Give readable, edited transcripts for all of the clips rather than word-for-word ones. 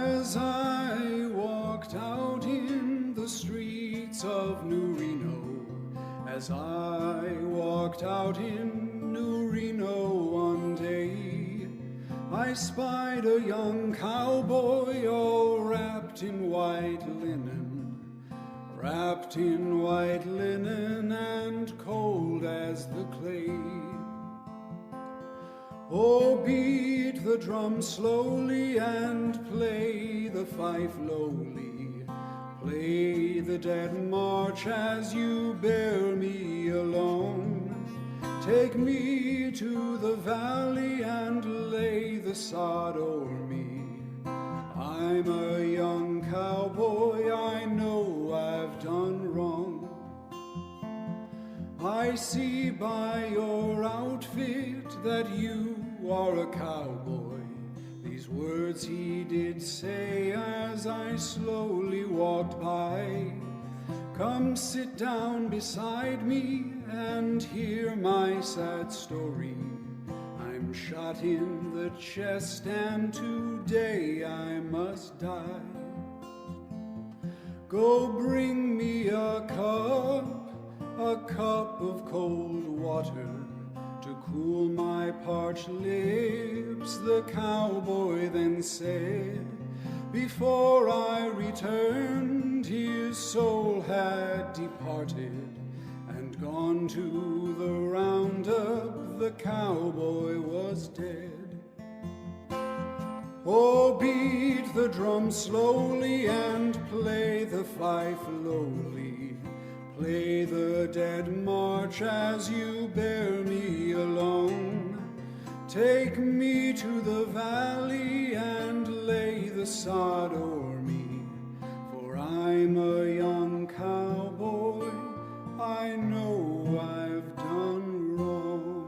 As I walked out in the streets of New Reno, as I walked out in New Reno one day, I spied a young cowboy all wrapped in white linen and cold as the clay. Oh, beat the drum slowly and play the fife lowly. Play the dead march as you bear me along. Take me to the valley and lay the sod o'er me. I'm a young cowboy, I know I've done wrong. I see by your outfit that you are a cowboy. These words he did say as I slowly walked by. Come sit down beside me and hear my sad story. I'm shot in the chest and today I must die. Go bring me a cup of cold water to cool my parched lips, the cowboy then said. Before I returned, his soul had departed and gone to the roundup, the cowboy was dead. Oh, beat the drum slowly and play the fife lowly. Play the dead march as you bear me along. Take me to the valley and lay the sod o'er me. For I'm a young cowboy, I know I've done wrong.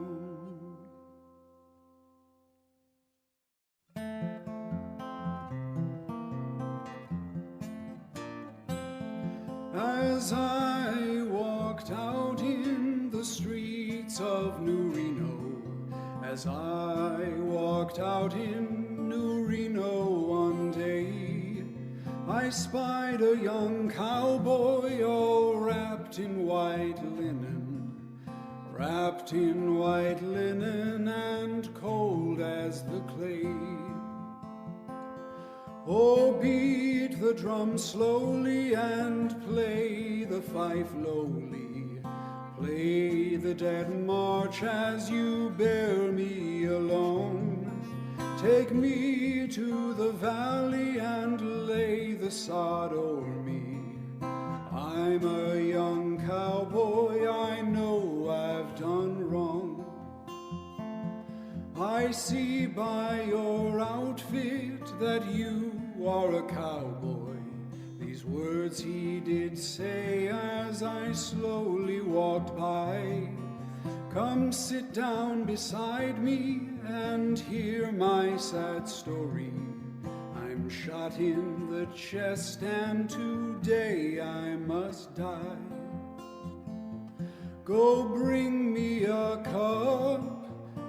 As I walked out in the streets of New Reno, as I walked out in New Reno one day, I spied a young cowboy all wrapped in white linen and cold as the clay. Oh, beat the drum slowly and play the fife lowly. Play the dead march as you bear me along. Take me to the valley and lay the sod o'er me. I'm a young cowboy, I know I've done wrong. I see by your outfit that you are a cowboy. These words he did say as I slowly walked by. Come sit down beside me and hear my sad story. I'm shot in the chest and today I must die. Go bring me a cup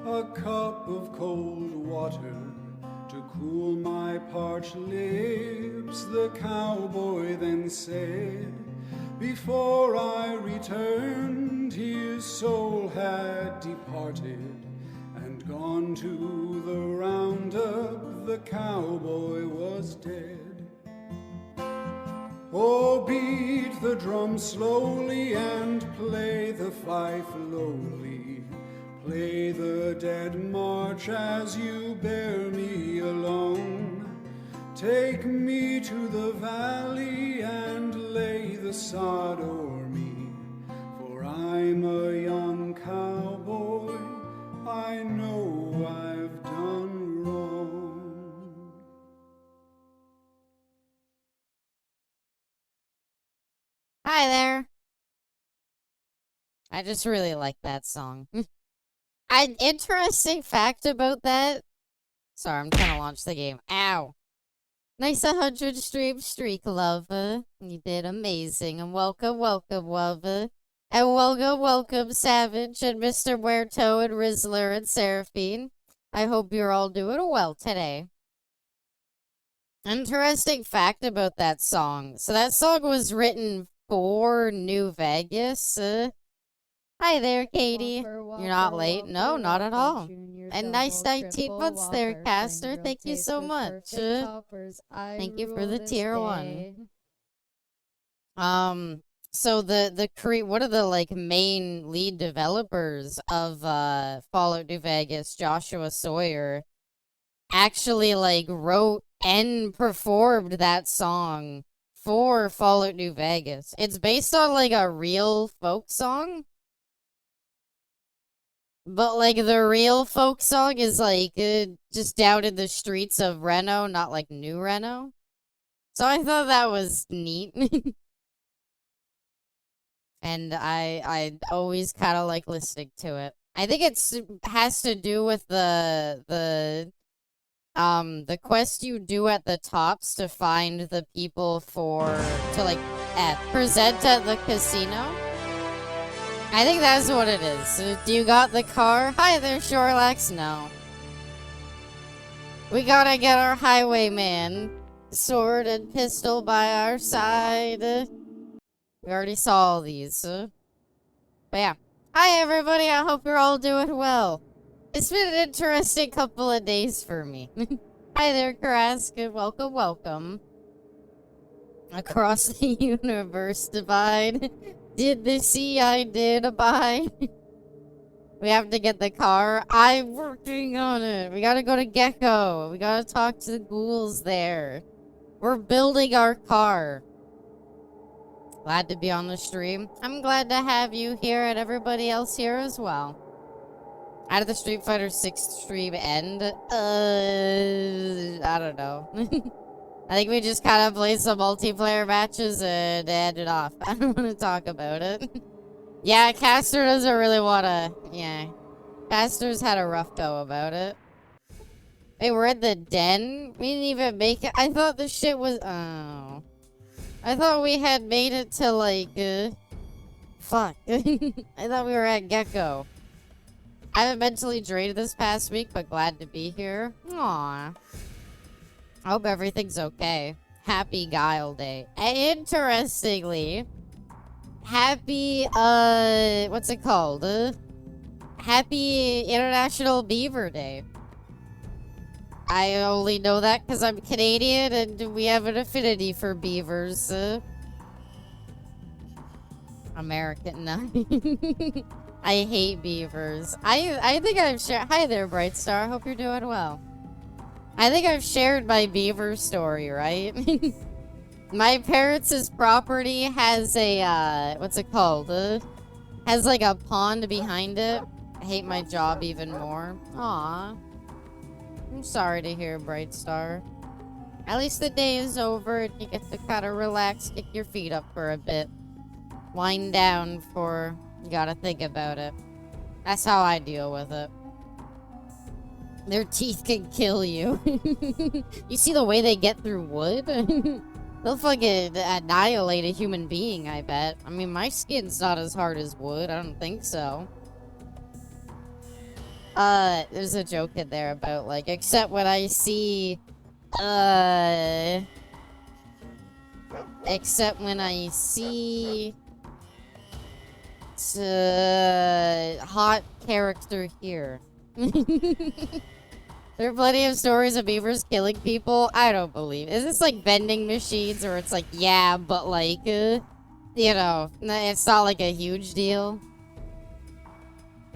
of cold water to cool my parched lips, the cowboy then said. Before I returned, his soul had departed and gone to the roundup, the cowboy was dead. Oh, beat the drum slowly and play the fife lowly. Play the dead march as you bear me along. Take me to the valley and lay the sod o'er me. For I'm a young cowboy, I know I've done wrong. Hi there. I just really like that song. An interesting fact about that. Sorry, I'm trying to launch the game. Ow. Nice 100 stream streak, lover. You did amazing. And welcome, lover. And welcome, Savage and Mr. Muerto and Rizzler and Seraphine. I hope you're all doing well today. Interesting fact about that song. So that song was written for New Vegas. Hi there, Katie. You're not late? No, not at all. And nice 19 months there, Caster. Thank you so much. Thank you for the tier 1. So one of the like main lead developers of Fallout New Vegas, Joshua Sawyer, actually like wrote and performed that song for Fallout New Vegas. It's based on like a real folk song. But like the real folk song is like just down in the streets of Reno, not like New Reno. So I thought that was neat. And I always kind of like listening to it. I think has to do with the quest you do at the tops to find the people to like present at the casino. I think that's what it is. Do you got the car? Hi there, Shorlax. No. We gotta get our highwayman sword and pistol by our side. We already saw all these. But yeah. Hi, everybody. I hope you're all doing well. It's been an interesting couple of days for me. Hi there, Karaska. Welcome, welcome. Across the universe divide. Did the sea I did abide? We have to get the car. I'm working on it. We gotta go to Gecko. We gotta talk to the ghouls there. We're building our car. Glad to be on the stream. I'm glad to have you here and everybody else here as well. How did the Street Fighter 6 stream end? I don't know. I think we just kind of played some multiplayer matches and ended off. I don't want to talk about it. Yeah, Caster doesn't really want to... Yeah. Caster's had a rough go about it. Hey, we're at the den? We didn't even make it. I thought the shit was... Oh. I thought we had made it to, like, fuck. I thought we were at Gecko. I haven't mentally drained this past week, but glad to be here. Aww. I hope everything's okay. Happy Guile Day. Interestingly, happy, what's it called? Happy International Beaver Day. I only know that because I'm Canadian and we have an affinity for beavers. American. I hate beavers. I think I've shared... Hi there, Bright Star. Hope you're doing well. I think I've shared my beaver story, right? My parents' property has a, what's it called? Has like a pond behind it. I hate my job even more. Aw. I'm sorry to hear, Bright Star. At least the day is over and you get to kind of relax, kick your feet up for a bit. Wind down before you gotta think about it. That's how I deal with it. Their teeth can kill you. You see the way they get through wood? They'll fucking annihilate a human being, I bet. I mean, my skin's not as hard as wood. I don't think so. There's a joke in there about, like, except when I see, except when I see, hot character here. There are plenty of stories of beavers killing people. I don't believe. Is this like vending machines or it's like, yeah, but like, you know, it's not like a huge deal.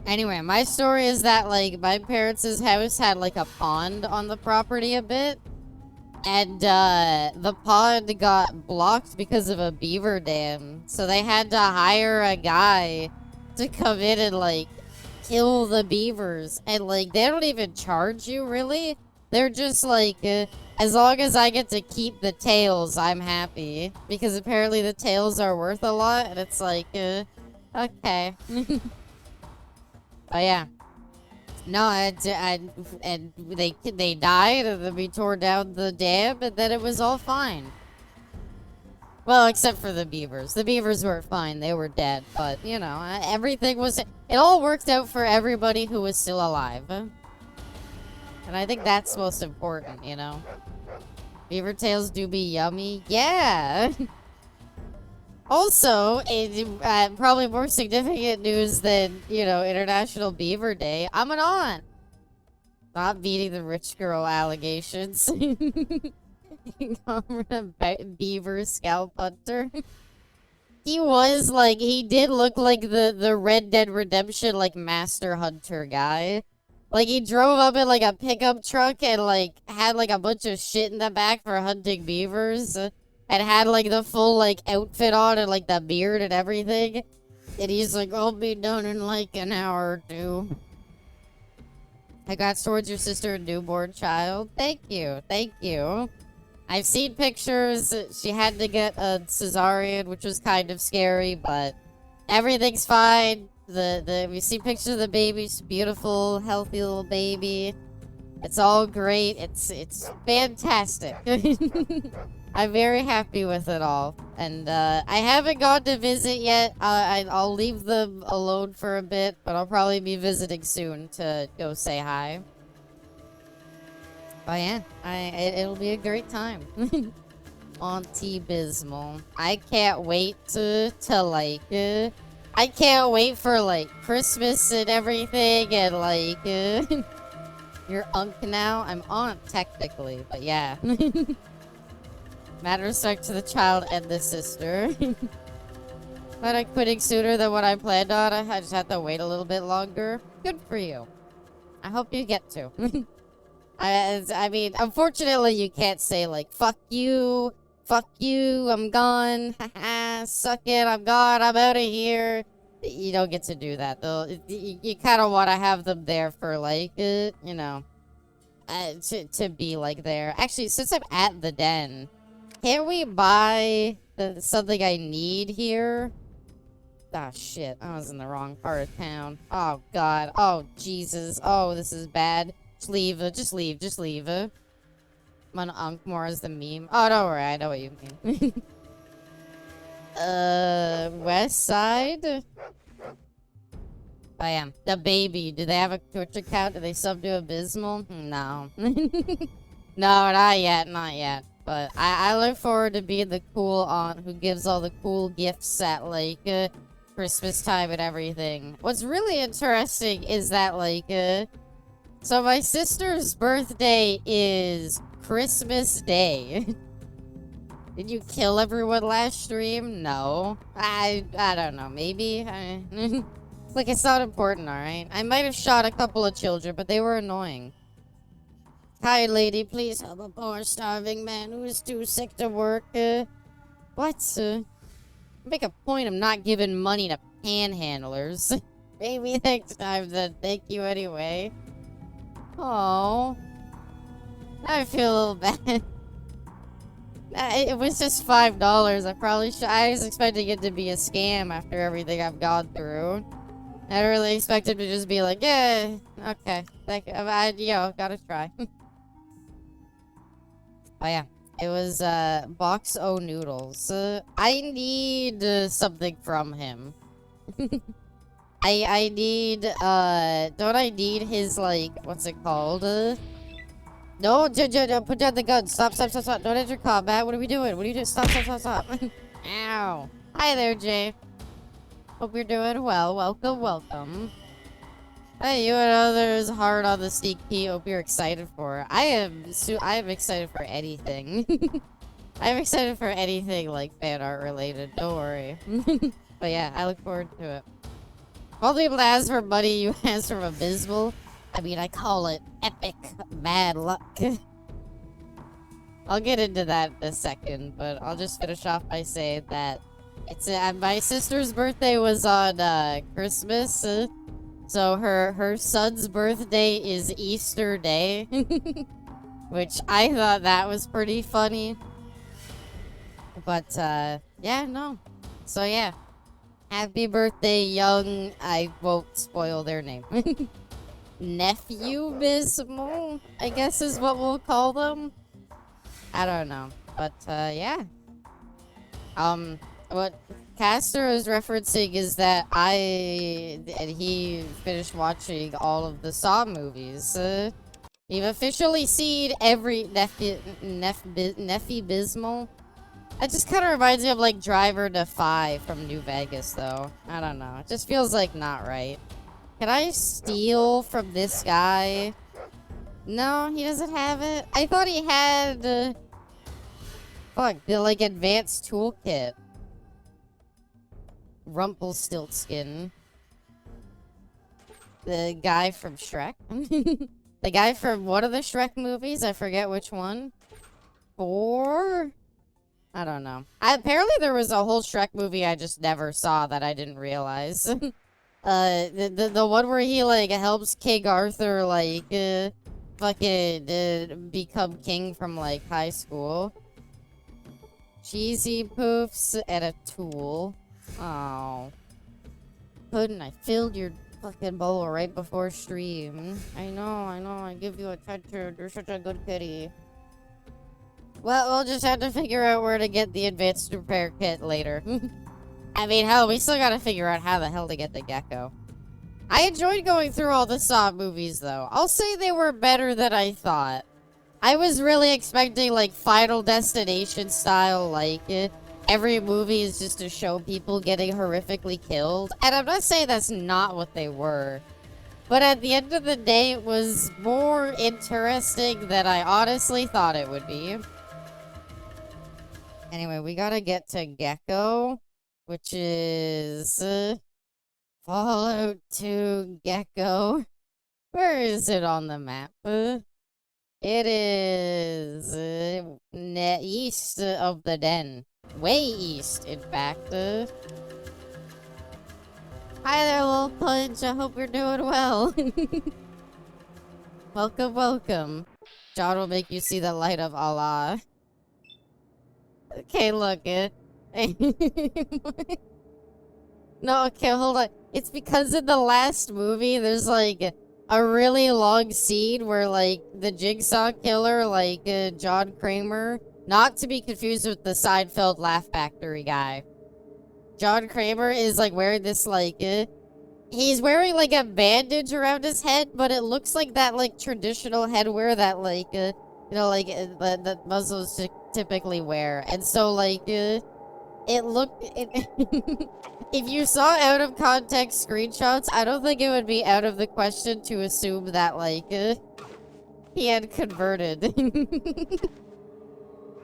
Anyway, my story is that, like, my parents' house had, like, a pond on the property a bit. And, the pond got blocked because of a beaver dam. So they had to hire a guy to come in and, like, kill the beavers. And, like, they don't even charge you, really. They're just, like, as long as I get to keep the tails, I'm happy. Because apparently the tails are worth a lot. And it's like, okay. Oh yeah, no, and they died, and then we tore down the dam, and then it was all fine. Well, except for the beavers. The beavers were fine; they were dead. But you know, everything was. It all worked out for everybody who was still alive, and I think that's most important. You know. Beaver tails do be yummy. Yeah. Also, probably more significant news than, you know, International Beaver Day. I'm an aunt. Not beating the rich girl allegations. Beaver scalp hunter. He was like, he did look like the Red Dead Redemption, like, master hunter guy. Like, he drove up in, like, a pickup truck and, like, had, like, a bunch of shit in the back for hunting beavers. And had, like, the full, like, outfit on and, like, the beard and everything. And he's like, I'll be done in, like, an hour or two. Congrats towards your sister and newborn child. Thank you. Thank you. I've seen pictures. She had to get a cesarean, which was kind of scary, but everything's fine. We see pictures of the baby. She's beautiful, healthy little baby. It's all great. It's fantastic. I'm very happy with it all. And I haven't gone to visit yet. I'll leave them alone for a bit, but I'll probably be visiting soon to go say hi. But yeah, it'll be a great time. Auntie Bismal. I can't wait to like, I can't wait for, like, Christmas and everything, and, like, you're Unc now? I'm Aunt, technically, but yeah. Matter of respect to the child and the sister. But I'm quitting sooner than what I planned on. I just have to wait a little bit longer. Good for you. I hope you get to. I mean, unfortunately, you can't say, like, fuck you, I'm gone, haha, suck it, I'm gone, I'm out of here. You don't get to do that, though. You kind of want to have them there for, like, you know, to be, like, there. Actually, since I'm at the den, can we buy something I need here? Ah, shit, I was in the wrong part of town. Oh, God, oh, Jesus, oh, this is bad. Just leave. I'm on Unk more as the meme. Oh, don't worry, I know what you mean. West Side? I am. The baby. Do they have a Twitch account? Do they sub to Abysmal? No. No, not yet. But I look forward to being the cool aunt who gives all the cool gifts at, like, Christmas time and everything. What's really interesting is that, like, so my sister's birthday is Christmas Day. Did you kill everyone last stream? No. I don't know. Maybe. Like, it's not important, alright? I might have shot a couple of children, but they were annoying. Hi, lady. Please help a poor starving man who is too sick to work. What? Make a point of not giving money to panhandlers. Maybe next time then. Thank you anyway. Oh, I feel a little bad. It was just $5. I was expecting it to be a scam after everything I've gone through. I really expected to just be like, yeah, okay, thank you. Gotta try. Oh yeah, it was Box O Noodles. I need something from him. I need, don't I need his, like, what's it called? No, put down the gun. Stop. Don't enter combat. What are we doing? What are you doing? Stop. Ow. Hi there, Jay. Hope you're doing well. Welcome. Hey, you and others hard on the sneak peek. Hope you're excited for it. I am excited for anything. I'm excited for anything, like, fan art related. Don't worry. But yeah, I look forward to it. All the people that ask for money, you ask for Abysmal. I mean, I call it epic bad luck. I'll get into that in a second, but I'll just finish off by saying that it's my sister's birthday was on Christmas, so her son's birthday is Easter Day, which I thought that was pretty funny. But yeah, no. So yeah. Happy birthday, young. I won't spoil their name. Nephew Bismal, I guess is what we'll call them. I don't know. But, yeah. What Caster is referencing is that he finished watching all of the Saw movies. We've officially seen every Neffy-bismal. It just kind of reminds me of, like, Driver to 5 from New Vegas, though. I don't know. It just feels, like, not right. Can I steal from this guy? No, he doesn't have it. I thought he had, fuck, the, like, advanced toolkit. Rumpelstiltskin. The guy from Shrek. The guy from one of the Shrek movies. I forget which one. 4? I don't know. Apparently there was a whole Shrek movie I just never saw that I didn't realize. The one where he, like, helps King Arthur, like, fucking, become king from, like, high school. Cheesy poofs and a tool. Oh. Puddin', I filled your fucking bowl right before stream. I know, I give you attention. You're such a good kitty. Well, we'll just have to figure out where to get the advanced repair kit later. I mean, hell, we still gotta figure out how the hell to get the gecko. I enjoyed going through all the Saw movies, though. I'll say they were better than I thought. I was really expecting, like, Final Destination style, like, every movie is just to show people getting horrifically killed. And I'm not saying that's not what they were. But at the end of the day, it was more interesting than I honestly thought it would be. Anyway, we gotta get to Gecko, which is Fallout 2 Gecko. Where is it on the map? It is east of the den. Way east, in fact. Hi there, little punch. I hope you're doing well. Welcome, welcome. John will make you see the light of Allah. Okay, look it. No, okay, hold on. It's because in the last movie, there's like a really long scene where like the Jigsaw killer, like John Kramer, not to be confused with the Seinfeld Laugh Factory guy. John Kramer is like wearing this like, he's wearing like a bandage around his head, but it looks like that like traditional headwear that like, you know, like that Muslims typically wear. And so like, it looked, if you saw out of context screenshots, I don't think it would be out of the question to assume that like, he had converted.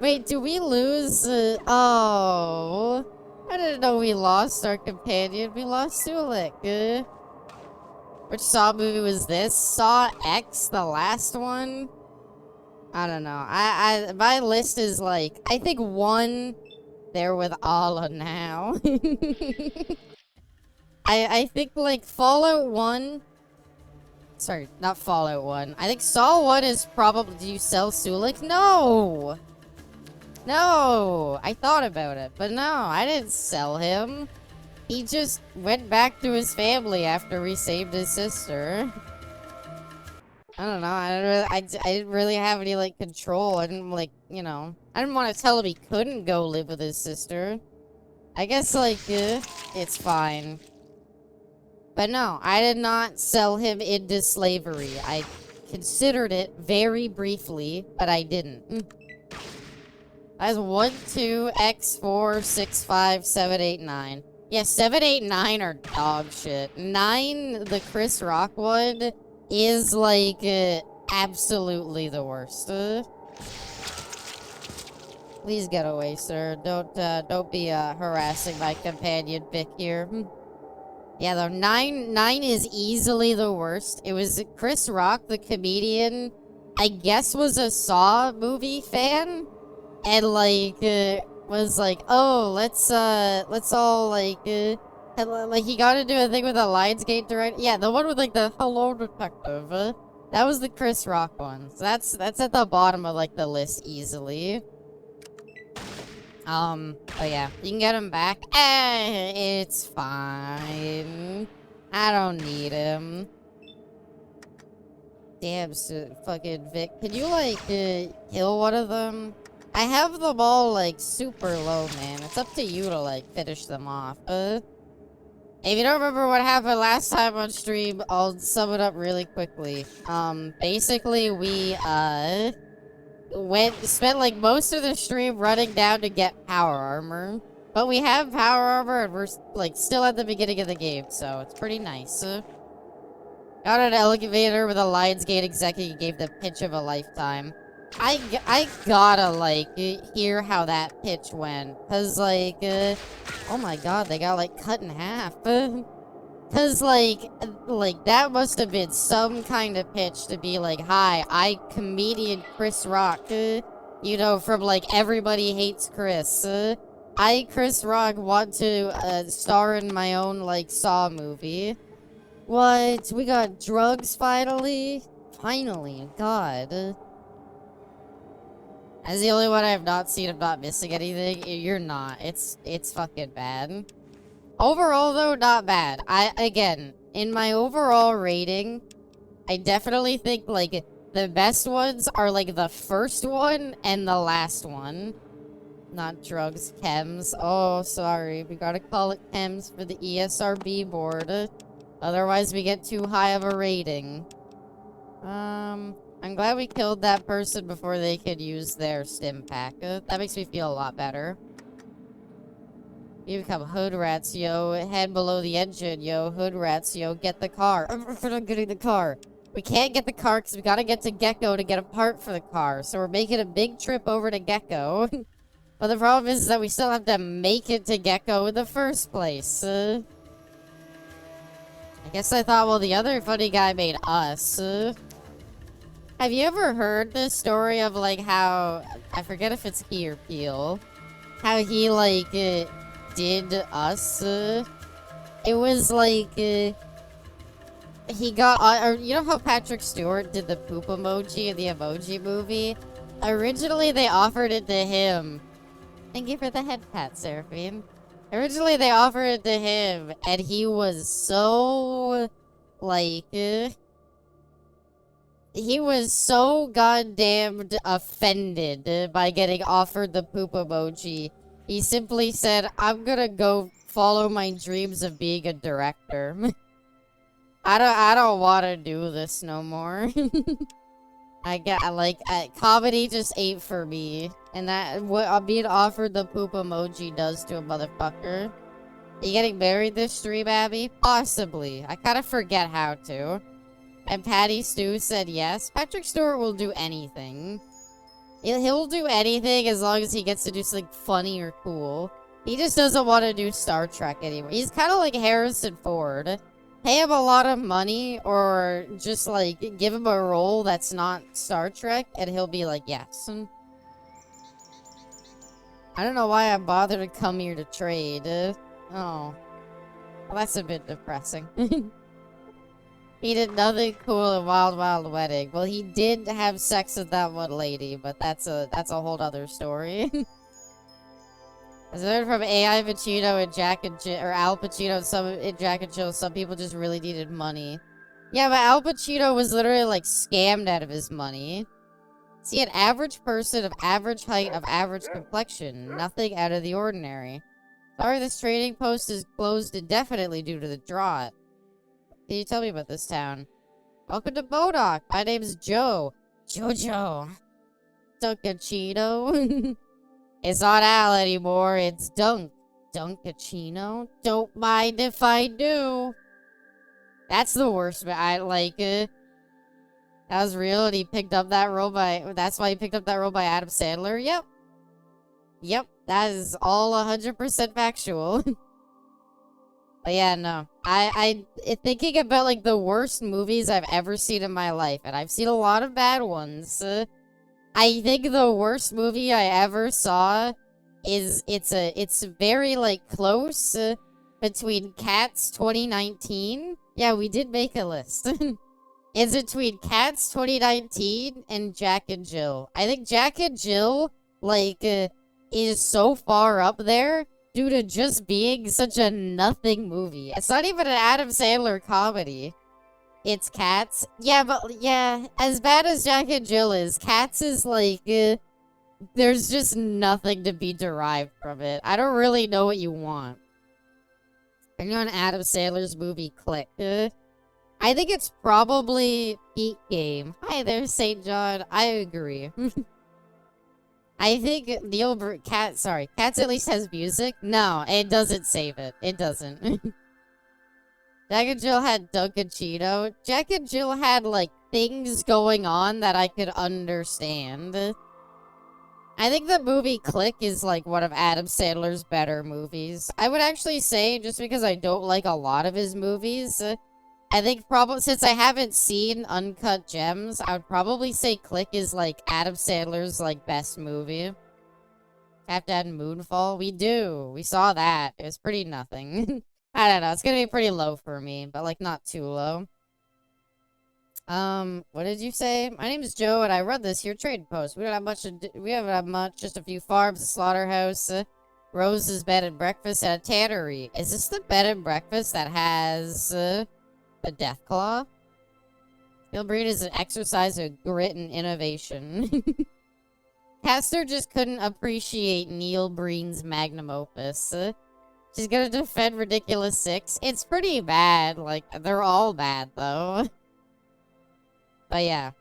Wait, do we lose? Oh, I didn't know we lost our companion. We lost Sulik. Which Saw movie was this? Saw X, the last one? I don't know. My list is like, I think 1 there with Allah now. I think like Fallout 1. Sorry, not Fallout 1. I think Saw 1 is probably. Do you sell Sulik? No! No! I thought about it, but no, I didn't sell him. He just went back to his family after we saved his sister. I don't know. I didn't really have any like control. I didn't like, you know. I didn't want to tell him he couldn't go live with his sister. I guess like it's fine. But no, I did not sell him into slavery. I considered it very briefly, but I didn't. That's 1, 2, X, 4, 6, 5, 7, 8, 9. Yeah, 7, 8, 9 are dog shit. 9, the Chris Rock one, is like absolutely the worst. Please get away, sir. Don't be harassing my companion Vic here. Yeah, though 9 is easily the worst. It was Chris Rock, the comedian, I guess was a Saw movie fan, and like was like, oh, let's all like he got to do a thing with the Lionsgate director. Yeah, the one with like the hello detective. That was the Chris Rock one. So that's at the bottom of like the list easily. But yeah, you can get him back. It's fine. I don't need him. Damn, fucking Vic. Can you, like, kill one of them? I have them all, like, super low, man. It's up to you to, like, finish them off. If you don't remember what happened last time on stream, I'll sum it up really quickly. Basically, we, spent, like, most of the stream running down to get power armor. But we have power armor, and we're, like, still at the beginning of the game, so it's pretty nice. Got an elevator with a Lionsgate executive gave the pitch of a lifetime. I gotta, like, hear how that pitch went. Cause, like, oh my god, they got, like, cut in half. Cause, like, that must have been some kind of pitch to be like, hi, I comedian Chris Rock, you know, from, like, Everybody Hates Chris. I, Chris Rock, want to, star in my own, like, Saw movie. What? We got drugs finally? Finally, god. As the only one I have not seen, I'm not missing anything. You're not. It's fucking bad. Overall, though, not bad. Again, in my overall rating, I definitely think, like, the best ones are, like, the first one and the last one. Not drugs, chems. Oh, sorry. We gotta call it chems for the ESRB board. Otherwise, we get too high of a rating. I'm glad we killed that person before they could use their stim pack. That makes me feel a lot better. You become hood rats, yo. Head below the engine, yo. Hood rats, yo. Get the car. We're not getting the car. We can't get the car because we gotta get to Gecko to get a part for the car. So we're making a big trip over to Gecko. But the problem is that we still have to make it to Gecko in the first place. I guess I thought, well, the other funny guy made us. Have you ever heard the story of, like, how... I forget if it's he or Peel. How he, like, did us? It was, like, he got... or, you know how Patrick Stewart did the poop emoji in the Emoji Movie? Originally, they offered it to him. Thank you for the head pat, Seraphine. Originally, they offered it to him, and he was so... like... he was so goddamned offended by getting offered the poop emoji. He simply said, I'm gonna go follow my dreams of being a director. I don't want to do this no more. Comedy just ain't for me. And that, what being offered the poop emoji does to a motherfucker. Are you getting married this stream, Abby? Possibly. I kind of forget how to. And Patty Stu said yes. Patrick Stewart will do anything. He'll do anything as long as he gets to do something funny or cool. He just doesn't want to do Star Trek anymore. He's kind of like Harrison Ford. Pay him a lot of money or just, like, give him a role that's not Star Trek and he'll be like, yes. I don't know why I bothered to come here to trade. Oh. Well, that's a bit depressing. He did nothing cool in Wild Wild Wedding. Well, he did have sex with that one lady, but that's a whole other story. As I learned from AI Pacino and Jack and Jill, or Al Pacino and in Jack and Jill, some people just really needed money. Yeah, but Al Pacino was literally, like, scammed out of his money. See, an average person of average height of average complexion. Nothing out of the ordinary. Sorry, this trading post is closed indefinitely due to the drought. Can you tell me about this town? Welcome to Modoc. My name's Joe. Jojo. Dunkachino. It's not Al anymore. It's Dunk. Dunkachino. Don't mind if I do. That's the worst. I like it. That was real, and he picked up that role by... That's why he picked up that role by Adam Sandler? Yep. Yep. That is all 100% factual. But yeah, no. I thinking about, like, the worst movies I've ever seen in my life, and I've seen a lot of bad ones. I think the worst movie I ever saw is, it's very, like, close between Cats 2019. Yeah, we did make a list. It's between Cats 2019 and Jack and Jill. I think Jack and Jill, like, is so far up there due to just being such a nothing movie. It's not even an Adam Sandler comedy. It's Cats. Yeah, but, yeah, as bad as Jack and Jill is, Cats is, like, there's just nothing to be derived from it. I don't really know what you want. You know, an Adam Sandler's movie Click. I think it's probably Peak Game. Hi there, St. John. I agree. I think Cats at least has music. No, it doesn't save it. It doesn't. Jack and Jill had Dunkin' Cheeto. Jack and Jill had, like, things going on that I could understand. I think the movie Click is, like, one of Adam Sandler's better movies. I would actually say, just because I don't like a lot of his movies, I think probably, since I haven't seen Uncut Gems, I would probably say Click is, like, Adam Sandler's, like, best movie. Have to add Moonfall? We do. We saw that. It was pretty nothing. I don't know. It's gonna be pretty low for me, but, like, not too low. What did you say? My name is Joe, and I run this here trading post. We don't have much we haven't had much, just a few farms, a slaughterhouse, Rose's bed and breakfast, and a tannery. Is this the bed and breakfast that has, a death claw? Steel breed is an exercise of grit and innovation. Castor just couldn't appreciate Neil Breen's magnum opus. She's gonna defend Ridiculous 6. It's pretty bad. Like, they're all bad, though. But yeah.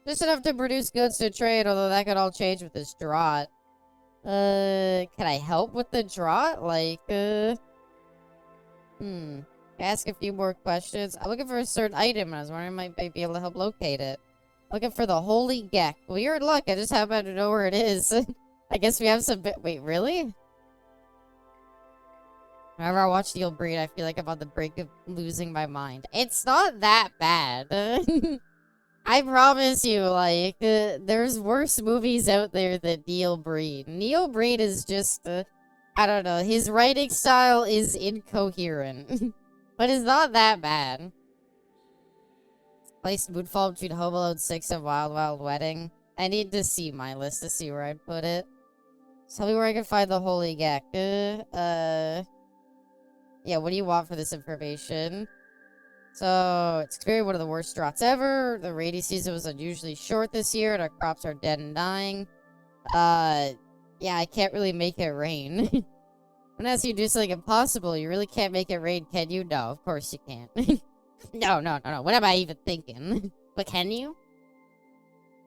Just enough to produce goods to trade, although that could all change with this drought. Can I help with the drought? Like, ask a few more questions. I'm looking for a certain item, and I was wondering if I might be able to help locate it. Looking for the Holy Geck. Well, you're in luck. I just happen to know where it is. I guess we have some wait, really? Whenever I watch Steel Breed, I feel like I'm on the brink of losing my mind. It's not that bad. I promise you, like, there's worse movies out there than Neil Breen. Neil Breen is just, I don't know, his writing style is incoherent. But it's not that bad. Placed Moonfall between Home Alone 6 and Wild Wild Wedding. I need to see my list to see where I'd put it. Tell me where I can find the Holy Geck. Yeah, what do you want for this information? So, it's experienced one of the worst droughts ever. The rainy season was unusually short this year, and our crops are dead and dying. Yeah, I can't really make it rain. Unless you do something impossible, you really can't make it rain, can you? No, of course you can't. No. What am I even thinking? But can you?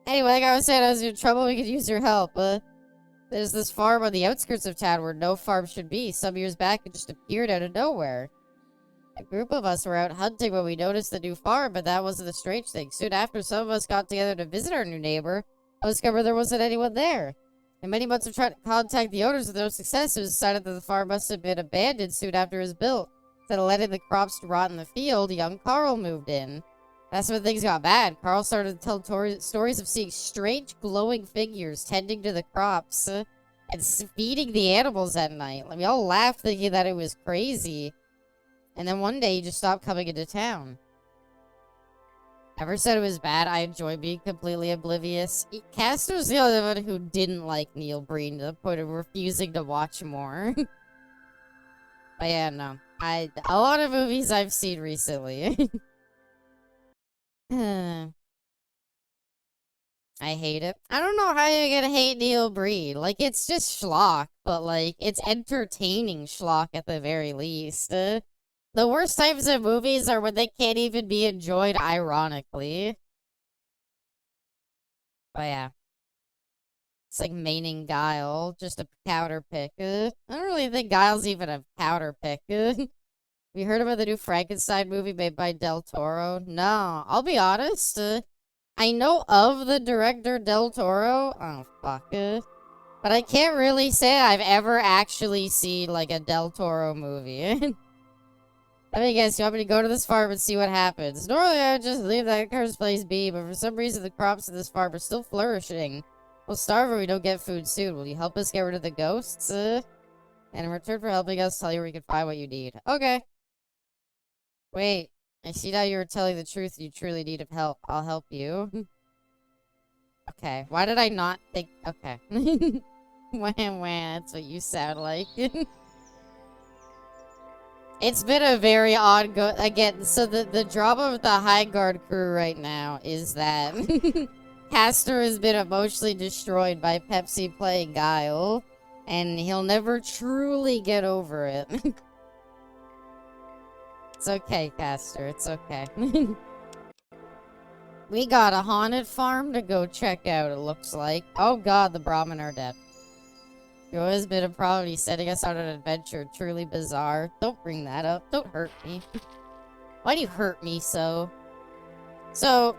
Anyway, like I was saying, I was in trouble. We could use your help. There's this farm on the outskirts of town where no farm should be. Some years back, it just appeared out of nowhere. A group of us were out hunting when we noticed the new farm, but that wasn't the strange thing. Soon after, some of us got together to visit our new neighbor. I discovered there wasn't anyone there. In many months of trying to contact the owners with no success, it was decided that the farm must have been abandoned soon after it was built. Instead of letting the crops rot in the field, young Carl moved in. That's when things got bad. Carl started to tell stories of seeing strange glowing figures tending to the crops and feeding the animals at night. We all laughed thinking that it was crazy. And then one day he just stopped coming into town. Never said it was bad. I enjoy being completely oblivious. Castor's the only one who didn't like Neil Breen to the point of refusing to watch more. But yeah, no. A lot of movies I've seen recently. I hate it. I don't know how you're gonna hate Neil Breen. Like, it's just schlock, but, like, it's entertaining schlock at the very least. The worst types of movies are when they can't even be enjoyed ironically. But yeah. It's like maining Guile, just a powder pick. I don't really think Guile's even a powder pick. Have you heard about the new Frankenstein movie made by Del Toro? No, I'll be honest. I know of the director Del Toro. Oh, fuck. But I can't really say I've ever actually seen, like, a Del Toro movie. Let me guess, you want me to go to this farm and see what happens? Normally, I would just leave that cursed place be, but for some reason, the crops in this farm are still flourishing. We'll starve or we don't get food soon. Will you help us get rid of the ghosts? And in return for helping us, tell you where you can find what you need. Okay. Wait, I see now you were telling the truth and you truly need help. I'll help you. Okay, why did I not think... Okay. Wah, that's what you sound like. It's been a very ongoing... Again, so the drama with the High Guard crew right now is that... Castor has been emotionally destroyed by Pepsi playing Guile. And he'll never truly get over it. It's okay, Caster. It's okay. We got a haunted farm to go check out, it looks like. Oh god, the Brahmin are dead. Joe has been a probably setting us on an adventure. Truly bizarre. Don't bring that up. Don't hurt me. Why do you hurt me so? So,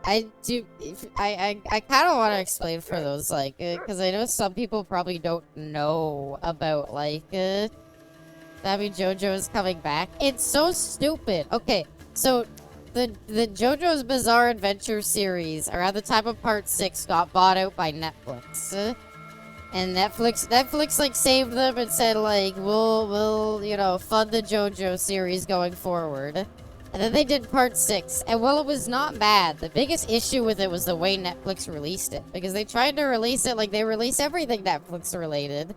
I kind of want to explain for those, like, because I know some people probably don't know about, like, Babby JoJo is coming back. It's so stupid. Okay, so the JoJo's Bizarre Adventure series around the time of Part 6 got bought out by Netflix. And Netflix like saved them and said like we'll you know fund the JoJo series going forward. And then they did Part 6, and while it was not bad, the biggest issue with it was the way Netflix released it, because they tried to release it like they release everything Netflix related.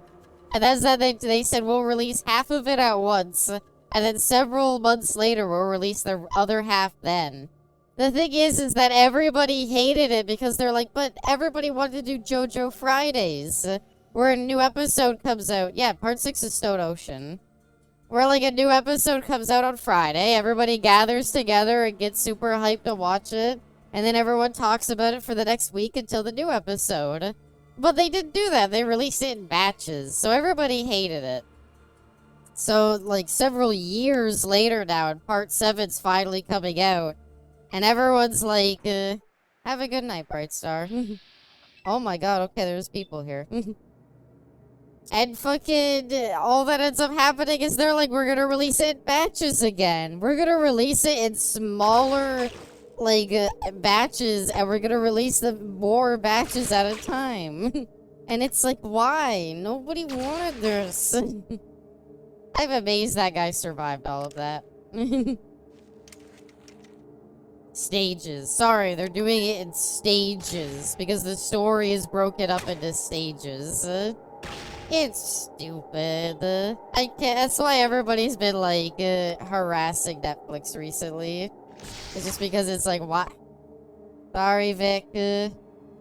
And that's that they said we'll release half of it at once, and then several months later we'll release the other half then. The thing is that everybody hated it because they're like, but everybody wanted to do JoJo Fridays, where a new episode comes out. Yeah, Part 6 is Stone Ocean. Where like a new episode comes out on Friday, everybody gathers together and gets super hyped to watch it, and then everyone talks about it for the next week until the new episode. But they didn't do that. They released it in batches, so everybody hated it. So, like, several years later now, and Part 7's finally coming out, and everyone's like, have a good night, Bright Star. Oh my god, okay, there's people here. And fucking, all that ends up happening is they're like, we're gonna release it in batches again. We're gonna release it in smaller, like, batches, and we're gonna release them more batches at a time. And it's like, why? Nobody wanted this. I'm amazed that guy survived all of that. Stages. Sorry, they're doing it in stages, because the story is broken up into stages. It's stupid. I can't. That's why everybody's been, like, harassing Netflix recently. It's just because it's like, what? Sorry, Vic. Oh,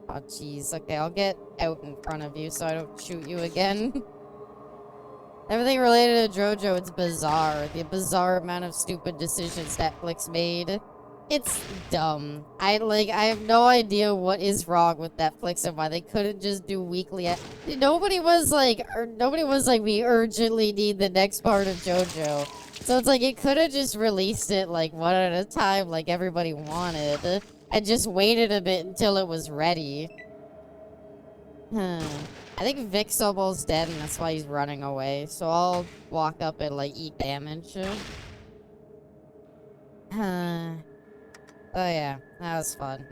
jeez. Okay, I'll get out in front of you so I don't shoot you again. Everything related to JoJo, it's bizarre. The bizarre amount of stupid decisions Netflix made. It's dumb. I have no idea what is wrong with Netflix and why they couldn't just do weekly. Nobody was like, we urgently need the next part of JoJo. So it's like, it could have just released it like one at a time like everybody wanted. And just waited a bit until it was ready. I think Vic's almost dead and that's why he's running away. So I'll walk up and like eat damage. Oh yeah, that was fun.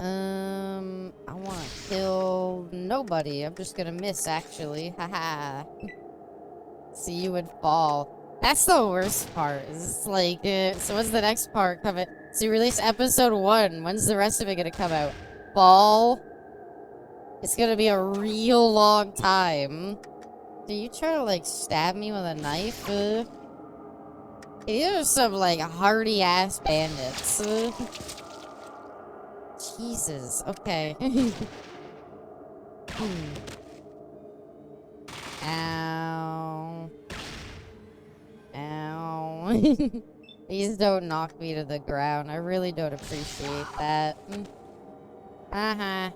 I want to kill nobody. I'm just gonna miss, actually. Haha. See you in fall. That's the worst part. It's like, so when's the next part coming? So you release episode 1. When's the rest of it gonna come out? Fall? It's gonna be a real long time. Do you try to, like, stab me with a knife? These are some, like, hardy-ass bandits. Jesus. Okay. Ow. Ow. Please don't knock me to the ground. I really don't appreciate that. Why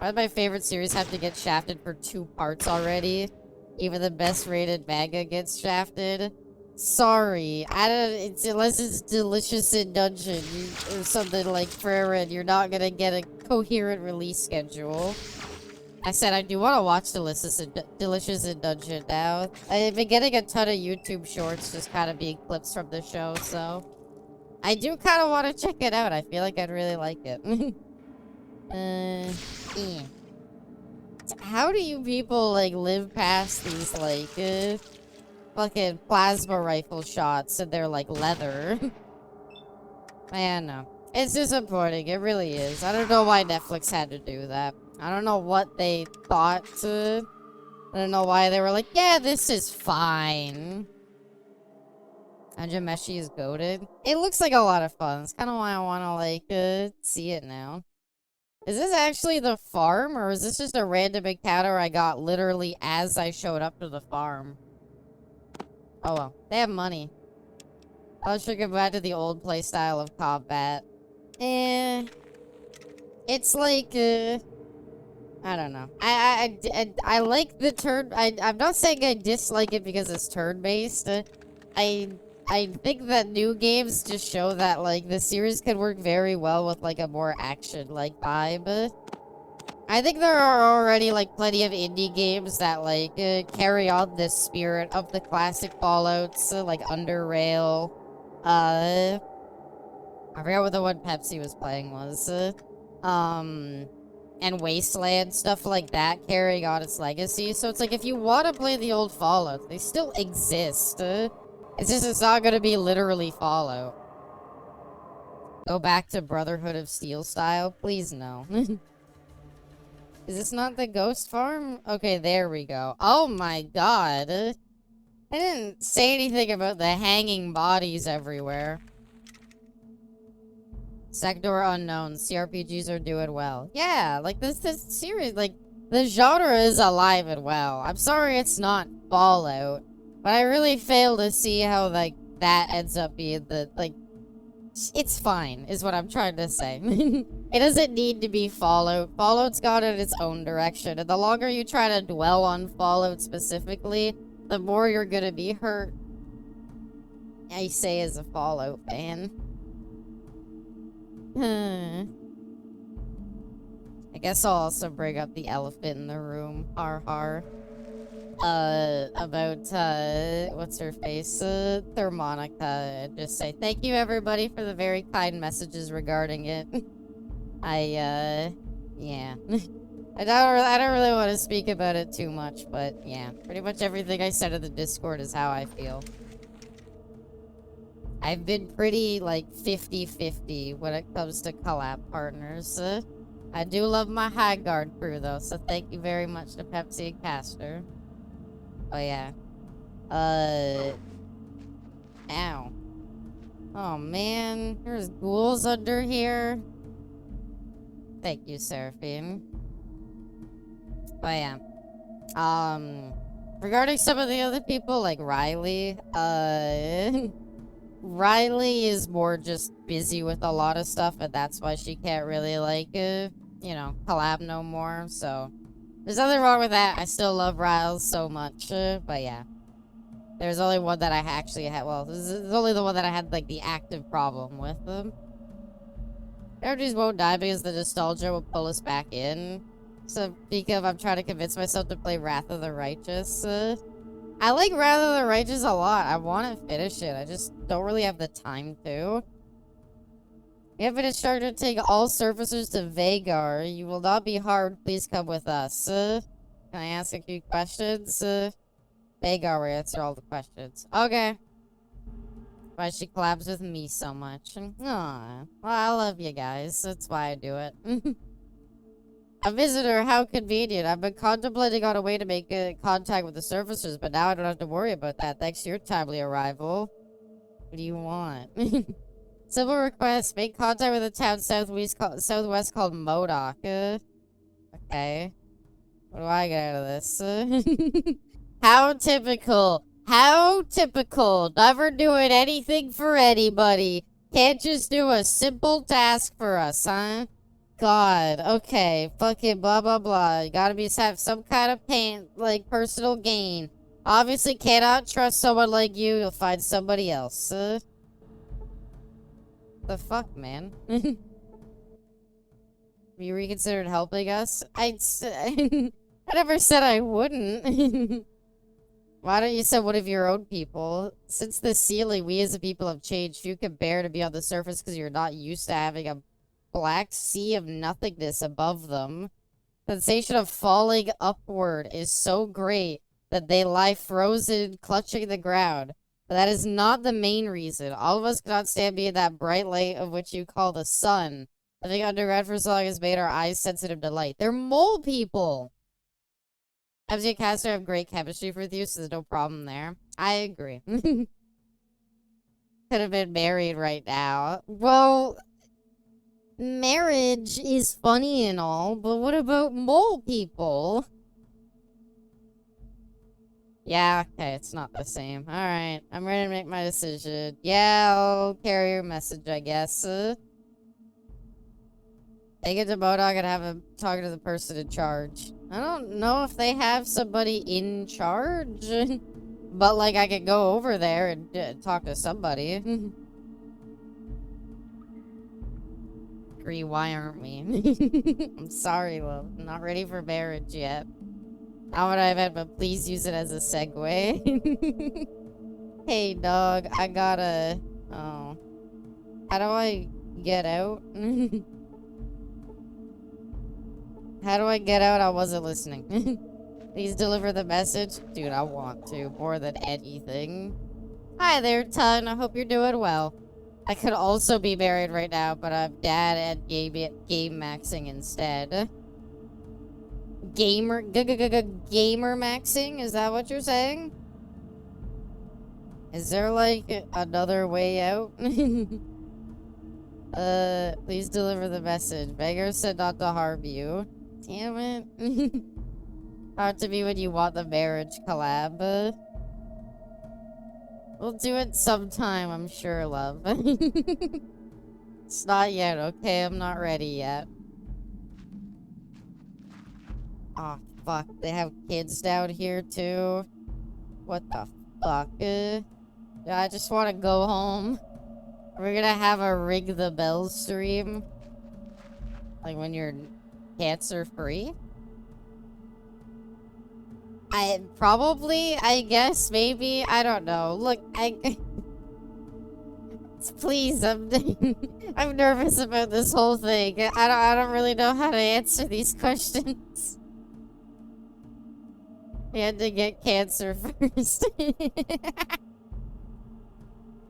does my favorite series have to get shafted for 2 parts already? Even the best rated manga gets shafted. Sorry, unless it's Delicious in Dungeon or something like Freren, you're not gonna get a coherent release schedule. I said I do want to watch Delicious in Dungeon now. I've been getting a ton of YouTube shorts just kind of being clips from the show, so I do kind of want to check it out. I feel like I'd really like it. Yeah. How do you people, like, live past these, like, fucking plasma rifle shots and they're, like, leather? Man, no. It's disappointing. It really is. I don't know why Netflix had to do that. I don't know what they thought to... I don't know why they were like, yeah, this is fine. Anjameshi is goated. It looks like a lot of fun. It's kind of why I want to, like, see it now. Is this actually the farm, or is this just a random encounter I got literally as I showed up to the farm? Oh well, they have money. I should go back to the old play style of combat. It's like, I don't know. I like the turn. I'm not saying I dislike it because it's turn-based. I think that new games just show that, like, the series can work very well with, like, a more action-like vibe. I think there are already, like, plenty of indie games that, like, carry on this spirit of the classic Fallouts, like Underrail. I forgot what the one Pepsi was playing was. And Wasteland, stuff like that, carrying on its legacy. So it's like, if you want to play the old Fallout, they still exist. It's just, it's not gonna be literally Fallout. Go back to Brotherhood of Steel style? Please no. Is this not the ghost farm? Okay, there we go. Oh my god. I didn't say anything about the hanging bodies everywhere. Sector unknown. CRPGs are doing well. Yeah, like this series, like, the genre is alive and well. I'm sorry it's not Fallout, but I really fail to see how, like, that ends up being the, like, it's fine, is what I'm trying to say. It doesn't need to be Fallout. Fallout's gone in its own direction, and the longer you try to dwell on Fallout specifically, the more you're gonna be hurt. I say as a Fallout fan. I guess I'll also bring up the elephant in the room. Har har. About, what's her face? Thermonica. And just say thank you everybody for the very kind messages regarding it. Yeah. I don't really want to speak about it too much, but yeah. Pretty much everything I said in the Discord is how I feel. I've been pretty, like, 50-50 when it comes to collab partners. I do love my High Guard crew, though, so thank you very much to Pepsi and Caster. Oh, yeah. Ow. Oh, man. There's ghouls under here. Thank you, Seraphine. Oh, yeah. Regarding some of the other people, like Riley, Riley is more just busy with a lot of stuff, and that's why she can't really, like, you know, collab no more, so. There's nothing wrong with that. I still love Riles so much, but yeah. There's only one that I actually had, well, this is only the one that I had, like, the active problem with them. Energies won't die because the nostalgia will pull us back in. So, because I'm trying to convince myself to play Wrath of the Righteous, I like Wrath of the Righteous a lot. I want to finish it. I just don't really have the time to. If it is started to take all surfacers to Vagar, you will not be harmed. Please come with us. Can I ask a few questions? Vagar will answer all the questions. Okay. Why she collabs with me so much. Aw. Well, I love you guys. That's why I do it. A visitor, how convenient. I've been contemplating on a way to make contact with the surfacers, but now I don't have to worry about that thanks to your timely arrival. What do you want? Simple request. Make contact with a town southwest called Modoc. Okay. What do I get out of this? How typical. How typical. Never doing anything for anybody. Can't just do a simple task for us, huh? God, okay, fucking blah blah blah. You gotta have some kind of pain, like personal gain. Obviously cannot trust someone like you. You'll find somebody else. The fuck, man? You reconsidered helping us? I never said I wouldn't. Why don't you send one of your own people? Since the ceiling, we as a people have changed. Few can bear to be on the surface because you're not used to having a black sea of nothingness above them. The sensation of falling upward is so great that they lie frozen, clutching the ground. But that is not the main reason. All of us cannot stand being that bright light of which you call the sun. Living underground for so long has made our eyes sensitive to light. They're mole people! Pepsi and Caster have great chemistry with you, so there's no problem there. I agree. Could have been married right now. Well, Marriage is funny and all, but what about mole people? Yeah, okay, it's not the same. Alright, I'm ready to make my decision. Yeah, I'll carry your message, I guess. Take it to Bodog and have him talk to the person in charge. I don't know if they have somebody in charge, but like I could go over there and talk to somebody. Agree, why aren't we? I'm sorry, love. I'm not ready for marriage yet. Not what I meant, but please use it as a segue. Hey, dog, I gotta... Oh. How do I get out? How do I get out? I wasn't listening. Please deliver the message. Dude, I want to more than anything. Hi there, Ton. I hope you're doing well. I could also be married right now, but I'm dad at game maxing instead. Gamer maxing? Is that what you're saying? Is there like another way out? Please deliver the message. Beggar said not to harm you. Damn it. Hard to be when you want the marriage collab. We'll do it sometime, I'm sure, love. It's not yet, okay? I'm not ready yet. Oh, fuck. They have kids down here, too. What the fuck? I just want to go home. We're gonna have a Ring the Bell stream. Like when you're cancer-free. I guess, maybe. I don't know. Look, please, I'm I'm nervous about this whole thing. I don't really know how to answer these questions. I had to get cancer first.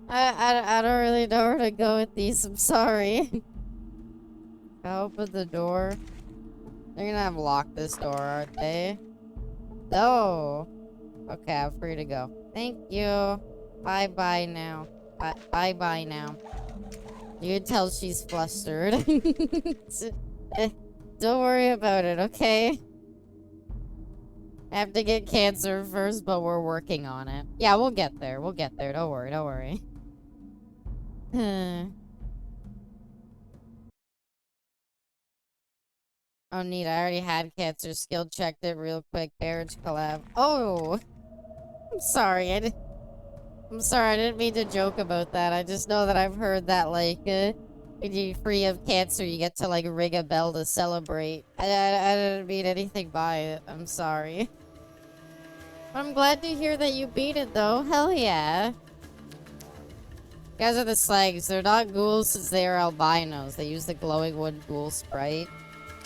I don't really know where to go with these. I'm sorry. I open the door. They're gonna have locked this door, aren't they? Oh. Okay, I'm free to go. Thank you. Bye-bye now. Bye-bye now. You can tell she's flustered. Don't worry about it, okay? I have to get cancer first, but we're working on it. Yeah, we'll get there. We'll get there. Don't worry, don't worry. Oh, neat. I already had cancer. Skill checked it real quick. Marriage collab. Oh! I'm sorry. I'm sorry. I didn't mean to joke about that. I just know that I've heard that, like, when you're free of cancer, you get to, like, ring a bell to celebrate. I didn't mean anything by it. I'm sorry. I'm glad to hear that you beat it, though. Hell yeah. You guys are the slags. They're not ghouls since they are albinos. They use the glowing wood ghoul sprite.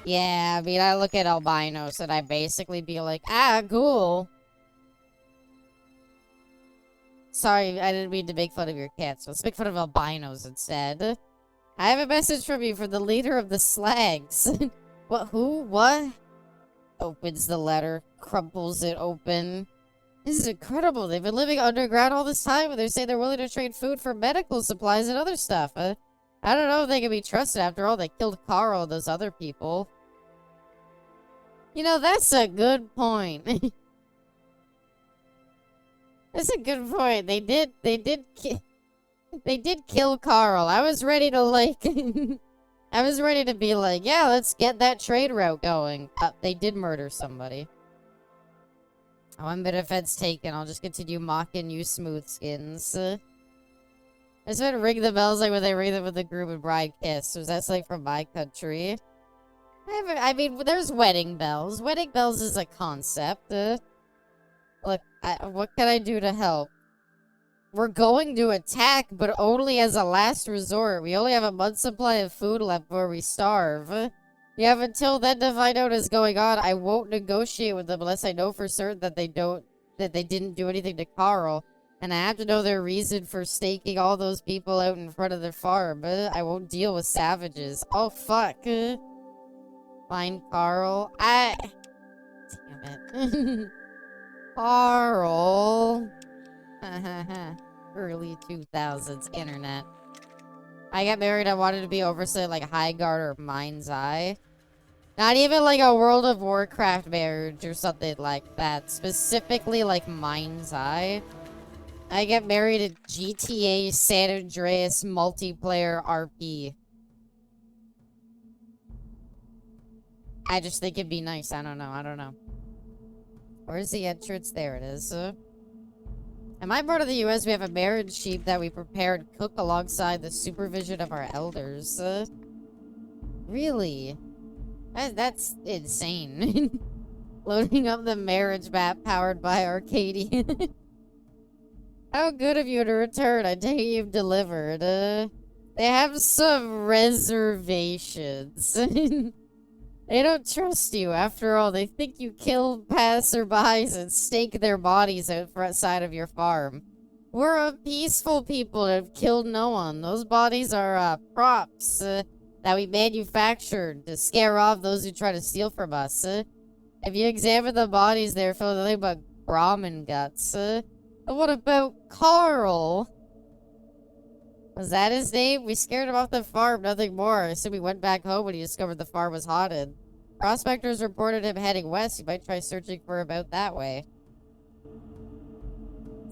Yeah, I mean, I look at albinos and I basically be like, ah, ghoul. Sorry, I didn't mean to make fun of your cats. Let's make fun of albinos instead. I have a message from you from the leader of the slags. What? Who? What? Opens the letter, crumples it open. This is incredible. They've been living underground all this time, and they say they're willing to trade food for medical supplies and other stuff. I don't know if they can be trusted. After all, they killed Carl and those other people. You know, that's a good point. That's a good point. They did kill Carl. I was ready to, like... I was ready to be like, yeah, let's get that trade route going. They did murder somebody. One bit of fence taken. I'll just continue mocking you smooth skins. I just want to ring the bells like when they ring them with the groom and bride kiss. So that's like from my country. I mean, there's wedding bells. Wedding bells is a concept. Look, what can I do to help? We're going to attack, but only as a last resort. We only have a month's supply of food left before we starve. You have until then to find out what's going on. I won't negotiate with them unless I know for certain that they didn't do anything to Carl. And I have to know their reason for staking all those people out in front of their farm. I won't deal with savages. Oh, fuck. Find Carl. Damn it. Carl. Early 2000s internet. I got married, I wanted to be overseer like Highguard or Mind's Eye. Not even like a World of Warcraft marriage or something like that. Specifically like Mind's Eye. I get married at GTA San Andreas multiplayer RP. I just think it'd be nice. I don't know. Where's the entrance? There it is. In my part of the US, we have a marriage sheep that we prepare and cook alongside the supervision of our elders. Really? That's insane. Loading up the marriage map powered by Arcadian. How good of you to return. I take it you've delivered. They have some reservations. They don't trust you. After all, they think you kill passerbys and stake their bodies out front side of your farm. We're a peaceful people that have killed no one. Those bodies are props that we manufactured to scare off those who try to steal from us. If you examine the bodies, they're filled with nothing but Brahmin guts. But what about Carl? Was that his name? We scared him off the farm, nothing more. I assume he went back home when he discovered the farm was haunted. Prospectors reported him heading west. You might try searching for him out that way.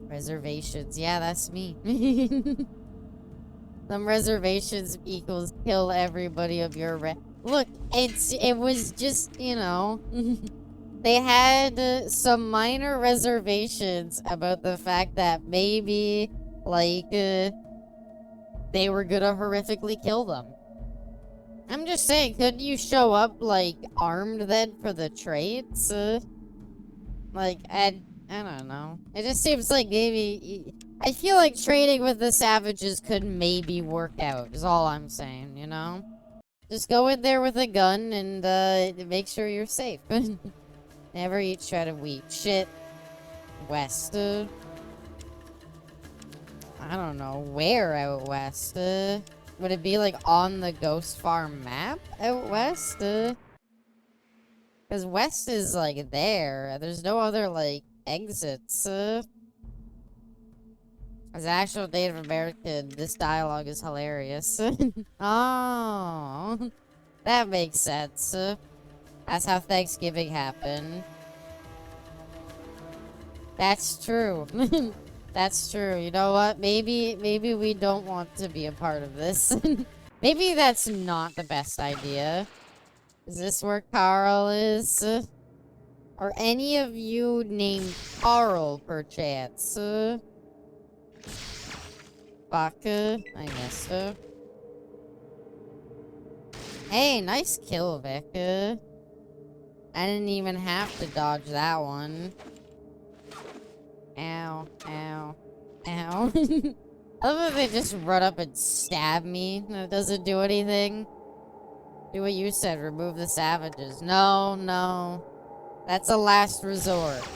Reservations. Yeah, that's me. Some reservations equals kill everybody of your Look, it was just, you know... They had some minor reservations about the fact that maybe, like, they were gonna horrifically kill them. I'm just saying, couldn't you show up, like, armed then for the trades? Like, I don't know. It just seems like maybe... I feel like trading with the savages could maybe work out, is all I'm saying, you know? Just go in there with a gun and, make sure you're safe. Never eat shredded wheat. Shit. West. I don't know. Where out west? Would it be like on the Ghost Farm map out west? Because west is like there. There's no other like exits. As an actual Native American, this dialogue is hilarious. Oh. That makes sense. That's how Thanksgiving happened. That's true. That's true. You know what? Maybe we don't want to be a part of this. Maybe that's not the best idea. Is this where Carl is? Are any of you named Carl, perchance? Fuck. I missed her. Hey, nice kill, Vic. I didn't even have to dodge that one. Ow, ow, ow. I love if they just run up and stab me. It doesn't do anything. Do what you said, remove the savages. No, no. That's a last resort.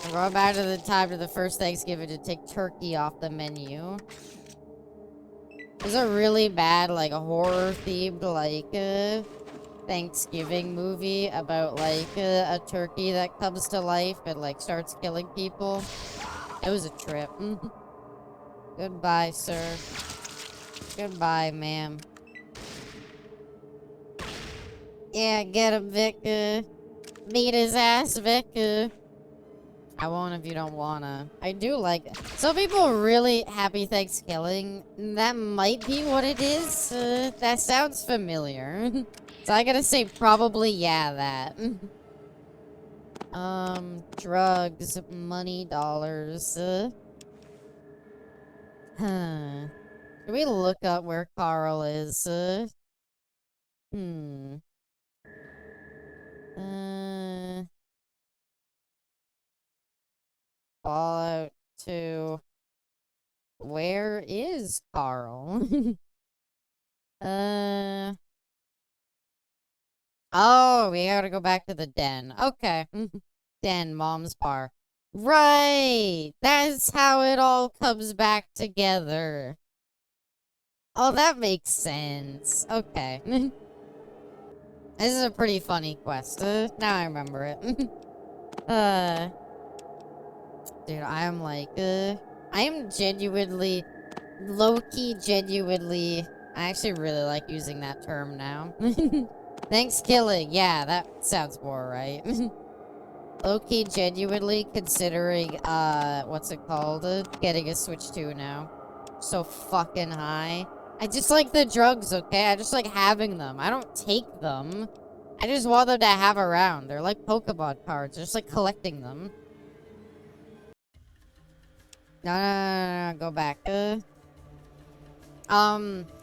We're going back to the time to the first Thanksgiving to take turkey off the menu. There's a really bad, like, horror-themed, like, Thanksgiving movie about, like, a turkey that comes to life and, like, starts killing people. It was a trip. Goodbye, sir. Goodbye, ma'am. Yeah, get him, Vic. Beat his ass, Vic. I won't if you don't wanna. I do like... Some people are really happy Thanksgiving. That might be what it is. That sounds familiar. So I gotta say probably yeah, that. Drugs, money, dollars. Huh. Should we look up where Carl is? Fallout 2. Where is Carl? Oh, we gotta go back to the den. Okay. Den, Mom's bar. Right! That's how it all comes back together. Oh, that makes sense. Okay. This is a pretty funny quest. Now I remember it. Dude, I am like, I am genuinely low-key, genuinely, I actually really like using that term now. Thanks, killing. Yeah, that sounds more right. Low-key, genuinely considering, what's it called? Getting a Switch 2 now. So fucking high. I just like the drugs, okay? I just like having them. I don't take them. I just want them to have around. They're like Pokemon cards. I just like collecting them. No, go back.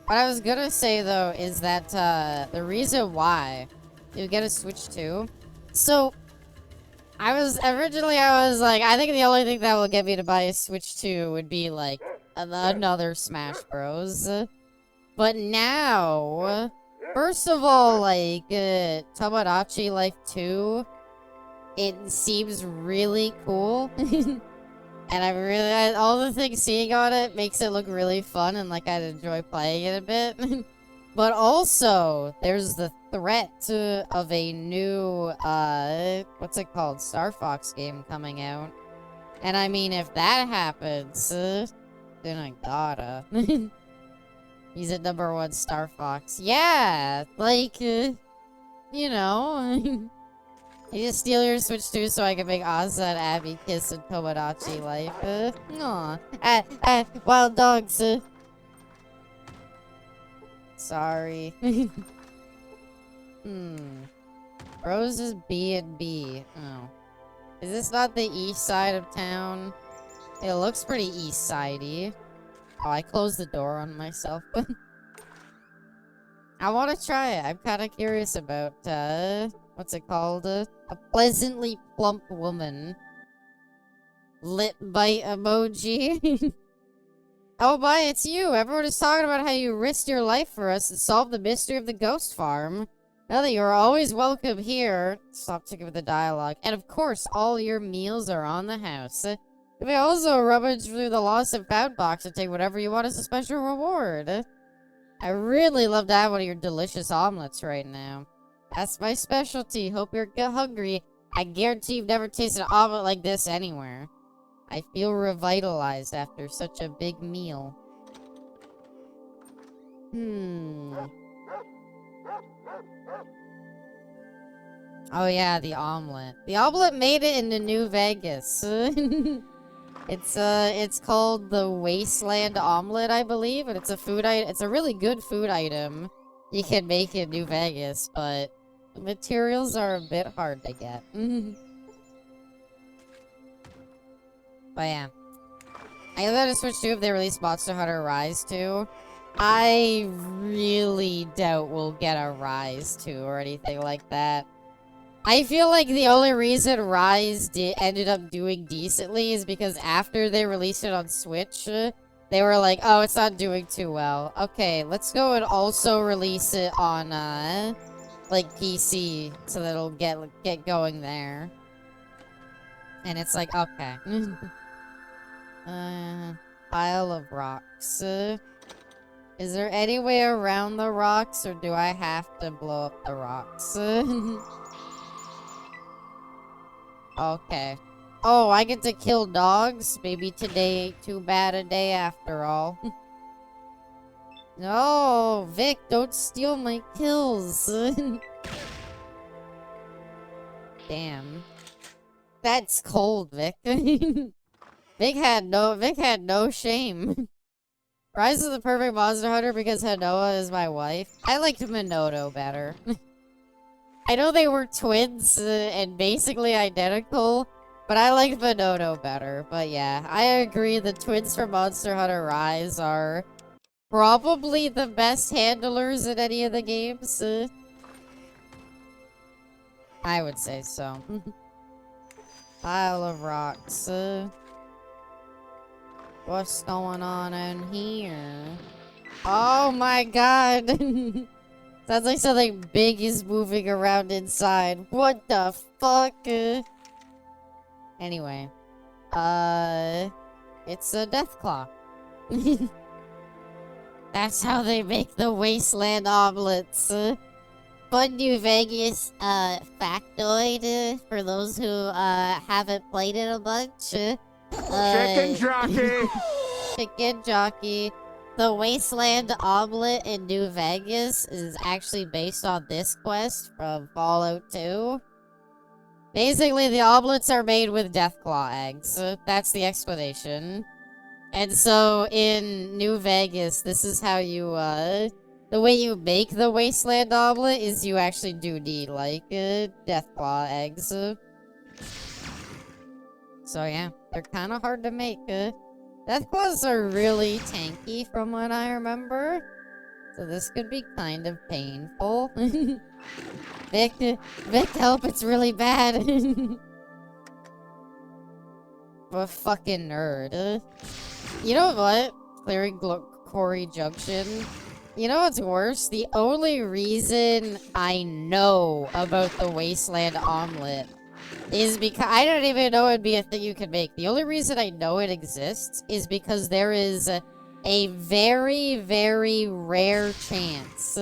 What I was gonna say, though, is that, the reason why you get a Switch 2. So, I was like, I think the only thing that will get me to buy a Switch 2 would be, like, another Smash Bros. But now, first of all, like, Tomodachi Life 2, it seems really cool. And all the things seeing on it makes it look really fun and like I'd enjoy playing it a bit. But also, there's the threat of a new, what's it called? Star Fox game coming out. And I mean, if that happens, then I gotta. He's at #1 Star Fox. Yeah, like, you know. You just steal your Switch 2 so I can make Asa and Abby kiss in Tomodachi Life. Aw. Wild dogs. Sorry. Rose's B&B. Oh. Is this not the east side of town? It looks pretty east sidey. Oh, I closed the door on myself. I want to try it. I'm kind of curious about, what's it called? A pleasantly plump woman. Lip bite emoji. Oh my, it's you. Everyone is talking about how you risked your life for us and solved the mystery of the ghost farm. Now that you are always welcome here. Stop ticking with the dialogue. And of course, all your meals are on the house. You may also rummage through the lost and found box and take whatever you want as a special reward. I really love to have one of your delicious omelets right now. That's my specialty. Hope you're hungry. I guarantee you've never tasted an omelet like this anywhere. I feel revitalized after such a big meal. Oh yeah, the omelet. The omelet made it into New Vegas. It's called the Wasteland Omelet, I believe, and it's a food item. It's a really good food item. You can make in New Vegas, but the materials are a bit hard to get. But yeah. I let it Switch 2 if they release Monster Hunter Rise 2. I really doubt we'll get a Rise 2 or anything like that. I feel like the only reason Rise ended up doing decently is because after they released it on Switch, they were like, oh, it's not doing too well. Okay, let's go and also release it on, like, PC, so that it'll get going there. And it's like, okay. Pile of rocks. Is there any way around the rocks, or do I have to blow up the rocks? Okay. Oh, I get to kill dogs? Maybe today ain't too bad a day after all. No, Vic, don't steal my kills. Damn. That's cold, Vic. Vic had no shame. Rise is the perfect monster hunter because Hanoa is my wife. I liked Minoto better. I know they were twins and basically identical, but I like Minoto better. But yeah, I agree the twins from Monster Hunter Rise are probably the best handlers in any of the games. I would say so. Pile of rocks. What's going on in here? Oh my god! Sounds like something big is moving around inside. What the fuck? Anyway. It's a Deathclaw. That's how they make the Wasteland omelets. Fun New Vegas, factoid, for those who, haven't played it a bunch. Chicken jockey! Chicken jockey. The Wasteland Omelet in New Vegas is actually based on this quest from Fallout 2. Basically, the omelets are made with Deathclaw eggs. That's the explanation. And so, in New Vegas, this is how you, the way you make the Wasteland Omelet is you actually do need, like, Deathclaw eggs. So yeah, they're kind of hard to make. Deathclaws are really tanky from what I remember. So this could be kind of painful. Vic, help, it's really bad. What a fucking nerd. You know what? Clearing Quarry Junction. You know what's worse? The only reason I know about the Wasteland Omelet is because I don't even know it'd be a thing you could make. The only reason I know it exists is because there is a very, very rare chance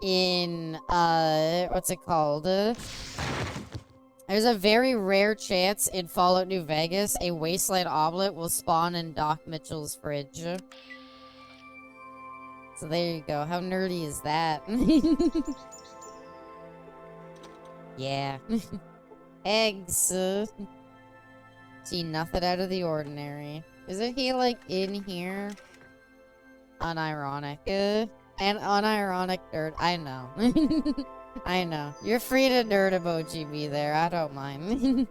in, what's it called? There's a very rare chance in Fallout New Vegas a Wasteland Omelet will spawn in Doc Mitchell's fridge. So there you go. How nerdy is that? Yeah. Eggs. See, nothing out of the ordinary. Isn't he, like, in here? Unironic. And unironic nerd. I know. I know. You're free to nerd emoji me there. I don't mind.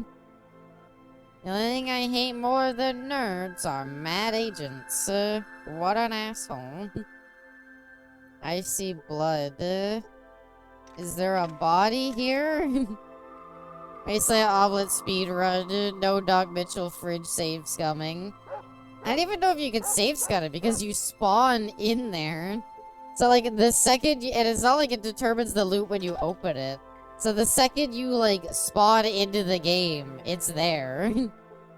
The only thing I hate more than nerds are mad agents. What an asshole. I see blood. Is there a body here? Wasteland Omelet speedrun. No Doc Mitchell fridge save scumming. I don't even know if you can save scum it because you spawn in there. So, like, the second and it's not like it determines the loot when you open it. So the second you, like, spawn into the game, it's there.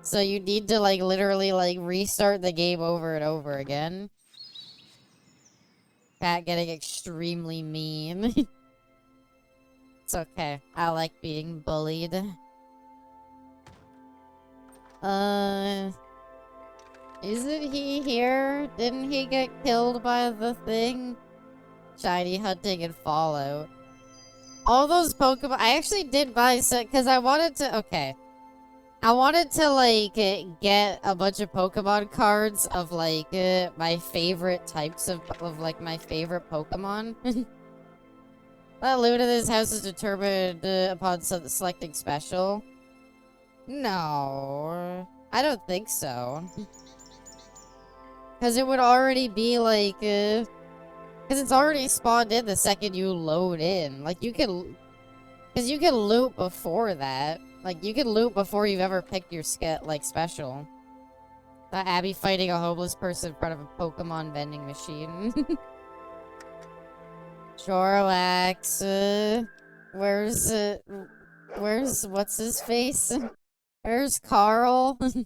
So you need to, like, literally, like, restart the game over and over again. Pat getting extremely mean. It's okay. I like being bullied. Isn't he here? Didn't he get killed by the thing? Shiny hunting and Fallout. All those Pokemon. I actually did buy some because I wanted to. Okay. I wanted to, like, get a bunch of Pokemon cards of, like, my favorite types of like, my favorite Pokemon. The loot of this house is determined upon selecting special. No. I don't think so. Because it would already be, like, because it's already spawned in the second you load in. Like, you can... Because you can loot before that. Like, you can loot before you've ever picked your, like, special. That Abby fighting a homeless person in front of a Pokemon vending machine. Jorlax, where's what's-his-face? Where's Carl? But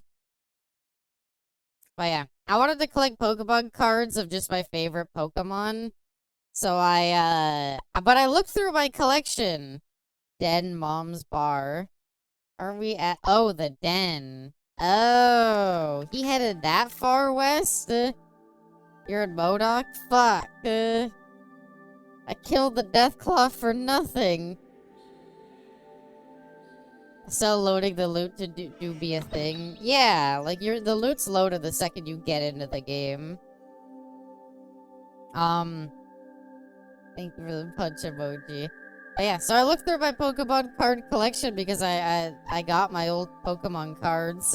yeah, I wanted to collect Pokemon cards of just my favorite Pokemon. So but I looked through my collection. Den Mom's Bar. Are we at, oh, the Den. Oh, he headed that far west? You're in MODOK? Fuck. I killed the Deathclaw for nothing. So loading the loot to do be a thing. Yeah, like the loot's loaded the second you get into the game. Thank you for the punch emoji. But yeah, so I looked through my Pokemon card collection because I got my old Pokemon cards.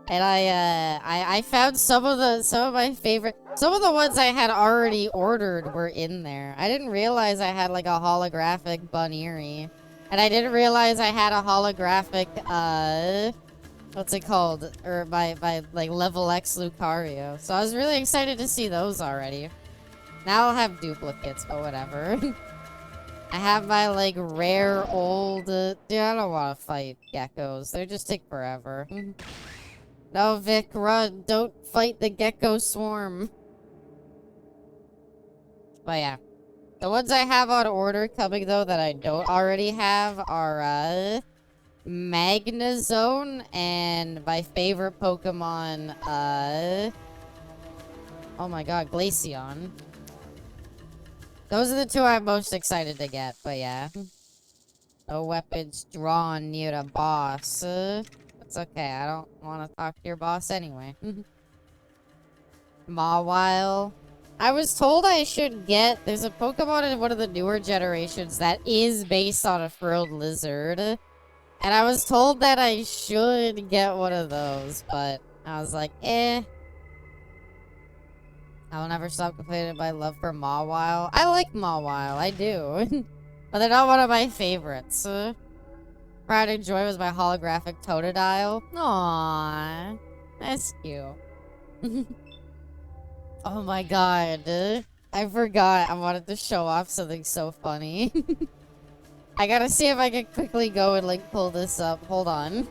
And I found some of my favorite, some of the ones I had already ordered were in there. I didn't realize I had, like, a holographic Buneary. And I didn't realize I had a holographic, what's it called? Or by like, level X Lucario. So I was really excited to see those already. Now I'll have duplicates, but whatever. I have my, like, rare old, dude, I don't want to fight geckos. They just take forever. No, Vic, run. Don't fight the gecko swarm. But yeah. The ones I have on order coming, though, that I don't already have are, Magnezone and my favorite Pokemon, Oh my god, Glaceon. Those are the two I'm most excited to get, but yeah. No weapons drawn near a boss. It's okay, I don't want to talk to your boss anyway. Mawile. I was told I should get... There's a Pokemon in one of the newer generations that is based on a frilled lizard. And I was told that I should get one of those, but I was like, eh. I will never stop complaining my love for Mawile. I like Mawile, I do. But they're not one of my favorites. Pride and Joy was my holographic Totodile. Aww. That's cute. Oh my god. I forgot I wanted to show off something so funny. I gotta see if I can quickly go and like pull this up. Hold on.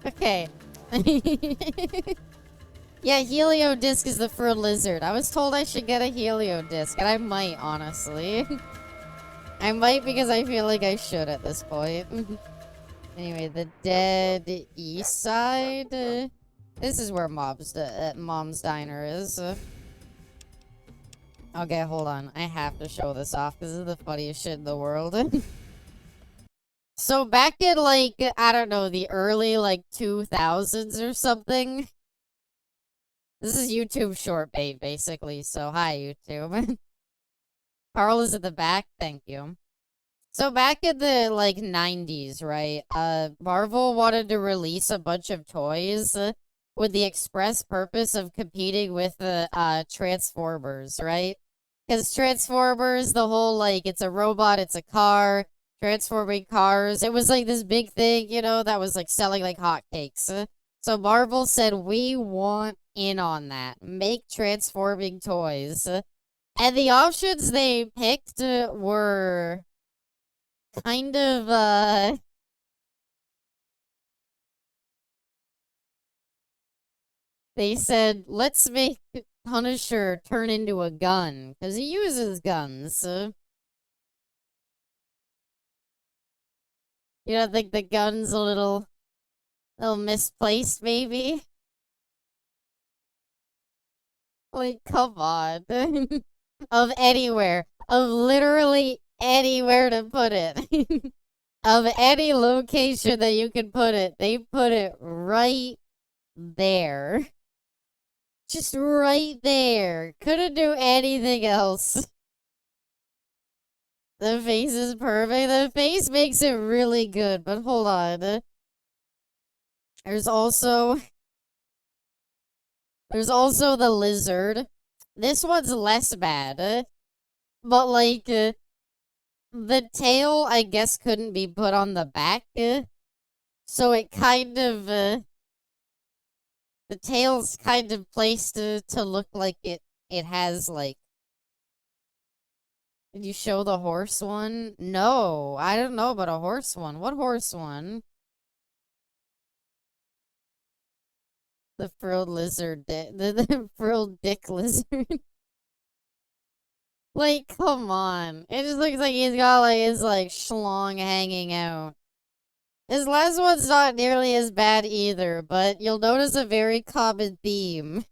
Okay. Yeah, Helio Disc is the frilled lizard. I was told I should get a Helio Disc, and I might, honestly. I might because I feel like I should at this point. Anyway, the dead east side. This is where Mom's Diner is. Okay, hold on. I have to show this off because this is the funniest shit in the world. So back in, like, I don't know, the early, like, 2000s or something. This is YouTube short bait, basically. So, hi, YouTube. Carl is at the back. Thank you. So back in the, like, 90s, right? Marvel wanted to release a bunch of toys with the express purpose of competing with the Transformers, right? Because Transformers, the whole, like, it's a robot, it's a car, transforming cars. It was, like, this big thing, you know, that was, like, selling like hotcakes. So Marvel said, we want in on that. Make transforming toys. And the options they picked were kind of, they said, let's make Punisher turn into a gun, because he uses guns. You don't think the gun's a little misplaced, maybe? Like, come on. Of anywhere. Of literally anywhere to put it. Of any location that you can put it. They put it right there. Just right there. Couldn't do anything else. The face is perfect. The face makes it really good, but hold on. There's also the lizard. This one's less bad. But, like, the tail, I guess, couldn't be put on the back. So it kind of, the tail's kind of placed to look like it has, like... Did you show the horse one? No, I don't know about a horse one. What horse one? The frilled lizard, the frilled dick lizard. Like, come on. It just looks like he's got, like, his, like, schlong hanging out. His last one's not nearly as bad either, but you'll notice a very common theme.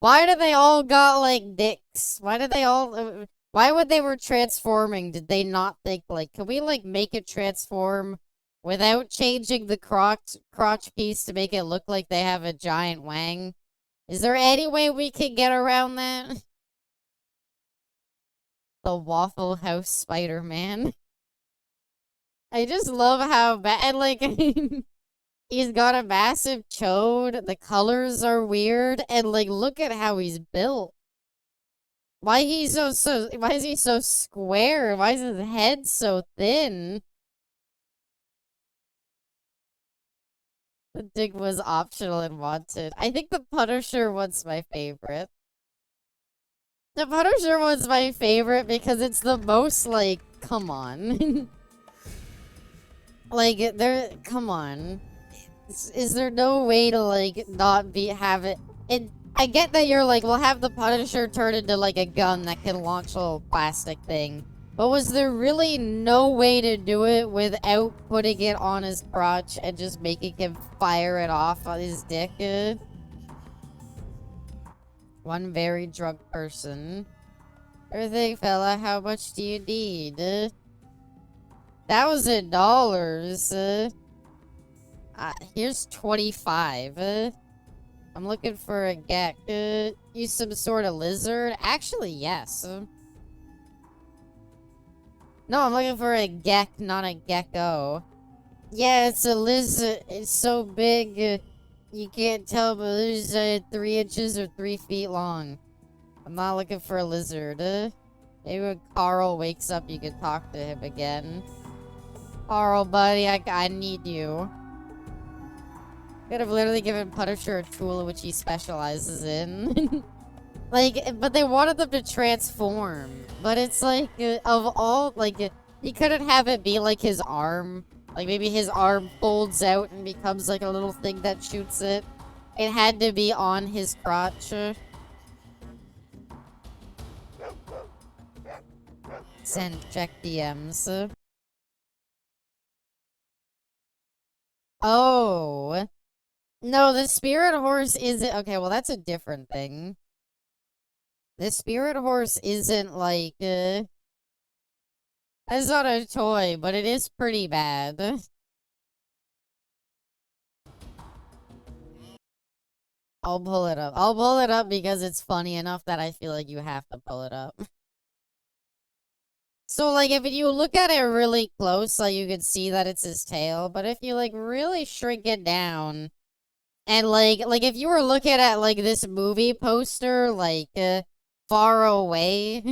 Why do they all got, like, dicks? Why did they all... why when they were transforming, did they not think, like, can we, like, make it transform without changing the crotch piece to make it look like they have a giant wang? Is there any way we can get around that? The Waffle House Spider-Man. I just love how bad, like... He's got a massive chode, the colors are weird, and, like, look at how he's built. Why is he so square? Why is his head so thin? The dig was optional and wanted. I think the Punisher one's my favorite. The Punisher one's my favorite because it's the most, like, come on. Like, come on. Is there no way to, like, not have it? And I get that you're like, we'll have the Punisher turn into, like, a gun that can launch a little plastic thing. But was there really no way to do it without putting it on his crotch and just making him fire it off on his dick? One very drunk person. Everything, fella, how much do you need? $1,000. Here's 25. I'm looking for a gek. You some sort of lizard? Actually, yes. No, I'm looking for a gek, not a gecko. Yeah, it's a lizard. It's so big, you can't tell, but it's 3 inches or 3 feet long. I'm not looking for a lizard. Maybe when Carl wakes up, you can talk to him again. Carl, buddy, I need you. Could have literally given Punisher a tool which he specializes in. Like, but they wanted them to transform. But it's like, of all, like, you couldn't have it be like his arm. Like, maybe his arm folds out and becomes like a little thing that shoots it. It had to be on his crotch. Send check DMs. Oh. No, the spirit horse isn't... Okay, well, that's a different thing. The spirit horse isn't like... It's not a toy, but it is pretty bad. I'll pull it up. I'll pull it up because it's funny enough that I feel like you have to pull it up. So, like, if you look at it really close, like, you could see that it's his tail. But if you, like, really shrink it down... And, like, if you were looking at, like, this movie poster, like, far away...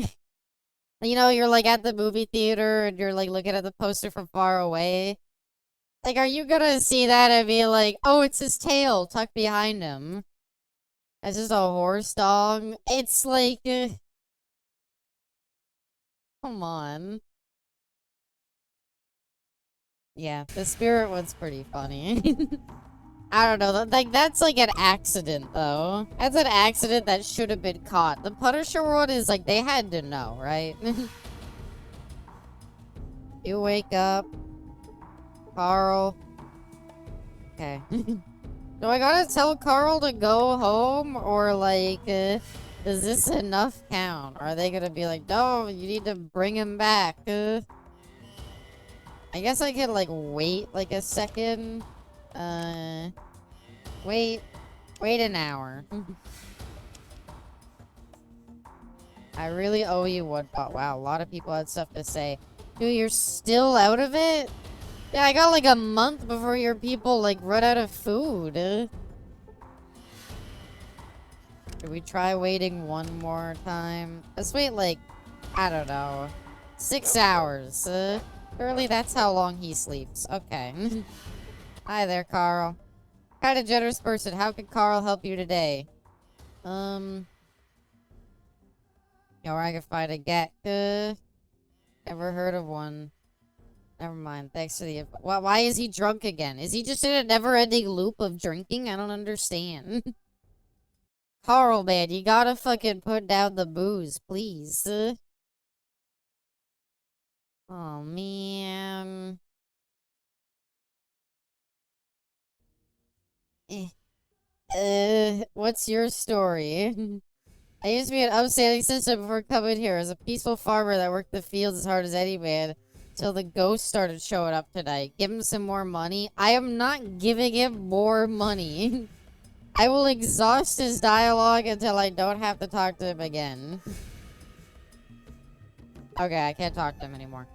You know, you're, like, at the movie theater, and you're, like, looking at the poster from far away. Like, are you gonna see that and be like, oh, it's his tail tucked behind him? That's just a horse dog. It's, like... Come on. Yeah, the spirit one's pretty funny. I don't know, like, that's like an accident, though. That's an accident that should have been caught. The Punisher one is like, they had to know, right? You wake up. Carl. Okay. Do I gotta tell Carl to go home? Or, like, is this enough count? Are they gonna be like, no, you need to bring him back? I guess I could, like, wait, like, a second. Wait an hour. I really owe you one. Oh, wow, a lot of people had stuff to say. Dude, you're still out of it? Yeah, I got like a month before your people, like, run out of food. Should we try waiting one more time? Let's wait, like, I don't know, 6 hours. Surely that's how long he sleeps. Okay. Hi there, Carl. Kind of generous person. How can Carl help you today? Or I can find a get. Never heard of one. Never mind. Thanks for the info. Why is he drunk again? Is he just in a never-ending loop of drinking? I don't understand. Carl, man, you gotta fucking put down the booze, please. Oh, man. What's your story? I used to be an upstanding citizen before coming here. As a peaceful farmer that worked the fields as hard as any man. Till the ghost started showing up tonight. Give him some more money. I am not giving him more money. I will exhaust his dialogue until I don't have to talk to him again. Okay, I can't talk to him anymore.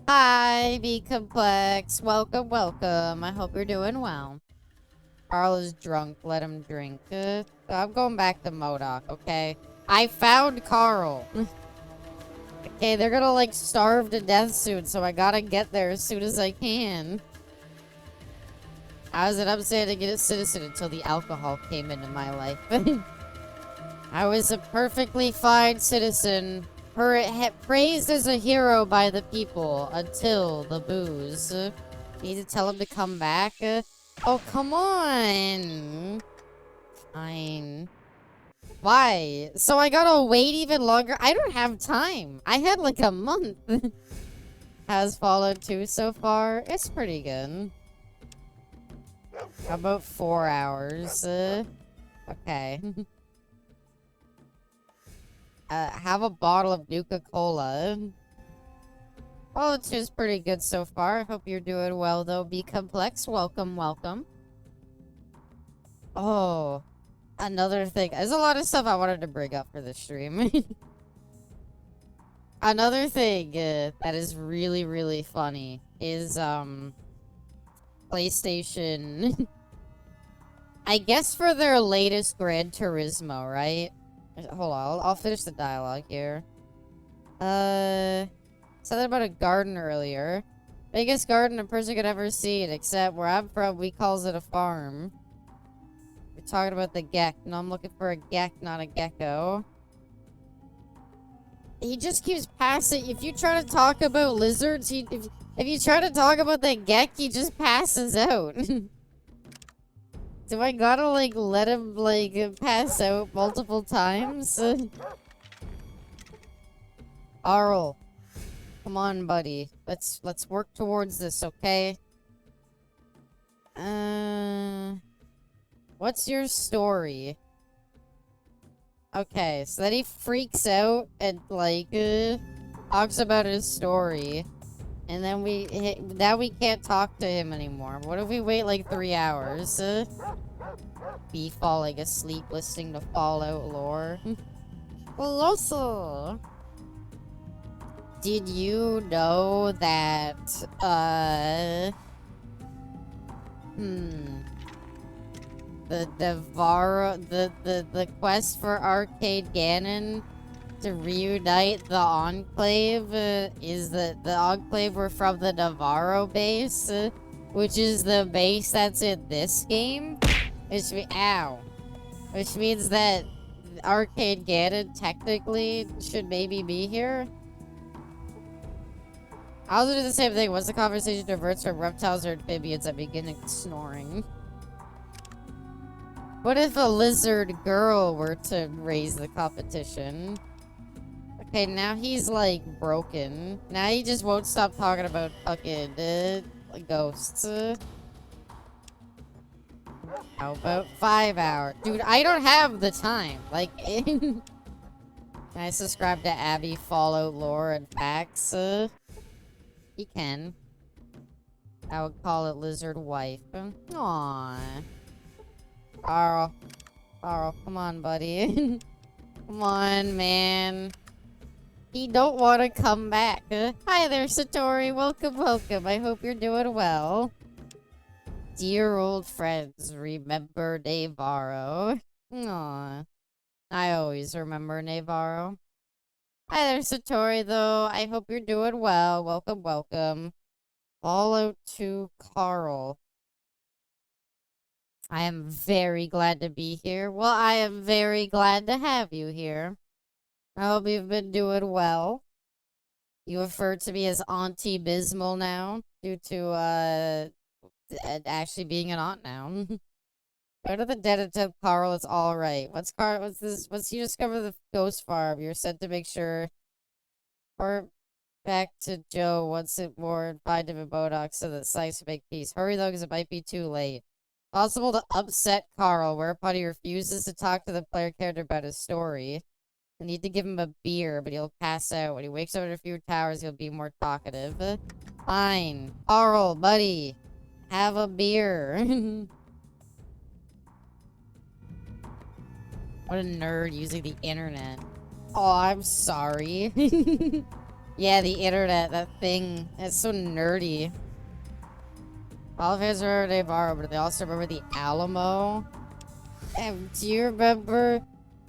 Hi, Be Complex. Welcome, welcome. I hope you're doing well. Carl is drunk. Let him drink. So I'm going back to MODOK, okay? I found Carl. Okay, they're gonna, like, starve to death soon, so I gotta get there as soon as I can. I was an upstanding citizen until the alcohol came into my life. I was a perfectly fine citizen, praised as a hero by the people, until the booze. Need to tell him to come back? Oh, come on! Fine. Why? So I gotta wait even longer? I don't have time. I had like a month. Has Fallout 2 so far? It's pretty good. How about 4 hours? Okay. have a bottle of Nuka-Cola. Well, it's just pretty good so far. Hope you're doing well, though. Be complex. Welcome, welcome. Oh, another thing. There's a lot of stuff I wanted to bring up for this stream. Another thing that is really, really funny is, PlayStation. I guess for their latest Gran Turismo, right? Hold on, I'll finish the dialogue here. Something about a garden earlier. Biggest garden a person could ever see, except where I'm from, we calls it a farm. We're talking about the gek. No, I'm looking for a gek, not a gecko. He just keeps passing. If you try to talk about lizards, if you try to talk about the gek, he just passes out. Do I gotta, like, let him, like, pass out multiple times? Arl. Come on, buddy. Let's work towards this, okay? What's your story? Okay, so then he freaks out and, like, talks about his story. And then now we can't talk to him anymore. What if we wait, like, 3 hours? Be falling asleep listening to Fallout lore. Colossal! Did you know that, the quest for Arcade Ganon to reunite the Enclave, is the Enclave were from the Navarro base, which is the base that's in this game, which means that Arcade Ganon technically should maybe be here. I was gonna do the same thing. Once the conversation diverts from reptiles or amphibians, I begin snoring. What if a lizard girl were to raise the competition? Okay, now he's, like, broken. Now he just won't stop talking about fucking, ghosts. How about 5 hours? Dude, I don't have the time. Like, can I subscribe to Abby Fallout lore and facts? He can. I would call it Lizard Wife. Aww. Carl. Carl, come on, buddy. Come on, man. He don't want to come back. Hi there, Satori. Welcome, welcome. I hope you're doing well. Dear old friends, remember Navarro. Aww. I always remember Navarro. Hi there, Satori, though. I hope you're doing well. Welcome, welcome. Fallout 2 Carl. I am very glad to be here. Well, I am very glad to have you here. I hope you've been doing well. You refer to me as Auntie Bismal now, due to, actually being an aunt now. Go to the dead attempt, Carl. It's all right. What's this? Once you discover the ghost farm, you're sent to make sure. Or back to Joe once it more and find him in Bodox so that Sykes can make peace. Hurry though, because it might be too late. Possible to upset Carl, whereupon he refuses to talk to the player character about his story. I need to give him a beer, but he'll pass out. When he wakes up in a few towers, he'll be more talkative. Fine. Carl, buddy. Have a beer. What a nerd using the internet. Oh, I'm sorry. Yeah, the internet, that thing. It's so nerdy. All fans remember Navarro, but they also remember the Alamo. And do you remember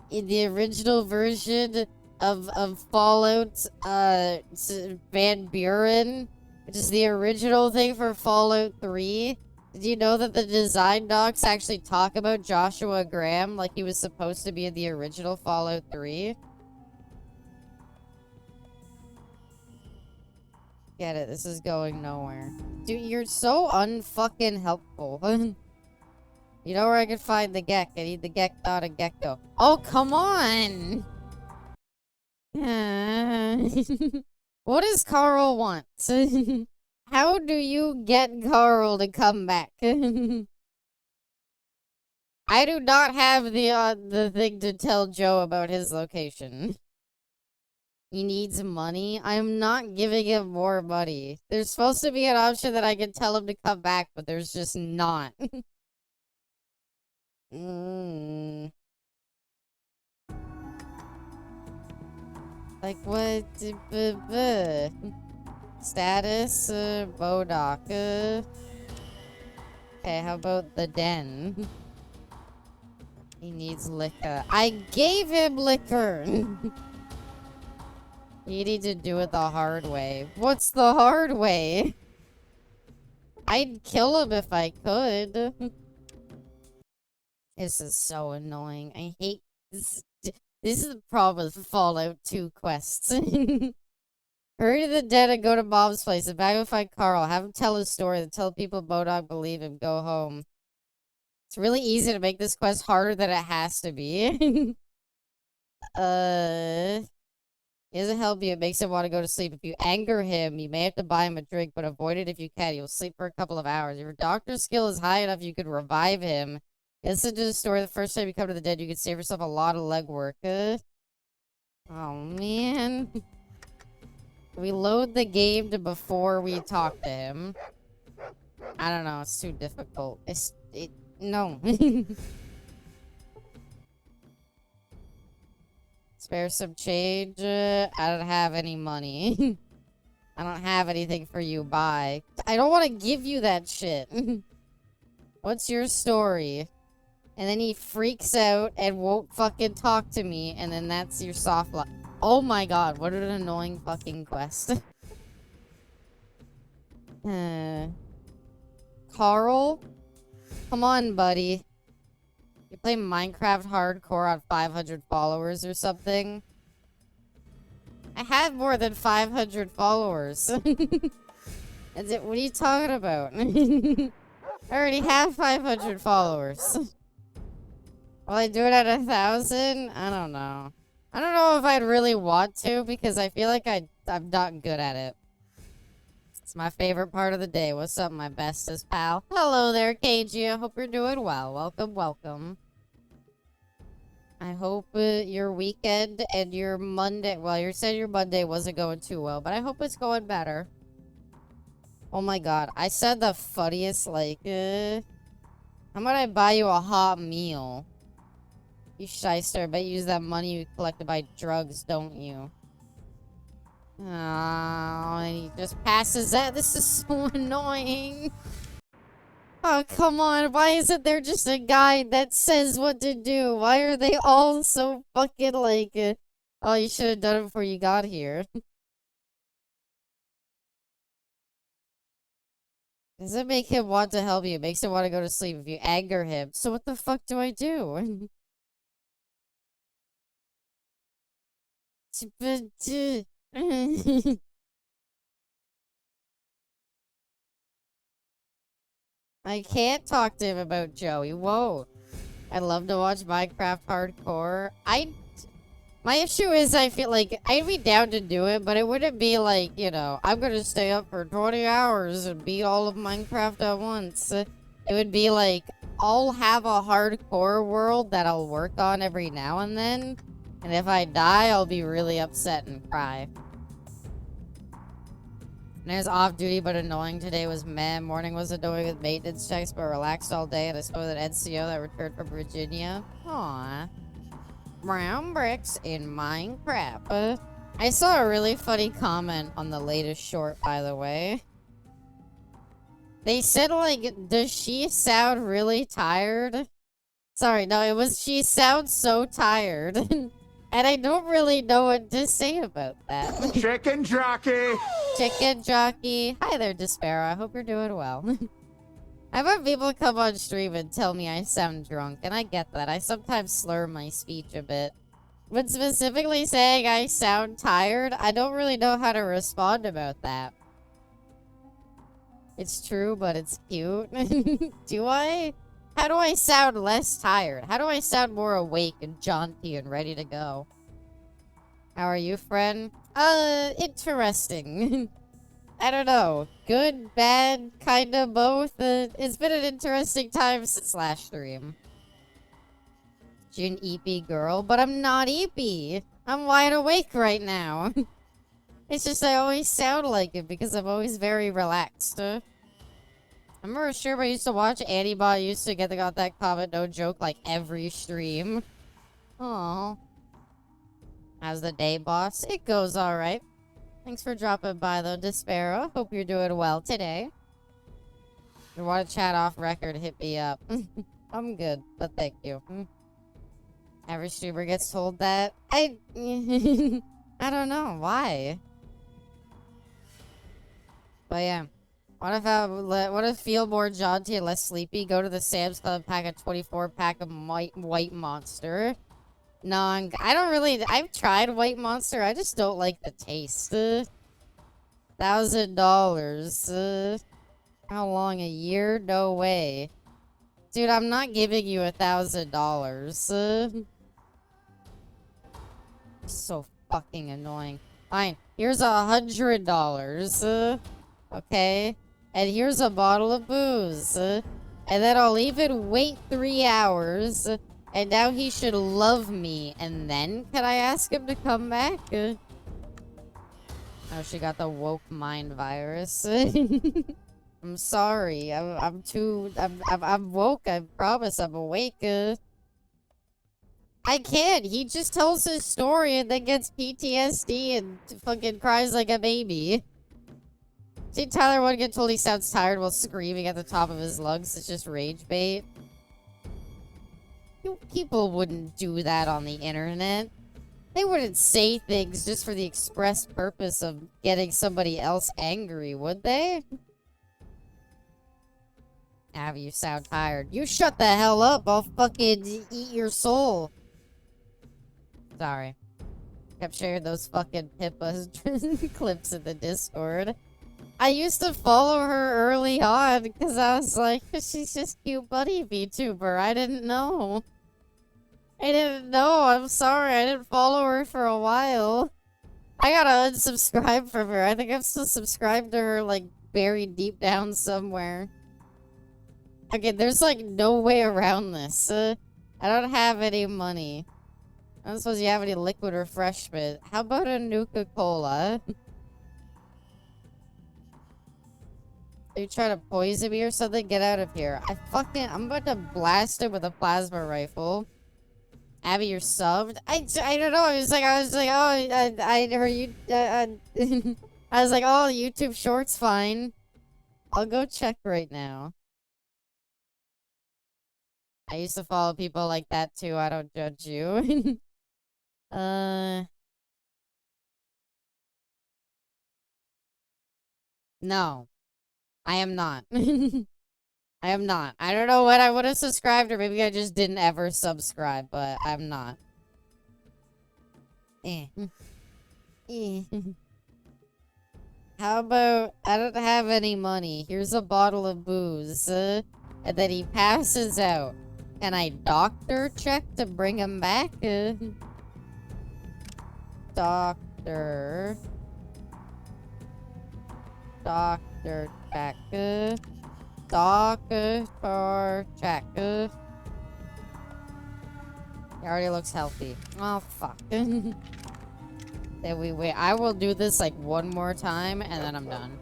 in the original version of Fallout, Van Buren, which is the original thing for Fallout 3? Did you know that the design docs actually talk about Joshua Graham like he was supposed to be in the original Fallout 3? Get it, this is going nowhere. Dude, you're so unfucking helpful. You know where I can find the gek? I need the gek, not a gecko. Oh, come on! What does Carl want? How do you get Carl to come back? I do not have the thing to tell Joe about his location. He needs money. I'm not giving him more money. There's supposed to be an option that I can tell him to come back, but there's just not. mm. Like what? Status, Bodoc. Okay, how about the den? He needs liquor. I gave him liquor! You need to do it the hard way. What's the hard way? I'd kill him if I could. This is so annoying. I hate this. This is the problem with Fallout 2 quests. Hurry to the dead and go to Bob's place. And back and find Carl. Have him tell his story. Then tell people Bodog believe him. Go home. It's really easy to make this quest harder than it has to be. He doesn't help you. It makes him want to go to sleep. If you anger him, you may have to buy him a drink, but avoid it if you can. You'll sleep for a couple of hours. If your doctor's skill is high enough, you could revive him. Listen to the story. The first time you come to the dead, you can save yourself a lot of legwork. Oh, man. We load the game to before we talk to him. I don't know. It's too difficult. No. Spare some change. I don't have any money. I don't have anything for you. Bye. I don't want to give you that shit. What's your story? And then he freaks out and won't fucking talk to me. And then that's your soft lock. Oh my god, what an annoying fucking quest. Carl? Come on, buddy. You play Minecraft hardcore on 500 followers or something? I have more than 500 followers. What are you talking about? I already have 500 followers. Will I do it at 1,000? I don't know. I don't know if I'd really want to because I feel like I'm not good at it. It's my favorite part of the day. What's up, my bestest pal? Hello there, KG. I hope you're doing well. Welcome, welcome. I hope your weekend and your Monday... Well, you said your Monday wasn't going too well, but I hope it's going better. Oh my god. I said the funniest, like, how about I buy you a hot meal? You shyster. I bet you use that money you collect to buy drugs, don't you? Oh, and he just passes that. This is so annoying. Oh, come on. Why isn't there just a guide that says what to do? Why are they all so fucking like, oh, you should have done it before you got here. Does it make him want to help you? It makes him want to go to sleep if you anger him. So what the fuck do I do? I can't talk to him about Joey. Whoa. I love to watch Minecraft hardcore. My issue is I feel like I'd be down to do it, but it wouldn't be like, you know, I'm gonna stay up for 20 hours and beat all of Minecraft at once. It would be like, I'll have a hardcore world that I'll work on every now and then. And if I die, I'll be really upset and cry. There's off duty but annoying. Today was meh. Morning was annoying with maintenance checks but relaxed all day. And I spoke with an NCO that returned from Virginia. Aww. Brown bricks in Minecraft. I saw a really funny comment on the latest short, by the way. They said, like, does she sound really tired? Sorry, no, it was, she sounds so tired. And I don't really know what to say about that. Chicken jockey! Chicken jockey. Hi there, Despero. I hope you're doing well. I've had people come on stream and tell me I sound drunk, and I get that. I sometimes slur my speech a bit. But specifically saying I sound tired, I don't really know how to respond about that. It's true, but it's cute. Do I? How do I sound less tired? How do I sound more awake and jaunty and ready to go? How are you, friend? Interesting. I don't know. Good, bad, kinda both. It's been an interesting time since last stream. You're an EP girl, but I'm not EP. I'm wide awake right now. It's just I always sound like it because I'm always very relaxed. I remember sure I used to watch Antibot used to got that comment no joke like every stream. Oh. How's the day, boss? It goes alright. Thanks for dropping by though, Despero. Hope you're doing well today. If you want to chat off record, hit me up. I'm good, but thank you. Every streamer gets told that. I don't know why. But yeah. What if feel more jaunty and less sleepy? Go to the Sam's Club, pack a 24-pack of White Monster. No, I don't really. I've tried White Monster. I just don't like the taste. $1,000. How long? A year? No way. Dude, I'm not giving you $1,000. So fucking annoying. Fine. Here's $100. Okay. And here's a bottle of booze. And then I'll even wait 3 hours. And now he should love me. And then can I ask him to come back? Oh, she got the woke mind virus. I'm sorry. I'm woke. I promise I'm awake. I can't. He just tells his story and then gets PTSD and fucking cries like a baby. See, Tyler won't get told he sounds tired while screaming at the top of his lungs. It's just rage bait. People wouldn't do that on the internet. They wouldn't say things just for the express purpose of getting somebody else angry, would they? Abby, you sound tired. You shut the hell up. I'll fucking eat your soul. Sorry. Kept sharing those fucking Pippa clips in the Discord. I used to follow her early on because I was like, she's just cute buddy VTuber. I didn't know. I'm sorry. I didn't follow her for a while. I gotta unsubscribe from her. I think I'm still subscribed to her, like, buried deep down somewhere. Okay, there's, like, no way around this. I don't have any money. I don't suppose you have any liquid refreshment. How about a Nuka-Cola? Are you trying to poison me or something? Get out of here. I'm about to blast him with a plasma rifle. Abby, you're subbed? I don't know. I was like, oh, I heard you, I was like, oh, YouTube Shorts, fine. I'll go check right now. I used to follow people like that too. I don't judge you. No. I am not. I am not. I don't know when I would have subscribed, or maybe I just didn't ever subscribe, but I'm not. How about, I don't have any money. Here's a bottle of booze. And then he passes out. Can I doctor check to bring him back? Doctor check. Doctor check. He already looks healthy. Oh, fuck. Then we wait. I will do this like one more time and then I'm done.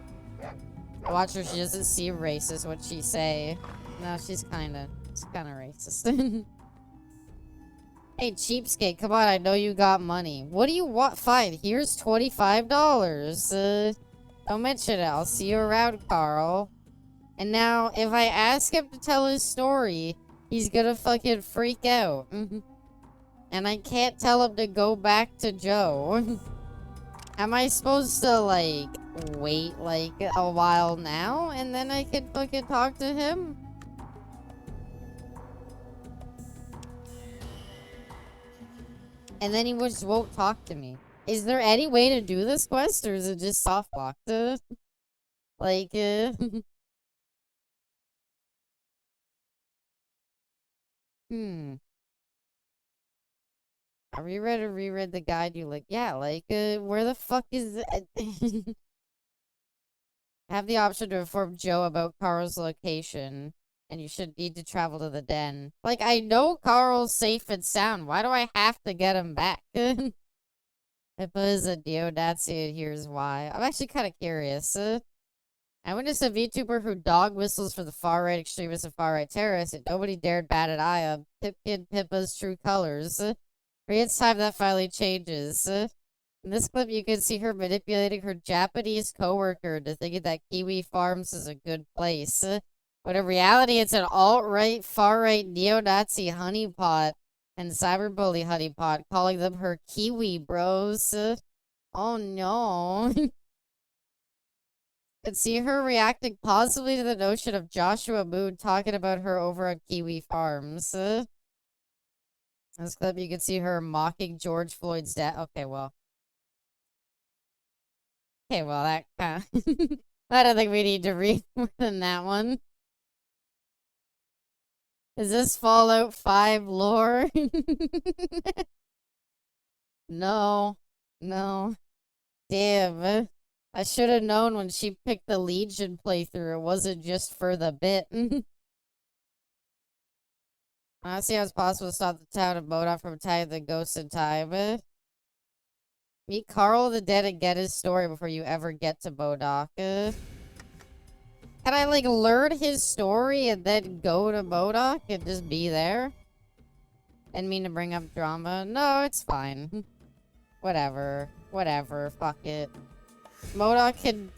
Watch her. She doesn't seem racist. What'd she say? No, she's kind of racist. Hey, cheapskate. Come on. I know you got money. What do you want? Fine. Here's $25. Don't mention it. I'll see you around, Carl. And now, if I ask him to tell his story, he's gonna fucking freak out. And I can't tell him to go back to Joe. Am I supposed to, like, wait, like, a while now? And then I can fucking talk to him? And then he just won't talk to me. Is there any way to do this quest, or is it just soft locked? Like, I reread the guide you like, yeah, like, where the fuck is have the option to inform Joe about Carl's location, and you should need to travel to the den. Like, I know Carl's safe and sound. Why do I have to get him back? Pippa is a neo-Nazi, and here's why. I'm actually kind of curious. I witnessed a VTuber who dog whistles for the far-right extremists and far-right terrorists, and nobody dared bat an eye on Pippa's true colors. Maybe it's time that finally changes. In this clip, you can see her manipulating her Japanese coworker into thinking that Kiwi Farms is a good place. But in reality, it's an alt-right, far-right, neo-Nazi honeypot and cyberbully honeypot, calling them her Kiwi bros. Oh no. Could see her reacting positively to the notion of Joshua Moon talking about her over on Kiwi Farms. In this clip, you can see her mocking George Floyd's dad. Okay, well, that kind of... I don't think we need to read more than that one. Is this Fallout 5 lore? No. No. Damn. I should have known when she picked the Legion playthrough. It wasn't just for the bit. I don't see how it's possible to stop the town of Modoc from attacking the ghosts in time. Meet Carl the Dead and get his story before you ever get to Modoc. Can I, like, learn his story and then go to Modoc and just be there? Didn't mean to bring up drama. No, it's fine. Whatever. Whatever. Fuck it. Modoc can...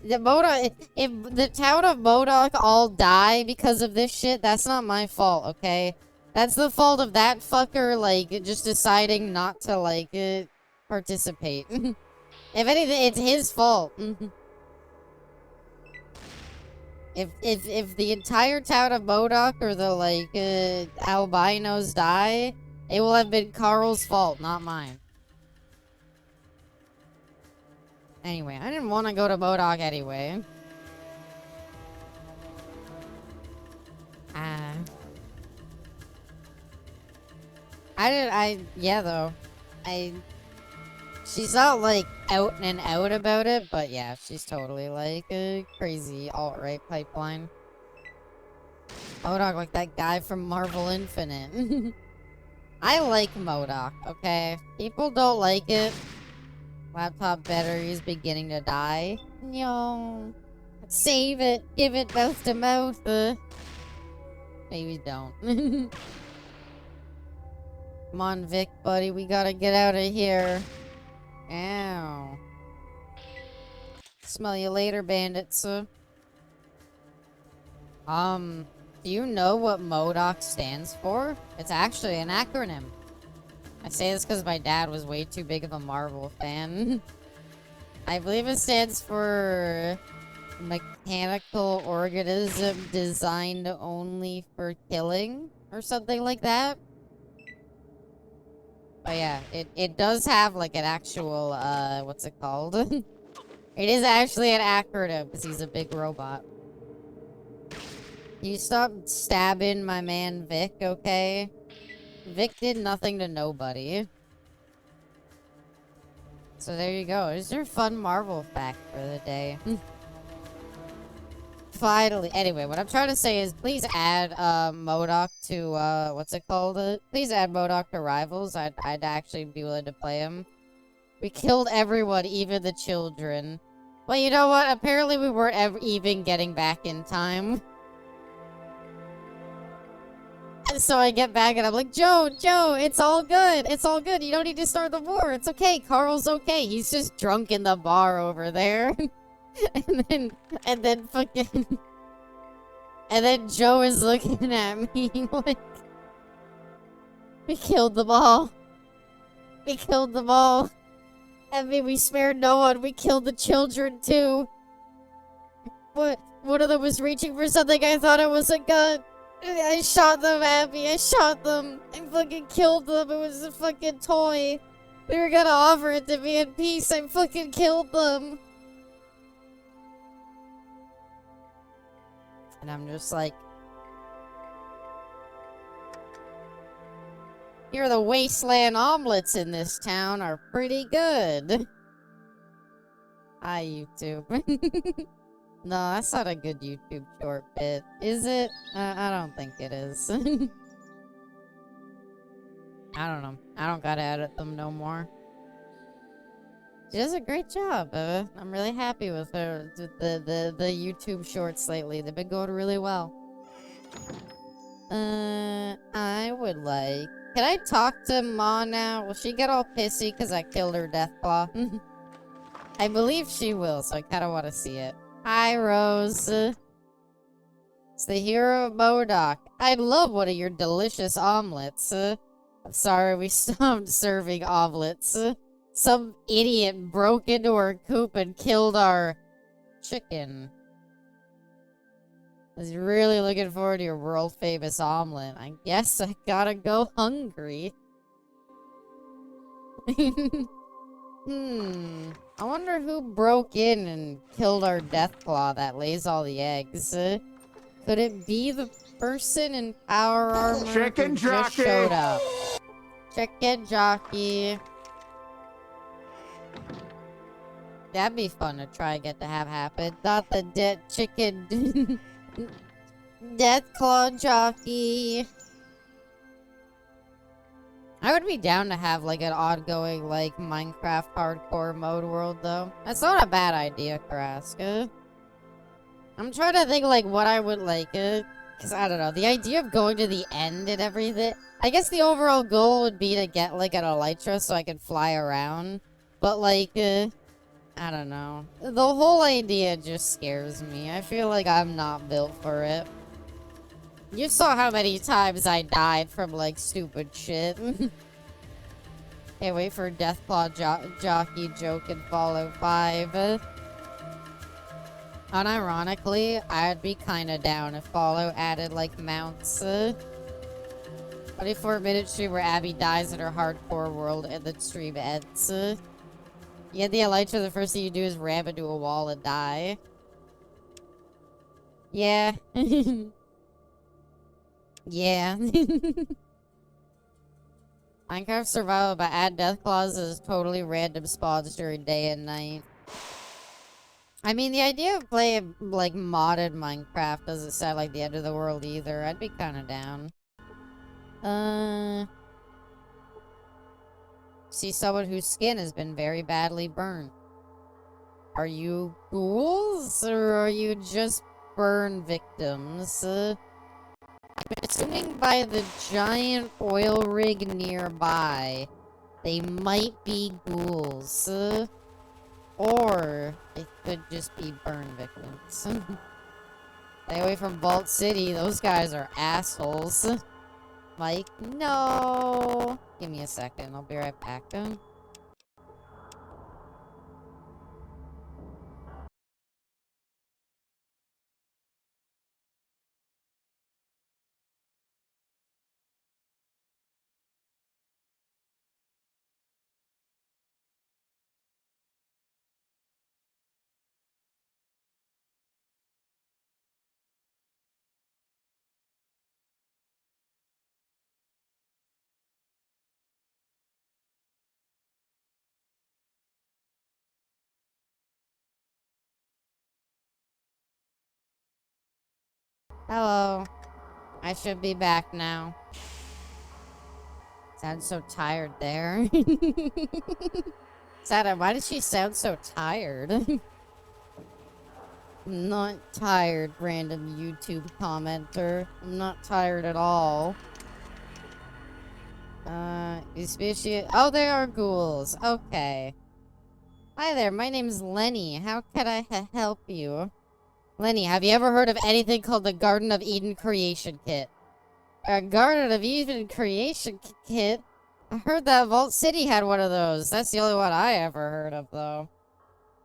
if the town of Modoc all die because of this shit, that's not my fault, okay? That's the fault of that fucker, like, just deciding not to, like, participate. If anything, it's his fault. If the entire town of Modoc or the, like, albinos die, it will have been Carl's fault, not mine. Anyway, I didn't want to go to Modoc anyway. Yeah, though. She's not, like, out and out about it, but yeah, she's totally, like, a crazy alt-right pipeline. Modoc, like that guy from Marvel Infinite. I like Modoc, okay? People don't like it. Laptop battery is beginning to die. No. Save it. Give it mouth to mouth. Maybe don't. Come on, Vic, buddy. We gotta get out of here. Ow. Smell you later, bandits. Do you know what MODOK stands for? It's actually an acronym. I say this because my dad was way too big of a Marvel fan. I believe it stands for mechanical organism designed only for killing or something like that. But yeah, it does have like an actual, what's it called? It is actually an acronym because he's a big robot. You stop stabbing my man Vic, okay? Vic did nothing to nobody. So there you go. Is your fun Marvel fact for the day? Finally. Anyway, what I'm trying to say is please add MODOK to what's it called? Please add MODOK to Rivals. I'd actually be willing to play him. We killed everyone, even the children. Well, you know what? Apparently we weren't ever even getting back in time. And so I get back and I'm like, Joe, it's all good. It's all good. You don't need to start the war. It's okay. Carl's okay. He's just drunk in the bar over there. and then fucking... And then Joe is looking at me like... We killed them all. We killed them all. I mean, we spared no one. We killed the children, too. What? One of them was reaching for something. I thought it was a gun. I shot them, Abby. I shot them. I fucking killed them. It was a fucking toy. We were gonna offer it to me in peace. I fucking killed them. And I'm just like... Here, the wasteland omelets in this town are pretty good. Hi, YouTube. No, that's not a good YouTube short bit. Is it? I don't think it is. I don't know. I don't gotta edit them no more. She does a great job. I'm really happy with her. The YouTube shorts lately. They've been going really well. I would like... Can I talk to Ma now? Will she get all pissy because I killed her Deathclaw? I believe she will, so I kind of want to see it. Hi, Rose. It's the hero of Modoc. I'd love one of your delicious omelets. I'm sorry we stopped serving omelets. Some idiot broke into our coop and killed our chicken. I was really looking forward to your world-famous omelet. I guess I gotta go hungry. I wonder who broke in and killed our Deathclaw that lays all the eggs. Could it be the person in power armor Chicken who just jockey! showed up? Chicken jockey. That'd be fun to try and get to have happen. Not the dead chicken... Deathclaw jockey. I would be down to have, like, an ongoing, like, Minecraft hardcore mode world, though. That's not a bad idea, Karaska. I'm trying to think, like, what I would, like, because, I don't know, the idea of going to the end and everything... I guess the overall goal would be to get, like, an elytra so I could fly around. But, like, I don't know. The whole idea just scares me. I feel like I'm not built for it. You saw how many times I died from, like, stupid shit. Can't wait for Deathclaw jockey joke in Fallout 5. Unironically, I'd be kinda down if Fallout added, like, mounts. 24-minute stream where Abby dies in her hardcore world and the stream ends. You get the elytra, the first thing you do is ram into a wall and die. Yeah. Yeah. Minecraft survival but add Deathclaws as totally random spawns during day and night. I mean, the idea of playing, like, modded Minecraft doesn't sound like the end of the world either. I'd be kinda down. See someone whose skin has been very badly burned. Are you ghouls, or are you just burn victims? I'm assuming by the giant oil rig nearby, they might be ghouls. Or it could just be burn victims. Stay away from Vault City, those guys are assholes. Mike, no! Give me a second, I'll be right back. Hello. I should be back now. Sounds so tired there. Sada, why does she sound so tired? I'm not tired, random YouTube commenter. I'm not tired at all. Species. Oh, they are ghouls. Okay. Hi there, my name's Lenny. How can I help you? Lenny, have you ever heard of anything called the Garden of Eden Creation Kit? A Garden of Eden Creation Kit? I heard that Vault City had one of those. That's the only one I ever heard of, though.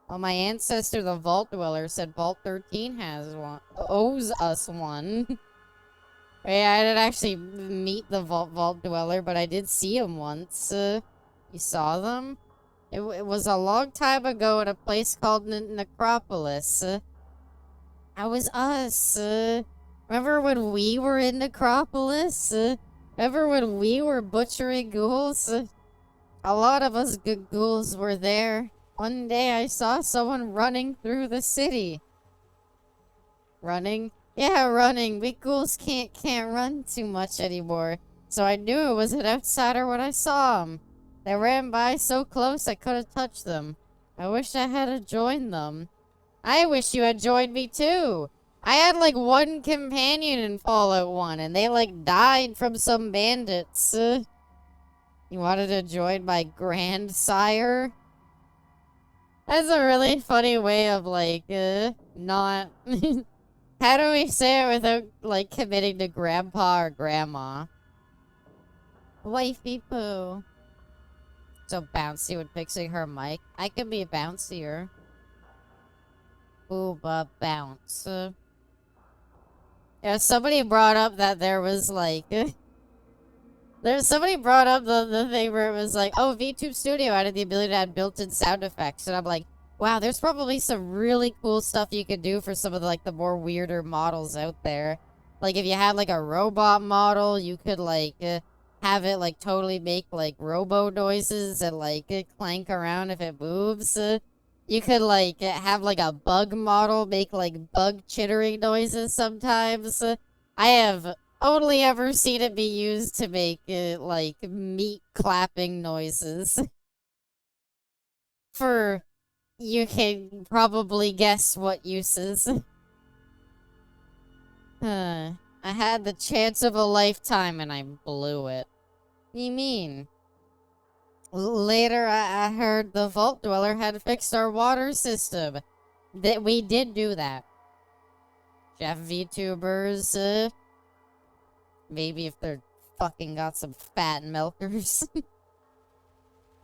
Well, my ancestor, the Vault Dweller, said Vault 13 has one. Owes us one. Yeah, I didn't actually meet the Vault Dweller, but I did see him once. You saw them? It was a long time ago at a place called Necropolis. That was us. Remember when we were in Necropolis? Remember when we were butchering ghouls? A lot of us ghouls were there. One day I saw someone running through the city. Running? Yeah, running. We ghouls can't run too much anymore. So I knew it was an outsider when I saw him. They ran by so close I could have touched them. I wish I had joined them. I wish you had joined me too. I had like one companion in Fallout 1 and they like died from some bandits. You wanted to join my grandsire? That's a really funny way of like, not... How do we say it without like committing to grandpa or grandma? Wifey poo. So bouncy when fixing her mic. I could be bouncier. Booba bounce. Yeah, somebody brought up that there was like... somebody brought up the thing where it was like, oh, VTube Studio added the ability to add built-in sound effects. And I'm like, wow, there's probably some really cool stuff you could do for some of the, like, the more weirder models out there. Like, if you had, like, a robot model, you could, like, have it, like, totally make, like, robo noises and, like, clank around if it moves. You could, like, have, like, a bug model make, like, bug chittering noises sometimes. I have only ever seen it be used to make, like, meat clapping noises. For, you can probably guess what uses. I had the chance of a lifetime and I blew it. What do you mean? Later, I heard the Vault Dweller had fixed our water system. That we did do that. Jeff VTubers, maybe if they're fucking got some fat milkers.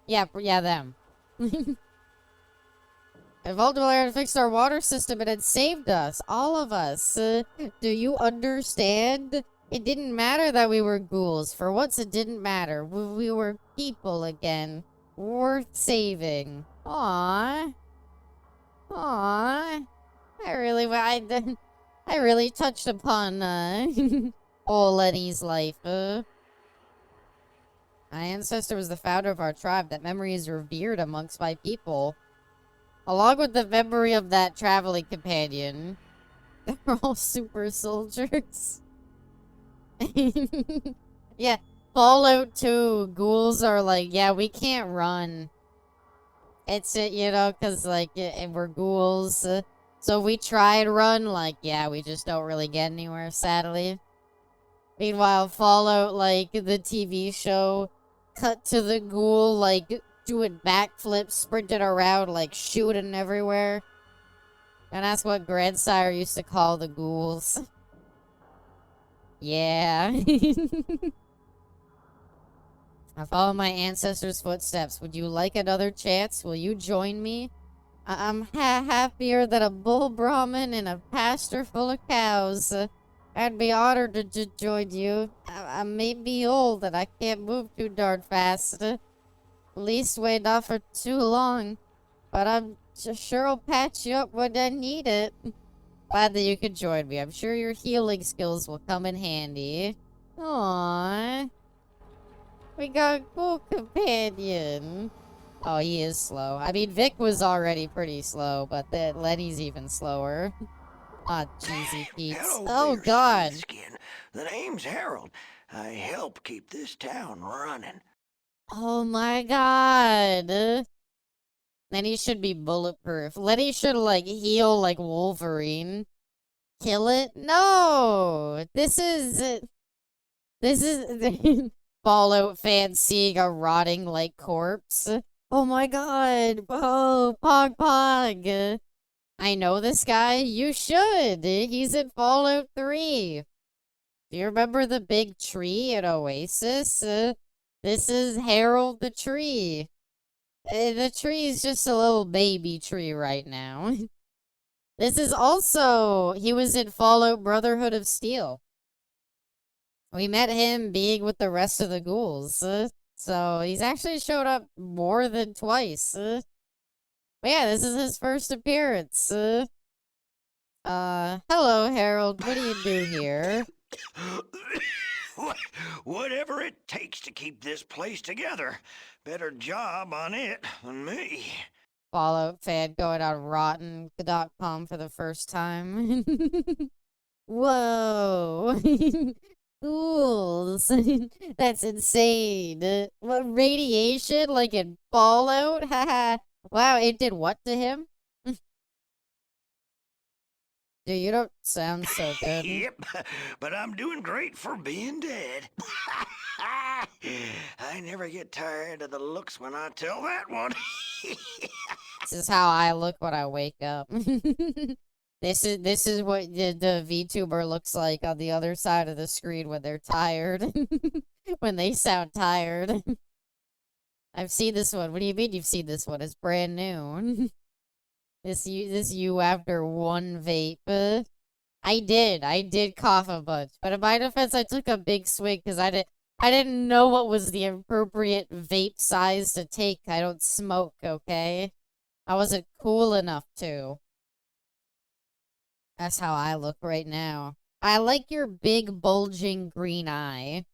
yeah, them. If Voldemort had fixed our water system, it had saved us. All of us. Do you understand? It didn't matter that we were ghouls. For once, it didn't matter. We were people again. Worth saving. Aww. Aww. I really touched upon, old Lenny's life. My ancestor was the founder of our tribe. That memory is revered amongst my people. Along with the memory of that traveling companion. They're all super soldiers. Yeah, Fallout 2, ghouls are like, yeah, we can't run. It's, you know, because, like, we're ghouls. So we try and run, like, yeah, we just don't really get anywhere, sadly. Meanwhile, Fallout, like, the TV show, cut to the ghoul, like, doing backflips, sprinting around, like, shooting everywhere. And that's what Grandsire used to call the ghouls. Yeah. I follow my ancestors' footsteps. Would you like another chance? Will you join me? I'm happier than a bull Brahmin in a pasture full of cows. I'd be honored to join you. I may be old and I can't move too darn fast. At least wait not for too long. But I'm sure I'll patch you up when I need it. Glad that you could join me. I'm sure your healing skills will come in handy. Aww. We got a cool companion. Oh, he is slow. I mean, Vic was already pretty slow, but Lenny's even slower. Ah, cheesy Pete's. Oh, God. Skin. The name's Harold. I help keep this town running. Oh, my God. Lenny should be bulletproof. Lenny should, like, heal like Wolverine. Kill it? No! This is Fallout fan seeing a rotting, like, corpse. Oh my god! Oh, Pog. I know this guy. You should. He's in Fallout 3. Do you remember the big tree at Oasis? This is Harold the tree. The tree's just a little baby tree right now. This is also... He was in Fallout Brotherhood of Steel. We met him being with the rest of the ghouls. So he's actually showed up more than twice. But yeah, this is his first appearance. Hello, Harold. What do you do here? Whatever it takes to keep this place together. Better job on it than me. Fallout fan going on Rotten.com for the first time. Whoa. Ghouls. That's insane. What, radiation? Like in Fallout? Haha. Wow, it did what to him? Dude, you don't sound so good. Yep, but I'm doing great for being dead. I never get tired of the looks when I tell that one. This is how I look when I wake up. This is what the VTuber looks like on the other side of the screen when they're tired. When they sound tired. I've seen this one. What do you mean you've seen this one? It's brand new. This you after one vape. I did cough a bunch. But in my defense, I took a big swig because I didn't know what was the appropriate vape size to take. I don't smoke, okay? I wasn't cool enough to. That's how I look right now. I like your big bulging green eye.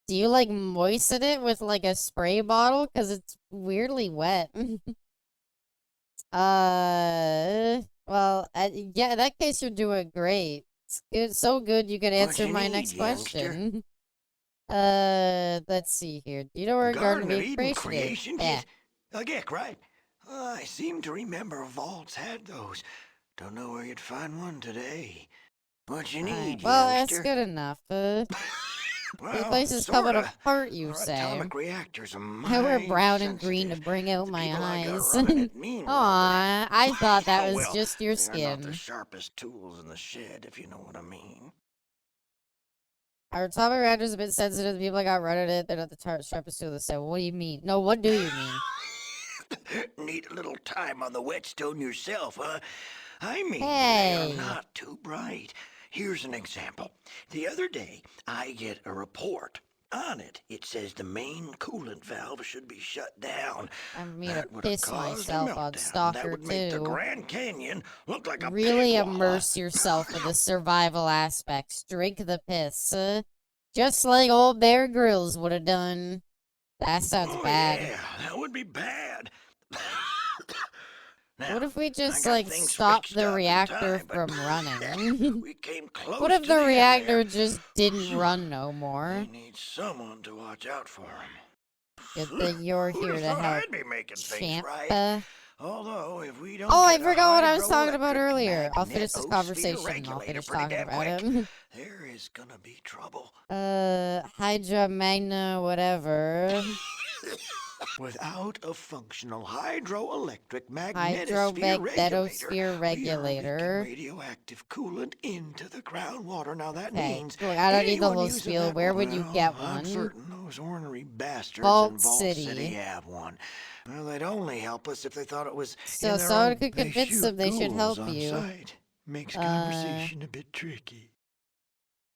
Do you like moisten it with like a spray bottle? Because it's weirdly wet. Well, yeah, in that case, you're doing great. It's good, so good you could answer you my need, next youngster? question. Let's see here. Do you know where Garden of Eden Creation is? Yeah. Kit? A geck, right? I seem to remember Vault's had those. Don't know where you'd find one today. What you need, Well, youngster? that's good enough. The Well, place is coming sorta. apart, you Our say. atomic reactors are I wear mighty brown and green to sensitive. bring out The my people I got eyes. running it mean well, Aw, I thought that but- was well, just your they're not the skin. sharpest tools in the shed, if you know what I mean. Our atomic reactor's a bit sensitive. The people I got running it, they're not the sharpest tool in the set. What do you mean? No, what do you mean? Need a little time on the whetstone yourself, huh? I mean, Hey. they're not too bright. Here's an example. The other day, I get a report. On it, it says the main coolant valve should be shut down. I'm gonna That would have piss caused a myself on meltdown. Stalker That would make the too. Grand Canyon look like a Really pig walla. immerse yourself in the survival aspects. Drink the piss. Just like old Bear Grylls would have done. That sounds bad. Yeah, that would be bad. Now, What if we just, I got like, things stop fixed the up in reactor time, but from running? we came close What if to the end reactor there. just didn't run no more? We need someone to watch out for him. Good thing you're Who'd here have to thought help, I'd be making things champ. right. Although, if we don't Oh, I get a forgot what I was talking about hydroelectric earlier. I'll finish this magnetosphere conversation and I'll regulator finish pretty talking damn about quick, it. there is gonna be trouble. Hydra Magna, whatever. Without a functional hydroelectric Hydromagnetosphere regulator, regulator. we are leaking radioactive coolant into the groundwater. Now that Okay, means look, I don't need the anyone whole using spiel. that Where would you well, get I'm one? certain those ornery bastards Vault in Vault City. City have one. Well, they'd only help us if they thought it was So in their someone own. could They convince shoot them they should ghouls help on you. sight. Makes conversation a bit tricky.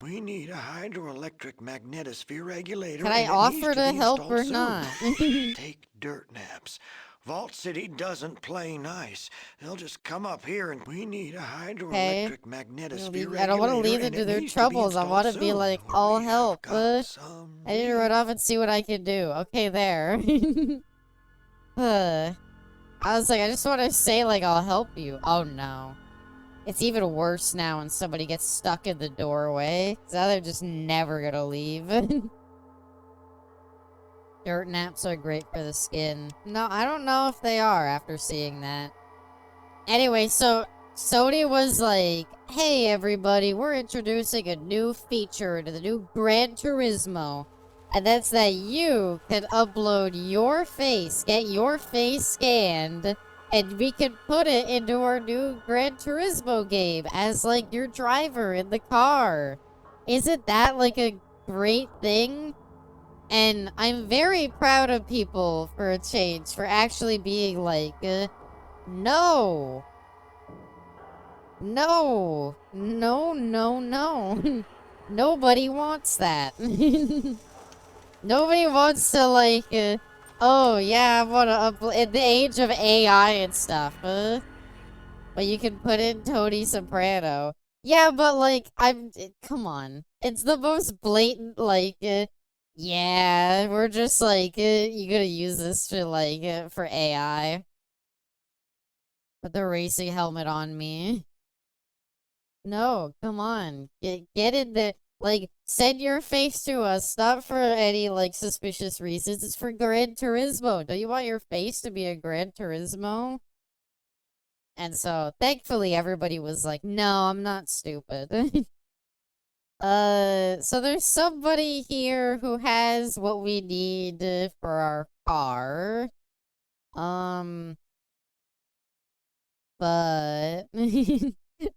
We need a hydroelectric magnetosphere regulator. Can I and it offer needs to be help or installed not? soon. Take dirt naps. Vault City doesn't play nice. They'll just come up here and we need a hydroelectric magnetosphere regulator. I don't want to leave them to their troubles. I want to be like, I'll help. I need to run off and see what I can do. Okay, there. I was like, I just want to say, like, I'll help you. Oh, no. It's even worse now when somebody gets stuck in the doorway. So now they're just never gonna leave. Dirt naps are great for the skin. No, I don't know if they are after seeing that. Anyway, so Sony was like, hey everybody, we're introducing a new feature to the new Gran Turismo. And that's that you can upload your face, get your face scanned, and we can put it into our new Gran Turismo game as, like, your driver in the car. Isn't that, like, a great thing? And I'm very proud of people, for a change, for actually being like, no. No. No, no, no. Nobody wants that. Nobody wants to, like, oh, yeah, I want to upload in the age of AI and stuff, but you can put in Tony Soprano. Yeah, but, like, come on. It's the most blatant, like, yeah, we're just, like, you gonna use this for, like, for AI. Put the racing helmet on me. No, come on. Get in the... Like, send your face to us, not for any, like, suspicious reasons. It's for Gran Turismo. Do you want your face to be a Gran Turismo? And so, thankfully, everybody was like, no, I'm not stupid. So there's somebody here who has what we need for our car. But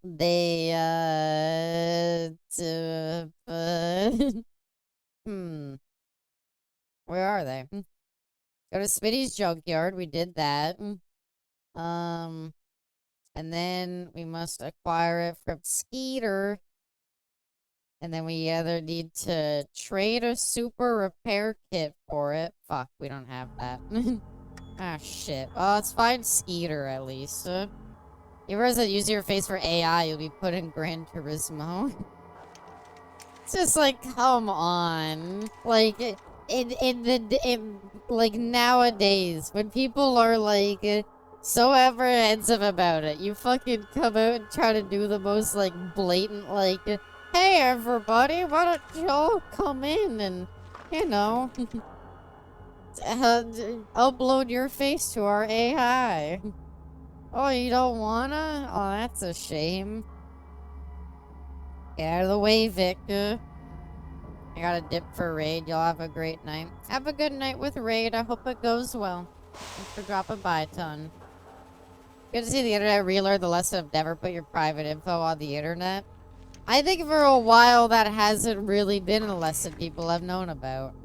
they, where are they? Go to Smitty's junkyard. We did that. And then we must acquire it from Skeeter. And then we either need to trade a super repair kit for it. Fuck, we don't have that. Ah, shit. Well, let's find Skeeter, at least. You realize that using your face for AI, you'll be put in Gran Turismo. It's just like, come on. Like, like, nowadays, when people are, like, so apprehensive about it, you fucking come out and try to do the most, like, blatant, like, hey, everybody, why don't you all come in and, you know, upload your face to our AI. Oh, you don't wanna? Oh, that's a shame. Get out of the way, Victor. I got a dip for Raid. Y'all have a great night. Have a good night with Raid. I hope it goes well. Thanks for dropping by, ton. Good to see the internet relearn the lesson of never put your private info on the internet. I think for a while that hasn't really been a lesson people have known about.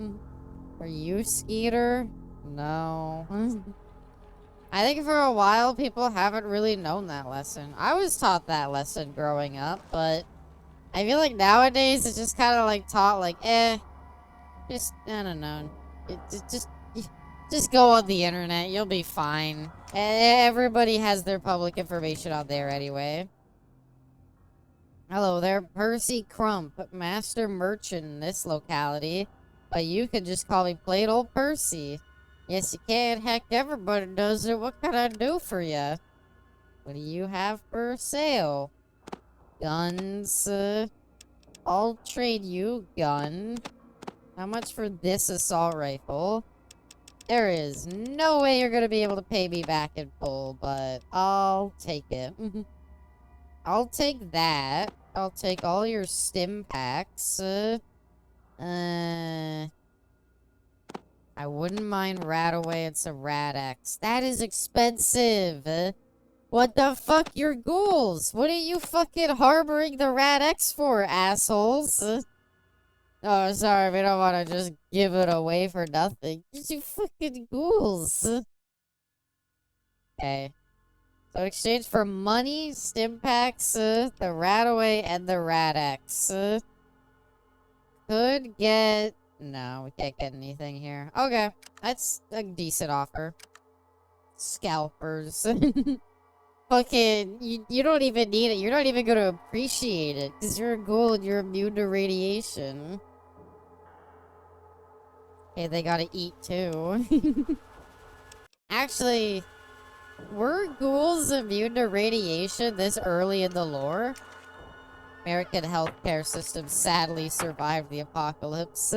Are you, Skeeter? No. I think for a while people haven't really known that lesson. I was taught that lesson growing up, but I feel like nowadays it's just kind of like taught like, just, I don't know. Just go on the internet. You'll be fine. Everybody has their public information out there anyway. Hello there, Percy Crump, master merchant in this locality. But you can just call me plain old Percy. Yes, you can. Heck, everybody does it. What can I do for you? What do you have for sale? Guns. I'll trade you gun. How much for this assault rifle? There is no way you're gonna be able to pay me back in full, but I'll take it. I'll take that. I'll take all your stim packs. I wouldn't mind Radaway and some Rad-X. That is expensive. What the fuck? Your ghouls. What are you fucking harboring the Rad-X for, assholes? Oh, sorry. We don't want to just give it away for nothing. You fucking ghouls. Okay. So in exchange for money, stim packs, the Radaway, and the Rad-X. Could get... No, we can't get anything here. Okay. That's a decent offer. Scalpers. Fucking, you don't even need it. You're not even gonna appreciate it. Because you're a ghoul and you're immune to radiation. Okay, they gotta eat too. Actually, were ghouls immune to radiation this early in the lore? American healthcare system sadly survived the apocalypse.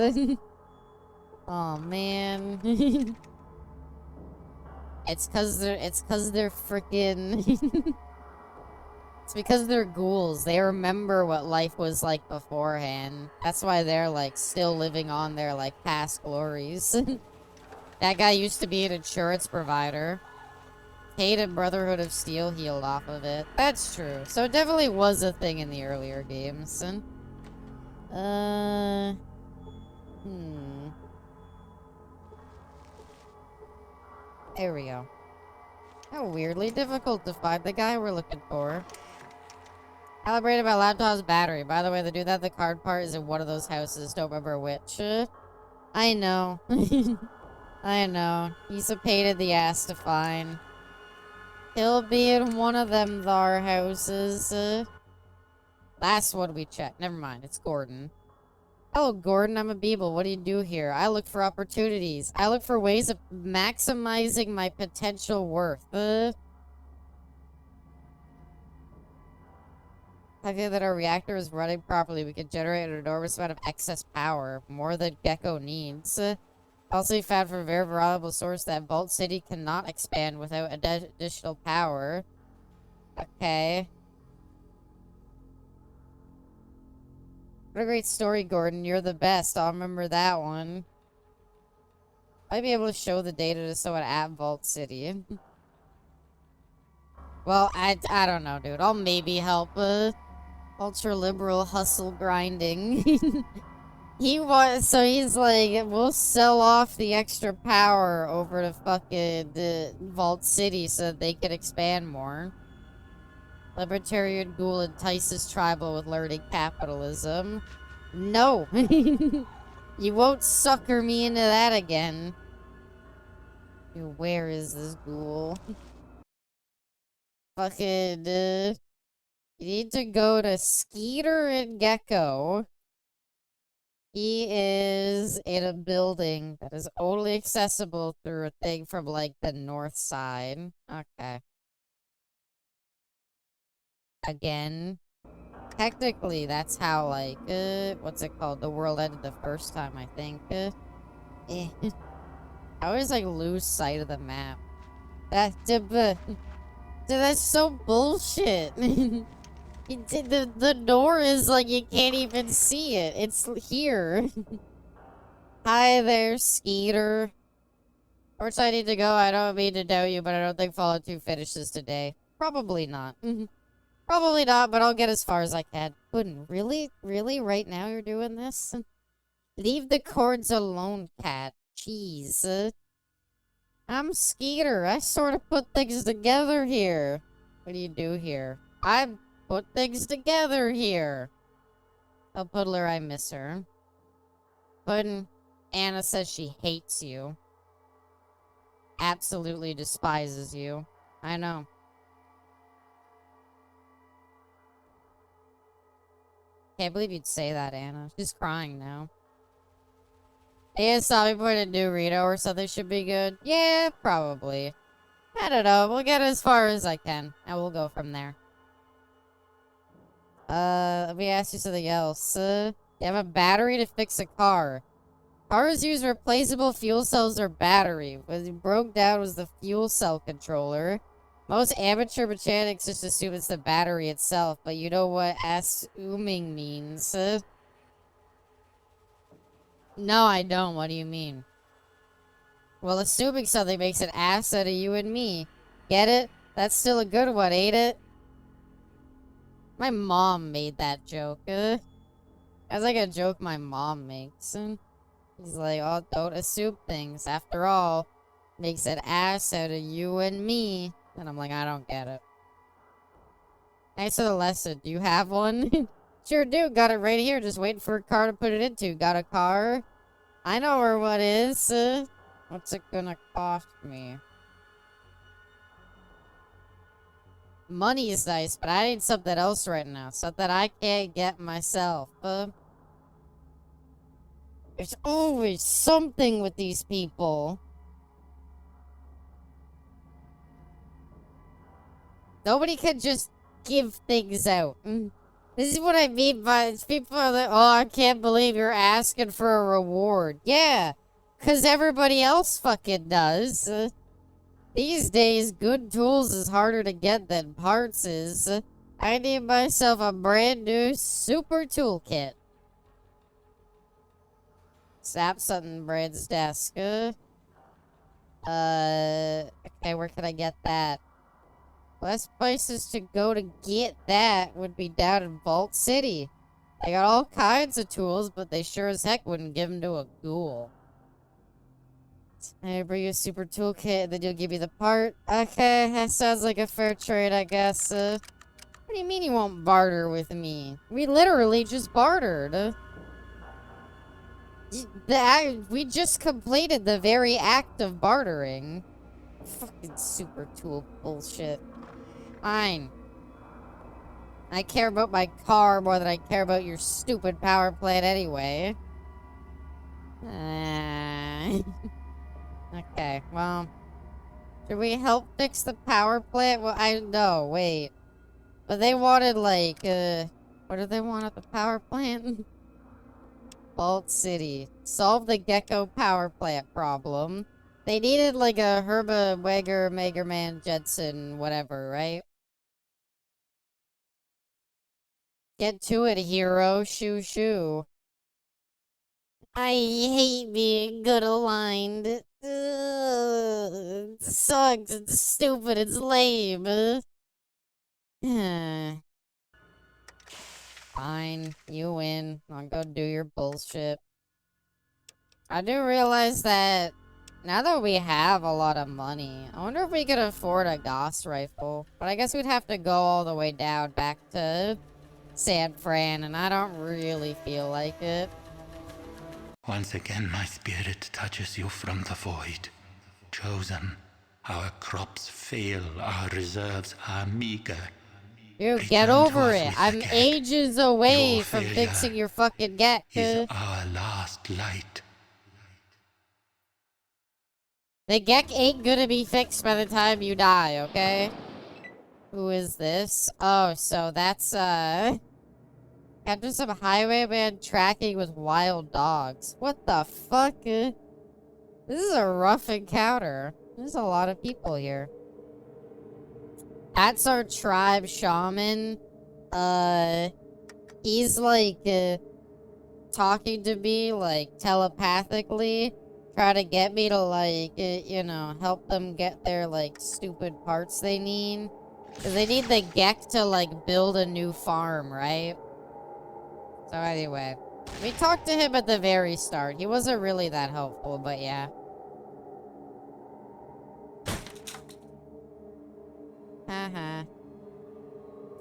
Oh man. It's cause they're freaking it's because they're ghouls. They remember what life was like beforehand. That's why they're like still living on their like past glories. That guy used to be an insurance provider. Kate and Brotherhood of Steel healed off of it. That's true. So it definitely was a thing in the earlier games. There we go. How weirdly difficult to find the guy we're looking for. Calibrated my laptop's battery. By the way, the dude that the card part is in one of those houses. Don't remember which. I know. I know. He's a pain in the ass to find. He'll be in one of them thar houses. Last one we checked. Never mind. It's Gordon. Hello, Gordon. I'm a Beeble. What do you do here? I look for opportunities. I look for ways of maximizing my potential worth. calculate that our reactor is running properly, we can generate an enormous amount of excess power, more than Gecko needs. Also, we found from a very reliable source that Vault City cannot expand without additional power. Okay. What a great story, Gordon. You're the best. I'll remember that one. I'd be able to show the data to someone at Vault City. Well, I don't know, dude. I'll maybe help. Ultra-liberal hustle grinding. He's like, we'll sell off the extra power over to fucking Vault City so that they can expand more. Libertarian ghoul entices tribal with learning capitalism. No! You won't sucker me into that again. Where is this ghoul? Fucking, you need to go to Skeeter and Gecko. He is in a building that is only accessible through a thing from, like, the north side. Okay. Again. Technically, that's how, like, what's it called? The world ended the first time, I think. I always, like, lose sight of the map. That's so bullshit. The door is, like, you can't even see it. It's here. Hi there, Skeeter. Where I need to go? I don't mean to doubt you, but I don't think Fallout 2 finishes today. Probably not. Probably not, but I'll get as far as I can. Puddin', really? Really? Right now you're doing this? Leave the cords alone, cat. Jeez. I'm Skeeter. I sort of put things together here. What do you do here? I put things together here. Oh, Puddler, I miss her. Puddin', Anna says she hates you. Absolutely despises you. I know. Can't believe you'd say that, Anna. She's crying now. Yeah, saw me put a Dorito or something should be good. Yeah, probably. I don't know. We'll get as far as I can, and we'll go from there. Let me ask you something else. You have a battery to fix a car. Cars use replaceable fuel cells or battery. What broke down was the fuel cell controller. Most amateur mechanics just assume it's the battery itself, but you know what assuming means. No, I don't. What do you mean? Well, assuming something makes an ass out of you and me. Get it? That's still a good one, ain't it? My mom made that joke. That's like a joke my mom makes. He's like, oh, don't assume things. After all, makes an ass out of you and me. And I'm like, I don't get it. Thanks for the lesson. Do you have one? Sure do. Got it right here. Just waiting for a car to put it into. Got a car? I know where one is. What's it gonna cost me? Money is nice, but I need something else right now. Something I can't get myself. There's always something with these people. Nobody can just give things out. This is what I mean by people are like, oh, I can't believe you're asking for a reward. Yeah, because everybody else fucking does. These days, good tools is harder to get than parts is. I need myself a brand new super toolkit. Snap something, Brad's desk. Okay, where can I get that? Best places to go to get that would be down in Vault City. They got all kinds of tools, but they sure as heck wouldn't give them to a ghoul. I bring you a super toolkit, then you'll give me the part. Okay, that sounds like a fair trade, I guess. What do you mean you won't barter with me? We literally just bartered. We just completed the very act of bartering. Fucking super tool bullshit. Fine. I care about my car more than I care about your stupid power plant anyway. Okay, well. Should we help fix the power plant? Well, wait. But they wanted, like, What do they want at the power plant? Vault City. Solve the gecko power plant problem. They needed like a Herba, Weger, Megerman, Jetson, whatever, right? Get to it, hero. Shoo shoo. I hate being good aligned. Ugh, it sucks. It's stupid. It's lame. Fine. You win. I'll go do your bullshit. I do realize that now that we have a lot of money, I wonder if we could afford a Gauss rifle. But I guess we'd have to go all the way down back to San Fran, and I don't really feel like it. Once again, my spirit touches you from the void. Chosen, our crops fail, our reserves are meager. Dude, get Return to over us it. with I'm the Gek. ages away Your from failure fixing your fucking Gek. Is our last light. The Gek ain't gonna be fixed by the time you die, okay? Who is this? Oh, so that's, after some highwayman tracking with wild dogs. What the fuck? This is a rough encounter. There's a lot of people here. That's our tribe shaman. He's like, talking to me, like, telepathically. Try to get me to, like, you know, help them get their, like, stupid parts they need. Because they need the Gek to, like, build a new farm, right? So anyway, we talked to him at the very start. He wasn't really that helpful, but yeah. Haha.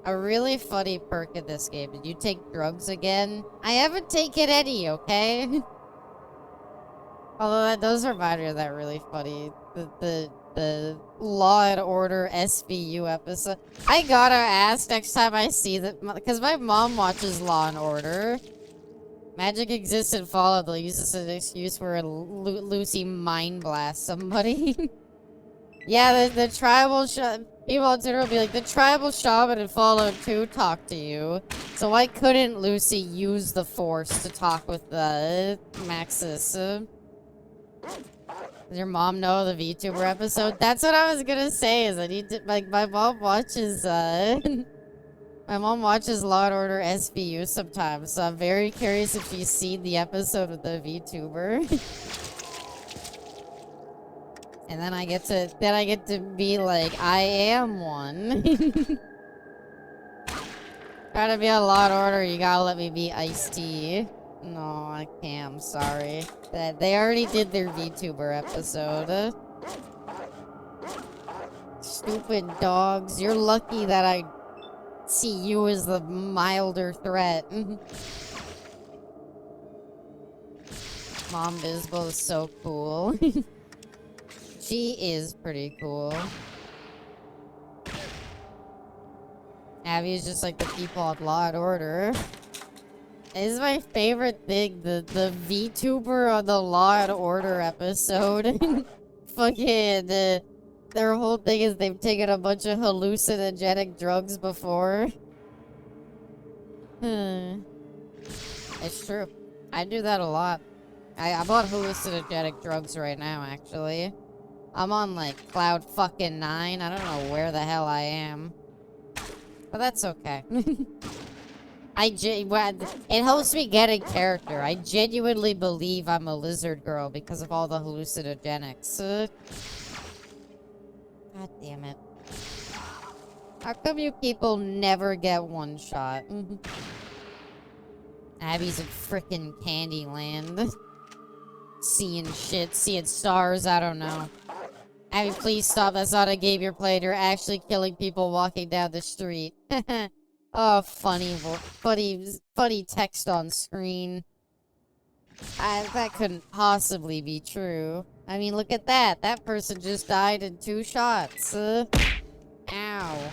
A really funny perk in this game. Did you take drugs again? I haven't taken any, okay? Although those remind me of that really funny, the Law and Order SVU episode. I gotta ask next time I see that, because my mom watches Law and Order. Magic exists in Fallout. They'll use this as an excuse for Lucy mind blast somebody. Yeah, the tribal people on Twitter will be like, the tribal shaman in Fallout 2 talked to you. So why couldn't Lucy use the Force to talk with the Maxis? Does your mom know the VTuber episode? That's what I was gonna say, is I need to, like, my mom watches, my mom watches Law and Order SVU sometimes, so I'm very curious if she's seen the episode with the VTuber. And then I get to be like, I am one. Try to be a Law and Order, you gotta let me be Ice-T. No, I can't, I'm sorry. They already did their VTuber episode. Stupid dogs, you're lucky that I see you as the milder threat. Mom Bisbal is so cool. She is pretty cool. Abby's just like the people on Law and Order. This is my favorite thing, the VTuber on the Law and Order episode. Fucking, their whole thing is they've taken a bunch of hallucinogenic drugs before. It's true. I do that a lot. I'm on hallucinogenic drugs right now, actually. I'm on, like, cloud fucking 9. I don't know where the hell I am. But that's okay. It helps me get in character. I genuinely believe I'm a lizard girl because of all the hallucinogenics. God damn it. How come you people never get one shot? Abby's in frickin' Candyland. Seeing shit, seeing stars, I don't know. Abby, please stop. That's not a game you're playing. You're actually killing people walking down the street. Oh, funny text on screen. That couldn't possibly be true. I mean, look at that. That person just died in 2 shots. Ow.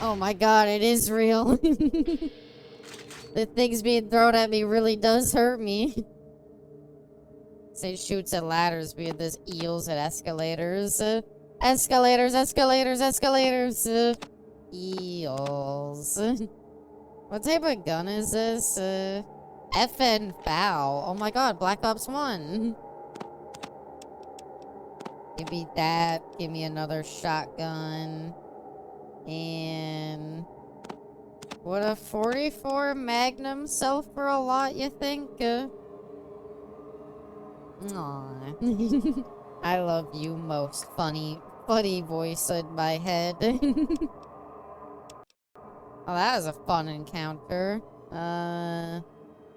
Oh my god, it is real. The things being thrown at me really does hurt me. Say shoots at ladders, being this eels at escalators. Escalators, escalators, escalators. Eels. What type of gun is this? FN FAL. Oh my god, Black Ops 1. Give me that. Give me another shotgun. And... would a 44 Magnum sell for a lot, you think? Aw. I love you most, funny voice in my head. Oh, that was a fun encounter.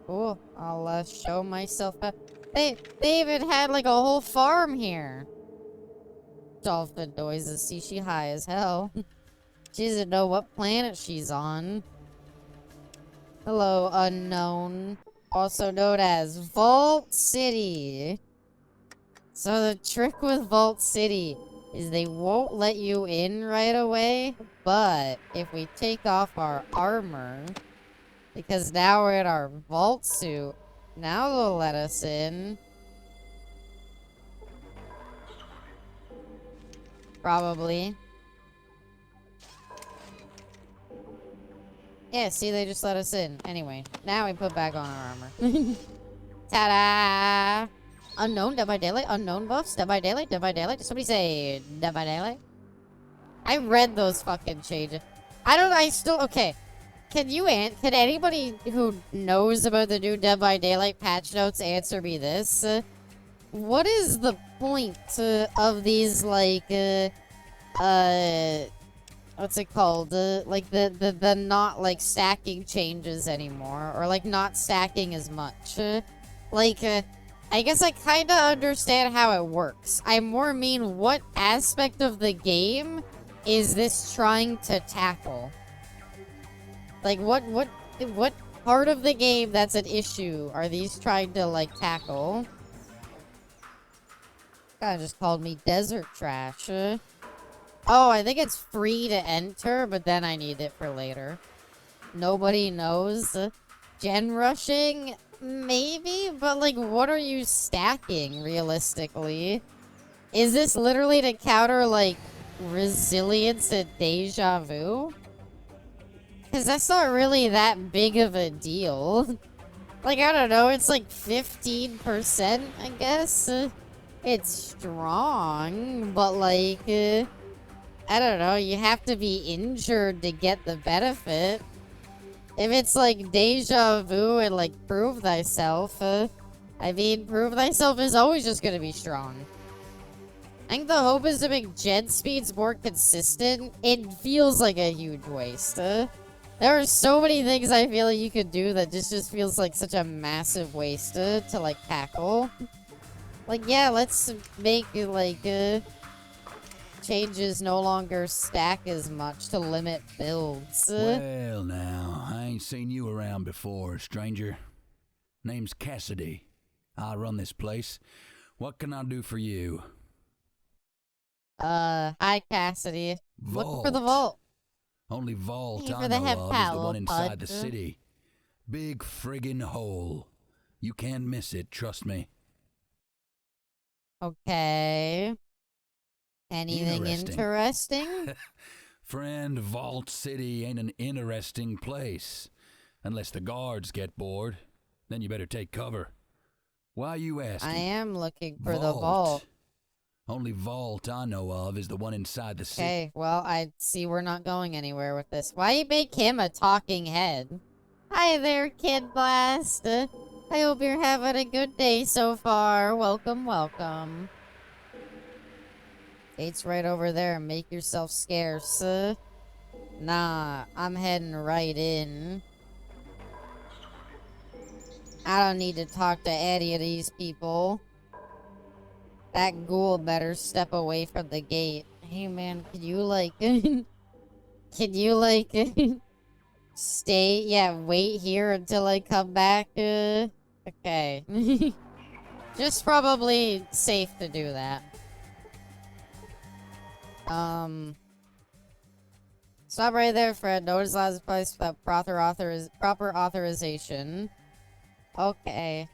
Cool. I'll show myself. They even had like a whole farm here. Dolphin noises. See, she high as hell. She doesn't know what planet she's on. Hello, unknown. Also known as Vault City. So the trick with Vault City is they won't let you in right away, but if we take off our armor, because now we're in our vault suit, now they'll let us in. Probably. Yeah, see, they just let us in. Anyway, now we put back on our armor. Ta-da! Unknown, Dead by Daylight, unknown buffs, Dead by Daylight, Dead by Daylight. Did somebody say Dead by Daylight? I read those fucking changes. Okay. Can anybody who knows about the new Dead by Daylight patch notes answer me this? What is the point of these, like, what's it called? Like, the not, like, stacking changes anymore, or, like, not stacking as much? I guess I kind of understand how it works. I more mean, what aspect of the game is this trying to tackle? Like, what part of the game that's an issue are these trying to, like, tackle? Kinda just called me desert trash. Oh, I think it's free to enter, but then I need it for later. Nobody knows. Gen rushing? Maybe, but like, what are you stacking, realistically? Is this literally to counter, like, resilience and deja vu? Because that's not really that big of a deal. Like, I don't know, it's like 15%, I guess? It's strong, but like, I don't know, you have to be injured to get the benefit. If it's like deja vu and like prove thyself, I mean, prove thyself is always just gonna be strong. I think the hope is to make gen speeds more consistent. It feels like a huge waste. There are so many things I feel like you could do that just feels like such a massive waste to like tackle. Like, yeah, let's make like changes no longer stack as much to limit builds. Well, now, I ain't seen you around before, stranger. Name's Cassidy. I run this place. What can I do for you? Hi, Cassidy. Vault. Looking for the vault. Only vault Looking I for the know head of is the pal, one inside bud. the city. Big friggin' hole. You can't miss it, trust me. Okay. Anything interesting? Friend, Vault City ain't an interesting place. Unless the guards get bored. Then you better take cover. Why you asking? I am looking for the vault. Only vault I know of is the one inside the city. Okay, well, I see we're not going anywhere with this. Why you make him a talking head? Hi there, Kid Blast. I hope you're having a good day so far. Welcome, welcome. Gate's right over there. Make yourself scarce. Nah, I'm heading right in. I don't need to talk to any of these people. That ghoul better step away from the gate. Hey man, can you like... can you like... stay? Yeah, wait here until I come back? Okay. Just probably safe to do that. Stop right there, Fred. Notice last place without proper authorization. Okay.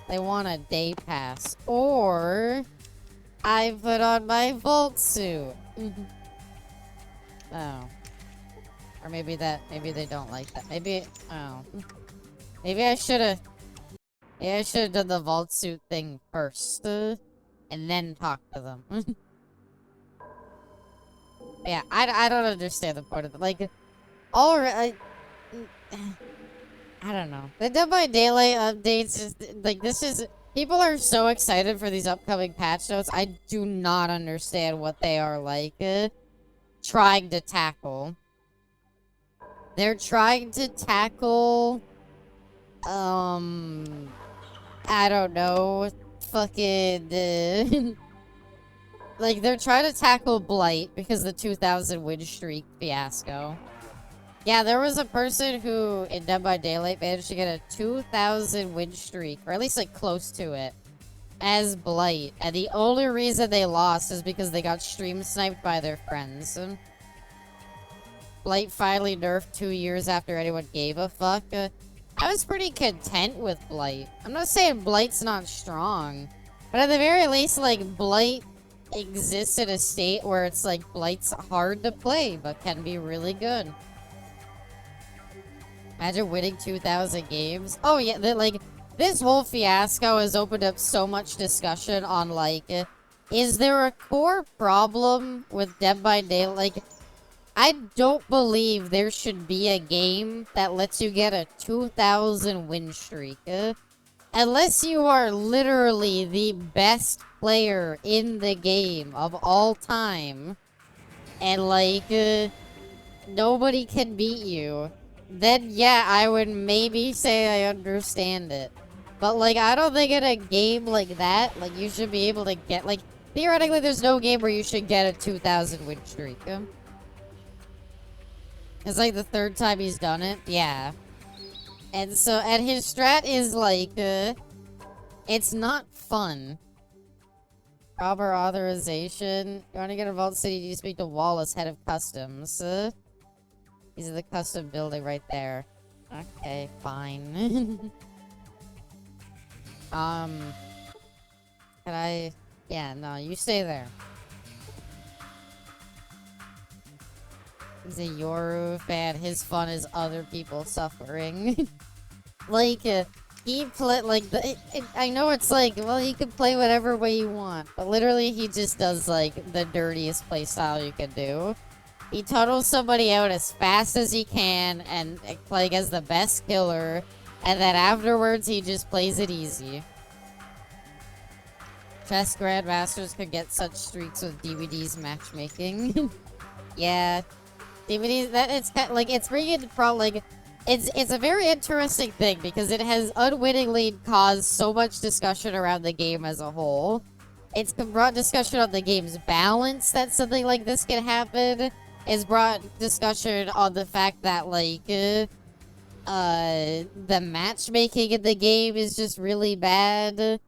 They want a day pass. Or I put on my vault suit. Oh. Or maybe they don't like that. Maybe, oh. Maybe I should've done the vault suit thing first. And then talked to them. Yeah, I don't understand the point of it. Like, already, I don't know. The Dead by Daylight updates is, like, this is, people are so excited for these upcoming patch notes. I do not understand what they are, like, trying to tackle. They're trying to tackle, I don't know, fucking, like, they're trying to tackle Blight because the 2,000 win streak fiasco. Yeah, there was a person who, in Dead by Daylight, managed to get a 2,000 win streak, or at least, like, close to it, as Blight. And the only reason they lost is because they got stream sniped by their friends. Blight finally nerfed 2 years after anyone gave a fuck. I was pretty content with Blight. I'm not saying Blight's not strong, but at the very least, like, Blight exists in a state where it's like, Blight's hard to play, but can be really good. Imagine winning 2,000 games. Oh yeah, like, this whole fiasco has opened up so much discussion on, like, is there a core problem with Dead by Daylight? Like, I don't believe there should be a game that lets you get a 2,000 win streak. Unless you are literally the best player in the game of all time. And, like, nobody can beat you. Then, yeah, I would maybe say I understand it. But, like, I don't think in a game like that, like, you should be able to get, like, theoretically, there's no game where you should get a 2,000 win streak. It's like the 3rd time he's done it. Yeah. And so, and his strat is, like, it's not fun. Proper authorization. You want to get a Vault City, you speak to Wallace, head of customs. He's in the custom building right there. Okay, fine. Can I... Yeah, no, you stay there. He's a Yoru fan. His fun is other people suffering. Like, he play... Like, I know it's like, well, you can play whatever way you want. But literally, he just does, like, the dirtiest playstyle you can do. He tunnels somebody out as fast as he can and, like, as the best killer. And then afterwards, he just plays it easy. Chess Grandmasters could get such streaks with DVD's matchmaking. Yeah. DVDs, that, it's kind of, like, it's bringing like, it's a very interesting thing because it has unwittingly caused so much discussion around the game as a whole. It's brought discussion on the game's balance that something like this can happen. It's brought discussion on the fact that, like, the matchmaking in the game is just really bad.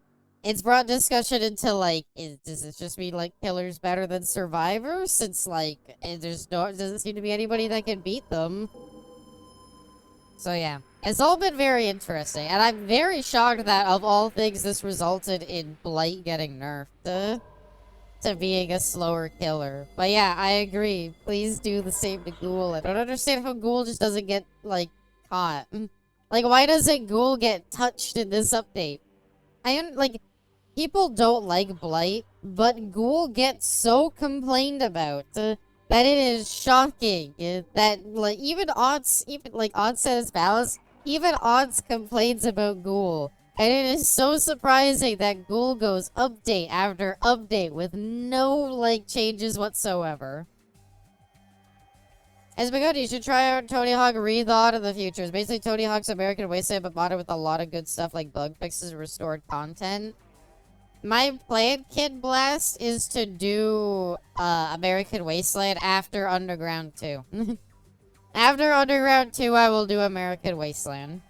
It's brought discussion into, like, does it just mean, like, killers better than survivors? Since, like, doesn't seem to be anybody that can beat them. So, yeah. It's all been very interesting. And I'm very shocked that, of all things, this resulted in Blight getting nerfed. To being a slower killer. But yeah, I agree. Please do the same to Ghoul. I don't understand how Ghoul just doesn't get, like, caught. Like, why doesn't Ghoul get touched in this update? Like, people don't like Blight, but Ghoul gets so complained about that it is shocking that, like, even Odds says Balance, even Odds complains about Ghoul. And it is so surprising that Ghoul goes update after update with no, like, changes whatsoever. As we go, you should try out Tony Hawk Rethought in the future. It's basically Tony Hawk's American Wasteland, but modded with a lot of good stuff like bug fixes and restored content. My plan, Kid Blast, is to do American Wasteland after Underground 2. After Underground 2, I will do American Wasteland.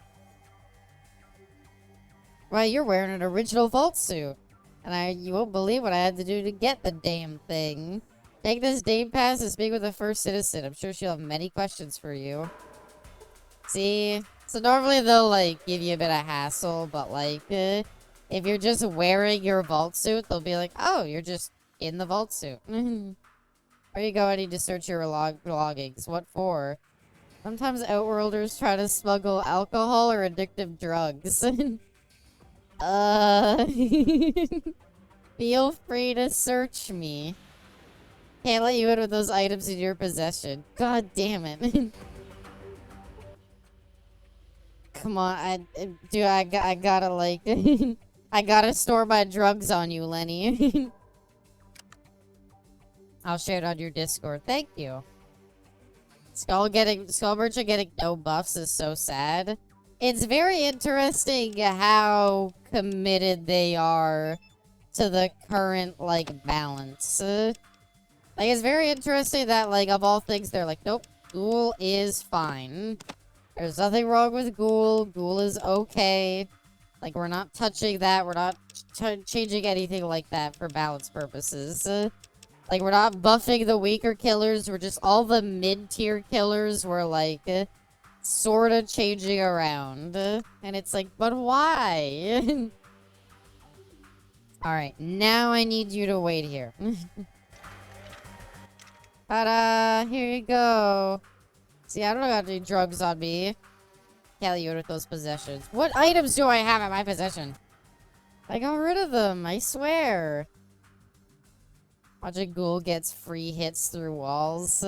Well, you're wearing an original vault suit. And you won't believe what I had to do to get the damn thing. Take this Dame Pass and speak with the first citizen. I'm sure she'll have many questions for you. See? So normally they'll, like, give you a bit of hassle, but, like, if you're just wearing your vault suit, they'll be like, oh, you're just in the vault suit. Where you go, I need to search your loggings. What for? Sometimes Outworlders try to smuggle alcohol or addictive drugs. Feel free to search me. Can't let you in with those items in your possession. God damn it. Come on, I gotta, like... I gotta store my drugs on you, Lenny. I'll share it on your Discord. Thank you. Skull Merchant getting no buffs is so sad. It's very interesting how committed they are to the current, like, balance. Like, it's very interesting that, like, of all things, they're like, nope, Ghoul is fine. There's nothing wrong with Ghoul. Ghoul is okay. Like, we're not touching that. We're not changing anything like that for balance purposes. Like, we're not buffing the weaker killers. We're just all the mid-tier killers we're, like, sort of changing around. And it's like, but why? Alright, now I need you to wait here. Ta-da! Here you go. See, I don't got any drugs on me. Can't let you with those possessions. What items do I have in my possession? I got rid of them, I swear. Watch a ghoul gets free hits through walls.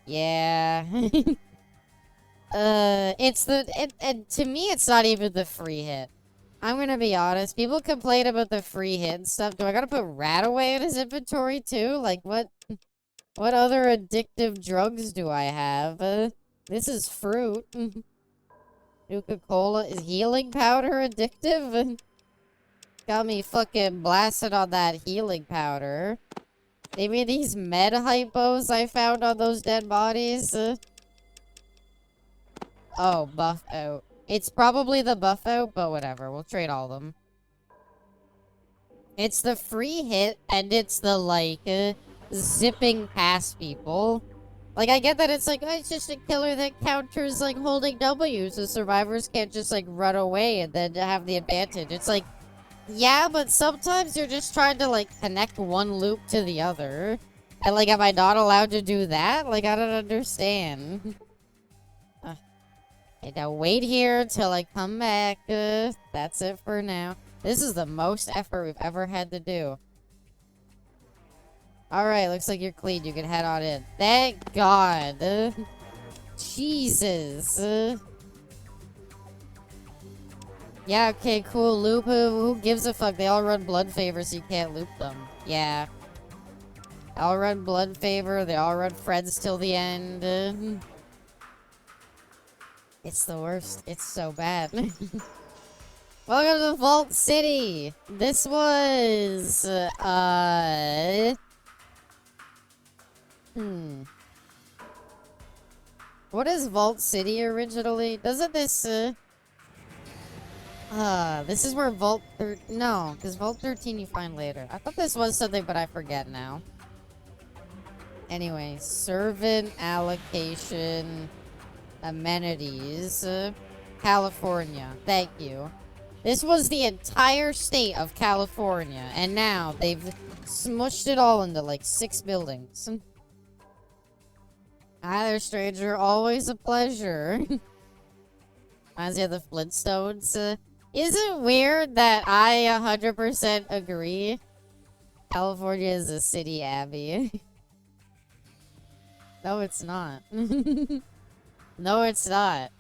Yeah. It's to me, it's not even the free hit. I'm gonna be honest. People complain about the free hit and stuff. Do I gotta put rat away in his inventory too? Like, what other addictive drugs do I have? This is fruit. Nuka-Cola. Is healing powder addictive? Got me fucking blasted on that healing powder. Maybe these med hypos I found on those dead bodies? Oh, buff out. It's probably the buff out, but whatever. We'll trade all of them. It's the free hit, and it's the, like, zipping past people. Like, I get that it's like, oh, it's just a killer that counters, like, holding W, so survivors can't just, like, run away and then have the advantage. It's like, yeah, but sometimes you're just trying to, like, connect one loop to the other. And, like, am I not allowed to do that? Like, I don't understand. Okay, now wait here till I come back. That's it for now. This is the most effort we've ever had to do. Alright, looks like you're clean. You can head on in. Thank God. Jesus. Yeah, okay, cool. Loop who gives a fuck? They all run blood favor, so you can't loop them. Yeah. They all run blood favor. They all run friends till the end. It's the worst. It's so bad. Welcome to Vault City. This was, What is Vault City originally? Doesn't this, this is where Vault no, because Vault 13 you find later. I thought this was something, but I forget now. Anyway, servant allocation, amenities, California. Thank you. This was the entire state of California, and now they've smushed it all into like 6 buildings. Hi there, stranger. Always a pleasure. Reminds me of the Flintstones. Is it weird that I 100% agree? California is a city, Abby. No, it's not. No, it's not.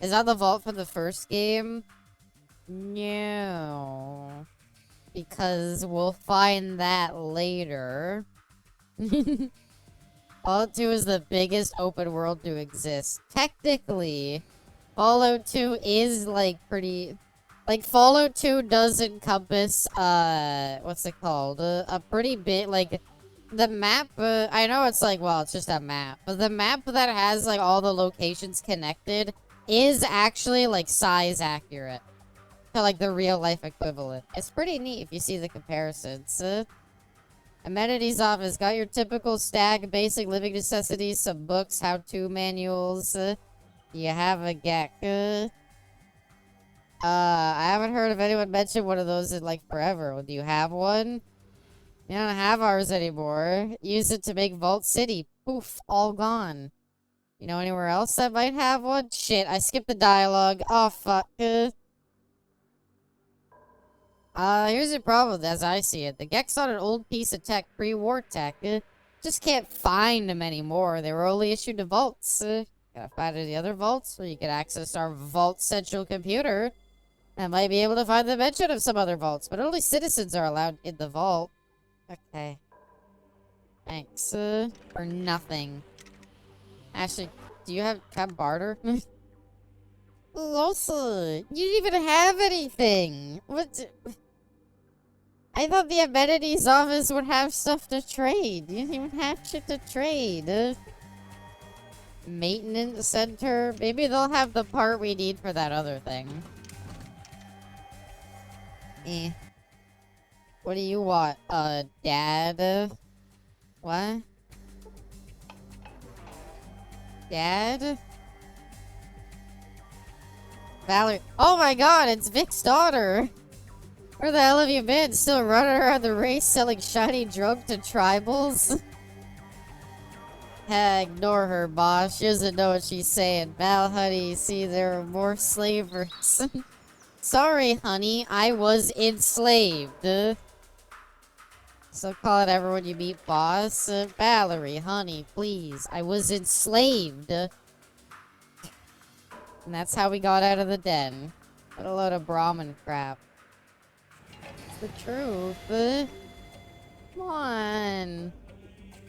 Is that the vault from the first game? No. Because we'll find that later. Fallout 2 is the biggest open world to exist. Technically, Fallout 2 is, like, pretty... Like, Fallout 2 does encompass, what's it called? A pretty big, like, the map, I know it's like, well, it's just a map. But the map that has, like, all the locations connected is actually, like, size accurate to, like, the real-life equivalent. It's pretty neat if you see the comparisons. Amenities office. Got your typical stag, basic living necessities, some books, how-to manuals. You have a GEC. I haven't heard of anyone mention one of those in, like, forever. Do you have one? You don't have ours anymore. Use it to make Vault City. Poof, all gone. You know anywhere else that might have one? Shit, I skipped the dialogue. Oh, fuck. Here's the problem as I see it. The Gex on an old piece of tech, pre-war tech. Just can't find them anymore. They were only issued to vaults. Gotta find the other vaults where you can access our Vault Central computer. I might be able to find the mention of some other vaults, but only citizens are allowed in the vault. Okay. Thanks, for nothing. Actually, do you have barter? Losa, you didn't even have anything. What? I thought the amenities office would have stuff to trade. You didn't even have shit to trade. Maintenance center. Maybe they'll have the part we need for that other thing. Eh. What do you want? Dad? What? Dad? Valerie. Oh my god, it's Vic's daughter! Where the hell have you been? Still running around the race selling shiny drugs to tribals? Ignore her, boss. She doesn't know what she's saying. Val, honey, see, there are more slavers. Sorry, honey, I was enslaved. So call it everyone you meet, boss. Valerie, honey, please. I was enslaved. And that's how we got out of the den. What a load of Brahmin crap. It's the truth. Come on.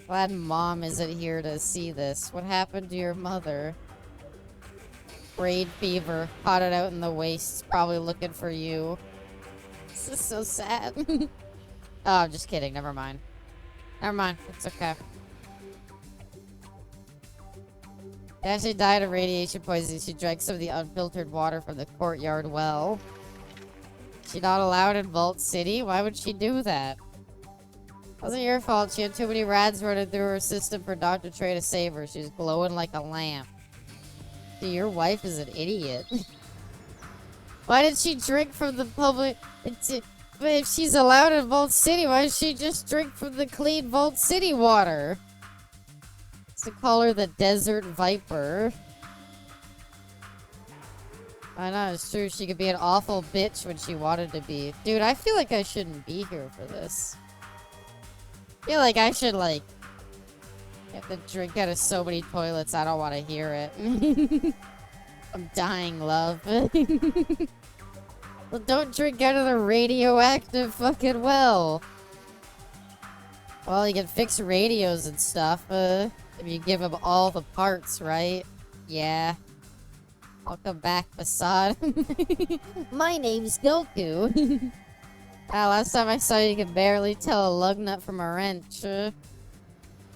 Glad Mom isn't here to see this. What happened to your mother? Braid fever. Caught it out in the wastes. Probably looking for you. This is so sad. Oh, I'm just kidding. Never mind. Never mind. It's okay. She actually died of radiation poisoning. She drank some of the unfiltered water from the courtyard well. She not allowed in Vault City? Why would she do that? Wasn't your fault. She had too many rads running through her system for Dr. Trey to save her. She was glowing like a lamp. Dude, your wife is an idiot. Why did she drink from the public... But if she's allowed in Vault City, why does she just drink from the clean Vault City water? To call her the Desert Viper. I know, it's true. She could be an awful bitch when she wanted to be. Dude, I feel like I shouldn't be here for this. I feel like I should, like... have to drink out of so many toilets, I don't want to hear it. I'm dying, love. Well, don't drink out of the radioactive fucking well. Well, you can fix radios and stuff, if you give them all the parts, right? Yeah. Welcome back, Facade. My name's Goku. Last time I saw you, could barely tell a lug nut from a wrench.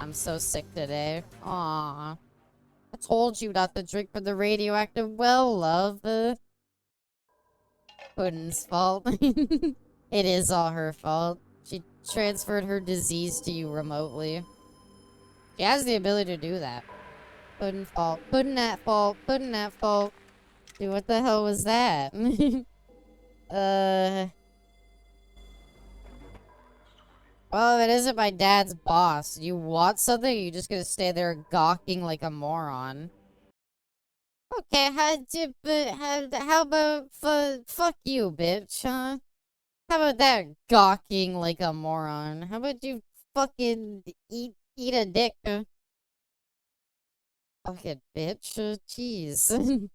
I'm so sick today. Aww. I told you not to drink from the radioactive well, love. Puddin's fault. It is all her fault. She transferred her disease to you remotely. She has the ability to do that. Puddin fault. Puddin at fault. Puddin at fault. Dude, what the hell was that? Well, if it isn't my dad's boss, you want something, or you just gonna stay there gawking like a moron? Okay, how about fuck you, bitch, huh? How about that, gawking like a moron? How about you fucking eat a dick? Fucking bitch, jeez.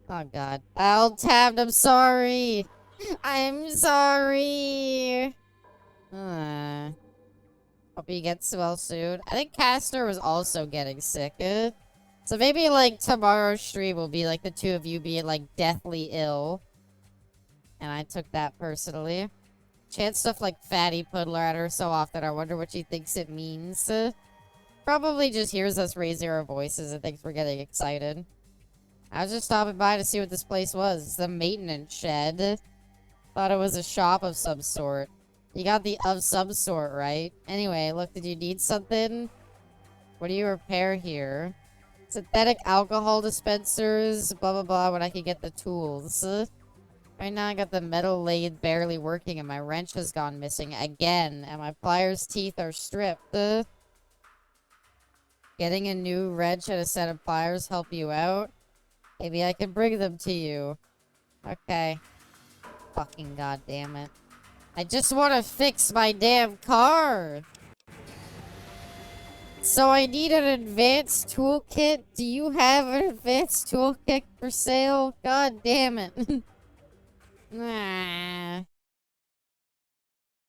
Oh god. Alt-tabbed, I'm sorry! I'm sorry! Hope he gets well soon. I think Castor was also getting sick. So maybe, like, tomorrow's stream will be, like, the two of you being, like, deathly ill. And I took that personally. Chant stuff like Fatty Puddler at her so often, I wonder what she thinks it means. Probably just hears us raising our voices and thinks we're getting excited. I was just stopping by to see what this place was. It's the maintenance shed. Thought it was a shop of some sort. You got the of some sort, right? Anyway, look, did you need something? What do you repair here? Synthetic alcohol dispensers, blah blah blah, when I can get the tools. Right now I got the metal lathe barely working and my wrench has gone missing again. And my pliers' teeth are stripped. Getting a new wrench and a set of pliers help you out? Maybe I can bring them to you. Okay. Fucking goddamn it. I just want to fix my damn car. So I need an advanced toolkit. Do you have an advanced toolkit for sale? God damn it. Nah.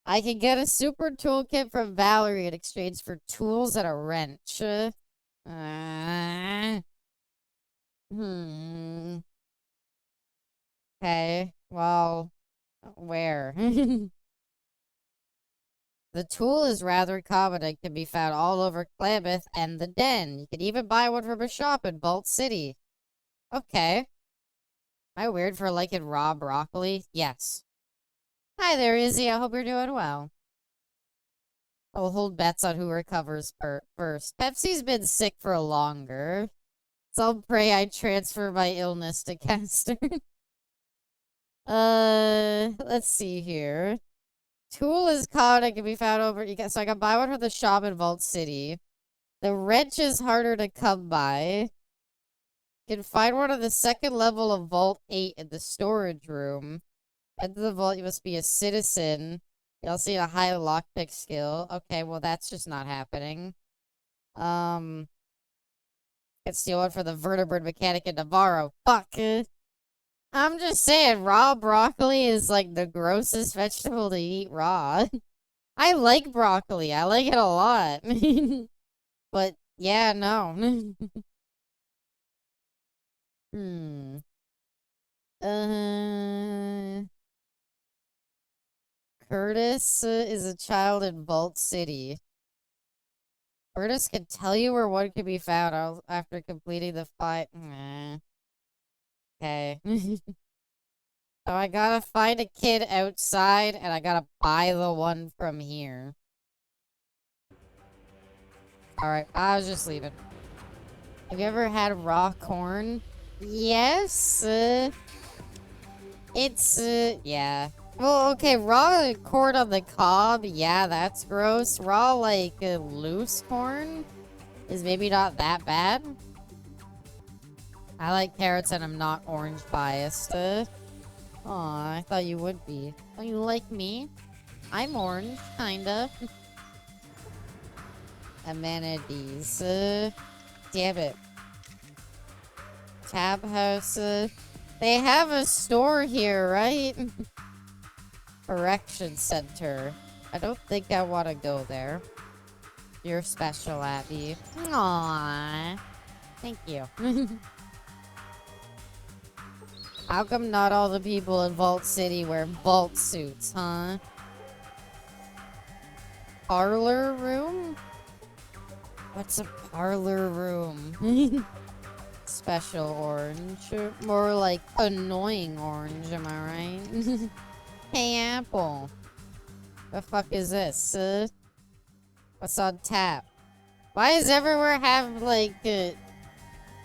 I can get a super toolkit from Valerie in exchange for tools and a wrench. Hmm. Okay. Well, where? The tool is rather common and can be found all over Klamath and the Den. You can even buy one from a shop in Vault City. Okay. Am I weird for liking raw broccoli? Yes. Hi there, Izzy. I hope you're doing well. I'll hold bets on who recovers first. Pepsi's been sick for longer, so I'll pray I transfer my illness to Caster. Let's see here. Tool is common and can be found over. So I can buy one from the shop in Vault City. The wrench is harder to come by. You can find one on the second level of Vault 8 in the storage room. Enter the vault, you must be a citizen. You also need a high lockpick skill. Okay, well that's just not happening. Can steal one for the vertebrate mechanic in Navarro. Fuck. I'm just saying, raw broccoli is like the grossest vegetable to eat raw. I like broccoli. I like it a lot. But, yeah, no. Hmm. Curtis is a child in Vault City. Curtis can tell you where one can be found after completing the fight. Okay. So I gotta find a kid outside, and I gotta buy the one from here. Alright, I was just leaving. Have you ever had raw corn? Yes. Yeah. Well, okay, raw corn on the cob, yeah, that's gross. Raw, like, loose corn is maybe not that bad. I like carrots and I'm not orange biased. Aw, I thought you would be. Oh, you like me? I'm orange, kinda. Amenities. Damn it. Tab house. They have a store here, right? Correction center. I don't think I want to go there. You're special, Abby. Aww. Thank you. How come not all the people in Vault City wear vault suits, huh? Parlor room? What's a parlor room? Special orange. More like annoying orange, am I right? Hey, Apple. The fuck is this? What's on tap? Why does everywhere have, like,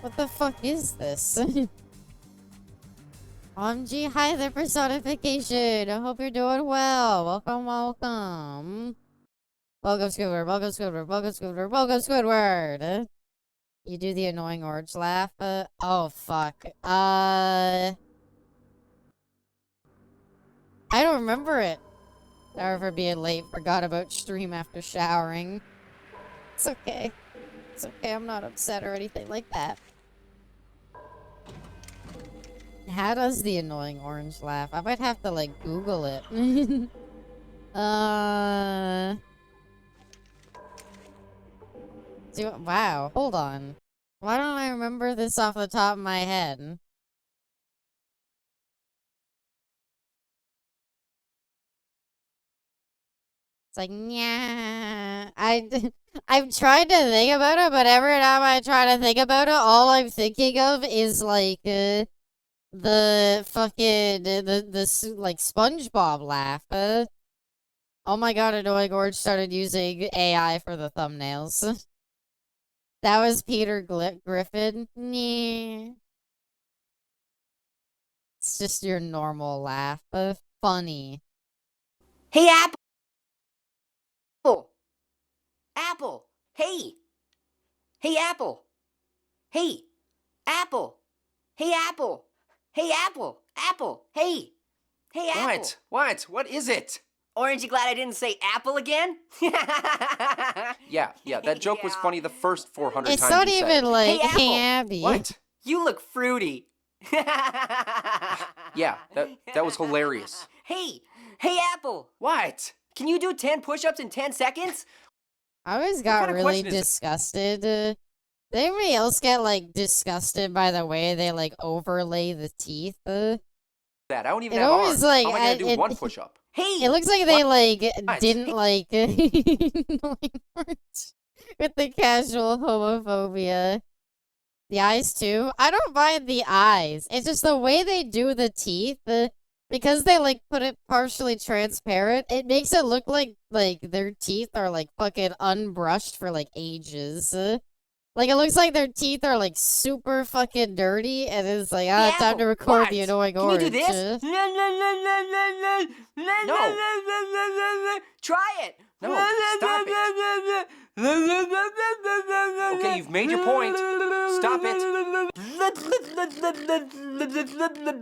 what the fuck is this? OMG, hi there, personification. I hope you're doing well. Welcome, welcome. Welcome, Squidward. Welcome, Squidward. Welcome, Squidward. Welcome, Squidward. You do the annoying orange laugh. Oh, fuck. I don't remember it. Sorry for being late. Forgot about stream after showering. It's okay. It's okay. I'm not upset or anything like that. How does the annoying orange laugh? I might have to, like, Google it. Wow, hold on. Why don't I remember this off the top of my head? It's like, yeah. I've tried to think about it, but every time I try to think about it, all I'm thinking of is, like, the fucking, like, SpongeBob laugh. Oh my god, Annoying Orange started using AI for the thumbnails. That was Peter Griffin. Nah. It's just your normal laugh, but funny. Hey, Apple! Apple! Hey! Hey, Apple! Hey! Apple! Hey, Apple! Hey, Apple! Apple! Hey! Hey, Apple! What? What is it? Orange, you glad I didn't say apple again? Yeah, that joke was funny the first 400 It's times not you said even it. like, Hey, hey, Apple. Abby. What? You look fruity. Yeah, that was hilarious. Hey, Apple. What? Can you do 10 push-ups in 10 seconds? I always got kind of really question is it? disgusted. Did anybody else get, like, disgusted by the way they, like, overlay the teeth? That I don't even It have always, arms. like, How am I gonna do it- one push-up? Hey, It looks like they, like, What? didn't, like, with the casual homophobia. The eyes, too. I don't mind the eyes. It's just the way they do the teeth. Because they, like, put it partially transparent, it makes it look like their teeth are, like, fucking unbrushed for, like, ages. Like, it looks like their teeth are, like, super fucking dirty, and it's like, Hey, it's time Apple, to record what? the annoying can you orange. do this? No. Try it. No, stop it. Okay, you've made your point. Stop it.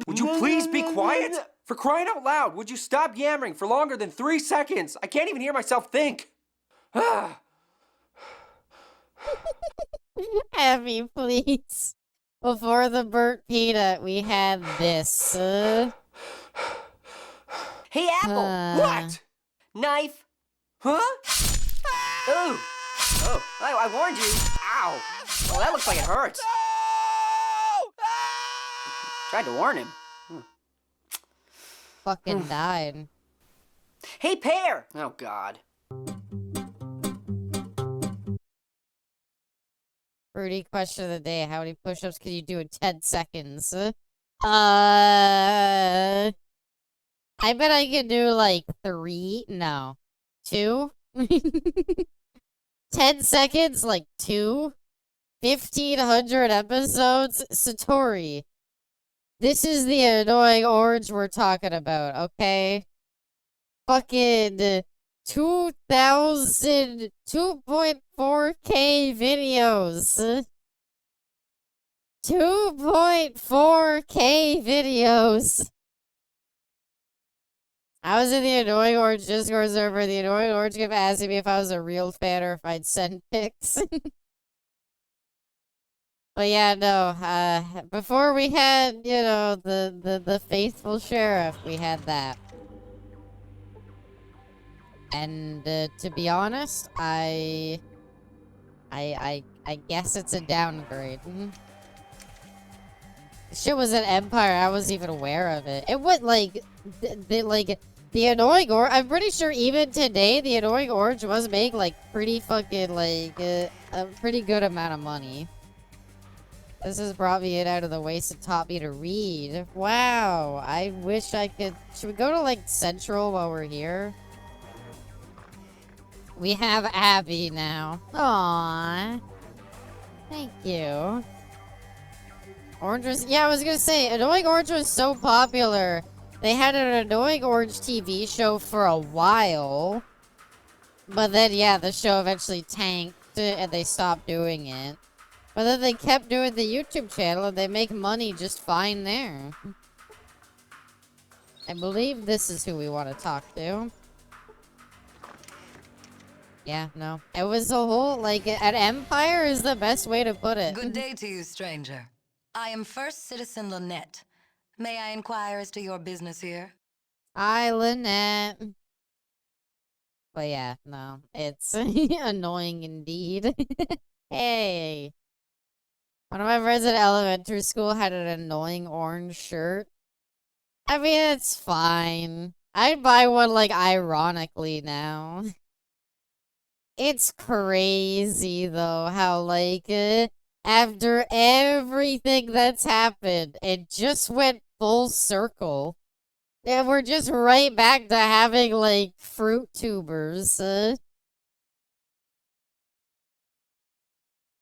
Would you please be quiet? For crying out loud, would you stop yammering for longer than 3 seconds? I can't even hear myself think. Ah. Abby, please. Before the burnt peanut, we had this. Hey, Apple. What? Knife. Huh? Ooh. Oh, I warned you. Ow. Oh, that looks like it hurts. Tried to warn him. Fucking died. Hey, Pear. Oh, God. Rudy, question of the day. How many push-ups can you do in 10 seconds? I bet I can do, like, 3? No. 2? 10 seconds? Like, 2? 1,500 episodes? Satori. This is the annoying orange we're talking about, okay? Fucking 2.4K videos. 2.4K videos. I was in the Annoying Orange Discord server. The Annoying Orange kept asking me if I was a real fan or if I'd send pics. But yeah, no, before we had, you know, the faithful sheriff, we had that. And, to be honest, I guess it's a downgrade. Shit was an Empire, I wasn't even aware of it. It would, like, the Annoying Orange, I'm pretty sure even today, the Annoying Orange was making, like, pretty fucking, like, a pretty good amount of money. This has brought me in out of the waste and taught me to read. Wow, I wish I could... Should we go to, like, Central while we're here? We have Abby now. Aww. Thank you. Orange was... Yeah, I was gonna say, Annoying Orange was so popular. They had an Annoying Orange TV show for a while. But then, yeah, the show eventually tanked and they stopped doing it. But then they kept doing the YouTube channel and they make money just fine there. I believe this is who we want to talk to. Yeah, no. It was a whole, like, an empire is the best way to put it. Good day to you, stranger. I am First Citizen Lynette. May I inquire as to your business here? Hi, Lynette. But yeah, no. It's annoying indeed. Hey. One of my friends at elementary school had an annoying orange shirt. I mean, it's fine. I'd buy one, like, ironically now. It's crazy, though, how, like, after everything that's happened, it just went full circle. And we're just right back to having, like, fruit tubers.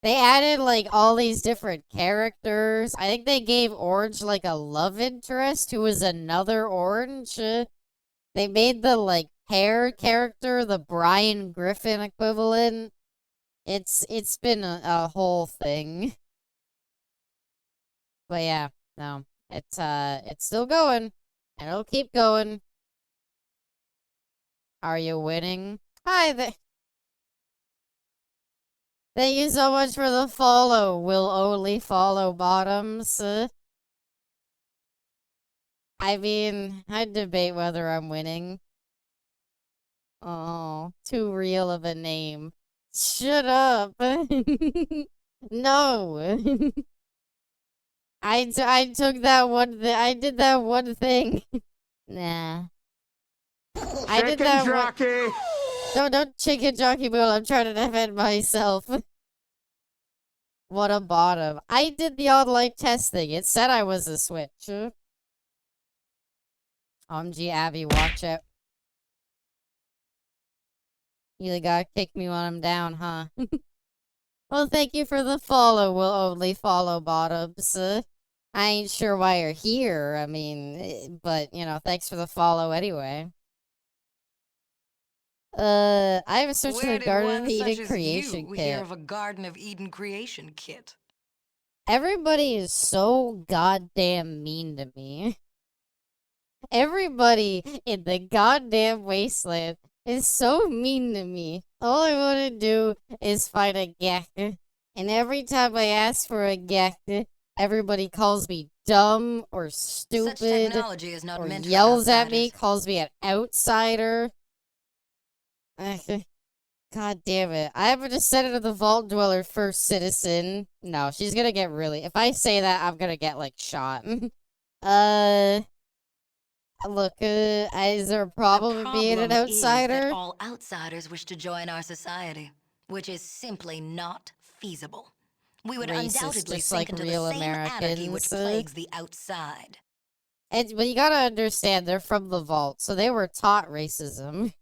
They added, like, all these different characters. I think they gave Orange, like, a love interest who was another Orange. They made the, like, hair character the Brian Griffin equivalent. It's been a whole thing. But yeah, no. It's still going. And it'll keep going. Are you winning? Hi there. Thank you so much for the follow. Will only follow bottoms. I mean, I debate whether I'm winning. Oh, too real of a name. Shut up. No. I took that one I did that one thing. Nah. I did that jockey. Don't chicken jockey bull. I'm trying to defend myself. What a bottom. I did the online test thing. It said I was a switch. OMG Abby, watch out. You gotta kick me when I'm down, huh? Well, thank you for the follow. We'll only follow bottoms. I ain't sure why you're here. I mean, but, you know, thanks for the follow anyway. I have a search for Where the did Garden one of Eden such as creation you hear kit. of a Garden of Eden creation kit? Everybody is so goddamn mean to me. Everybody in the goddamn wasteland is so mean to me. All I want to do is find a gek. And every time I ask for a gek, everybody calls me dumb or Such stupid technology is not or meant yells for at me, outsiders. calls me an outsider. God damn it. I have a descendant of the Vault Dweller first citizen. No, she's gonna get really... If I say that, I'm gonna get, like, shot. Look, is there a problem The with being an problem is that outsider? all outsiders wish to join our society, which is simply not feasible. We would Racist, undoubtedly just sink like into real the same anarchy which Americans. plagues the outside. But you gotta understand, they're from the Vault, so they were taught racism.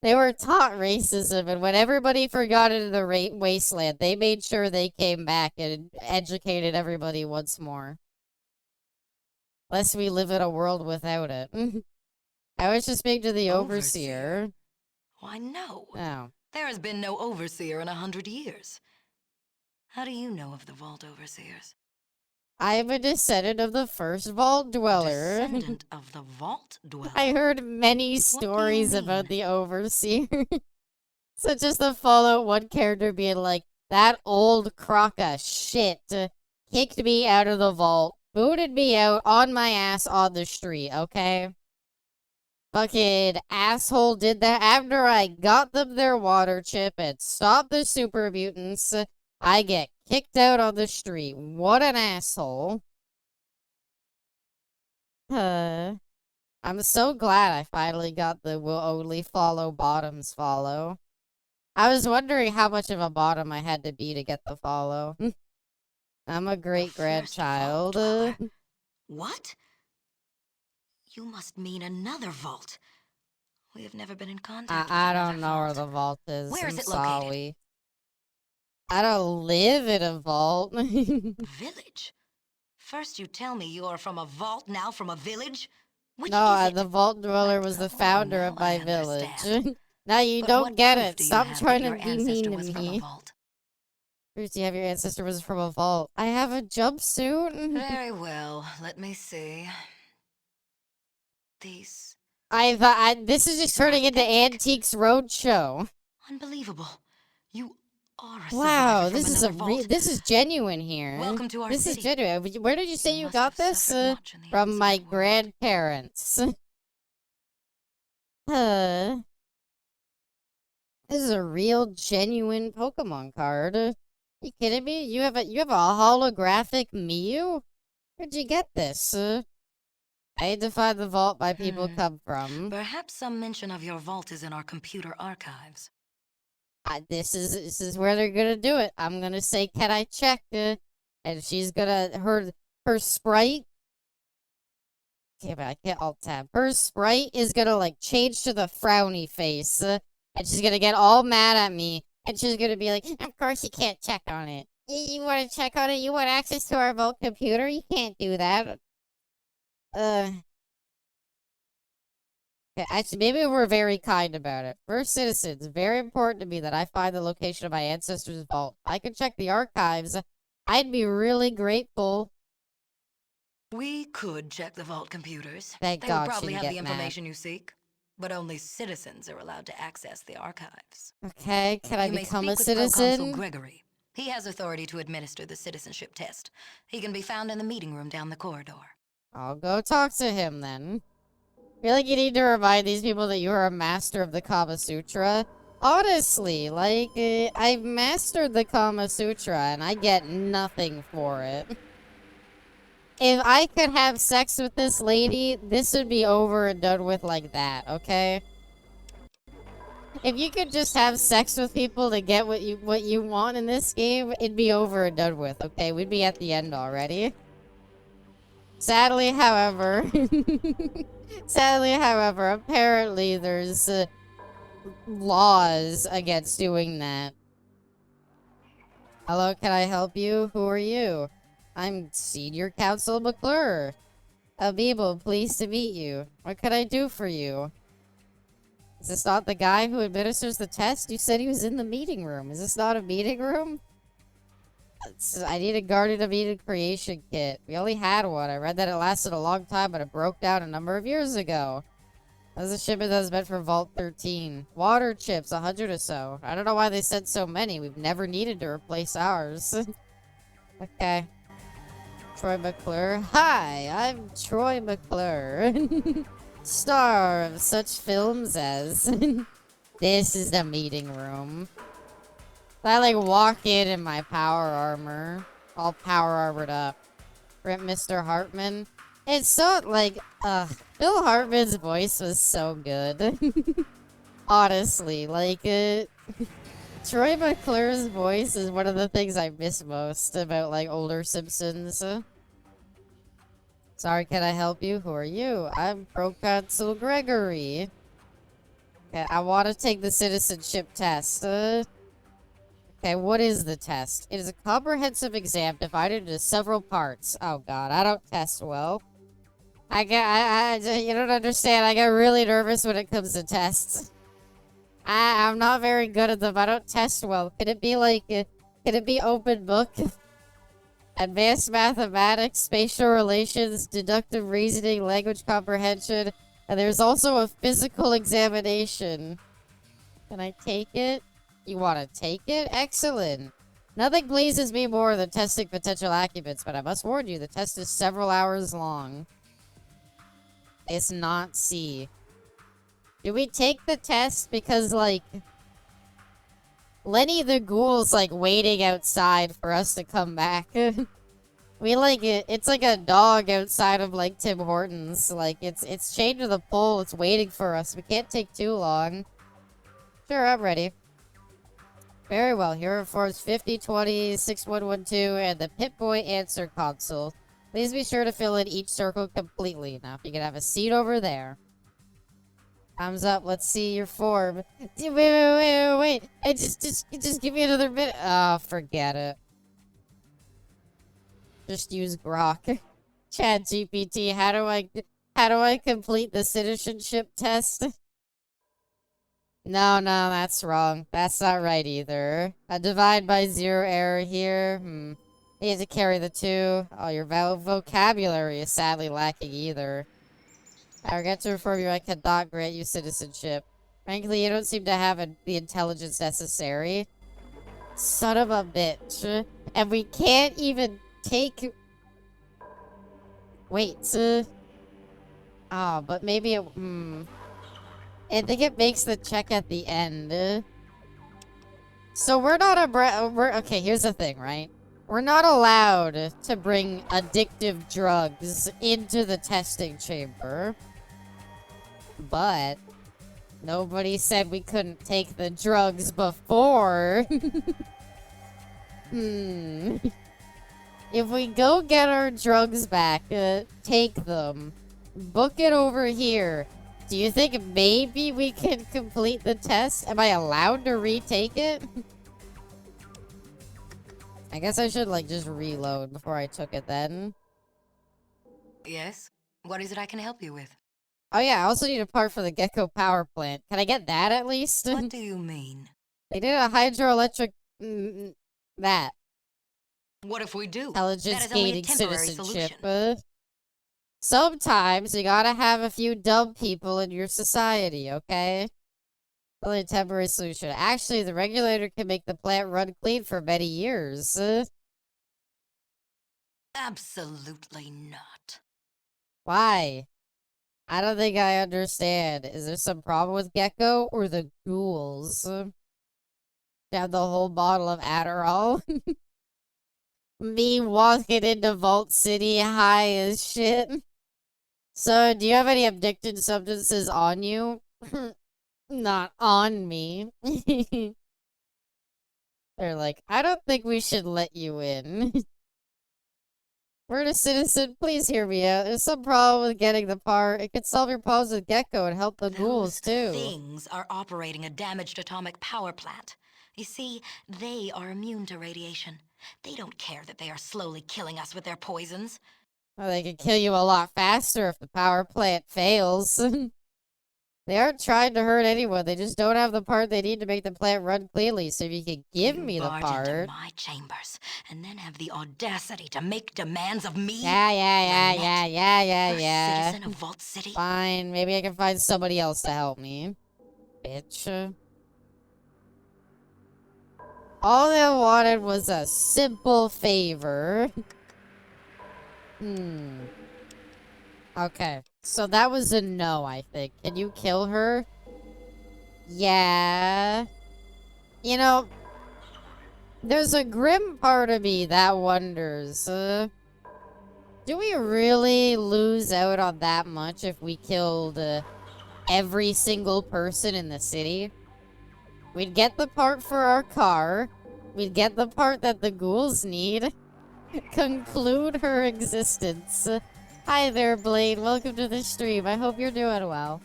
They were taught racism, and when everybody forgot in the wasteland, they made sure they came back and educated everybody once more. Lest we live in a world without it. I was just speaking to the overseer. Why, no. Oh. There has been no overseer in 100 years. How do you know of the Vault Overseers? I'm a descendant of the first Vault Dweller. Descendant of the Vault Dweller. I heard many stories about the overseer. Such as the Fallout 1 character being like, that old crock of shit kicked me out of the vault, booted me out on my ass on the street, okay? Fucking asshole did that after I got them their water chip and stopped the super mutants. I get kicked out on the street. What an asshole. I'm so glad I finally got the will only follow bottoms follow. I was wondering how much of a bottom I had to be to get the follow. I'm a great-grandchild. What? You must mean another vault. We have never been in contact with I another don't know where vault. the vault is. Where is I'm it located? sorry. I don't live in a vault. Village? First you tell me you are from a vault, now from a village? Which No, is it? the Vault Dweller was the founder now of my I village. understand. Now you But don't what get proof it. do you Stop have trying that to your be mean ancestor to was from a me. vault? Proof you have your ancestor was from a vault. I have a jumpsuit. Very well, let me see. These... I thought this is just turning into Antiques Roadshow. Unbelievable. You are a Wow, survivor from this is another vault. this is genuine here. Welcome to our This city. is genuine. Where did you say you must got have this? suffered much in the From my outside world. grandparents. Huh. This is a real, genuine Pokemon card. You kidding me? You have a holographic Mew? Where'd you get this? I need to find the vault my people come from. Perhaps some mention of your vault is in our computer archives. This is where they're gonna do it. I'm gonna say, can I check? And she's gonna her sprite. Okay, but I can't alt tab. Her sprite is gonna like change to the frowny face, and she's gonna get all mad at me, and she's gonna be like, "Of course you can't check on it. You want to check on it? You want access to our vault computer? You can't do that." Okay, actually, maybe we're very kind about it. First citizens, very important to me that I find the location of my ancestors' vault. If I could check the archives, I'd be really grateful. We could check the vault computers. Thank They would God she probably didn't have the get mad. information you seek, but only citizens are allowed to access the archives. Okay, can I You may become speak a with Proconsul citizen? Gregory. He has authority to administer the citizenship test. He can be found in the meeting room down the corridor. I'll go talk to him then. I feel like you need to remind these people that you are a master of the Kama Sutra. Honestly, like, I've mastered the Kama Sutra and I get nothing for it. If I could have sex with this lady, this would be over and done with like that, okay? If you could just have sex with people to get what you want in this game, it'd be over and done with, okay? We'd be at the end already. Sadly, however, apparently there's laws against doing that. Hello, can I help you? Who are you? I'm Senior Counsel McClure. Abibel, pleased to meet you. What can I do for you? Is this not the guy who administers the test? You said he was in the meeting room. Is this not a meeting room? I need a Guardian of Eden creation kit. We only had one. I read that it lasted a long time, but it broke down a number of years ago. That was a shipment that was meant for Vault 13. Water chips, 100 or so. I don't know why they sent so many. We've never needed to replace ours. Okay. Troy McClure. Hi, I'm Troy McClure. Star of such films as... This is the meeting room. I like walk in my power armor, all power armored up. Rip Mr. Hartman. It's so like, Bill Hartman's voice was so good. Honestly, like, Troy McClure's voice is one of the things I miss most about like older Simpsons. Sorry, can I help you? Who are you? I'm Proconsul Gregory. Okay, I want to take the citizenship test. Okay, what is the test? It is a comprehensive exam divided into several parts. Oh god, I don't test well. You don't understand. I get really nervous when it comes to tests. I'm not very good at them. I don't test well. Could it be like, could it be open book? Advanced mathematics, spatial relations, deductive reasoning, language comprehension, and there's also a physical examination. Can I take it? You want to take it? Excellent. Nothing pleases me more than testing potential occupants, but I must warn you, the test is several hours long. It's not C. Do we take the test because, like, Lenny the Ghoul's, like, waiting outside for us to come back? We like it. It's like a dog outside of, like, Tim Hortons. Like, it's chained to the pole. It's waiting for us. We can't take too long. Sure, I'm ready. Very well. Here are forms 5020, 6112, and the Pip-Boy answer console. Please be sure to fill in each circle completely. Now, if you can have a seat over there. Thumbs up. Let's see your form. Wait. Hey, just give me another minute. Oh, forget it. Just use Grok. Chat GPT. How do I complete the citizenship test? No, that's wrong. That's not right either. A divide by zero error here. You have to carry the two. Oh, your vocabulary is sadly lacking either. I regret to inform you I cannot grant you citizenship. Frankly, you don't seem to have the intelligence necessary. Son of a bitch. And we can't even take... Wait. Oh, but maybe it... I think it makes the check at the end. So we're not okay, here's the thing, right? We're not allowed to bring addictive drugs into the testing chamber. But nobody said we couldn't take the drugs before. If we go get our drugs back, take them. Book it over here. Do you think maybe we can complete the test? Am I allowed to retake it? I guess I should, like, just reload before I took it then. Yes? What is it I can help you with? Oh yeah, I also need a part for the gecko power plant. Can I get that at least? What do you mean? They did a hydroelectric... that. What if we do? Intelligence That is only a gaining temporary citizenship. solution. Sometimes you gotta have a few dumb people in your society, okay? Only a temporary solution. Actually, the regulator can make the plant run clean for many years. Absolutely not. Why? I don't think I understand. Is there some problem with Gecko or the ghouls? Have the whole bottle of Adderall? Me walking into Vault City high as shit. So, do you have any addicted substances on you? Not on me. They're like, I don't think we should let you in. We're a citizen, please hear me out. There's some problem with getting the part. It could solve your problems with Gecko and help the ghouls, too. Things are operating a damaged atomic power plant. You see, they are immune to radiation. They don't care that they are slowly killing us with their poisons. Well, they could kill you a lot faster if the power plant fails. They aren't trying to hurt anyone. They just don't have the part they need to make the plant run cleanly. So if you could give me the barge part... into my chambers and then have the audacity to make demands of me? Yeah. First citizen of Vault City? Fine, maybe I can find somebody else to help me. Bitch. All they wanted was a simple favor. Okay, so that was a no, I think. Can you kill her? Yeah. You know, there's a grim part of me that wonders, do we really lose out on that much if we killed every single person in the city? We'd get the part for our car. We'd get the part that the ghouls need. Conclude her existence. Hi there, Blade. Welcome to the stream. I hope you're doing well.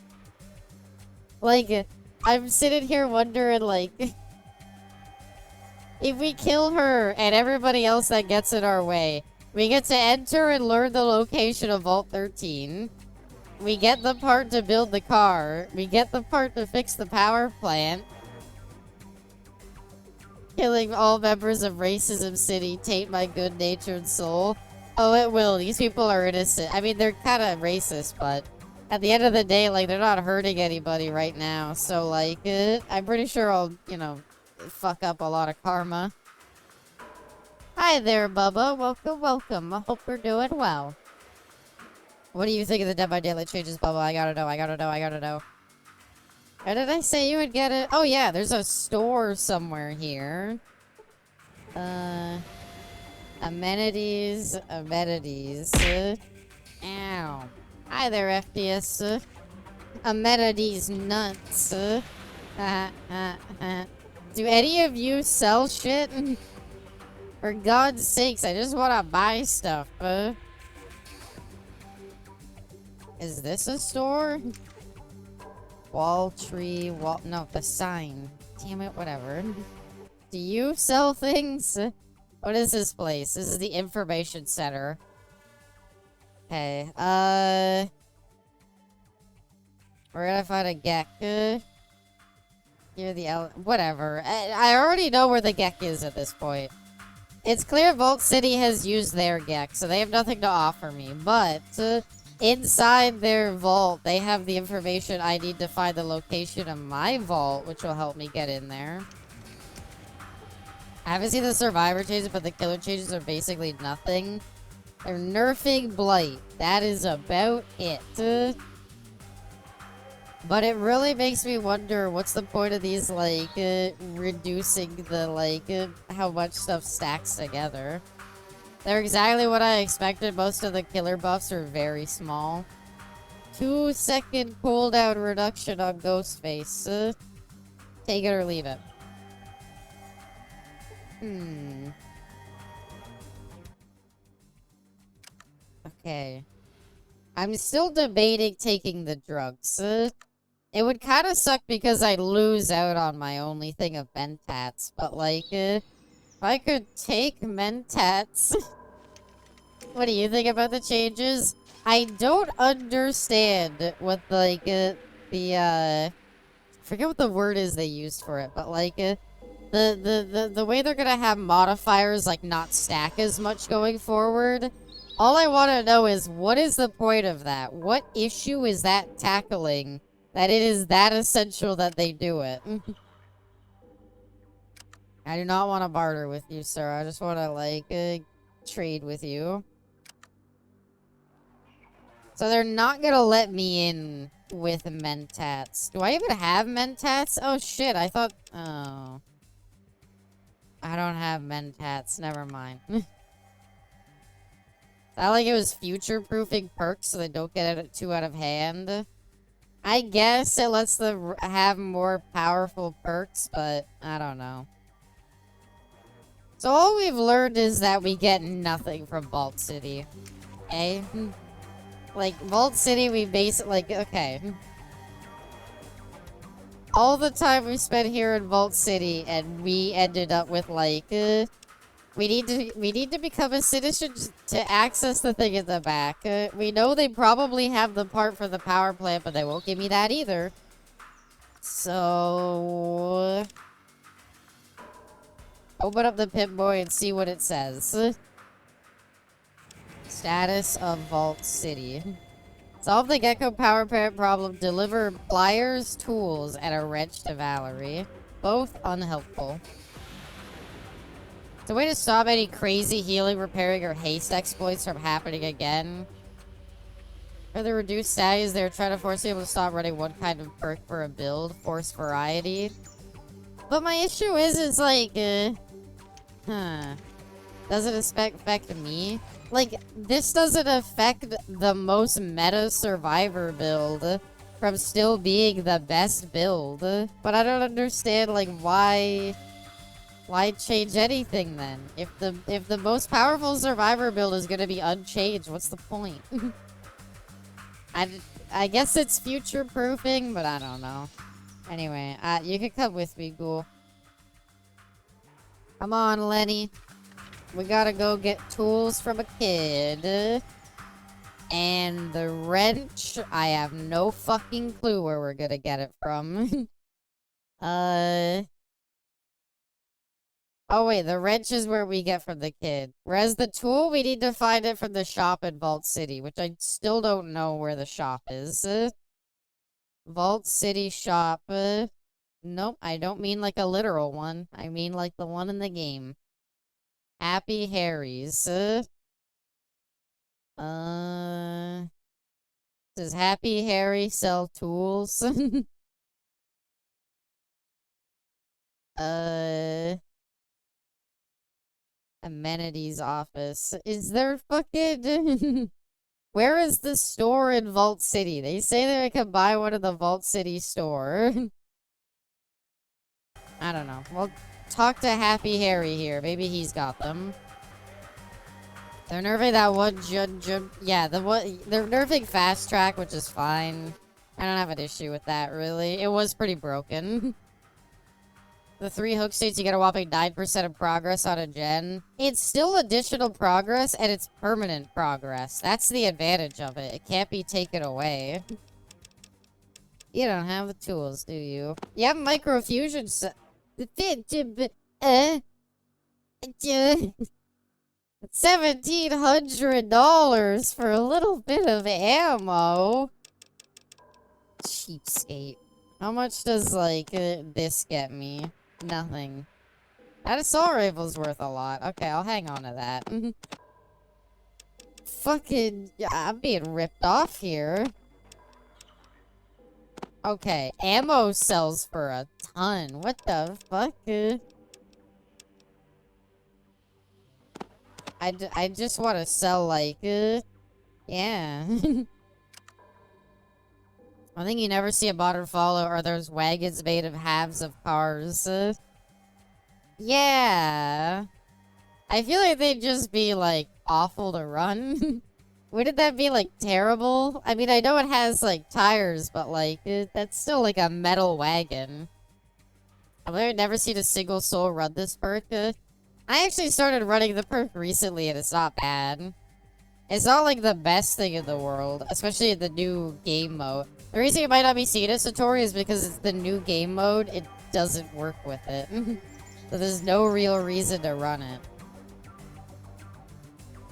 Like, I'm sitting here wondering, like... if we kill her and everybody else that gets in our way, we get to enter and learn the location of Vault 13. We get the part to build the car. We get the part to fix the power plant. Killing all members of Racism City taint my good-natured soul. Oh, it will. These people are innocent. I mean, they're kind of racist, but at the end of the day, like, they're not hurting anybody right now. So, like, I'm pretty sure I'll, you know, fuck up a lot of karma. Hi there, Bubba. Welcome. I hope you're doing well. What do you think of the Dead by Daylight changes, Bubba? I gotta know. How did I say you would get it? Oh, yeah, there's a store somewhere here. Amenities. Ow. Hi there, FPS. Amenities nuts. Do any of you sell shit? For God's sakes, I just want to buy stuff. Is this a store? Wall tree, no, the sign. Damn it, whatever. Do you sell things? What is this place? This is the information center. Okay, we're gonna find a Gek. Here whatever. I already know where the Gek is at this point. It's clear Vault City has used their Gek, so they have nothing to offer me, but inside their vault, they have the information I need to find the location of my vault, which will help me get in there. I haven't seen the survivor changes, but the killer changes are basically nothing. They're nerfing Blight. That is about it. But it really makes me wonder what's the point of these, like, reducing the, like, how much stuff stacks together. They're exactly what I expected. Most of the killer buffs are very small. 2-second cooldown reduction on Ghostface. Take it or leave it. Okay. I'm still debating taking the drugs. It would kind of suck because I'd lose out on my only thing of Mentats. But, like, if I could take Mentats... What do you think about the changes? I don't understand what, like, I forget what the word is they used for it, but, like, the way they're gonna have modifiers, like, not stack as much going forward. All I want to know is, what is the point of that? What issue is that tackling that it is that essential that they do it? I do not want to barter with you, sir. I just want to, like, trade with you. So they're not gonna let me in with mentats. Do I even have mentats? Oh, shit. I thought... Oh. I don't have mentats. Never mind. I like it was future-proofing perks so they don't get it too out of hand. I guess it lets them have more powerful perks, but I don't know. So all we've learned is that we get nothing from Vault City. Okay? Like, Vault City, we basically, like, okay. All the time we spent here in Vault City, and we ended up with, like, we need to become a citizen to access the thing at the back. We know they probably have the part for the power plant, but they won't give me that either. So... Open up the Pip-Boy and see what it says. Status of Vault City. Solve the Gecko power plant problem. Deliver pliers, tools, and a wrench to Valerie. Both unhelpful. It's a way to stop any crazy healing, repairing, or haste exploits from happening again. For the reduced status, they're trying to force people to stop running one kind of perk for a build. Force variety. But my issue is like, does it affect me? Like, this doesn't affect the most meta survivor build from still being the best build. But I don't understand, like, why change anything then? If the most powerful survivor build is gonna be unchanged, what's the point? I guess it's future-proofing, but I don't know. Anyway, you can come with me, Ghoul. Come on, Lenny. We gotta go get tools from a kid. And the wrench, I have no fucking clue where we're gonna get it from. Oh wait, the wrench is where we get from the kid. Whereas the tool, we need to find it from the shop in Vault City, which I still don't know where the shop is. Vault City shop. Nope, I don't mean like a literal one. I mean like the one in the game. Happy Harry's. Does Happy Harry sell tools? Amenities office. Is there fucking... Where is the store in Vault City? They say that I can buy one in the Vault City store. I don't know. We'll talk to Happy Harry here. Maybe he's got them. They're nerfing that one yeah, they're nerfing Fast Track, which is fine. I don't have an issue with that, really. It was pretty broken. The 3 hook states you get a whopping 9% of progress on a gen. It's still additional progress, and it's permanent progress. That's the advantage of it. It can't be taken away. You don't have the tools, do you? You have microfusion $1,700 for a little bit of ammo. Cheapskate. How much does, like, this get me? Nothing. That assault rifle's worth a lot. Okay, I'll hang on to that. Fucking... I'm being ripped off here. Okay, ammo sells for a ton. What the fuck? I just want to sell, like, yeah. One thing you never see a modern follow are those wagons made of halves of cars. Yeah. I feel like they'd just be, like, awful to run. Wouldn't that be, like, terrible? I mean, I know it has, like, tires, but, like, that's still, like, a metal wagon. I've never seen a single soul run this perk. I actually started running the perk recently, and it's not bad. It's not like the best thing in the world, especially the new game mode. The reason you might not be seeing it, Satori, is because it's the new game mode. It doesn't work with it. So there's no real reason to run it.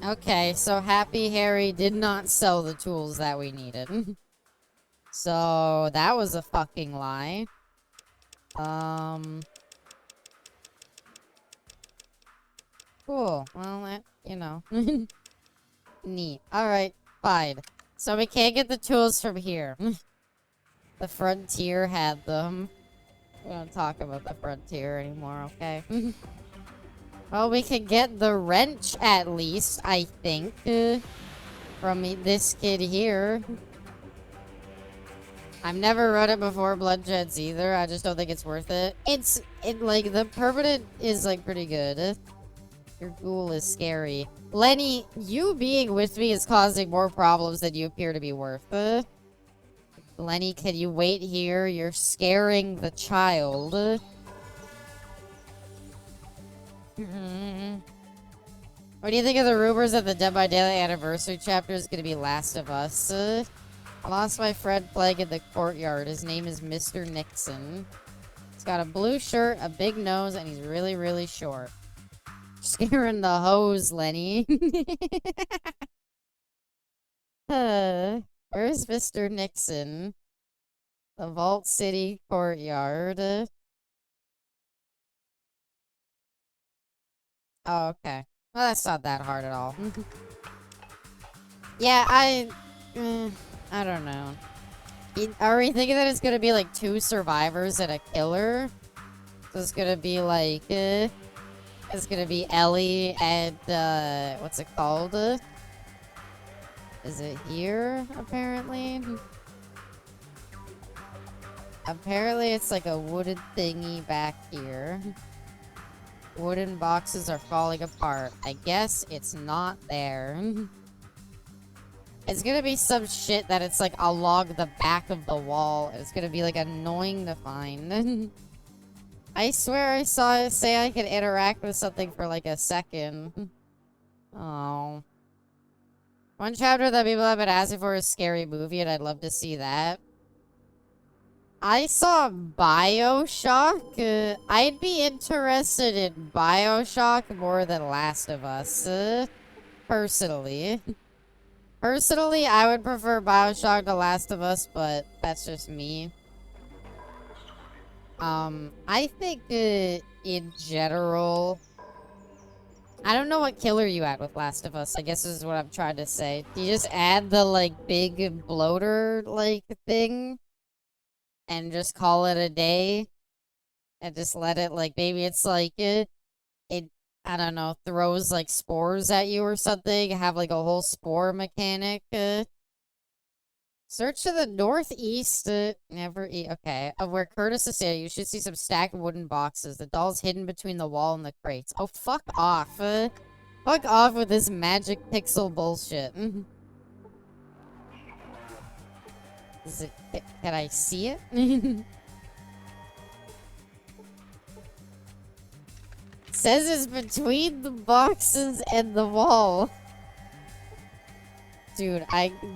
Okay, so Happy Harry did not sell the tools that we needed. So that was a fucking lie. Cool. Well, that, you know. Neat. Alright, fine. So we can't get the tools from here. The Frontier had them. We don't talk about the Frontier anymore, okay? Well, we can get the wrench at least, I think. From this kid here. I've never run it before Bloodsheds either. I just don't think it's worth it. Like, the permanent is, like, pretty good. Your ghoul is scary. Lenny, you being with me is causing more problems than you appear to be worth. Lenny, can you wait here? You're scaring the child. What do you think of the rumors that the Dead by Daylight anniversary chapter is going to be Last of Us? I lost my friend playing in the courtyard. His name is Mr. Nixon. He's got a blue shirt, a big nose, and he's really, really short. Scaring the hose, Lenny. Where's Mr. Nixon? The Vault City courtyard. Oh, okay. Well, that's not that hard at all. Yeah, I don't know. Are we thinking that it's gonna be like 2 survivors and a killer? So it's gonna be like, it's gonna be Ellie and, what's it called? Is it here, apparently? Apparently it's like a wooden thingy back here. Wooden boxes are falling apart. I guess it's not there. It's gonna be some shit that it's like along the back of the wall. It's gonna be like annoying to find. I swear I saw it say I could interact with something for like a second. Oh. One chapter that people have been asking for is Scary Movie, and I'd love to see that. I saw BioShock. I'd be interested in BioShock more than Last of Us. Personally. Personally, I would prefer BioShock to Last of Us, but that's just me. I think, in general... I don't know what killer you add with Last of Us, I guess is what I'm trying to say. Do you just add the, like, big bloater, like, thing? And just call it a day? And just let it, like, maybe it's like, I don't know, throws, like, spores at you or something? Have, like, a whole spore mechanic? Search to the northeast, okay, of where Curtis is standing, you should see some stacked wooden boxes. The doll's hidden between the wall and the crates. Oh, fuck off. Fuck off with this magic pixel bullshit. Can I see it? Says it's between the boxes and the wall. Dude,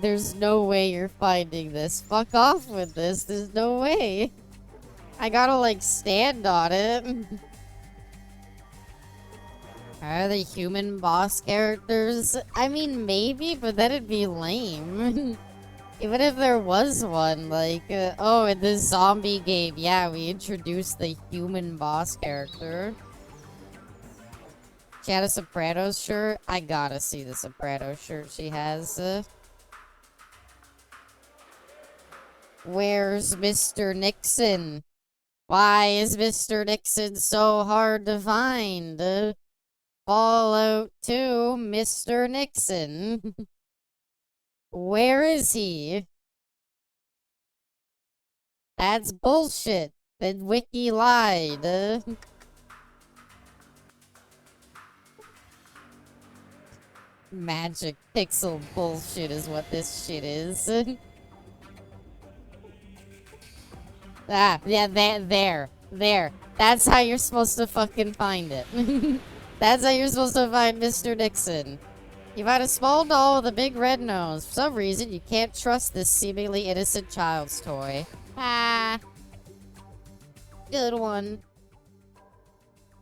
there's no way you're finding this. Fuck off with this. There's no way. I gotta, like, stand on it. Are they human boss characters? I mean, maybe, but then it'd be lame. Even if there was one, like, oh, in this zombie game, yeah, we introduced the human boss character. She had a Sopranos shirt. I gotta see the Sopranos shirt she has. Where's Mr. Nixon? Why is Mr. Nixon so hard to find? Fallout 2, Mr. Nixon. Where is he? That's bullshit. The wiki lied. Magic pixel bullshit is what this shit is. Ah, yeah, there. That's how you're supposed to fucking find it. That's how you're supposed to find Mr. Nixon. You've had a small doll with a big red nose. For some reason, you can't trust this seemingly innocent child's toy. Ah. Good one.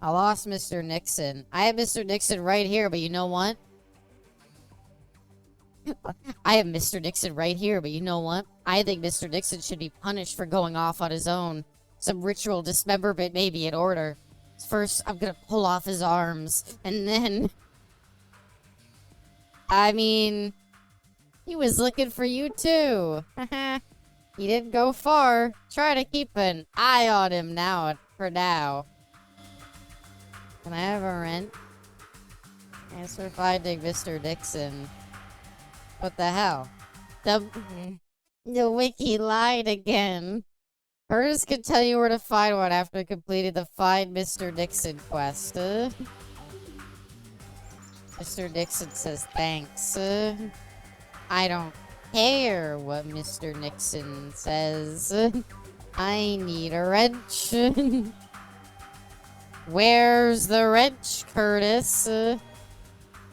I lost Mr. Nixon. I have Mr. Nixon right here, but you know what? I have Mr. Nixon right here, but you know what? I think Mr. Nixon should be punished for going off on his own. Some ritual dismemberment may be in order. First, I'm gonna pull off his arms, and then... I mean... He was looking for you, too. He didn't go far. Try to keep an eye on him now, for now. Can I have a rent? Thanks for finding Mr. Nixon. What the hell? The wiki lied again. Curtis can tell you where to find one after completing the Find Mr. Nixon quest. Mr. Nixon says thanks. I don't care what Mr. Nixon says. I need a wrench. Where's the wrench, Curtis?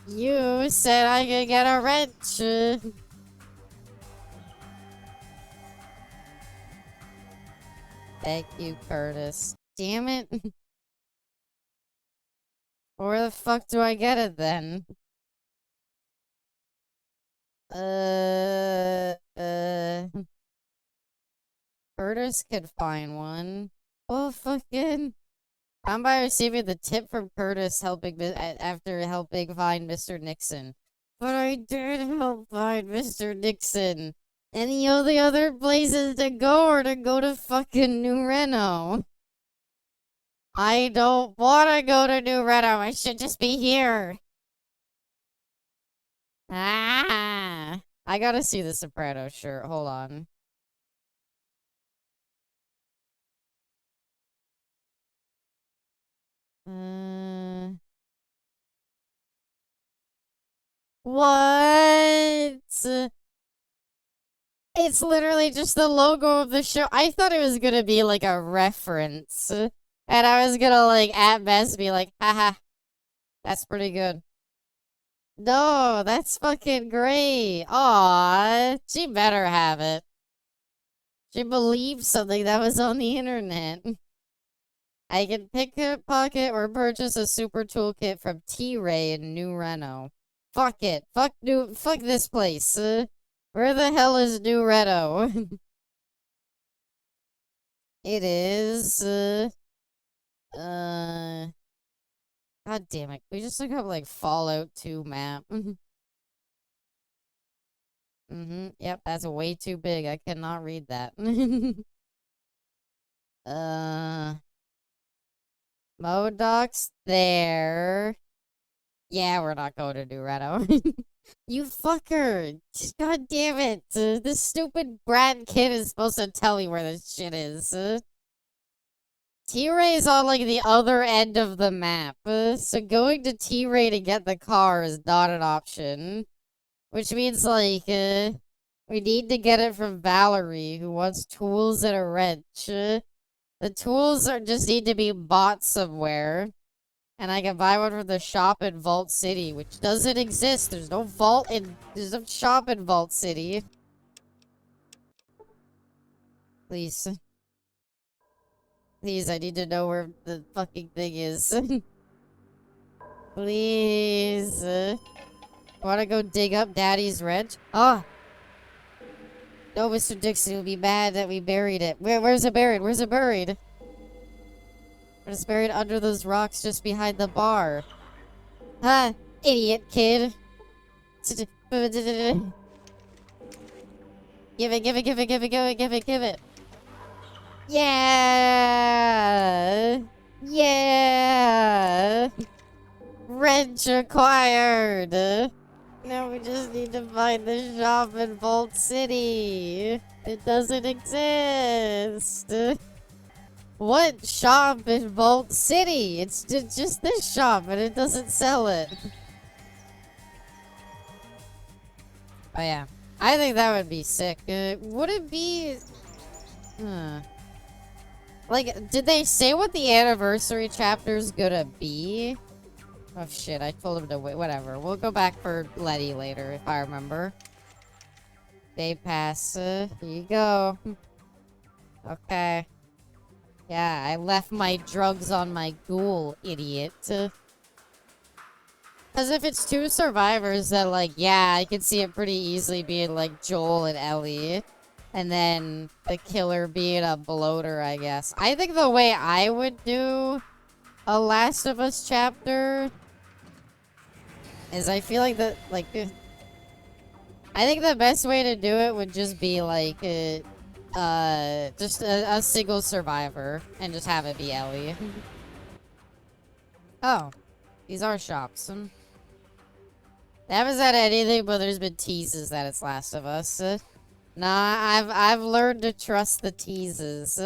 You said I could get a wrench. Thank you, Curtis. Damn it. Where the fuck do I get it then? Curtis could find one. Oh, fucking. I'm by receiving the tip from Curtis after helping find Mr. Nixon. But I did help find Mr. Nixon. Any of the other places to go or to go to fucking New Reno? I don't want to go to New Reno. I should just be here. Ah! I gotta see the Soprano shirt. Hold on. What? It's literally just the logo of the show. I thought it was gonna be like a reference. And I was gonna like at best be like, haha, that's pretty good. No, that's fucking great. Aw, she better have it. She believed something that was on the internet. I can pickpocket or purchase a super toolkit from T-Ray in New Reno. Fuck it. Fuck this place. Where the hell is New Reno? It is, God damn it. We just look up, like, Fallout 2 map. Yep, that's way too big. I cannot read that. Modoc's there. Yeah, we're not going to New Reno. You fucker! God damn it! This stupid brat kid is supposed to tell me where this shit is. T-Ray's on, like, the other end of the map. So going to T-Ray to get the car is not an option. Which means, like, we need to get it from Valerie, who wants tools and a wrench. The tools just need to be bought somewhere. And I can buy one from the shop in Vault City, which doesn't exist. There's no shop in Vault City. Please. Please, I need to know where the fucking thing is. Please. Wanna go dig up Daddy's wrench? Oh! No, Mr. Dixon will be mad that we buried it. Where's it buried? Where's it buried? It's buried under those rocks just behind the bar. Huh? Idiot kid. Give it. Yeah! Yeah! Wrench acquired! Now we just need to find the shop in Vault City. It doesn't exist. What shop in Vault City? It's just this shop, and it doesn't sell it. Oh yeah, I think that would be sick. Would it be? Like, did they say what the anniversary chapter's gonna be? Oh shit, I told him to wait. Whatever. We'll go back for Letty later if I remember. Day pass. Here you go. Okay. Yeah, I left my drugs on my ghoul, idiot. Because if it's two survivors, then, like, yeah, I can see it pretty easily being, like, Joel and Ellie. And then the killer being a bloater, I guess. I think the way I would do a Last of Us chapter is I feel like that, like, I think the best way to do it would just be, like, just a single survivor and just have it be Ellie. Oh, these are shops. They haven't said anything, but there's been teases that it's Last of Us. Nah, I've learned to trust the teases,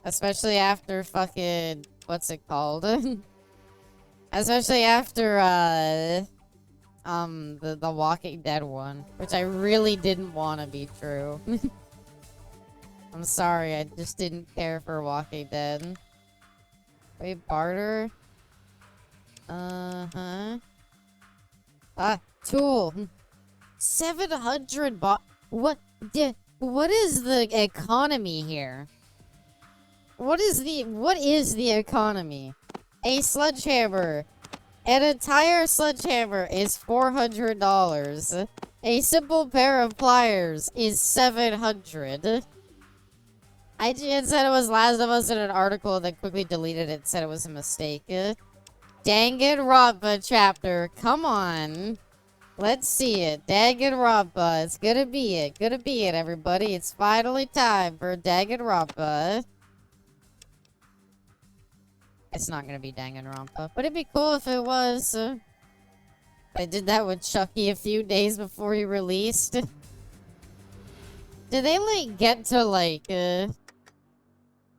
especially after fucking what's it called? Especially after the Walking Dead one, which I really didn't want to be true. I'm sorry, I just didn't care for Walking Dead. Wait, barter? Uh-huh. Ah, tool. 700 what is the economy here? What is the economy? A sledgehammer. An entire sledgehammer is $400. A simple pair of pliers is $700. IGN said it was Last of Us in an article, then quickly deleted it and said it was a mistake. Danganronpa chapter. Come on. Let's see it. Danganronpa. It's gonna be it. Gonna be it, everybody. It's finally time for Danganronpa. It's not gonna be Danganronpa, but it'd be cool if it was. I did that with Chucky a few days before he released. Did they, like, get to, like,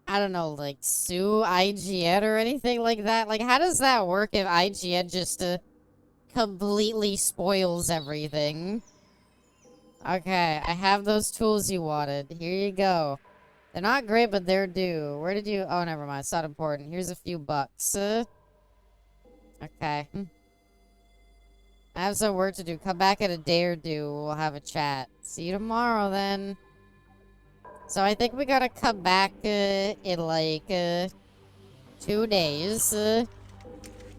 I don't know, like, sue IGN or anything like that? Like, how does that work if IGN just, completely spoils everything? Okay, I have those tools you wanted. Here you go. They're not great, but they're due. Where did you... Oh, never mind. It's not important. Here's a few bucks. Okay. I have some work to do. Come back in a day or two. We'll have a chat. See you tomorrow, then. So I think we gotta come back in, like, 2 days.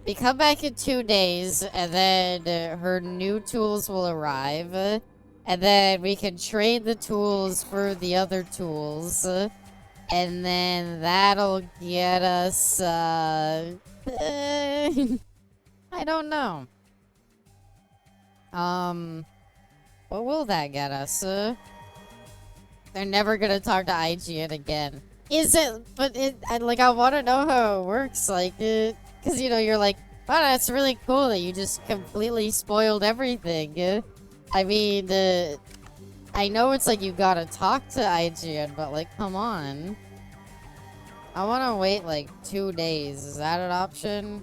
We come back in 2 days, and then her new tools will arrive. And then we can trade the tools for the other tools. And then that'll get us, I don't know. What will that get us? They're never gonna talk to IGN again. Is it? But I want to know how it works. Like, because, you know, you're like, wow, that's really cool that you just completely spoiled everything. I mean, I know it's like you gotta talk to IGN, but, like, come on. I want to wait, like, 2 days. Is that an option?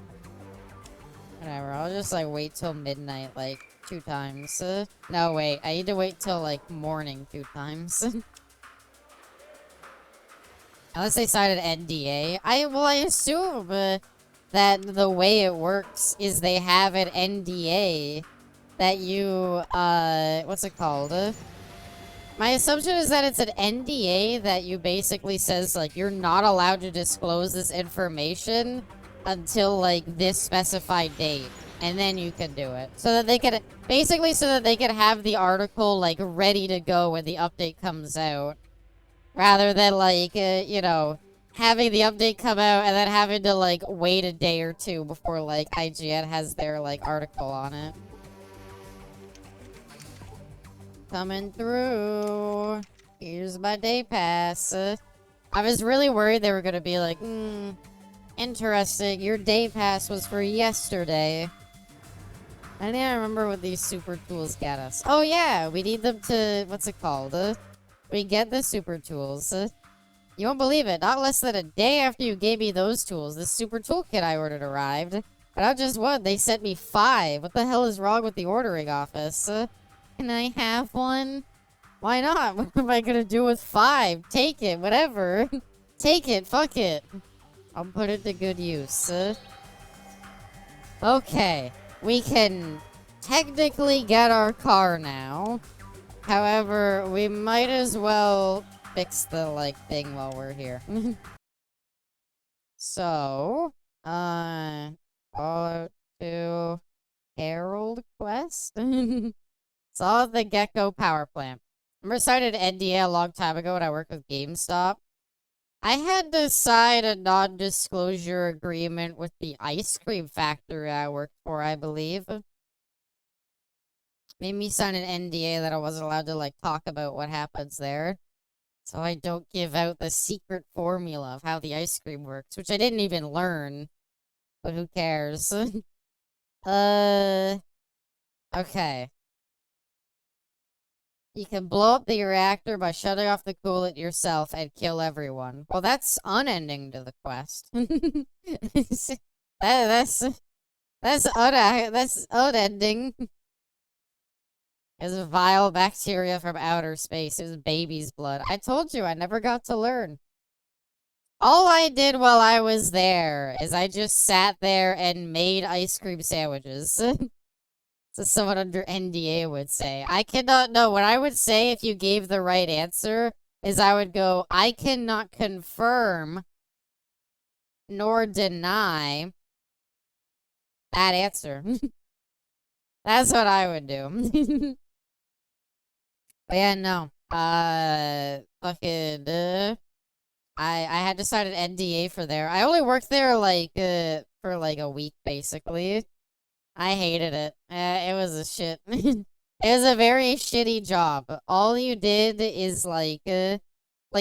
Whatever, I'll just, like, wait till midnight, like, 2 times. No, wait, I need to wait till, like, morning 2 times. Unless they signed an NDA. I assume that the way it works is they have an NDA that you, what's it called? My assumption is that it's an NDA that you basically says, like, you're not allowed to disclose this information until, like, this specified date. And then you can do it. So that they could, basically so that they could have the article, like, ready to go when the update comes out. Rather than, like, you know, having the update come out and then having to, like, wait a day or 2 before, like, IGN has their, like, article on it. Coming through. Here's my day pass. I was really worried they were gonna be like, interesting. Your day pass was for yesterday. I didn't remember what these super tools get us. Oh, yeah. We need them to... What's it called? We get the super tools. You won't believe it. Not less than a day after you gave me those tools, the super toolkit I ordered arrived. And not just one, they sent me 5. What the hell is wrong with the ordering office? Can I have one? Why not? What am I gonna do with 5? Take it, whatever. Take it, fuck it. I'll put it to good use. Okay, we can technically get our car now. However, we might as well fix the, like, thing while we're here. So, follow to Herald Quest? Saw the Gecko power plant. Remember I started NDA a long time ago when I worked with GameStop? I had to sign a non-disclosure agreement with the ice cream factory I worked for, I believe. Made me sign an NDA that I wasn't allowed to, like, talk about what happens there. So I don't give out the secret formula of how the ice cream works, which I didn't even learn. But who cares? Okay. You can blow up the reactor by shutting off the coolant yourself and kill everyone. Well, that's unending to the quest. That's unending. It's a vile bacteria from outer space. It was baby's blood. I told you, I never got to learn. All I did while I was there is I just sat there and made ice cream sandwiches. So someone under NDA would say. I cannot know. What I would say if you gave the right answer is I would go, I cannot confirm nor deny that answer. That's what I would do. But yeah, no. Fucking, I had to sign an NDA for there. I only worked there, like, for, like, a week, basically. I hated it. It was a shit. It was a very shitty job. All you did is, like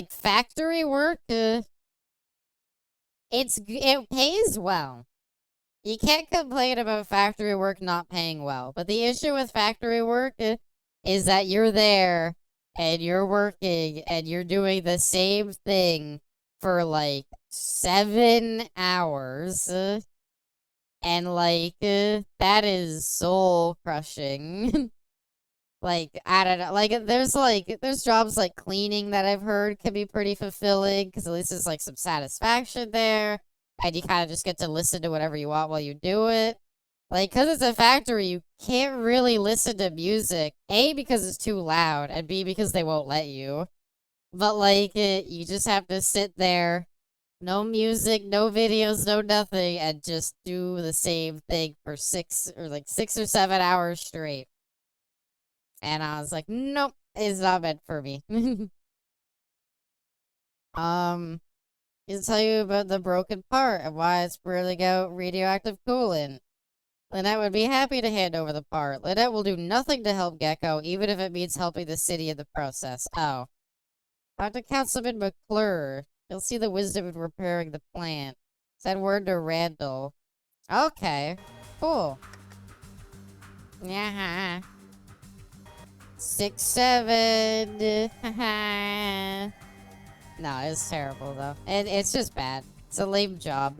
factory work, it pays well. You can't complain about factory work not paying well. But the issue with factory work is that you're there and you're working and you're doing the same thing for like 7 hours. And like, that is soul crushing. Like, I don't know. There's jobs like cleaning that I've heard can be pretty fulfilling because at least there's like some satisfaction there. And you kind of just get to listen to whatever you want while you do it. Like, because it's a factory, you can't really listen to music. A, because it's too loud, and B, because they won't let you. But, like, you just have to sit there, no music, no videos, no nothing, and just do the same thing for 6 or 7 hours straight. And I was like, nope, it's not meant for me. I'll tell you about the broken part and why it's spurting out radioactive coolant. Lynette would be happy to hand over the part. Lynette will do nothing to help Gecko, even if it means helping the city in the process. Oh. Talk to Councilman McClure. He'll see the wisdom in repairing the plant. Send word to Randall. Okay. Cool. Yeah. 6, 7. No, it's terrible, though. It's just bad. It's a lame job.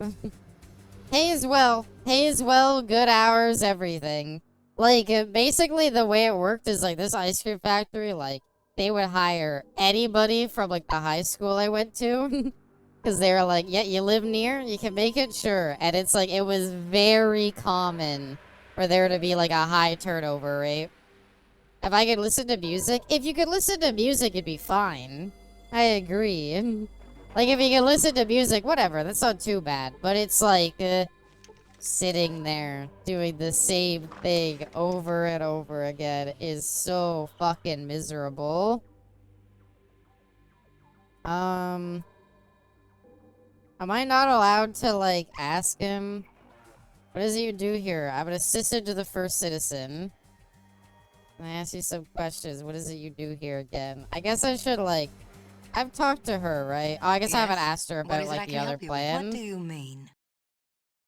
Pay as well. Pay as well, good hours, everything. Like, basically, the way it worked is, like, this ice cream factory, like, they would hire anybody from, like, the high school I went to. Because they were like, yeah, you live near? You can make it? Sure. And it's, like, it was very common for there to be, like, a high turnover rate. If I could listen to music? If you could listen to music, it'd be fine. I agree. Like, if you can listen to music, whatever, that's not too bad. But it's like, sitting there, doing the same thing over and over again is so fucking miserable. Am I not allowed to, like, ask him? What does he do here? I'm an assistant to the first citizen. Can I ask you some questions? What is it you do here again? I guess I should, like... I've talked to her, right? Oh, I guess I haven't asked her about, like, the other plan. What do you mean?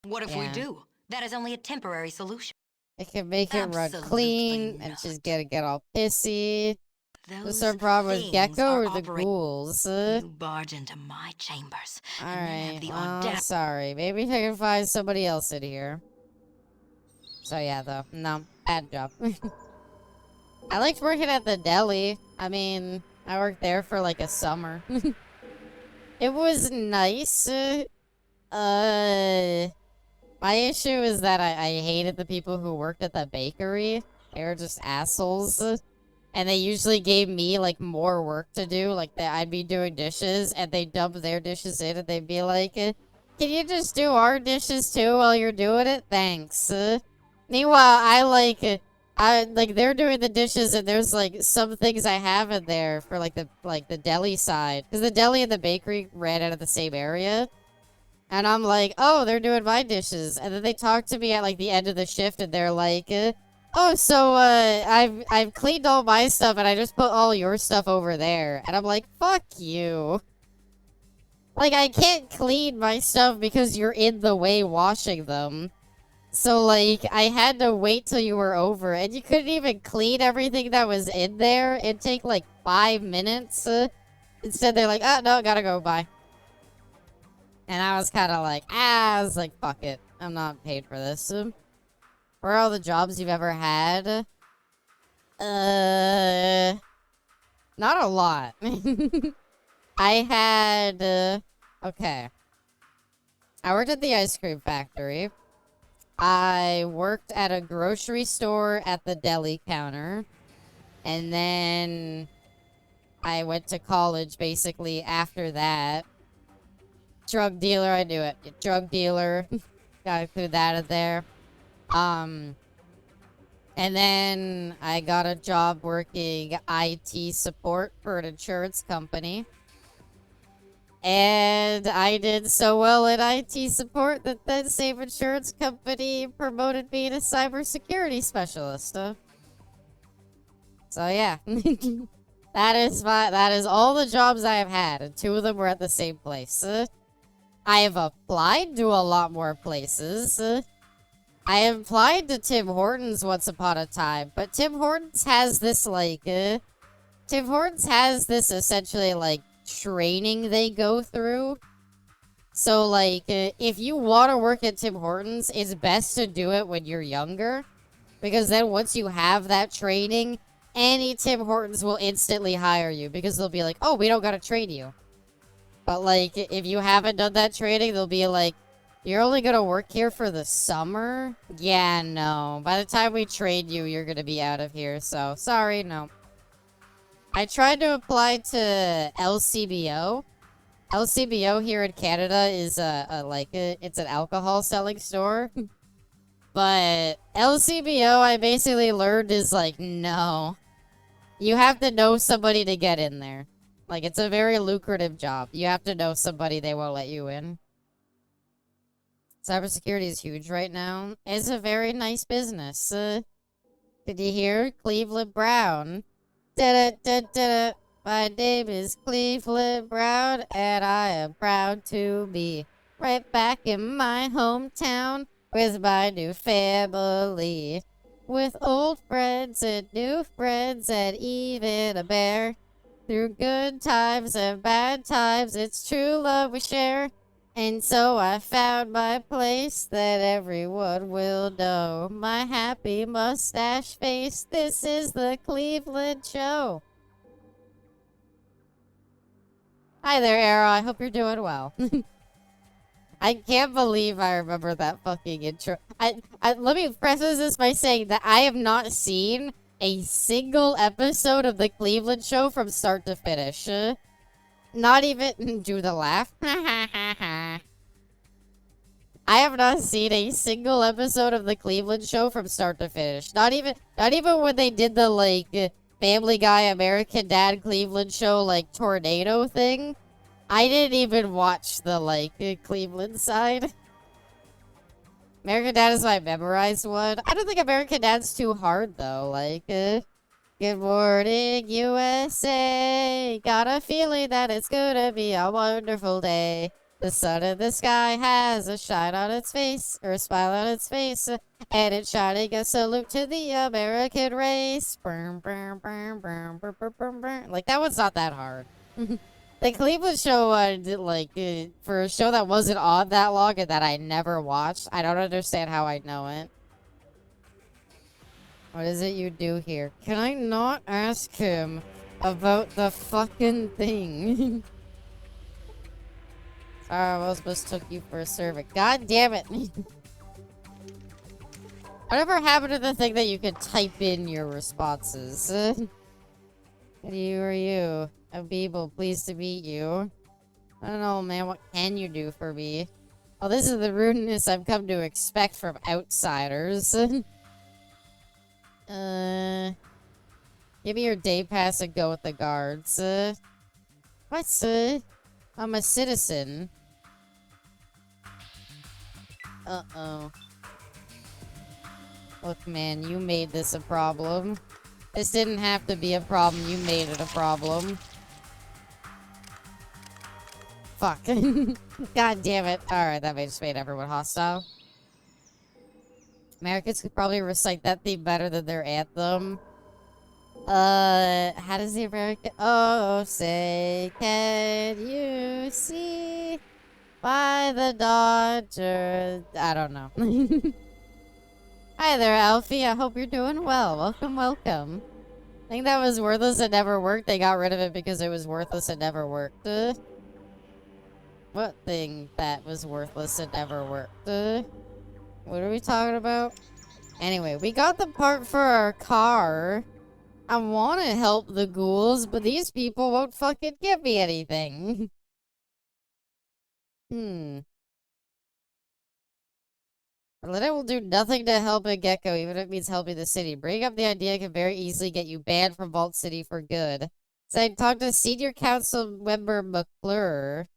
What if we do? That is only a temporary solution. It can make it run clean, and she's gonna get all pissy. What's her Those problem with things Gecko are or the ghouls? You barge into my chambers. Alright, well, sorry. Maybe I can find somebody else in here. So yeah, though. No, bad job. I liked working at the deli. I mean... I worked there for like a summer. It was nice. But My issue is that I hated the people who worked at the bakery. They were just assholes. And they usually gave me, like, more work to do. Like, I'd be doing dishes, and they'd dump their dishes in, and they'd be like, can you just do our dishes, too, while you're doing it? Thanks. Meanwhile, they're doing the dishes, and there's, like, some things I have in there for, like, the deli side. Because the deli and the bakery ran out of the same area. And I'm like, oh, they're doing my dishes. And then they talk to me at, like, the end of the shift, and they're like, oh, so, I've cleaned all my stuff, and I just put all your stuff over there. And I'm like, fuck you. Like, I can't clean my stuff because you're in the way washing them. So, like, I had to wait till you were over, and you couldn't even clean everything that was in there. It'd take, like, 5 minutes. Instead, they're like, oh, no, gotta go, bye. And I was kind of like, I was like, fuck it. I'm not paid for this. What are all the jobs you've ever had? Not a lot. I had, okay. I worked at the ice cream factory. I worked at a grocery store at the deli counter. And then I went to college basically after that. Drug dealer, I knew it. Drug dealer. Gotta include that in there. And then I got a job working IT support for an insurance company. And I did so well in IT support that that same insurance company promoted me to cybersecurity specialist. So yeah. That is all the jobs I have had, and 2 of them were at the same place. I have applied to a lot more places. I applied to Tim Hortons once upon a time, but Tim Hortons has this, like, Tim Hortons has this essentially, like, training they go through. So, like, if you want to work at Tim Hortons, it's best to do it when you're younger. Because then once you have that training, any Tim Hortons will instantly hire you. Because they'll be like, oh, we don't gotta train you. But, like, if you haven't done that training, they'll be like, you're only gonna work here for the summer? Yeah, no. By the time we train you, you're gonna be out of here. So, sorry, no. I tried to apply to LCBO. LCBO here in Canada is it's an alcohol selling store. But LCBO, I basically learned is like, no. You have to know somebody to get in there. Like, it's a very lucrative job. You have to know somebody, they won't let you in. Cybersecurity is huge right now. It's a very nice business. Did you hear? Cleveland Brown. Da-da-da-da-da. My name is Cleveland Brown, and I am proud to be right back in my hometown with my new family. With old friends and new friends and even a bear. Through good times and bad times, it's true love we share. And so I found my place that everyone will know. My happy mustache face, this is the Cleveland Show. Hi there, Arrow. I hope you're doing well. I can't believe I remember that fucking intro. Let me preface this by saying that I have not seen a single episode of the Cleveland Show from start to finish. Not even do the laugh. I have not seen a single episode of the Cleveland Show from start to finish. Not even when they did the, like, Family Guy, American Dad, Cleveland Show, like, tornado thing. I didn't even watch the, like, Cleveland side. American Dad is my memorized one. I don't think American Dad's too hard, though. Like, good morning, USA. Got a feeling that it's gonna be a wonderful day. The sun in the sky has a shine on its face, or a smile on its face, and it's shining a salute to the American race. Like, that one's not that hard. The Cleveland Show, for a show that wasn't on that long and that I never watched, I don't understand how I know it. What is it you do here? Can I not ask him about the fucking thing? Sorry, I almost mistook you for a servant. God damn it. Whatever happened to the thing that you could type in your responses? Who are you? Abibel, pleased to meet you. I don't know, man. What can you do for me? Oh, this is the rudeness I've come to expect from outsiders. Give me your day pass and go with the guards. What? I'm a citizen. Uh-oh. Look, man, you made this a problem. This didn't have to be a problem. You made it a problem. Fuck. God damn it. Alright, that just made everyone hostile. Americans could probably recite that theme better than their anthem. How does the American... Oh, say, can you see by the Dodger... I don't know. Hi there, Alfie. I hope you're doing well. Welcome, welcome. I think that was worthless and never worked. They got rid of it because it was worthless and never worked. What thing that was worthless and never worked? What are we talking about? Anyway, we got the part for our car. I want to help the ghouls, but these people won't fucking give me anything. Lena will do nothing to help a gecko, even if it means helping the city. Bringing up the idea can very easily get you banned from Vault City for good. So I talked to Senior Council member McClure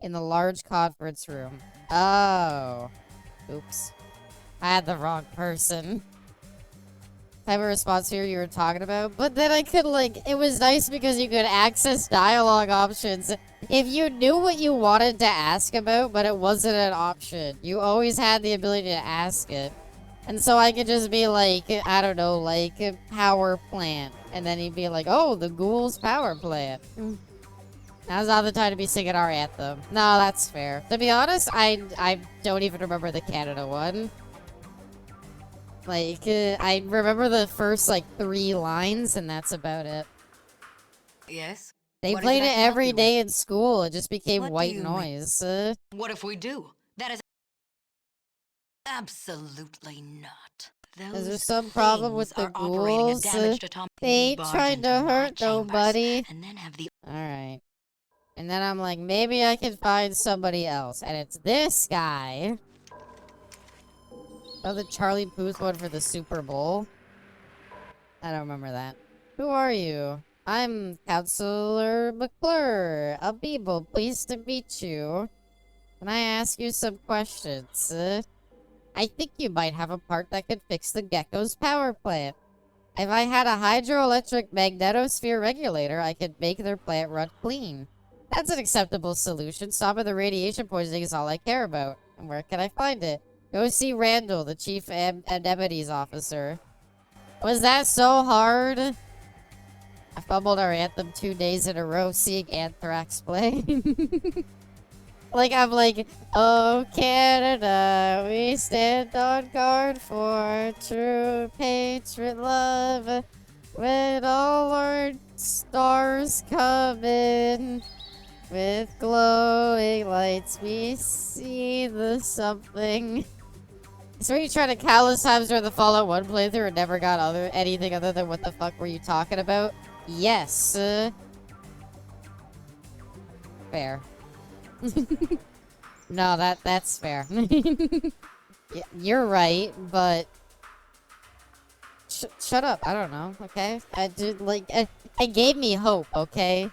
in the large conference room. Oh. Oops. I had the wrong person. Type of response here you were talking about. But then I could, like, it was nice because you could access dialogue options. If you knew what you wanted to ask about, but it wasn't an option, you always had the ability to ask it. And so I could just be like, I don't know, like, a power plant. And then he'd be like, oh, the ghoul's power plant. Now's not the time to be singing our anthem. No, that's fair. To be honest, I don't even remember the Canada one. Like, I remember the first, like, 3 lines, and that's about it. Yes? They What is played I it can help every you day in school. It just became What do white you noise. What if we do? That is absolutely not. Is there Those some problem with things the are operating a ghouls? damaged atomic They ain't barge trying into to my hurt chambers, nobody. and then have the Alright. And then I'm like, maybe I can find somebody else. And it's this guy. Oh, the Charlie Puth one for the Super Bowl. I don't remember that. Who are you? I'm Counselor McClure. Abibel, pleased to meet you. Can I ask you some questions? I think you might have a part that could fix the gecko's power plant. If I had a hydroelectric magnetosphere regulator, I could make their plant run clean. That's an acceptable solution. Stopping the radiation poisoning is all I care about. And where can I find it? Go see Randall, the chief anemones officer. Was that so hard? I fumbled our anthem 2 days in a row seeing Anthrax play. Like, I'm like, oh, Canada, we stand on guard for true patriot love. When all our stars come in with glowing lights, we see the something. So are you trying to countless times during the Fallout 1 playthrough and never got anything other than what the fuck were you talking about? Yes. Fair. No, that's fair. You're right, but shut up. I don't know. Okay, I did like it gave me hope. Okay.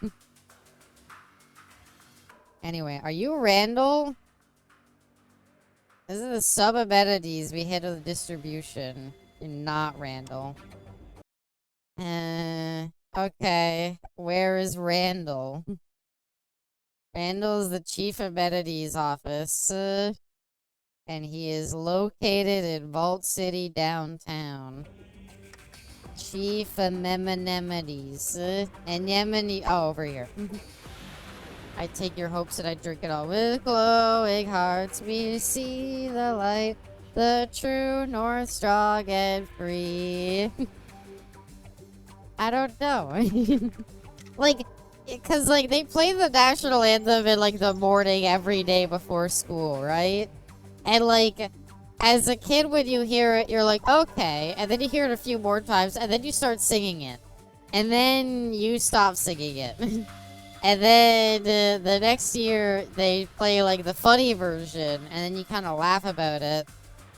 Anyway, are you Randall? This is the sub amenities we hit on the distribution. You're not Randall. Okay. Where is Randall? Randall's the chief amenities office. And he is located in Vault City downtown. Chief amenities. Anemone. Oh, over here. I take your hopes and I drink it all. With glowing hearts we see the light, the true north, strong and free. I don't know. Like, because, like, they play the national anthem in, like, the morning every day before school, right? And, like, as a kid, when you hear it, you're like, okay. And then you hear it a few more times, and then you start singing it. And then you stop singing it. And then the next year, they play, like, the funny version, and then you kind of laugh about it.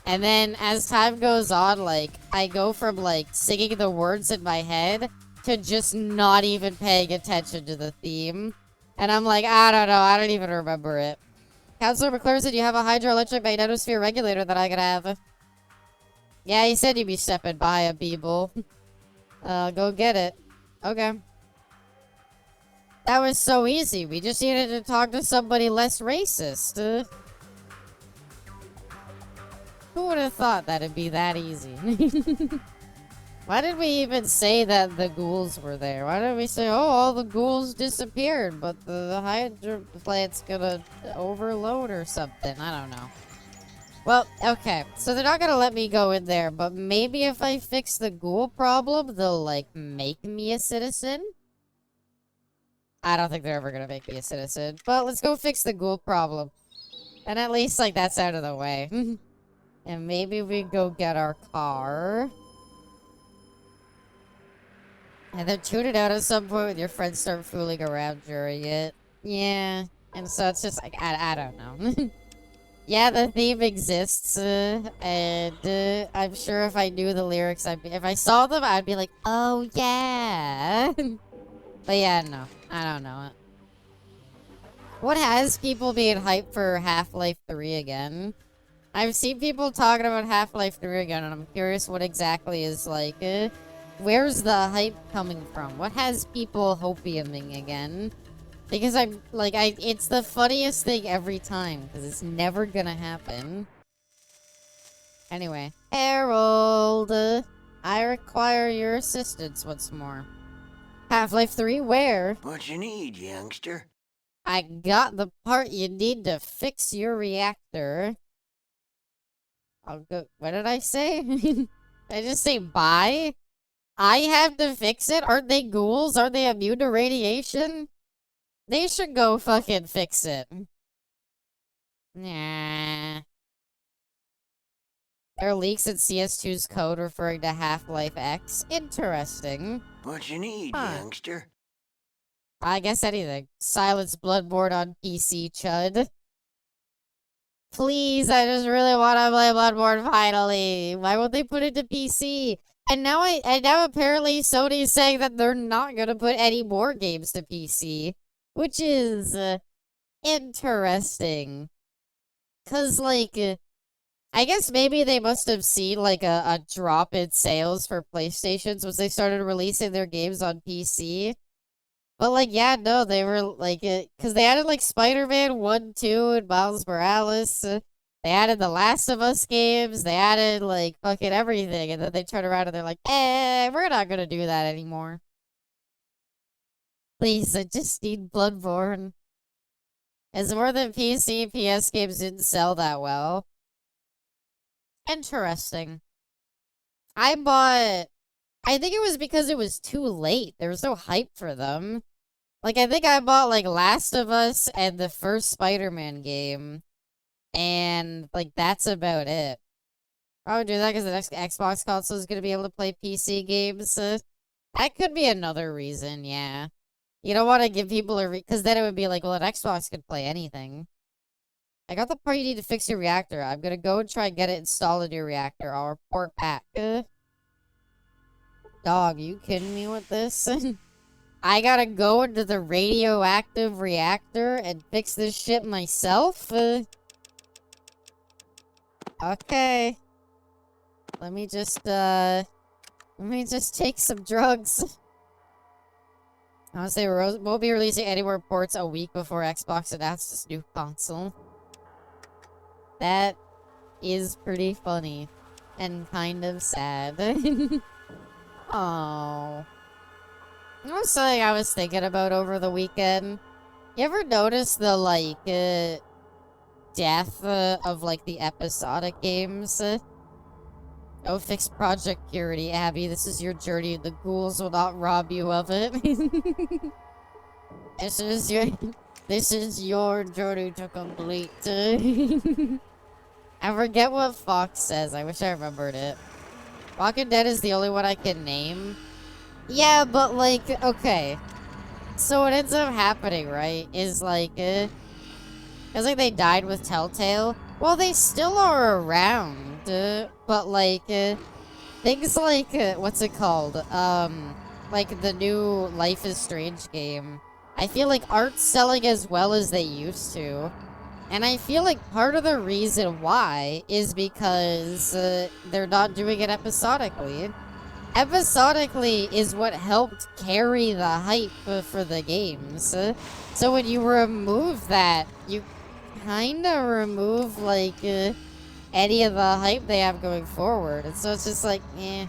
And then as time goes on, like, I go from, like, singing the words in my head to just not even paying attention to the theme. And I'm like, I don't know, I don't even remember it. Counselor McClure said you have a hydroelectric magnetosphere regulator that I could have. Yeah, he said you'd be stepping by a Beeble. Go get it. Okay. That was so easy. We just needed to talk to somebody less racist. Who would have thought that'd be that easy? Why did we even say that the ghouls were there? Why did we say, oh, all the ghouls disappeared, but the hydro plant's gonna overload or something? I don't know. Well, okay. So they're not gonna let me go in there, but maybe if I fix the ghoul problem, they'll, like, make me a citizen? I don't think they're ever gonna make me a citizen. But let's go fix the ghoul problem. And at least, like, that's out of the way. And maybe we go get our car. And then tune it out at some point when your friends start fooling around during it. Yeah. And so it's just like, I don't know. Yeah, the theme exists. And I'm sure if I knew the lyrics, if I saw them, I'd be like, oh yeah. But yeah, no. I don't know it. What has people being hyped for Half-Life 3 again? I've seen people talking about Half-Life 3 again, and I'm curious what exactly is like, where's the hype coming from? What has people hopiuming again? Because I'm, like, it's the funniest thing every time, because it's never gonna happen. Anyway. Harold! I require your assistance once more. Half-Life 3, where? What you need, youngster? I got the part you need to fix your reactor. I'll go. What did I say? Did I just say bye? I have to fix it? Aren't they ghouls? Aren't they immune to radiation? They should go fucking fix it. Nah. There are leaks in CS2's code referring to Half-Life X. Interesting. What you need, youngster? I guess anything. Silence Bloodborne on PC, chud. Please, I just really want to play Bloodborne finally. Why won't they put it to PC? And now apparently Sony's saying that they're not gonna put any more games to PC, which is interesting. Cause like, I guess maybe they must have seen like a drop in sales for PlayStations once they started releasing their games on PC. But, like, yeah, no, they were, like, because they added, like, Spider-Man 1, 2, and Miles Morales. They added the Last of Us games. They added, like, fucking everything. And then they turn around and they're like, we're not gonna do that anymore. Please, I just need Bloodborne. It's more than PC, PS games didn't sell that well. Interesting. I think it was because it was too late. There was no hype for them. Like, I think I bought, like, Last of Us and the first Spider-Man game. And, like, that's about it. I would do that because the next Xbox console is going to be able to play PC games. That could be another reason, yeah. You don't want to give people because then it would be like, well, an Xbox could play anything. I got the part you need to fix your reactor. I'm going to go and try and get it installed in your reactor. I'll report back. Dog, you kidding me with this? I gotta go into the radioactive reactor and fix this shit myself? Okay. Let me just take some drugs. Honestly, we'll be releasing any more ports a week before Xbox announces its new console. That is pretty funny. And kind of sad. Oh. You know something I was thinking about over the weekend? You ever notice the, like, death of, like, the episodic games? Oh, fix Project Purity, Abby. This is your journey. The ghouls will not rob you of it. This is your journey to complete. I forget what Fox says. I wish I remembered it. Walking Dead is the only one I can name. Yeah, but like, okay. So what ends up happening, right, is like, because like they died with Telltale. Well, they still are around, but like, things like, what's it called? Like the new Life is Strange game. I feel like aren't selling as well as they used to. And I feel like part of the reason why is because they're not doing it episodically. Episodically is what helped carry the hype for the games. So when you remove that, you kind of remove, like, any of the hype they have going forward. And so it's just like, eh.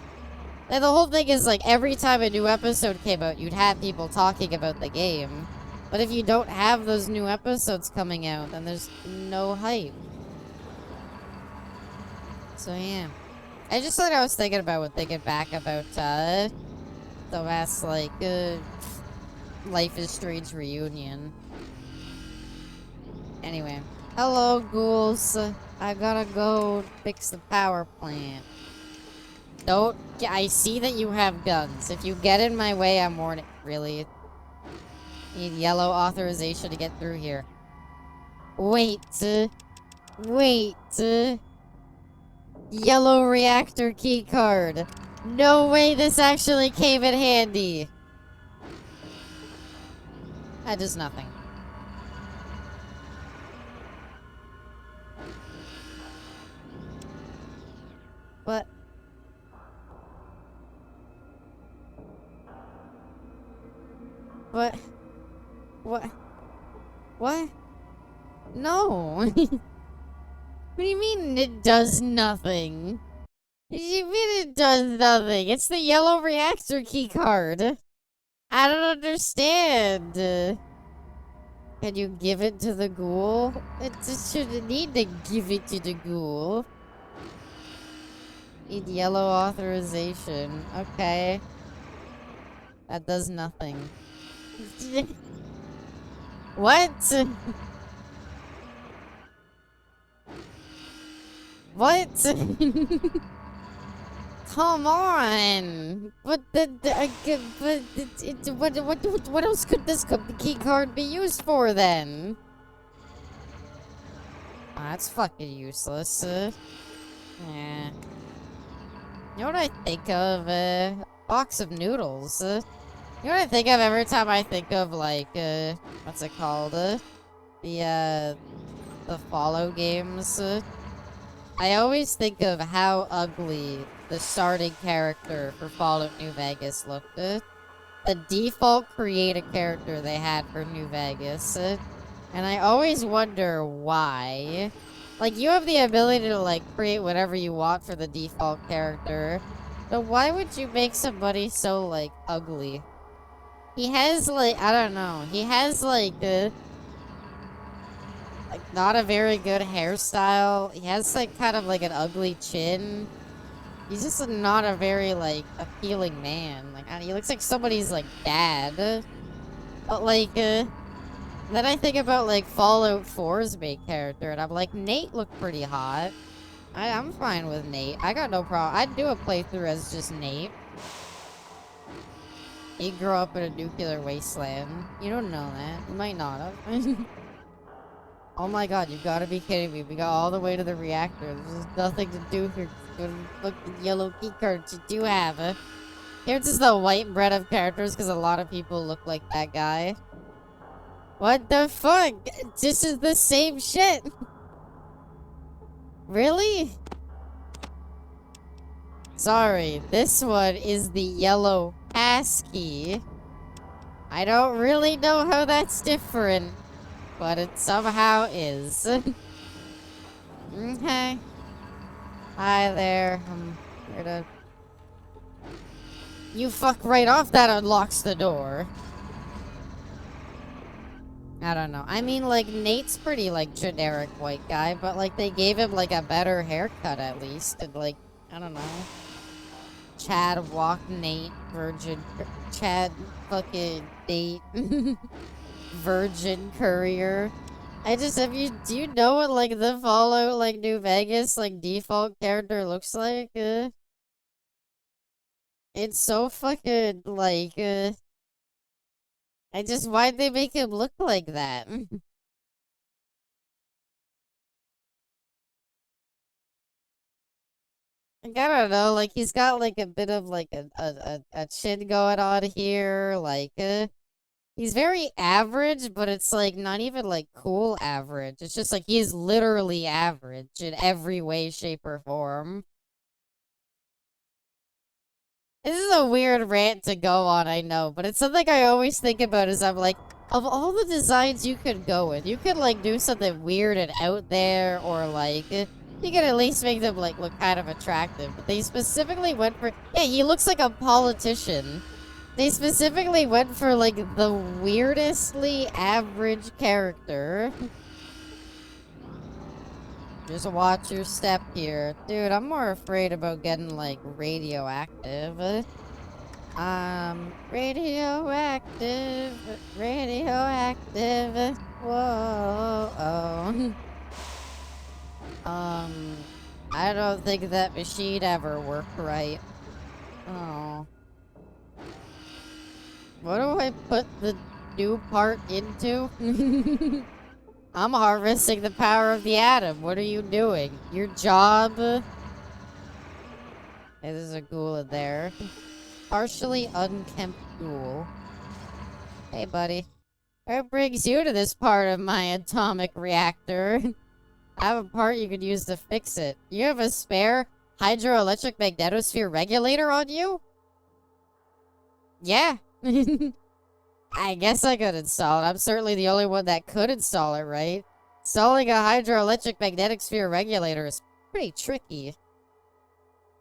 And the whole thing is, like, every time a new episode came out, you'd have people talking about the game. But if you don't have those new episodes coming out, then there's no hype. So, yeah. I just thought I was thinking about when thinking back about, the last, like, Life is Strange reunion. Anyway. Hello, ghouls. I gotta go fix the power plant. Don't... I see that you have guns. If you get in my way, I'm warning... Really? Need yellow authorization to get through here. Wait. Wait. Yellow reactor key card. No way this actually came in handy. That does nothing. What? What? What? What? No. What do you mean it does nothing? What do you mean it does nothing? It's the yellow reactor key card. I don't understand. Can you give it to the ghoul? It just shouldn't need to give it to the ghoul. Need yellow authorization. Okay. That does nothing. What? What? Come on! But what else could this key card be used for then? Oh, that's fucking useless. Yeah. You know what I think of? Box of noodles. You know what I think of every time I think of, like, what's it called? The Fallout games. I always think of how ugly the starting character for Fallout New Vegas looked. The default create a character they had for New Vegas. And I always wonder why. Like, you have the ability to, like, create whatever you want for the default character. But why would you make somebody so, like, ugly? He has, like, I don't know. He has, like, not a very good hairstyle. He has, like, kind of, like, an ugly chin. He's just not a very, like, appealing man. Like, he looks like somebody's, like, dad. But, like, then I think about, like, Fallout 4's main character, and I'm like, Nate looked pretty hot. I'm fine with Nate. I got no problem. I'd do a playthrough as just Nate. He grew up in a nuclear wasteland. You don't know that. You might not have. Oh my god, you've got to be kidding me. We got all the way to the reactor. There's nothing to do here. Go to look at the yellow key cards you do have. Here's just the white bread of characters because a lot of people look like that guy. What the fuck? This is the same shit. Really? Sorry, this one is the yellow passkey. I don't really know how that's different, but it somehow is. Okay. Hi there. I'm here to... You fuck right off, that unlocks the door. I don't know. I mean, like, Nate's pretty, like, generic white guy, but, like, they gave him, like, a better haircut, at least. And, like, I don't know. Chad Walk Nate Virgin... Chad fucking Nate Virgin Courier. Do you know what, like, the Fallout, like, New Vegas, like, default character looks like? It's so fucking, like, why'd they make him look like that? Like, I don't know, like, he's got, like, a bit of, like, a chin going on here, like, he's very average, but it's, like, not even, like, cool average. It's just, like, he is literally average in every way, shape, or form. This is a weird rant to go on, I know, but it's something I always think about is I'm like, of all the designs you could go with, you could, like, do something weird and out there, or, like, you could at least make them, like, look kind of attractive. But they specifically went for, yeah, he looks like a politician. They specifically went for, like, the weirdestly average character. Just watch your step here. Dude, I'm more afraid about getting, like, radioactive. Radioactive. Radioactive. Whoa. Oh. I don't think that machine ever worked right. Oh. What do I put the new part into? I'm harvesting the power of the atom. What are you doing? Your job? Hey, there's a ghoul in there. Partially unkempt ghoul. Hey, buddy. What brings you to this part of my atomic reactor? I have a part you could use to fix it. You have a spare hydroelectric magnetosphere regulator on you? Yeah. I guess I could install it. I'm certainly the only one that could install it, right? Installing a hydroelectric magnetic sphere regulator is pretty tricky.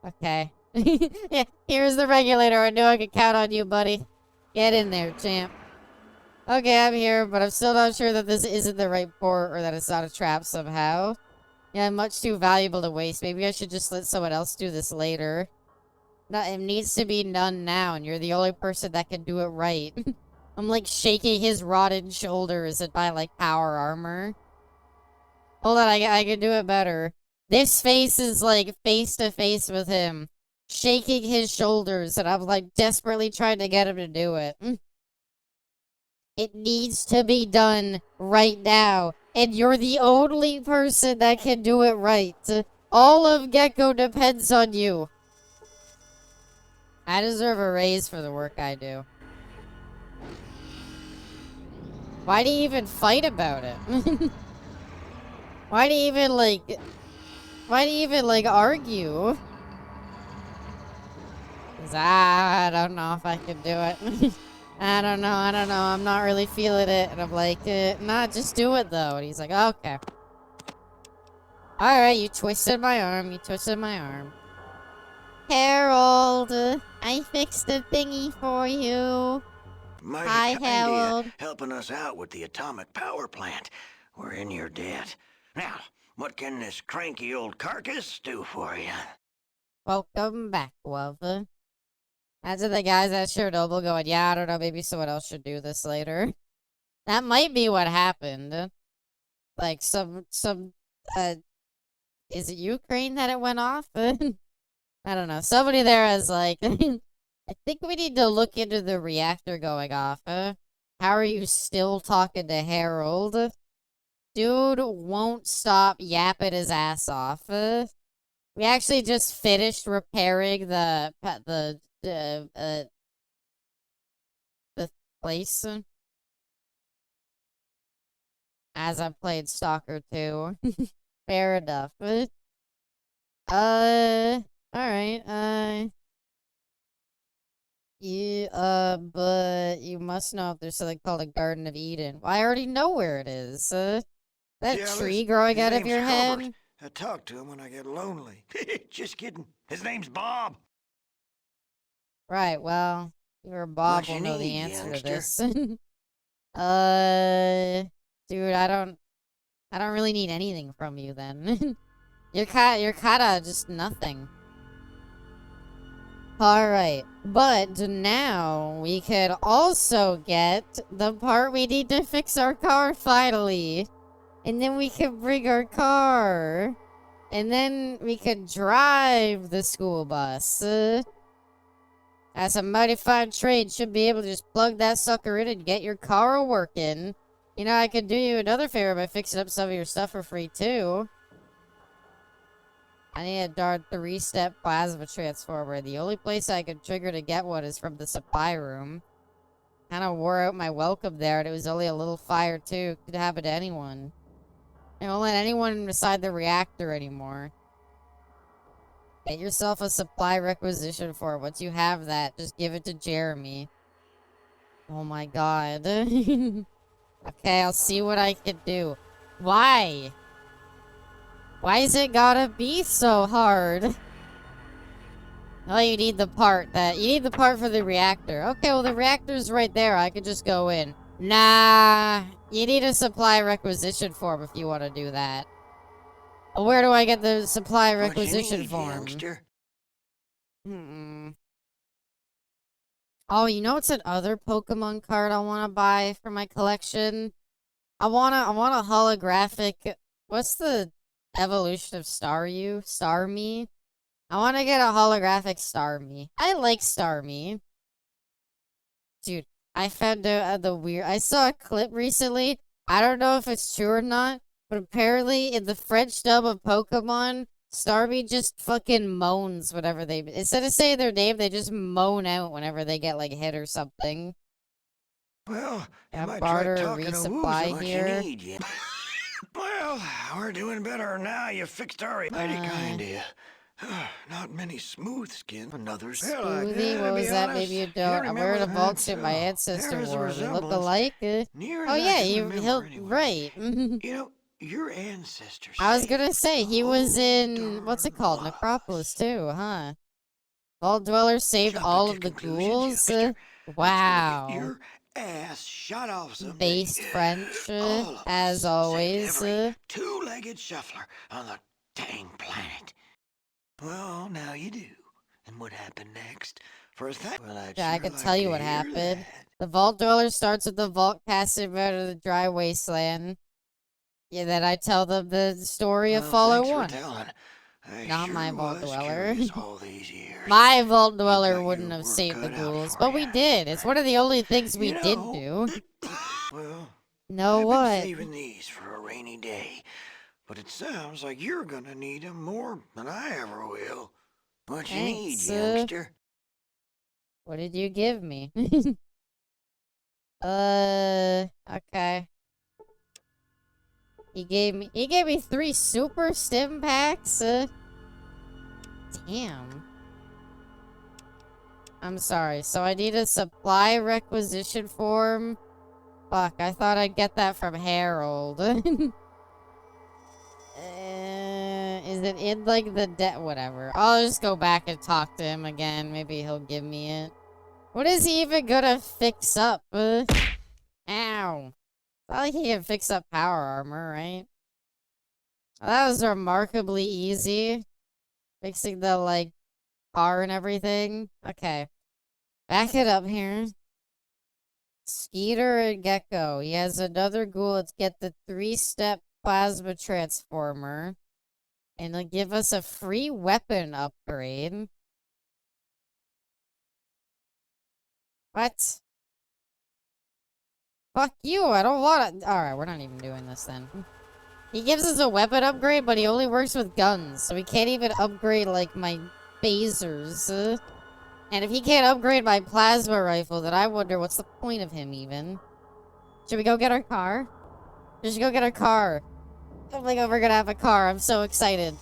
Okay. Yeah, here's the regulator. I knew I could count on you, buddy. Get in there, champ. Okay, I'm here, but I'm still not sure that this isn't the right port or that it's not a trap somehow. Yeah, much too valuable to waste. Maybe I should just let someone else do this later. No, it needs to be done now, and you're the only person that can do it right. I'm, like, shaking his rotted shoulders at my, like, power armor. Hold on, I can do it better. This face is, like, face to face with him. Shaking his shoulders, and I'm, like, desperately trying to get him to do it. It needs to be done right now. And you're the only person that can do it right. All of Gecko depends on you. I deserve a raise for the work I do. Why do you even fight about it? Why do you even, like, argue? 'Cause I don't know if I can do it. I don't know, I'm not really feeling it. And I'm like, nah, just do it, though. And he's like, okay. Alright, you twisted my arm, Harold, I fixed the thingy for you. Mighty Hi, kind Harold. of helping us out with the atomic power plant. We're in your debt. Now, what can this cranky old carcass do for you? Welcome back, Guava. As of the guys at Chernobyl going, yeah, I don't know, maybe someone else should do this later. That might be what happened. Like, is it Ukraine that it went off? I don't know. Somebody there is like, I think we need to look into the reactor going off. How are you still talking to Harold? Dude won't stop yapping his ass off. We actually just finished repairing the place. As I played Stalker 2. Fair enough. Alright, but you must know if there's something called a Garden of Eden. Well, I already know where it is. That Jealous? tree growing His out of name's your Robert. head? I talk to him when I get lonely. Just kidding. His name's Bob. Right, well, your Bob What you will know the need, answer to youngster? this. Dude, I don't really need anything from you then. You're kinda just nothing. Alright, but now we could also get the part we need to fix our car finally. And then we could bring our car. And then we could drive the school bus. That's a mighty fine trade. Should be able to just plug that sucker in and get your car working. You know, I could do you another favor by fixing up some of your stuff for free, too. I need a darn 3-step plasma transformer. The only place I could trigger to get one is from the supply room. Kind of wore out my welcome there, and it was only a little fire, too. Could happen to anyone. I won't let anyone inside the reactor anymore. Get yourself a supply requisition for it. Once you have that, just give it to Jeremy. Oh my god. Okay, I'll see what I can do. Why? Why is it gotta be so hard? Oh, you need the part for the reactor. Okay, well the reactor's right there. I could just go in. Nah, you need a supply requisition form if you want to do that. Well, where do I get the supply requisition form? Oh, you know what's another Pokemon card I want to buy for my collection? I want a holographic. What's the evolution of Starmie? I want to get a holographic Starmie. I like Starmie. Dude, I found out I saw a clip recently. I don't know if it's true or not, but apparently in the French dub of Pokemon, Starmie just fucking moans whenever instead of saying their name, they just moan out whenever they get, like, hit or something. Well, Yeah, might barter, try talking to resupply Woo's here. you need, yeah. Well, we're doing better now. You fixed our mighty kind of you. Not many smooth skin, and others. Smoothie? What was that? Maybe you don't. I'm wearing a vault suit my ancestor wore. We look alike. Oh yeah, right. You know, your ancestors. I was gonna say, he was in, what's it called? Necropolis too, huh? Vault Dweller saved all of the ghouls? Wow. Your ass shot off some Based French, as always. Two-legged shuffler on the dang planet. Well, now you do. And what happened next? For a thing, well, I could tell you what happened. The Vault Dweller starts with the Vault casting out of the dry wasteland. Yeah, then I tell them the story of Follow 1. Not my Vault Dweller. My Vault Dweller wouldn't have saved the ghouls, but we did. It's one of the only things we did do. Well, know I've what? been saving these for a rainy day, but it sounds like you're gonna need them more than I ever will. What you need, youngster? What did you give me? Okay. He gave me 3 super stim packs. Damn. I'm sorry. So I need a supply requisition form. Fuck, I thought I'd get that from Harold. Is it in, like, the whatever. I'll just go back and talk to him again. Maybe he'll give me it. What is he even gonna fix up? Ow. It's not like he can fix up power armor, right? Well, that was remarkably easy. Fixing the, like, car and everything. Okay. Back it up here. Skeeter and Gecko. He has another ghoul. Let's get the 3-step plasma transformer. And it'll give us a free weapon upgrade. What? Fuck you, I don't want it. Alright, we're not even doing this then. He gives us a weapon upgrade, but he only works with guns. So we can't even upgrade, like, my phasers. And if he can't upgrade my plasma rifle, then I wonder what's the point of him even. Should we go get our car? We should go get our car. Oh my god, we're gonna have a car. I'm so excited.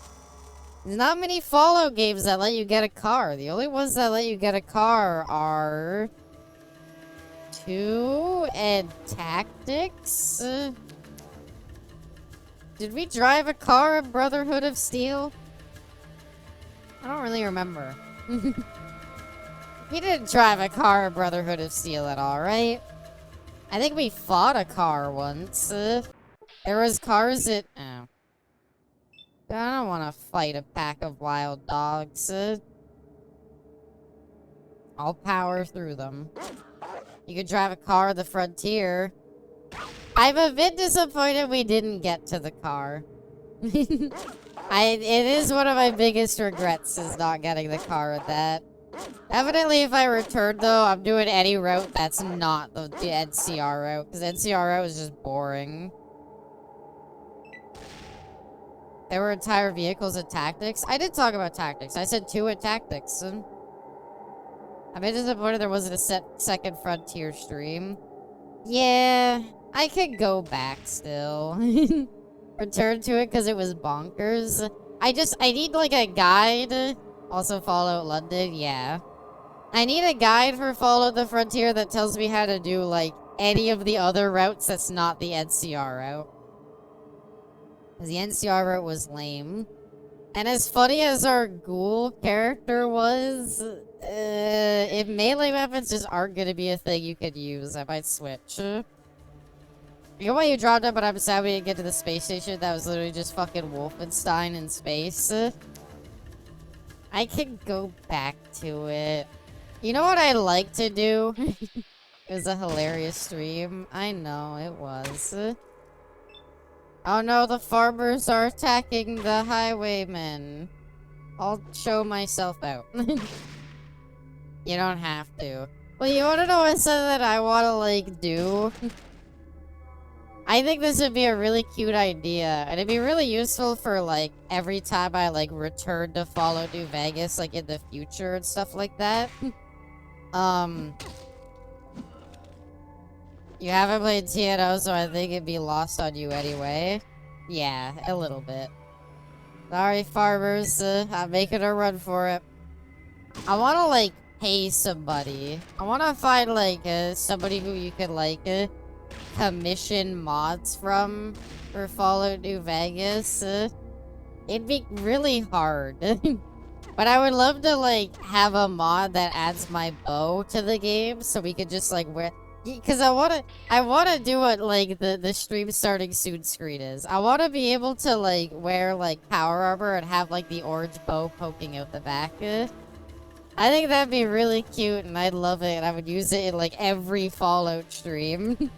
There's not many Fallout games that let you get a car. The only ones that let you get a car are 2 and Tactics. Did we drive a car in Brotherhood of Steel? I don't really remember. We didn't drive a car in Brotherhood of Steel at all, right? I think we fought a car once. There was cars that... Oh. I don't want to fight a pack of wild dogs. I'll power through them. You could drive a car at the frontier. I'm a bit disappointed we didn't get to the car. It is one of my biggest regrets is not getting the car with that. Evidently, if I return, though, I'm doing any route that's not the NCR route, because NCR route is just boring. There were entire vehicles at Tactics. I did talk about Tactics. I said 2 at Tactics. I'm a bit disappointed there wasn't a second Frontier stream. Yeah, I could go back still. Return to it because it was bonkers. I need like a guide. Also Fallout London, yeah. I need a guide for Fallout the Frontier that tells me how to do like any of the other routes that's not the NCR route. Because the NCR route was lame. And as funny as our ghoul character was, if melee weapons just aren't going to be a thing you could use, I might switch. You know why you dropped it, but I'm sad we didn't get to the space station? That was literally just fucking Wolfenstein in space. I could go back to it. You know what I'd like to do? It was a hilarious stream. I know, it was. Oh no, the farmers are attacking the highwaymen. I'll show myself out. You don't have to. Well, you wanna know what that I wanna, like, do? I think this would be a really cute idea. And it'd be really useful for, like, every time I, like, return to Fallout New Vegas, like, in the future and stuff like that. You haven't played TNO, so I think it'd be lost on you anyway. Yeah, a little bit. Sorry, farmers. I'm making a run for it. I want to, like, pay somebody. I want to find, like, somebody who you could, like, commission mods from for Fallout New Vegas. It'd be really hard. But I would love to, like, have a mod that adds my bow to the game so we could just, like, wear... Because I wanna do what, like, the stream starting soon screen is. I wanna be able to, like, wear, like, power armor and have, like, the orange bow poking out the back. I think that'd be really cute, and I'd love it, and I would use it in, like, every Fallout stream.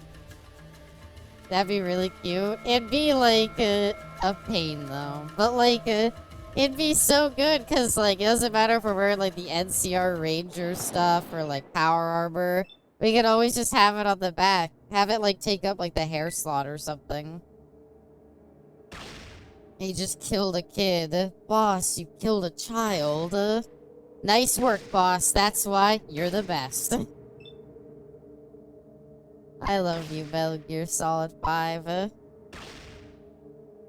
That'd be really cute. It'd be, like, a pain, though. But, like, it'd be so good, because, like, it doesn't matter if we're wearing, like, the NCR Ranger stuff or, like, power armor. We could always just have it on the back. Have it, like, take up, like, the hair slot or something. He just killed a kid. Boss, you killed a child. Nice work, boss. That's why you're the best. I love you, Metal Gear Solid 5.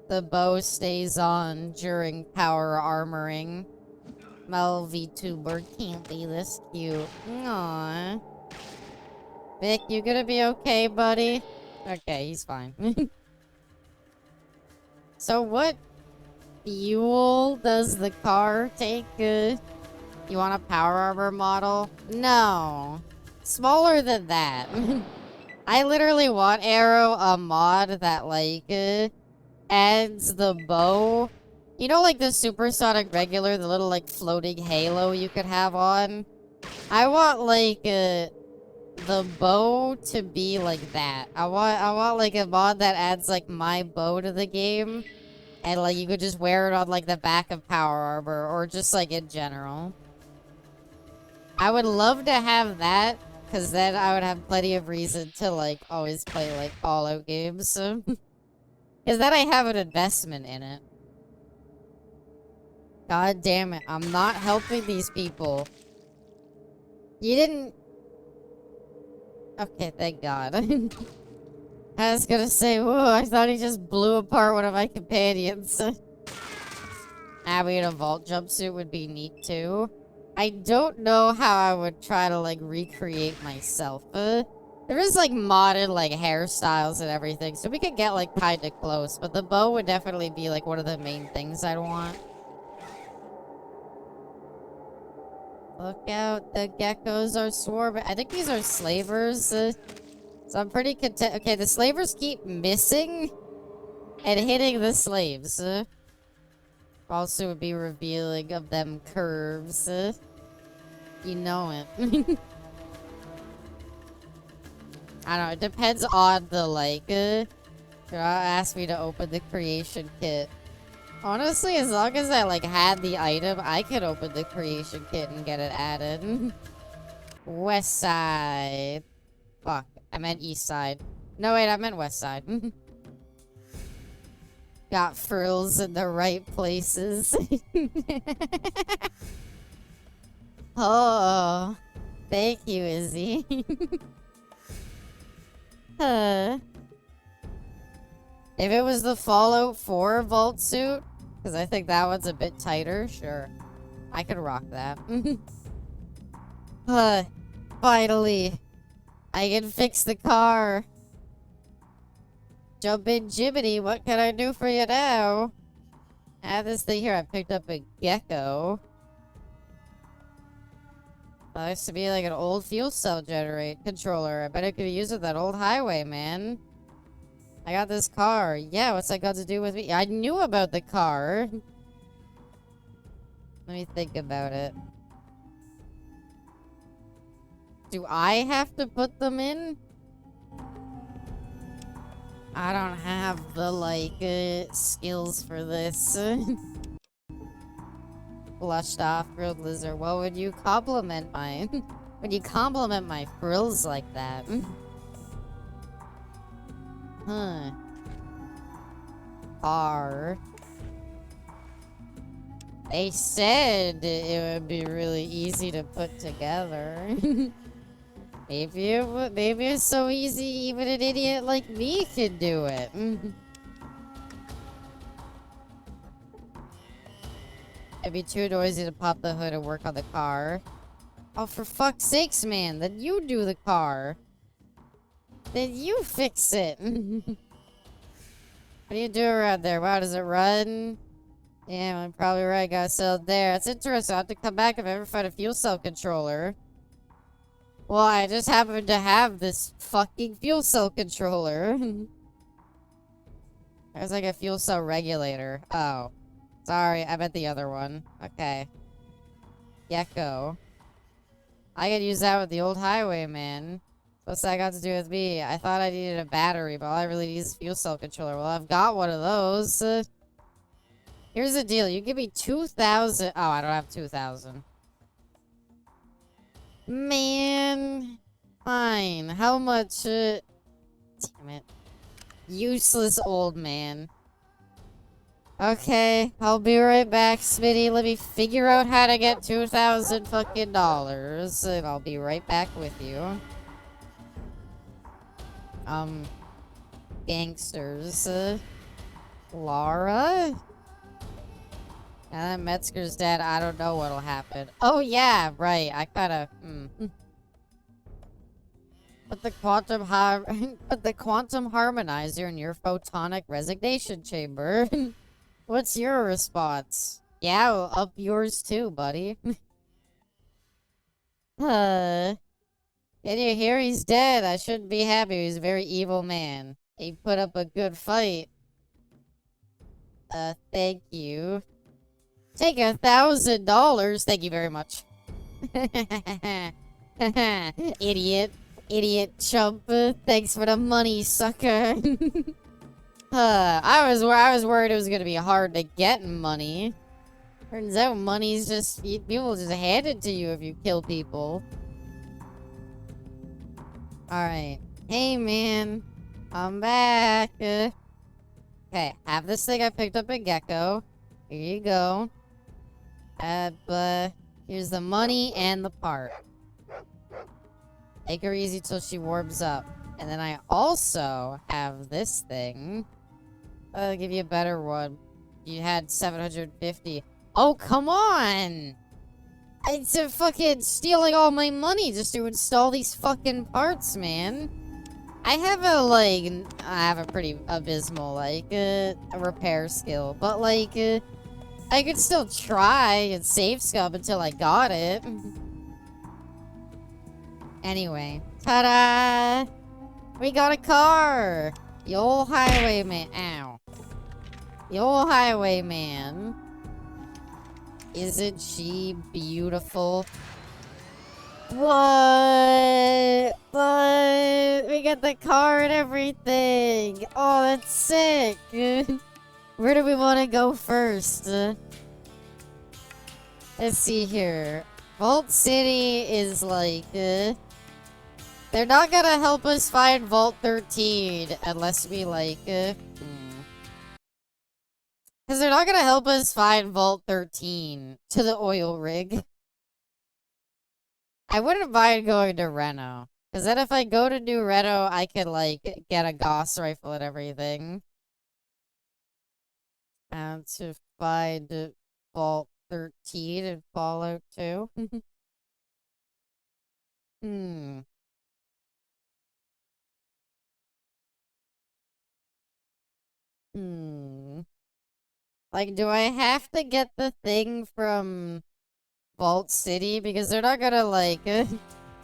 The bow stays on during power armoring. Mel VTuber can't be this cute. Aww. Vic, you gonna be okay, buddy? Okay, he's fine. So what fuel does the car take? You want a power armor model? No. Smaller than that. I literally want Arrow a mod that, like, adds the bow. You know, like the supersonic regular, the little, like, floating halo you could have on? I want, like, the bow to be like that. I want like a mod that adds like my bow to the game, and like you could just wear it on like the back of power armor or just like in general. I would love to have that, because then I would have plenty of reason to like always play like Fallout games. Because then I have an investment in it. God damn it, I'm not helping these people. You didn't... Okay, thank God. I was gonna say, whoa, I thought he just blew apart one of my companions. Having a vault jumpsuit would be neat too. I don't know how I would try to, like, recreate myself. There is, like, modded, like, hairstyles and everything, so we could get, like, kinda close. But the bow would definitely be, like, one of the main things I'd want. Look out, the geckos are swarming. I think these are slavers. So I'm pretty content. Okay, the slavers keep missing and hitting the slaves. Also would be revealing of them curves. You know it. I don't know, it depends on the, like, ask me to open the creation kit. Honestly, as long as I, like, had the item, I could open the creation kit and get it added. West side. Fuck, I meant east side. No, wait, I meant west side. Got frills in the right places. Oh, thank you, Izzy. If it was the Fallout 4 vault suit, because I think that one's a bit tighter, sure. I could rock that. Finally. I can fix the car. Jump in, Jiminy. What can I do for you now? I have this thing here. I picked up a gecko. That used to be like an old fuel cell controller. I bet I could use it that old highway, man. I got this car. Yeah, what's that got to do with me? I knew about the car. Let me think about it. Do I have to put them in? I don't have the, like, skills for this. Blushed off grilled lizard. Well, would you compliment my... would you compliment my frills like that? Huh. Car. They said it would be really easy to put together. Maybe it's so easy even an idiot like me can do it. It'd be too noisy to pop the hood and work on the car. Oh, for fuck's sakes, man. Then you do the car. Then you fix it. What do you do around there? Wow, does it run? Yeah, I'm probably right. Gotta sell it there. That's interesting. I'll have to come back if I ever find a fuel cell controller. Well, I just happen to have this fucking fuel cell controller. There's like a fuel cell regulator. Oh. Sorry, I meant the other one. Okay. Gecko. I could use that with the old highwayman. What's that got to do with me? I thought I needed a battery, but all I really need is a fuel cell controller. Well, I've got one of those. Here's the deal. You give me 2,000. Oh, I don't have 2,000. Man. Fine. How much? Damn it. Useless old man. Okay, I'll be right back, Smitty. Let me figure out how to get 2,000 fucking dollars, and I'll be right back with you. Gangsters. Laura? And then Metzger's dead. I don't know what'll happen. Oh, yeah, right. I kinda, Put the quantum harmonizer in your photonic resignation chamber. What's your response? Yeah, well, up yours too, buddy. Can you hear he's dead? I shouldn't be happy. He's a very evil man. He put up a good fight. Thank you. Take $1,000. Thank you very much. Idiot. Idiot chump. Thanks for the money, sucker. I was worried it was gonna be hard to get money. Turns out money's just... people just hand it to you if you kill people. Alright. Hey, man. I'm back. Okay, have this thing I picked up at Gecko. Here you go. But here's the money and the part. Take her easy till she warms up. And then I also have this thing. I'll give you a better one. You had 750. Oh, come on! It's fucking stealing all my money just to install these fucking parts, man. I have a pretty abysmal, like, a repair skill. But, like, I could still try and save scum until I got it. Anyway. Ta-da! We got a car! The old highwayman. Ow. The old highwayman. Isn't she beautiful? What? But we got the car and everything. Oh, that's sick. Where do we want to go first? Let's see here. Vault City is like... they're not gonna help us find Vault 13 unless we like... Because they're not gonna help us find Vault 13 to the oil rig. I wouldn't mind going to Reno. Because then if I go to New Reno, I could, like, get a Gauss rifle and everything. And to find Vault 13 and Fallout 2. Hmm. Hmm. Like, do I have to get the thing from Vault City? Because they're not gonna, like...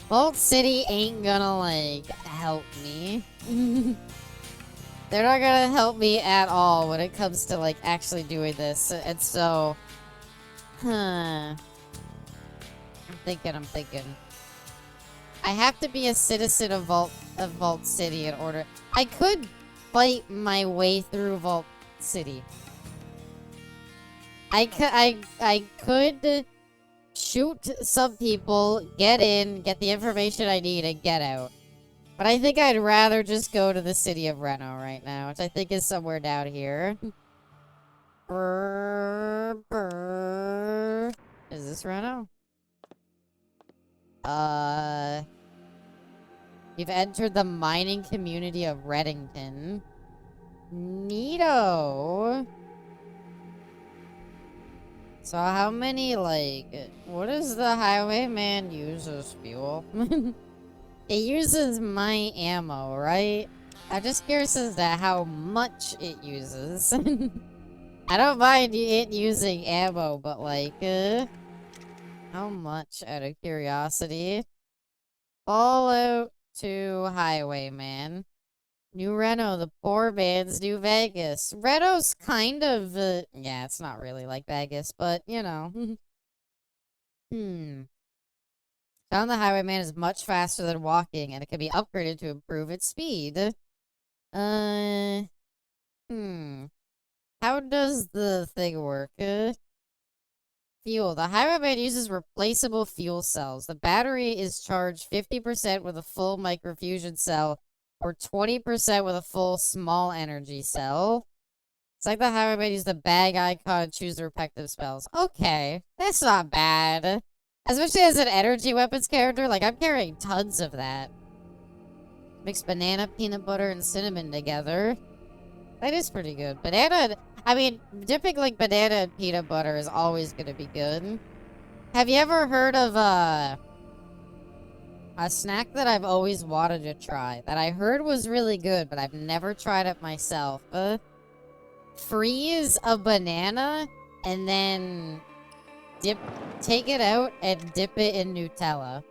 Vault City ain't gonna, like, help me. They're not gonna help me at all when it comes to, like, actually doing this. And so... I'm thinking. I have to be a citizen of Vault City in order... I could fight my way through Vault City. I could shoot some people, get in, get the information I need, and get out. But I think I'd rather just go to the city of Reno right now, which I think is somewhere down here. Brr, brr. Is this Reno? You've entered the mining community of Reddington. Neato. So how many, like, what does the highwayman use as fuel? It uses my ammo, right? I'm just curious as to how much it uses. I don't mind it using ammo, but, like, how much, out of curiosity? Fallout 2 Highwayman. New Reno, the poor man's New Vegas. Reno's kind of, yeah, it's not really like Vegas, but, you know. Down the highwayman is much faster than walking, and it can be upgraded to improve its speed. How does the thing work? Fuel. The highwayman uses replaceable fuel cells. The battery is charged 50% with a full microfusion cell, or 20% with a full small energy cell. It's like the highwayman use the bag icon and choose the respective spells. Okay, that's not bad. Especially as an energy weapons character, like, I'm carrying tons of that. Mix banana, peanut butter, and cinnamon together. That is pretty good. Banana, I mean, dipping, like, banana and peanut butter is always gonna be good. Have you ever heard of, a snack that I've always wanted to try, that I heard was really good, but I've never tried it myself? Freeze a banana, and then take it out and dip it in Nutella.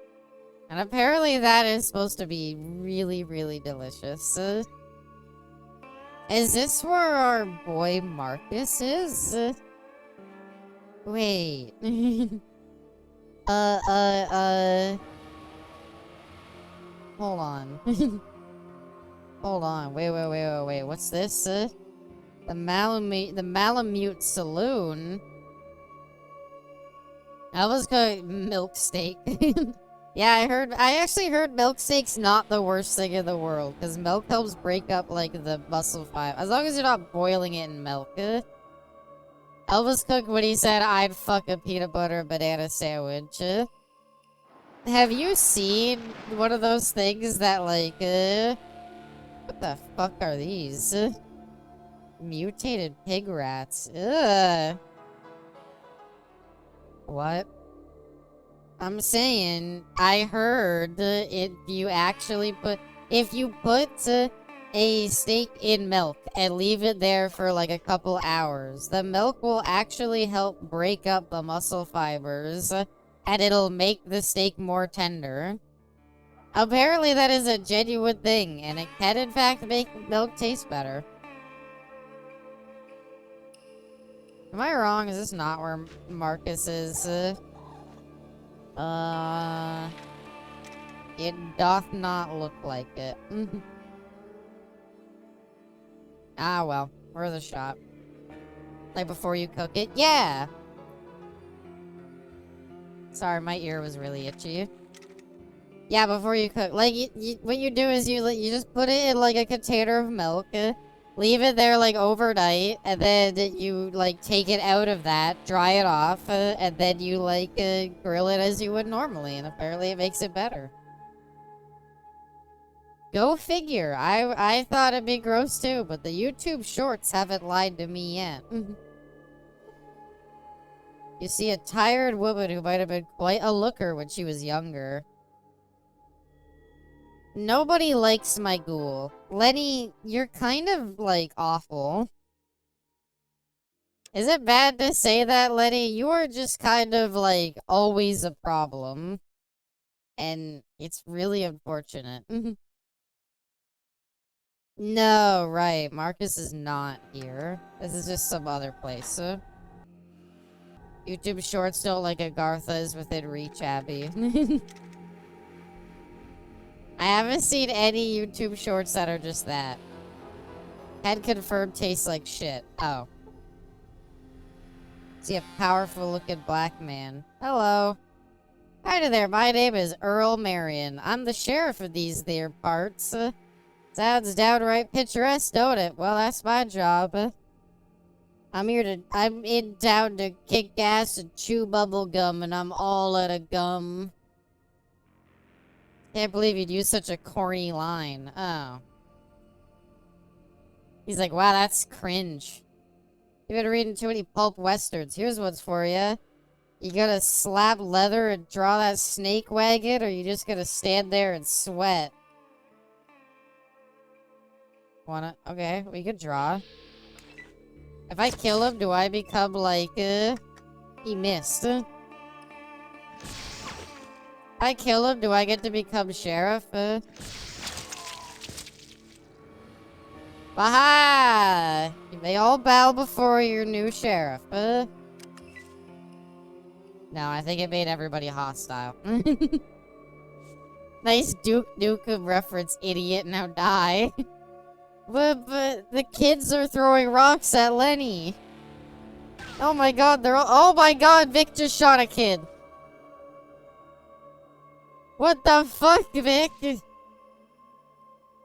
And apparently that is supposed to be really, really delicious. Is this where our boy Marcus is? Wait. Hold on. Hold on. Wait. What's this? The Malamute Saloon? I was going milk steak. Yeah, I actually heard milk steak's not the worst thing in the world, because milk helps break up, like, the muscle fiber. As long as you're not boiling it in milk. Elvis cooked when he said, I'd fuck a peanut butter banana sandwich. Have you seen one of those things that, like, what the fuck are these? Mutated pig rats. Ugh. What? I'm saying, I heard if you put a steak in milk and leave it there for like a couple hours, the milk will actually help break up the muscle fibers and it'll make the steak more tender. Apparently that is a genuine thing, and it can in fact make milk taste better. Am I wrong? Is this not where Marcus is? It doth not look like it. Ah, well. Worth a shot. Like, before you cook it? Yeah! Sorry, my ear was really itchy. Yeah, before you cook. Like, what you do is you just put it in, like, a container of milk. Leave it there, like, overnight. And then you, like, take it out of that. Dry it off. And then you, like, grill it as you would normally. And apparently it makes it better. Go figure. I thought it'd be gross too, but the YouTube shorts haven't lied to me yet. You see a tired woman who might have been quite a looker when she was younger. Nobody likes my ghoul. Lenny, you're kind of, like, awful. Is it bad to say that, Lenny? You are just kind of, like, always a problem. And it's really unfortunate. No, right. Marcus is not here. This is just some other place. YouTube shorts don't like Agartha is within reach, Abby. I haven't seen any YouTube shorts that are just that. Head confirmed tastes like shit. Oh. See a powerful looking black man. Hello. Hi there, my name is Earl Marion. I'm the sheriff of these there parts. Sounds downright picturesque, don't it? Well, that's my job. I'm in town to kick ass and chew bubble gum, and I'm all out of gum. Can't believe you'd use such a corny line. Oh. He's like, wow, that's cringe. You've been reading too many pulp westerns. Here's what's for you. You gonna slap leather and draw that snake wagon, or you just gonna stand there and sweat? Okay, we could draw. If I kill him, do I become like, he missed. If I kill him, do I get to become sheriff? Baha! You may all bow before your new sheriff. No, I think it made everybody hostile. Nice Duke Nukem reference, idiot. Now die. But the kids are throwing rocks at Lenny. Oh my god, oh my god, Vic just shot a kid. What the fuck, Vic?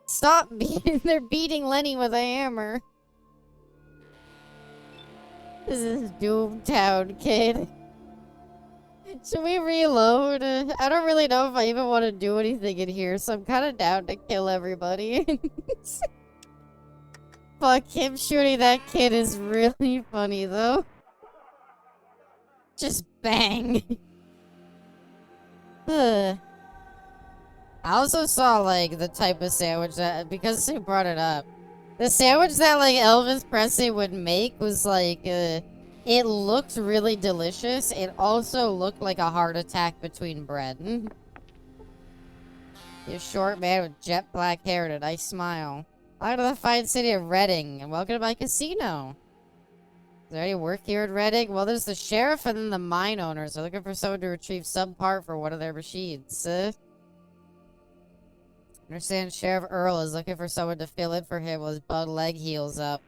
Stop beating, they're beating Lenny with a hammer. This is Doomtown, kid. Should we reload? I don't really know if I even want to do anything in here, so I'm kind of down to kill everybody. Fuck, him shooting that kid is really funny, though. Just bang. I also saw, like, the type of sandwich that, because he brought it up, the sandwich that, like, Elvis Presley would make was, like, it looked really delicious. It also looked like a heart attack between bread. You're a short man with jet black hair and a nice smile. Welcome to the fine city of Reading, and welcome to my casino. Is there any work here at Reading? Well, there's the sheriff and then the mine owners. They're looking for someone to retrieve some part for one of their machines. Understand Sheriff Earl is looking for someone to fill in for him while his bug leg heals up.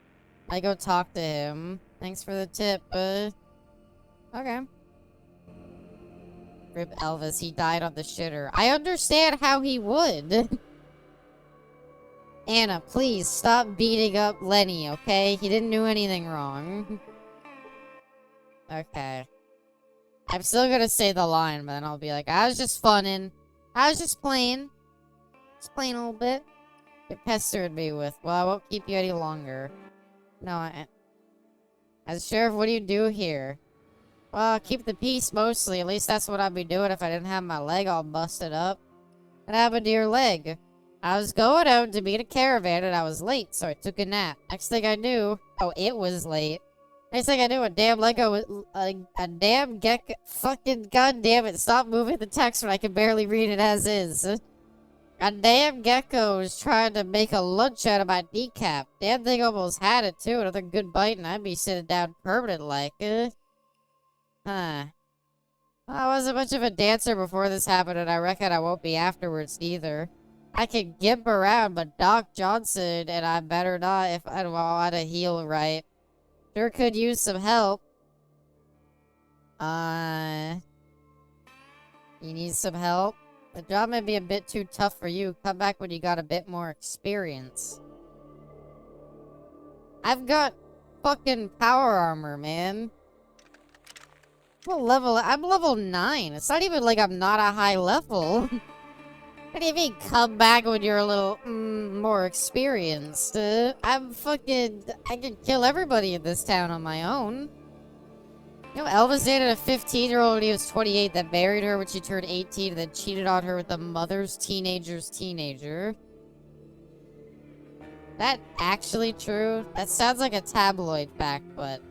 I go talk to him. Thanks for the tip, okay. Rip Elvis, he died on the shitter. I understand how he would. Anna, please stop beating up Lenny, okay? He didn't do anything wrong. Okay. I'm still gonna say the line, but then I'll be like, I was just funning. I was just playing. Just playing a little bit. You're pestering me with, well, I won't keep you any longer. No, as sheriff, what do you do here? Well, I'll keep the peace mostly. At least that's what I'd be doing if I didn't have my leg all busted up. What happened to your leg? I was going out to meet a caravan and I was late, so I took a nap. Next thing I knew, oh, it was late. Next thing I knew, a damn Lego was, a damn gecko, fucking goddamn it, stop moving the text when I can barely read it as is. A damn gecko was trying to make a lunch out of my kneecap. Damn thing almost had it too, another good bite and I'd be sitting down permanent like, Huh. I wasn't much of a dancer before this happened, and I reckon I won't be afterwards either. I can gimp around, but Doc Johnson and I better not if I want to heal right. Sure could use some help. You need some help? The job may be a bit too tough for you. Come back when you got a bit more experience. I've got fucking power armor, man. What level? I'm level 9. It's not even like I'm not a high level. What do you mean, come back when you're a little more experienced? I can kill everybody in this town on my own. You know, Elvis dated a 15-year-old when he was 28 that married her when she turned 18 and then cheated on her with the mother's teenager's teenager. That actually true? That sounds like a tabloid fact, but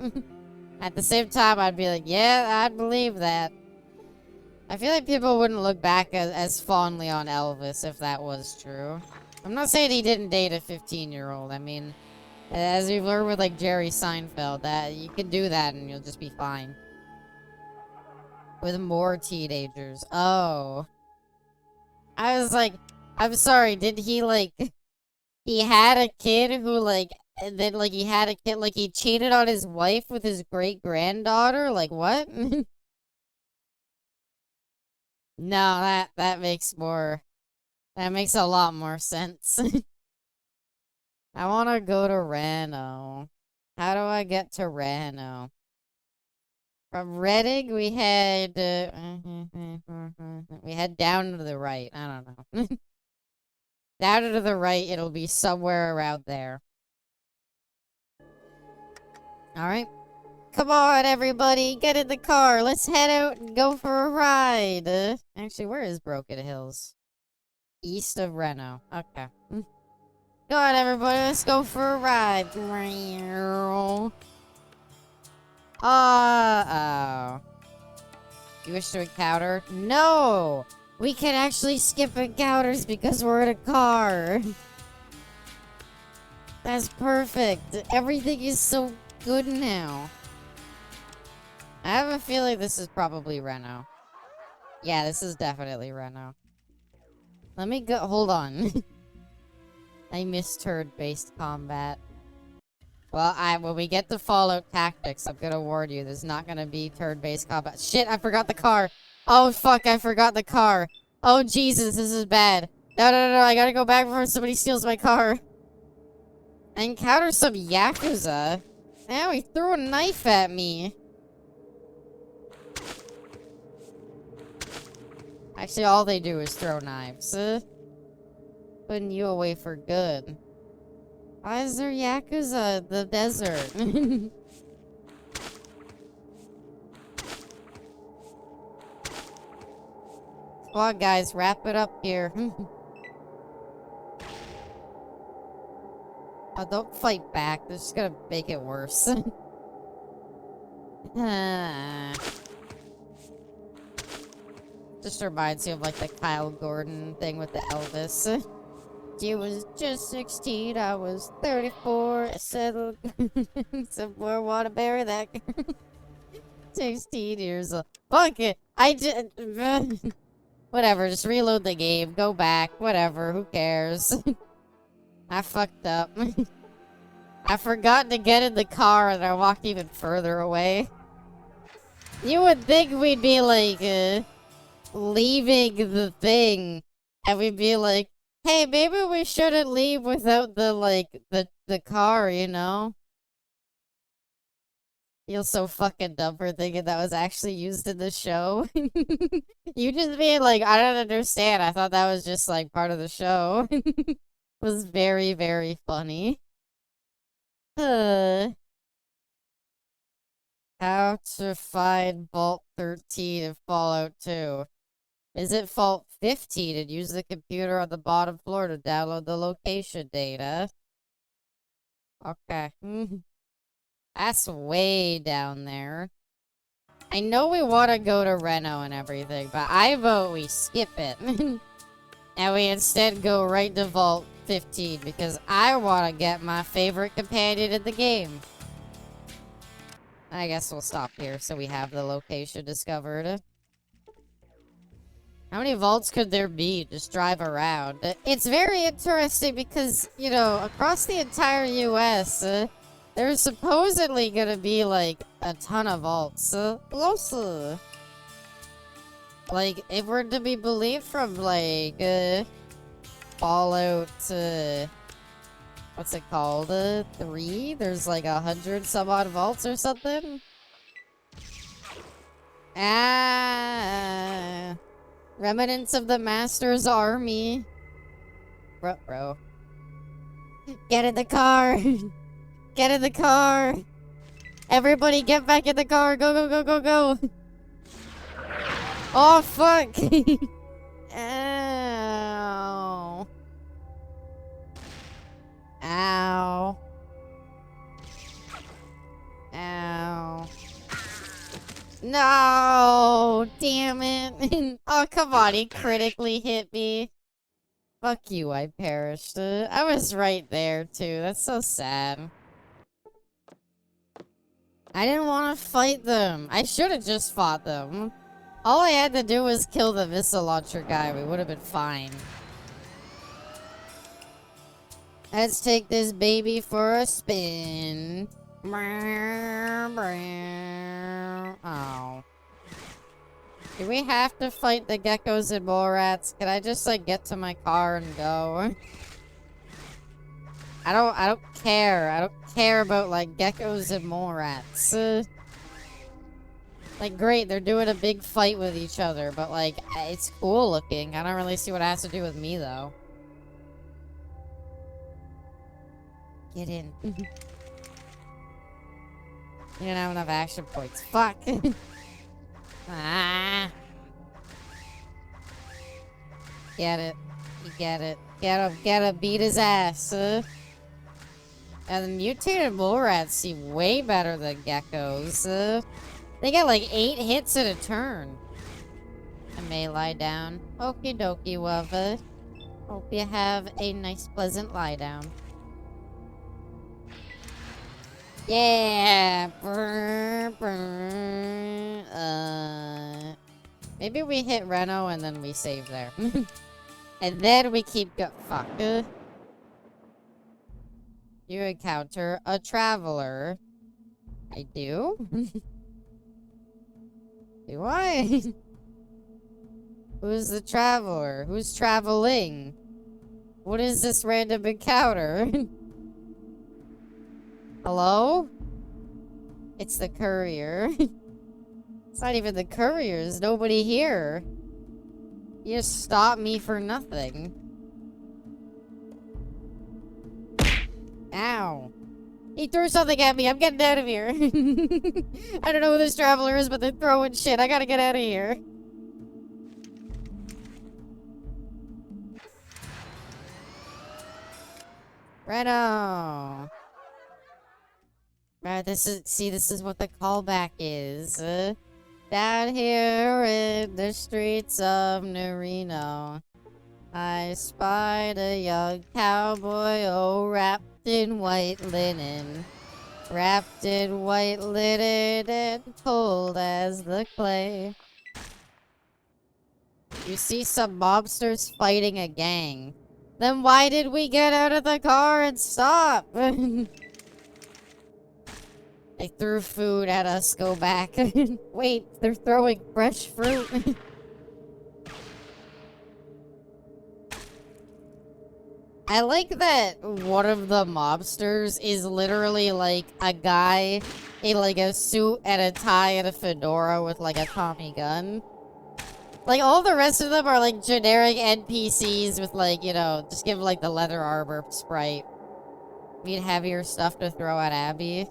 at the same time, I'd be like, yeah, I'd believe that. I feel like people wouldn't look back as fondly on Elvis if that was true. I'm not saying he didn't date a 15-year-old. I mean, as we've learned with, like, Jerry Seinfeld, that you can do that and you'll just be fine. With more teenagers. Oh. I was like, I'm sorry, did he, like... He had a kid who, like... And then, like, he had a kid... Like, he cheated on his wife with his great-granddaughter? Like, what? No, that makes more... That makes a lot more sense. I want to go to Reno. How do I get to Reno? From Reading, we head... we head down to the right. I don't know. Down to the right, it'll be somewhere around there. Alright. Come on, everybody. Get in the car. Let's head out and go for a ride. Actually, where is Broken Hills? East of Reno. Okay. Go on, everybody. Let's go for a ride. Uh-oh. You wish to encounter? No! We can actually skip encounters because we're in a car. That's perfect. Everything is so good now. I have a feeling this is probably Reno. Yeah, this is definitely Reno. Let me go. Hold on. I missed turn-based combat. Well, when we get to Fallout Tactics, I'm gonna warn you, there's not gonna be turn-based combat. Shit, I forgot the car. Oh, fuck, I forgot the car. Oh, Jesus, this is bad. No, I gotta go back before somebody steals my car. I encountered some Yakuza. Now he threw a knife at me. Actually, all they do is throw knives. Putting you away for good. Why is there Yakuza in the desert? Come on, guys, wrap it up here. Oh, don't fight back. They're just gonna make it worse. Just reminds you of, like, the Kyle Gordon thing with the Elvis. She was just 16, I was 34. I settled somewhere, want to bury that. 16 years old. Fuck it. I just... Whatever, just reload the game. Go back. Whatever, who cares? I fucked up. I forgot to get in the car and I walked even further away. You would think we'd be like, leaving the thing. And we'd be like, hey, maybe we shouldn't leave without the, like, the car, you know? Feel so fucking dumb for thinking that was actually used in the show. You just being like, I don't understand. I thought that was just, like, part of the show. It was very, very funny. How to find Vault 13 in Fallout 2. Visit Vault 15 and use the computer on the bottom floor to download the location data. Okay. That's way down there. I know we want to go to Reno and everything, but I vote we skip it. And we instead go right to Vault 15 because I want to get my favorite companion in the game. I guess we'll stop here so we have the location discovered. How many vaults could there be? Just drive around. It's very interesting because, you know, across the entire US, there's supposedly gonna be, like, a ton of vaults. Like, if we're to be believed from, like, Fallout, what's it called? 3? There's, like, 100 some odd vaults or something? Ah... Remnants of the Master's army. Bro. Get in the car. Get in the car. Everybody get back in the car. Go, go, go, go, go. Oh, fuck. Ow. Ow. Ow. No, damn it. Oh, come on, he critically hit me. Fuck you, I perished. I was right there, too. That's so sad. I didn't want to fight them. I should have just fought them. All I had to do was kill the missile launcher guy. We would have been fine. Let's take this baby for a spin. Oh. Do we have to fight the geckos and mole rats? Can I just, like, get to my car and go? I don't care. I don't care about, like, geckos and mole rats. Like, great, they're doing a big fight with each other, but, like, it's cool looking. I don't really see what it has to do with me, though. Get in. You don't have enough action points. Fuck. Ah. Get it. You get it. Get him, beat his ass. And the mutated mole rats seem way better than geckos. They get like 8 hits in a turn. I may lie down. Okie dokie, Wava. Hope you have a nice, pleasant lie down. Yeah! Brr, brr. Maybe we hit Reno and then we save there. And then we keep fuck. You encounter a traveler. I do? Do I? Who's the traveler? Who's traveling? What is this random encounter? Hello? It's the courier. It's not even the courier. There's nobody here. You just stopped me for nothing. Ow. He threw something at me. I'm getting out of here. I don't know who this traveler is, but they're throwing shit. I gotta get out of here. Reno. Right, this is what the callback is. Down here in the streets of Nerino, I spied a young cowboy, oh, wrapped in white linen. Wrapped in white linen and cold as the clay. You see some mobsters fighting a gang. Then why did we get out of the car and stop? They threw food at us, go back. Wait, they're throwing fresh fruit. I like that one of the mobsters is literally like a guy in like a suit and a tie and a fedora with like a Tommy gun. Like all the rest of them are like generic NPCs with like, you know, just give like the leather armor sprite. Need heavier stuff to throw at Abby.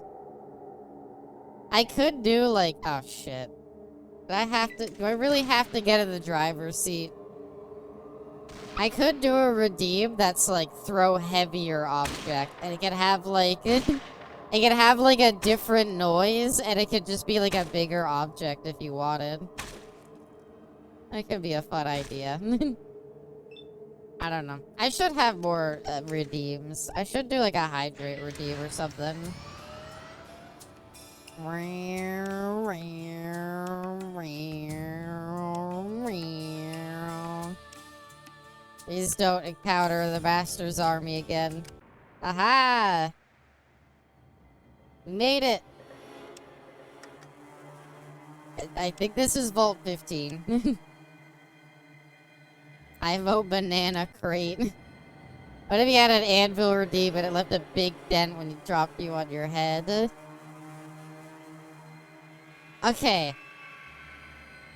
I could do like, oh shit. Do I really have to get in the driver's seat? I could do a redeem that's like throw heavier object and it can have like, it can have like a different noise and it could just be like a bigger object if you wanted. That could be a fun idea. I don't know. I should have more redeems. I should do like a hydrate redeem or something. Please don't encounter the Master's army again. Aha! We made it! I think this is Vault 15. I vote banana crate. What if you had an anvil redeem and it left a big dent when it dropped you on your head? Okay.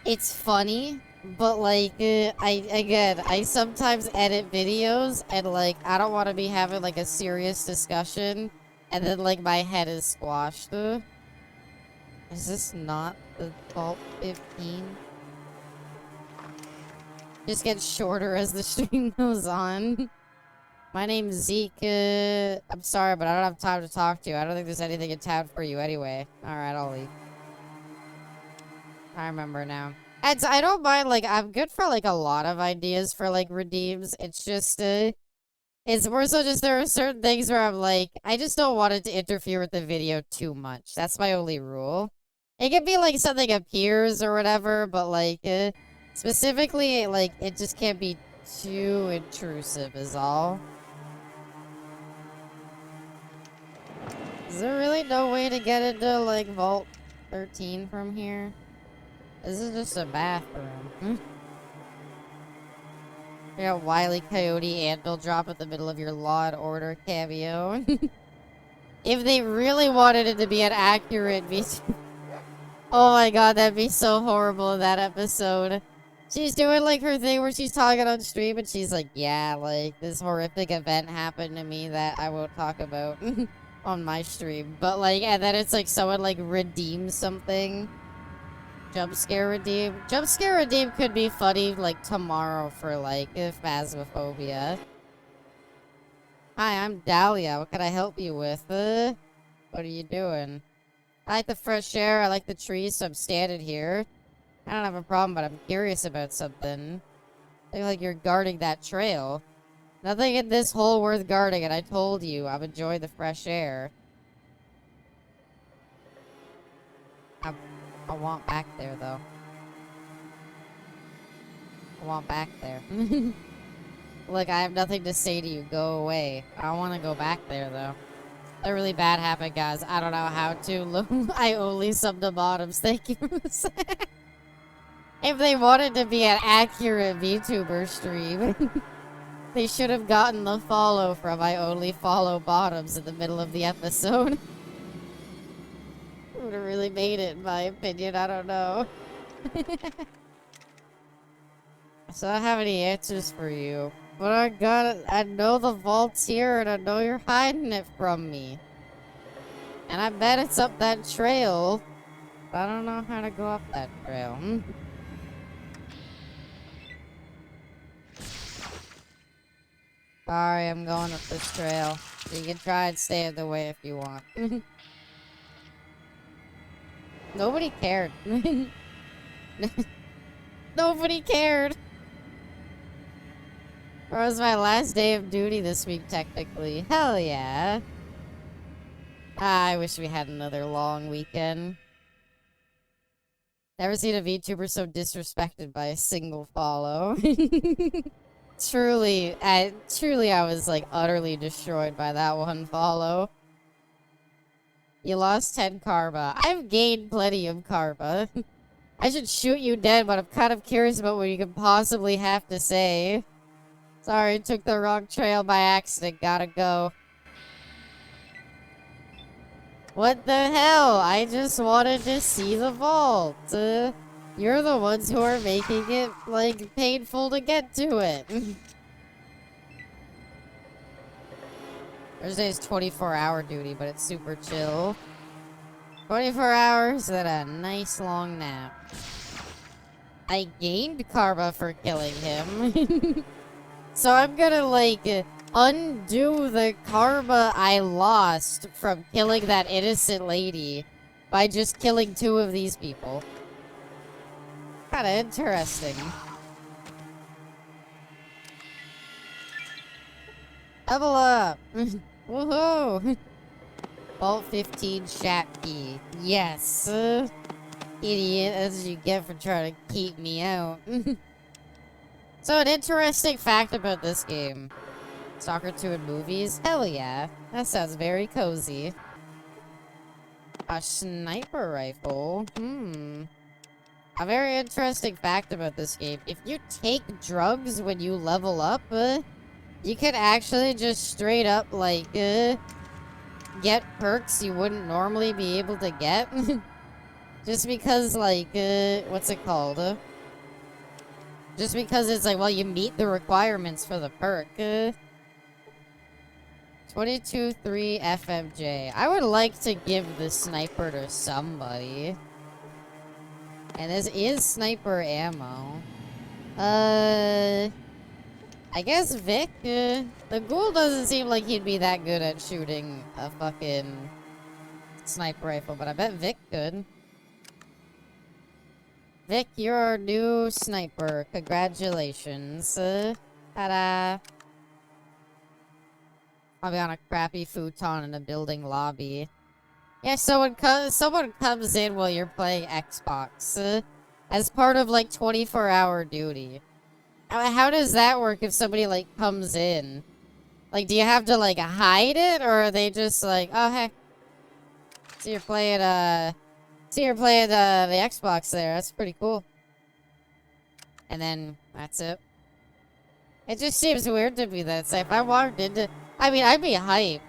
It's funny, but like, I sometimes edit videos and like, I don't want to be having like a serious discussion and then like my head is squashed. Is this not the Vault 15? Just gets shorter as the stream goes on. My name's Zeke. I'm sorry, but I don't have time to talk to you. I don't think there's anything in town for you anyway. Alright, I'll leave. I remember now. And I don't mind, like, I'm good for, like, a lot of ideas for, like, redeems. It's just, it's more so just there are certain things where I'm like, I just don't want it to interfere with the video too much. That's my only rule. It can be, like, something appears or whatever, but, like, specifically, like, it just can't be too intrusive is all. Is there really no way to get into, like, Vault 13 from here? This is just a bathroom. You know, Wile E. Coyote anvil drop at the middle of your Law and Order cameo. If they really wanted it to be an accurate VTuber. Oh my god, that'd be so horrible in that episode. She's doing like her thing where she's talking on stream and she's like, yeah, like this horrific event happened to me that I won't talk about on my stream. But like, and then it's like someone like redeems something. Jump scare redeem. Jump scare redeem could be funny like tomorrow for like phasmophobia. Hi, I'm Dahlia. What can I help you with? What are you doing? I like the fresh air. I like the trees, so I'm standing here. I don't have a problem, but I'm curious about something. I feel like you're guarding that trail. Nothing in this hole worth guarding, and I told you, I'm enjoying the fresh air. I want back there, though. I want back there. Look, I have nothing to say to you. Go away. I want to go back there, though. A really bad habit, guys. I don't know how to. Look, I only sub to bottoms. Thank you. If they wanted to be an accurate VTuber stream, they should have gotten the follow from I only follow bottoms in the middle of the episode. Would have really made it, in my opinion. I don't know. So I don't have any answers for you. But I know the vault's here and I know you're hiding it from me. And I bet it's up that trail. But I don't know how to go up that trail. Sorry, I'm going up this trail. You can try and stay in the way if you want. Nobody cared. Nobody cared. It was my last day of duty this week, technically. Hell yeah. I wish we had another long weekend. Never seen a VTuber so disrespected by a single follow. Truly, I was like utterly destroyed by that one follow. You lost 10 karma. I've gained plenty of karma. I should shoot you dead, but I'm kind of curious about what you could possibly have to say. Sorry, took the wrong trail by accident. Gotta go. What the hell? I just wanted to see the vault. You're the ones who are making it, like, painful to get to it. Thursday's 24-hour duty, but it's super chill. 24 hours and a nice long nap. I gained karma for killing him. So I'm gonna, like, undo the karma I lost from killing that innocent lady by just killing 2 of these people. Kinda interesting. Level up! Woohoo! Vault 15 chat key. Yes! Idiot, that's what you get for trying to keep me out. So an interesting fact about this game. Soccer 2 in movies? Hell yeah. That sounds very cozy. A sniper rifle? A very interesting fact about this game. If you take drugs when you level up, you could actually just straight up, like, get perks you wouldn't normally be able to get. Just because, like, what's it called? Just because it's like, well, you meet the requirements for the perk. 22-3 FMJ. I would like to give the sniper to somebody. And this is sniper ammo. I guess Vic, the ghoul doesn't seem like he'd be that good at shooting a fucking sniper rifle, but I bet Vic could. Vic, you're our new sniper. Congratulations. Ta-da. I'll be on a crappy futon in a building lobby. Yeah, so when someone comes in while you're playing Xbox, as part of, like, 24-hour duty. How does that work if somebody, like, comes in? Like, do you have to, like, hide it, or are they just like, oh, hey. So you're playing, the Xbox there. That's pretty cool. And then, that's it. It just seems weird to me that it's like, if I walked into... I mean, I'd be hyped.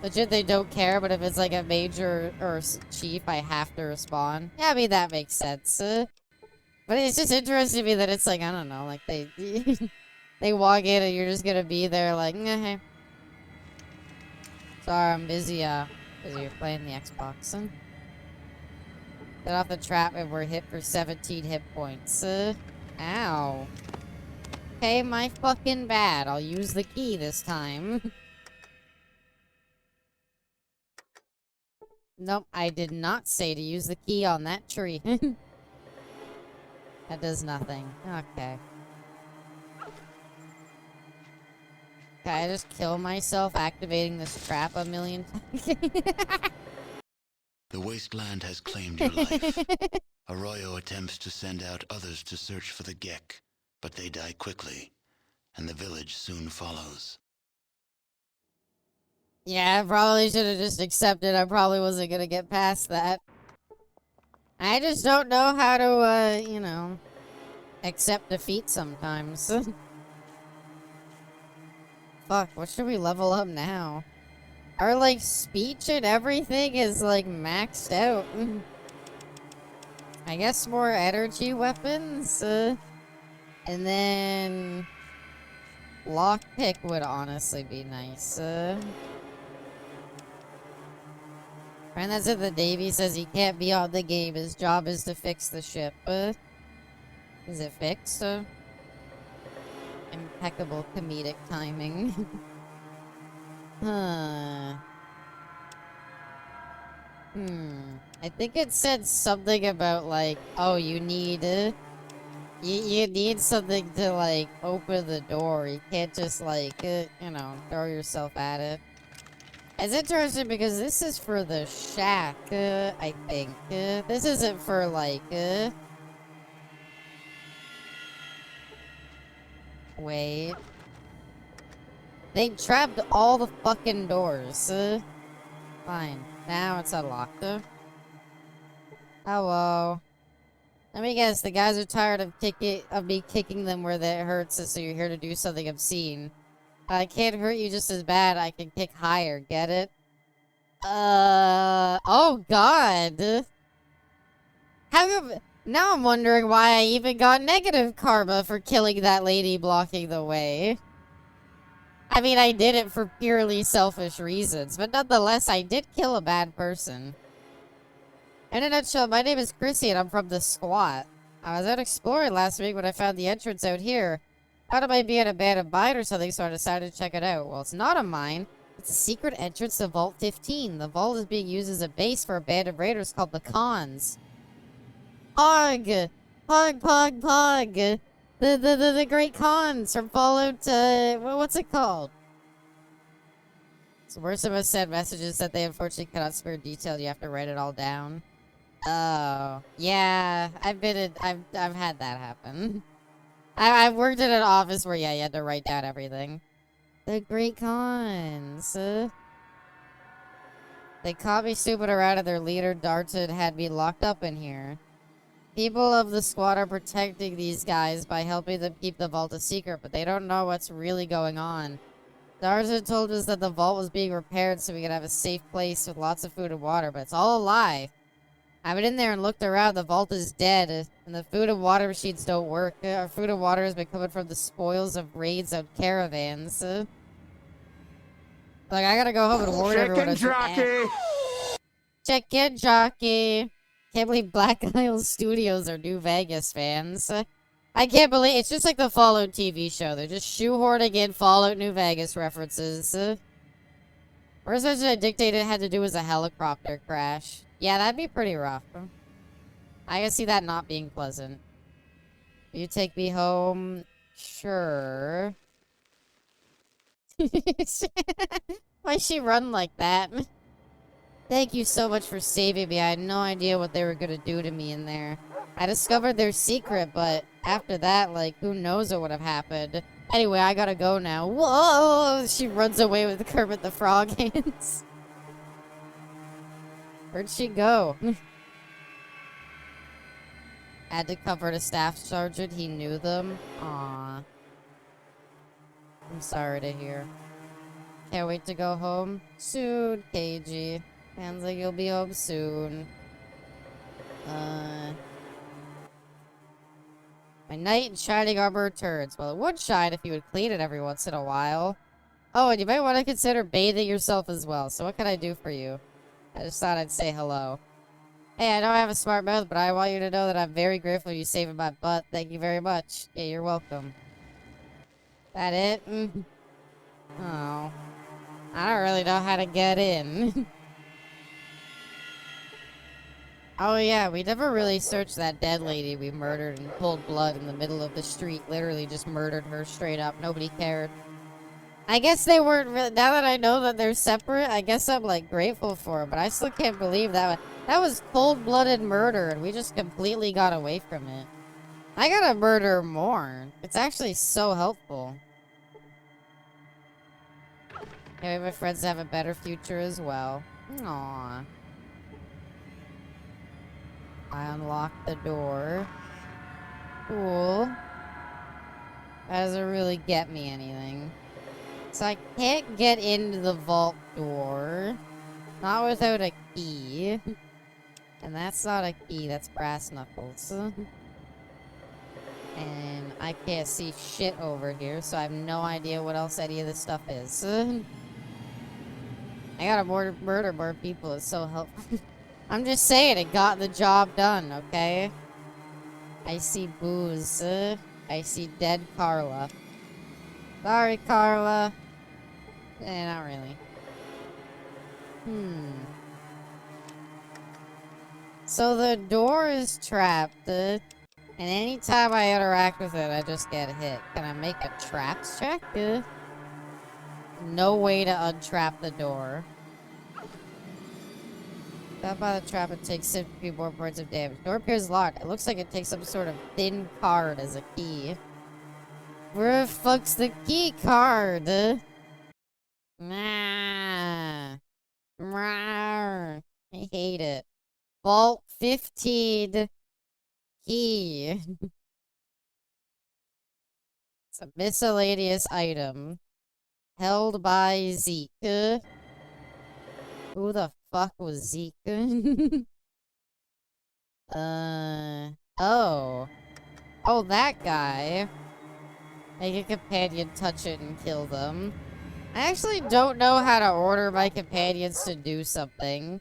Legit, they don't care, but if it's like a major or chief, I have to respond. Yeah, I mean, that makes sense. But it's just interesting to me that it's like, I don't know, like, they... they walk in and you're just gonna be there like, hey. Sorry, I'm busy playing the Xbox. Get off the trap and we're hit for 17 hit points. Ow. Okay, my fucking bad. I'll use the key this time. Nope, I did not say to use the key on that tree. That does nothing. Okay. Okay, I just kill myself activating this trap a million times. The wasteland has claimed your life. Arroyo attempts to send out others to search for the Gek, but they die quickly, and the village soon follows. Yeah, I probably should have just accepted. I probably wasn't gonna get past that. I just don't know how to, you know, accept defeat sometimes. Fuck, what should we level up now? Our, like, speech and everything is, like, maxed out. I guess more energy weapons, and then... lockpick would honestly be nice, Friend that's in the Navy says he can't be on the game. His job is to fix the ship. Is it fixed? Impeccable comedic timing. Huh. I think it said something about, like, oh, you need, you need something to, like, open the door. You can't just, like, you know, throw yourself at it. It's interesting because this is for the shack, I think. This isn't for, like, wait. They trapped all the fucking doors. Fine. Now it's unlocked. Hello. Let me guess, the guys are tired of me kicking them where that hurts, so you're here to do something obscene. I can't hurt you just as bad, I can kick higher, get it? Oh god! Now I'm wondering why I even got negative karma for killing that lady blocking the way. I mean, I did it for purely selfish reasons, but nonetheless, I did kill a bad person. In a nutshell, my name is Chrissy and I'm from the Squat. I was out exploring last week when I found the entrance out here. Thought it might be an abandoned mine or something, so I decided to check it out. Well, it's not a mine. It's a secret entrance to Vault 15. The vault is being used as a base for abandoned raiders called the Khans. Pog! Pog, pog, pog! The Great Khans from Fallout, what's it called? So where some have sent messages that they unfortunately cannot spare detail. You have to write it all down. Oh, yeah, I've had that happen. I worked in an office where, yeah, you had to write down everything. The Great Cons. They caught me stupid around and their leader, Darton, had me locked up in here. People of the squad are protecting these guys by helping them keep the vault a secret, but they don't know what's really going on. Darton told us that the vault was being repaired so we could have a safe place with lots of food and water, but it's all a lie. I went in there and looked around. The vault is dead, and the food and water machines don't work. Our food and water has been coming from the spoils of raids on caravans. Like, I gotta go home and warn everyone. jockey! Chicken jockey! Can't believe Black Isle Studios are New Vegas fans. I can't believe it's just like the Fallout TV show. They're just shoehorning in Fallout New Vegas references. First person I dictated had to do was a helicopter crash. Yeah, that'd be pretty rough. I can see that not being pleasant. You take me home? Sure. Why'd she run like that? Thank you so much for saving me. I had no idea what they were gonna do to me in there. I discovered their secret, but after that, like, who knows what would have happened. Anyway, I gotta go now. Whoa! She runs away with Kermit the Frog hands. Where'd she go? Had to comfort a staff sergeant. He knew them. Aww. I'm sorry to hear. Can't wait to go home. Soon, KG. Sounds like you'll be home soon. My knight in shining armor returns. Well, it would shine if you would clean it every once in a while. Oh, and you might want to consider bathing yourself as well. So what can I do for you? I just thought I'd say hello. Hey, I know I have a smart mouth, but I want you to know that I'm very grateful you saving my butt. Thank you very much. Yeah, you're welcome. That it? Oh. I don't really know how to get in. Oh yeah, we never really searched that dead lady we murdered in cold blood in the middle of the street. Literally just murdered her straight up. Nobody cared. I guess they weren't really, now that I know that they're separate, I guess I'm like grateful for it, but I still can't believe that was cold-blooded murder and we just completely got away from it. I gotta murder more. It's actually so helpful. Maybe my friends have a better future as well. Aww. I unlocked the door. Cool. That doesn't really get me anything. So I can't get into the vault door. Not without a key. And that's not a key, that's brass knuckles. And I can't see shit over here, so I have no idea what else any of this stuff is. I gotta murder more people, it's so helpful. I'm just saying, it got the job done, okay? I see booze. I see dead Carla. Sorry, Carla. Not really. So the door is trapped, and anytime I interact with it, I just get hit. Can I make a traps check? No way to untrap the door. Got by the trap, it takes 50 more points of damage. Door appears locked. It looks like it takes some sort of thin card as a key. Where the fuck's the key card? Nah. Rawr. I hate it. Vault 15 key. It's a miscellaneous item. Held by Zeke. Who the fuck was Zeke? Oh. Oh, that guy. Make a companion touch it and kill them. I actually don't know how to order my companions to do something.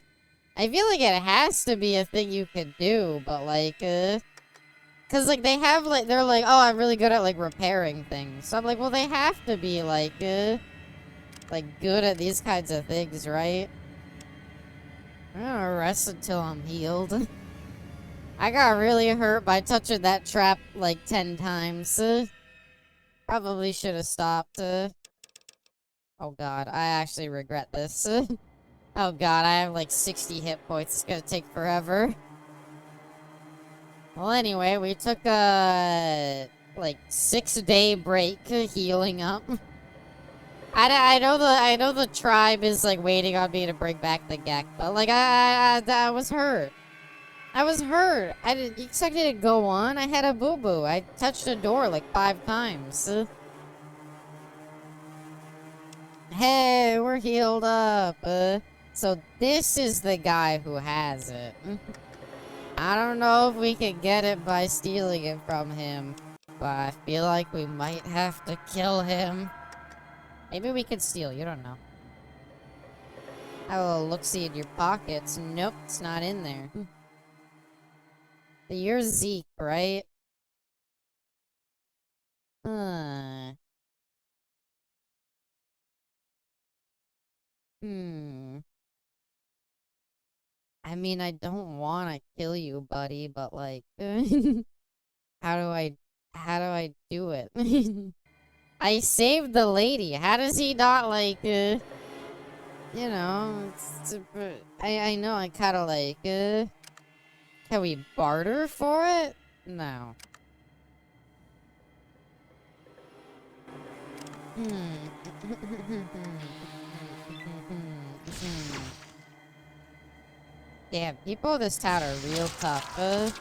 I feel like it has to be a thing you can do, but like, cause like they have like, they're like, oh, I'm really good at like repairing things. So I'm like, well, they have to be like good at these kinds of things, right? I'm gonna rest until I'm healed. I got really hurt by touching that trap like 10 times. Probably should have stopped. Oh god, I actually regret this. Oh god, I have like 60 hit points. It's gonna take forever. Well, anyway, we took a like 6-day break healing up. I know the tribe is like waiting on me to bring back the Gek, but like I was hurt. I was hurt. I didn't expect it to go on. I had a boo-boo. I touched a door like 5 times. Hey, we're healed up. So this is the guy who has it. I don't know if we can get it by stealing it from him, but I feel like we might have to kill him. Maybe we could steal, you don't know. Have a little look-see in your pockets. Nope, it's not in there. You're Zeke, right? Hmm. I mean, I don't want to kill you, buddy, but like, how do I do it? I saved the lady. How does he not like, you know, I know I kind of like, can we barter for it? No. Damn, people in this town are real tough.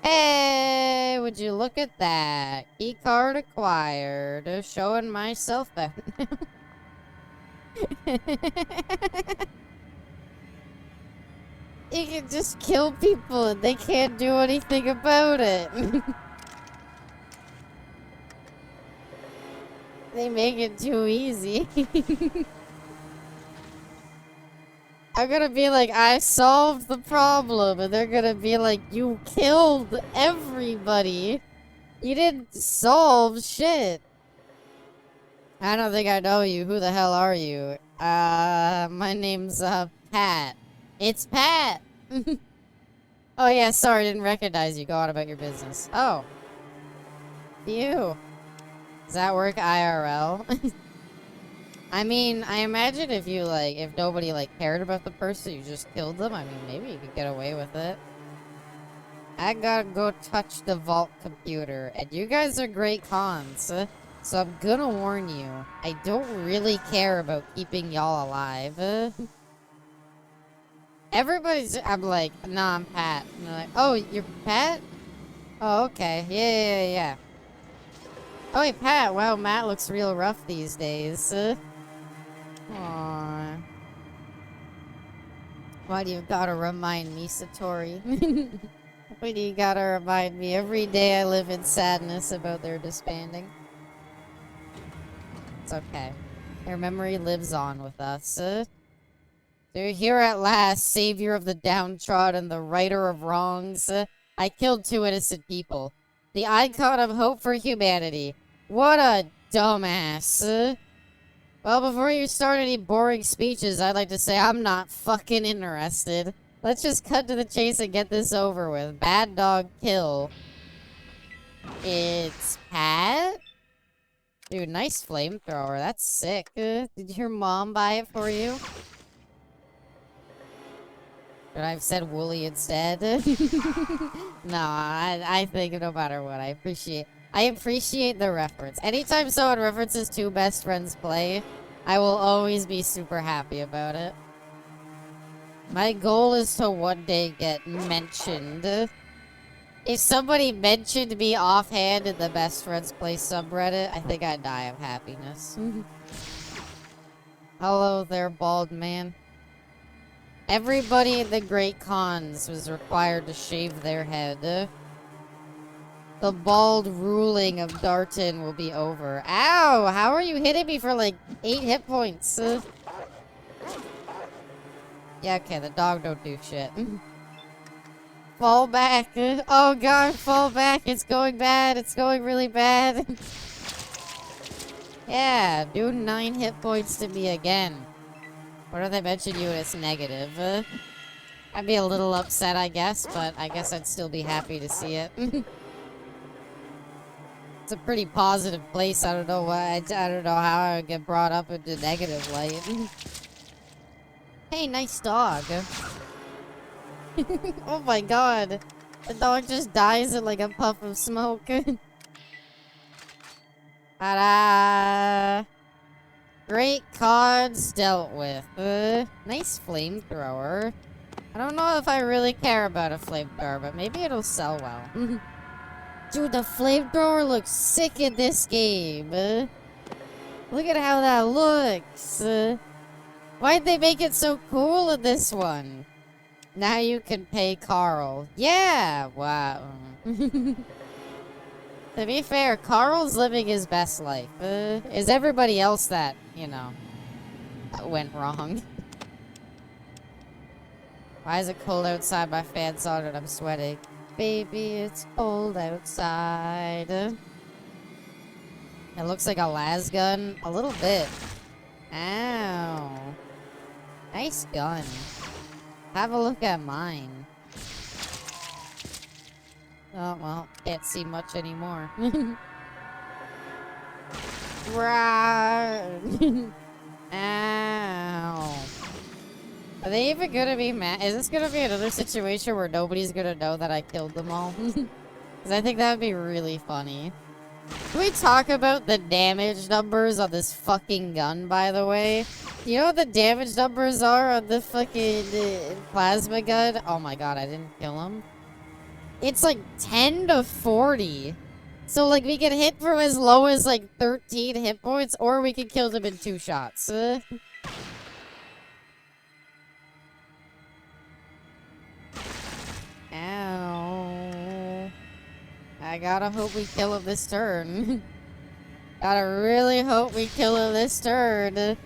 Hey, would you look at that? Key card acquired. Showing myself out. You can just kill people and they can't do anything about it. They make it too easy. I'm gonna be like, I solved the problem, and they're gonna be like, you killed everybody. You didn't solve shit. I don't think I know you. Who the hell are you? My name's, Pat. It's Pat! Oh yeah, sorry, didn't recognize you. Go on about your business. Oh. You. Does that work IRL? I mean, I imagine if you, like, if nobody, like, cared about the person, you just killed them. I mean, maybe you could get away with it. I gotta go touch the vault computer, and you guys are great cons, so I'm gonna warn you. I don't really care about keeping y'all alive. Everybody's, I'm like, nah, I'm Pat. And they're like, oh, you're Pat? Oh, okay. Yeah. Oh, hey, Pat. Wow, Matt looks real rough these days. Aww. Why do you gotta remind me, Satori? Why do you gotta remind me? Every day I live in sadness about their disbanding. It's okay. Their memory lives on with us. You're here at last, savior of the downtrodden, the righter of wrongs. I killed 2 innocent people. The icon of hope for humanity. What a dumbass. Well, before you start any boring speeches, I'd like to say I'm not fucking interested. Let's just cut to the chase and get this over with. Bad dog kill. It's Pat? Dude, nice flamethrower. That's sick. Did your mom buy it for you? Should I have said Wooly instead? No, I think no matter what, I appreciate the reference. Anytime someone references 2 best friends play, I will always be super happy about it. My goal is to one day get mentioned. If somebody mentioned me offhand in the best friends play subreddit, I think I'd die of happiness. Hello there, bald man. Everybody in the Great Khans was required to shave their head. The bald ruling of Darton will be over. Ow! How are you hitting me for like 8 hit points? Yeah, okay, the dog don't do shit. Fall back. Oh god, fall back. It's going bad. It's going really bad. Yeah, do 9 hit points to me again. What if they mention you and it's negative? I'd be a little upset, I guess, but I guess I'd still be happy to see it. It's a pretty positive place. I don't know why. I don't know how I would get brought up into negative light. Hey, nice dog. Oh my god. The dog just dies in like a puff of smoke. Ta-da! Great cards dealt with. Nice flamethrower. I don't know if I really care about a flamethrower, but maybe it'll sell well. Dude, the flamethrower looks sick in this game. Look at how that looks. Why'd they make it so cool in this one? Now you can pay Carl. Yeah, wow. To be fair, Carl's living his best life. Is everybody else that, you know, went wrong? Why is it cold outside? My fan's on and I'm sweating. Baby, it's cold outside. It looks like a las gun. A little bit. Ow. Nice gun. Have a look at mine. Oh, well, can't see much anymore. Run! Ow. Are they even gonna be mad? Is this gonna be another situation where nobody's gonna know that I killed them all? Because I think that would be really funny. Can we talk about the damage numbers on this fucking gun, by the way? You know what the damage numbers are on the fucking plasma gun? Oh my god, I didn't kill him. It's like 10 to 40. So, like, we can hit from as low as, like, 13 hit points, or we can kill them in 2 shots. Ow. I gotta hope we kill him this turn. Gotta really hope we kill him this turn.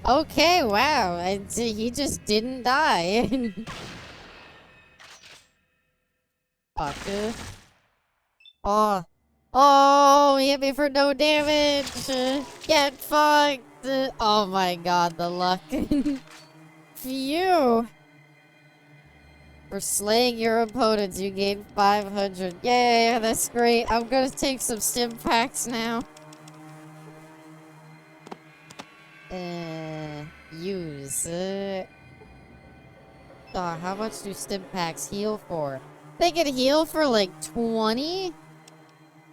Okay, wow. He just didn't die. Fuck. Oh. Oh, he hit me for no damage. Get fucked. Oh my god, the luck. Phew. For slaying your opponents, you gain 500. Yay, that's great. I'm gonna take some stim packs now. Use. Oh, how much do stim packs heal for? They can heal for like 20?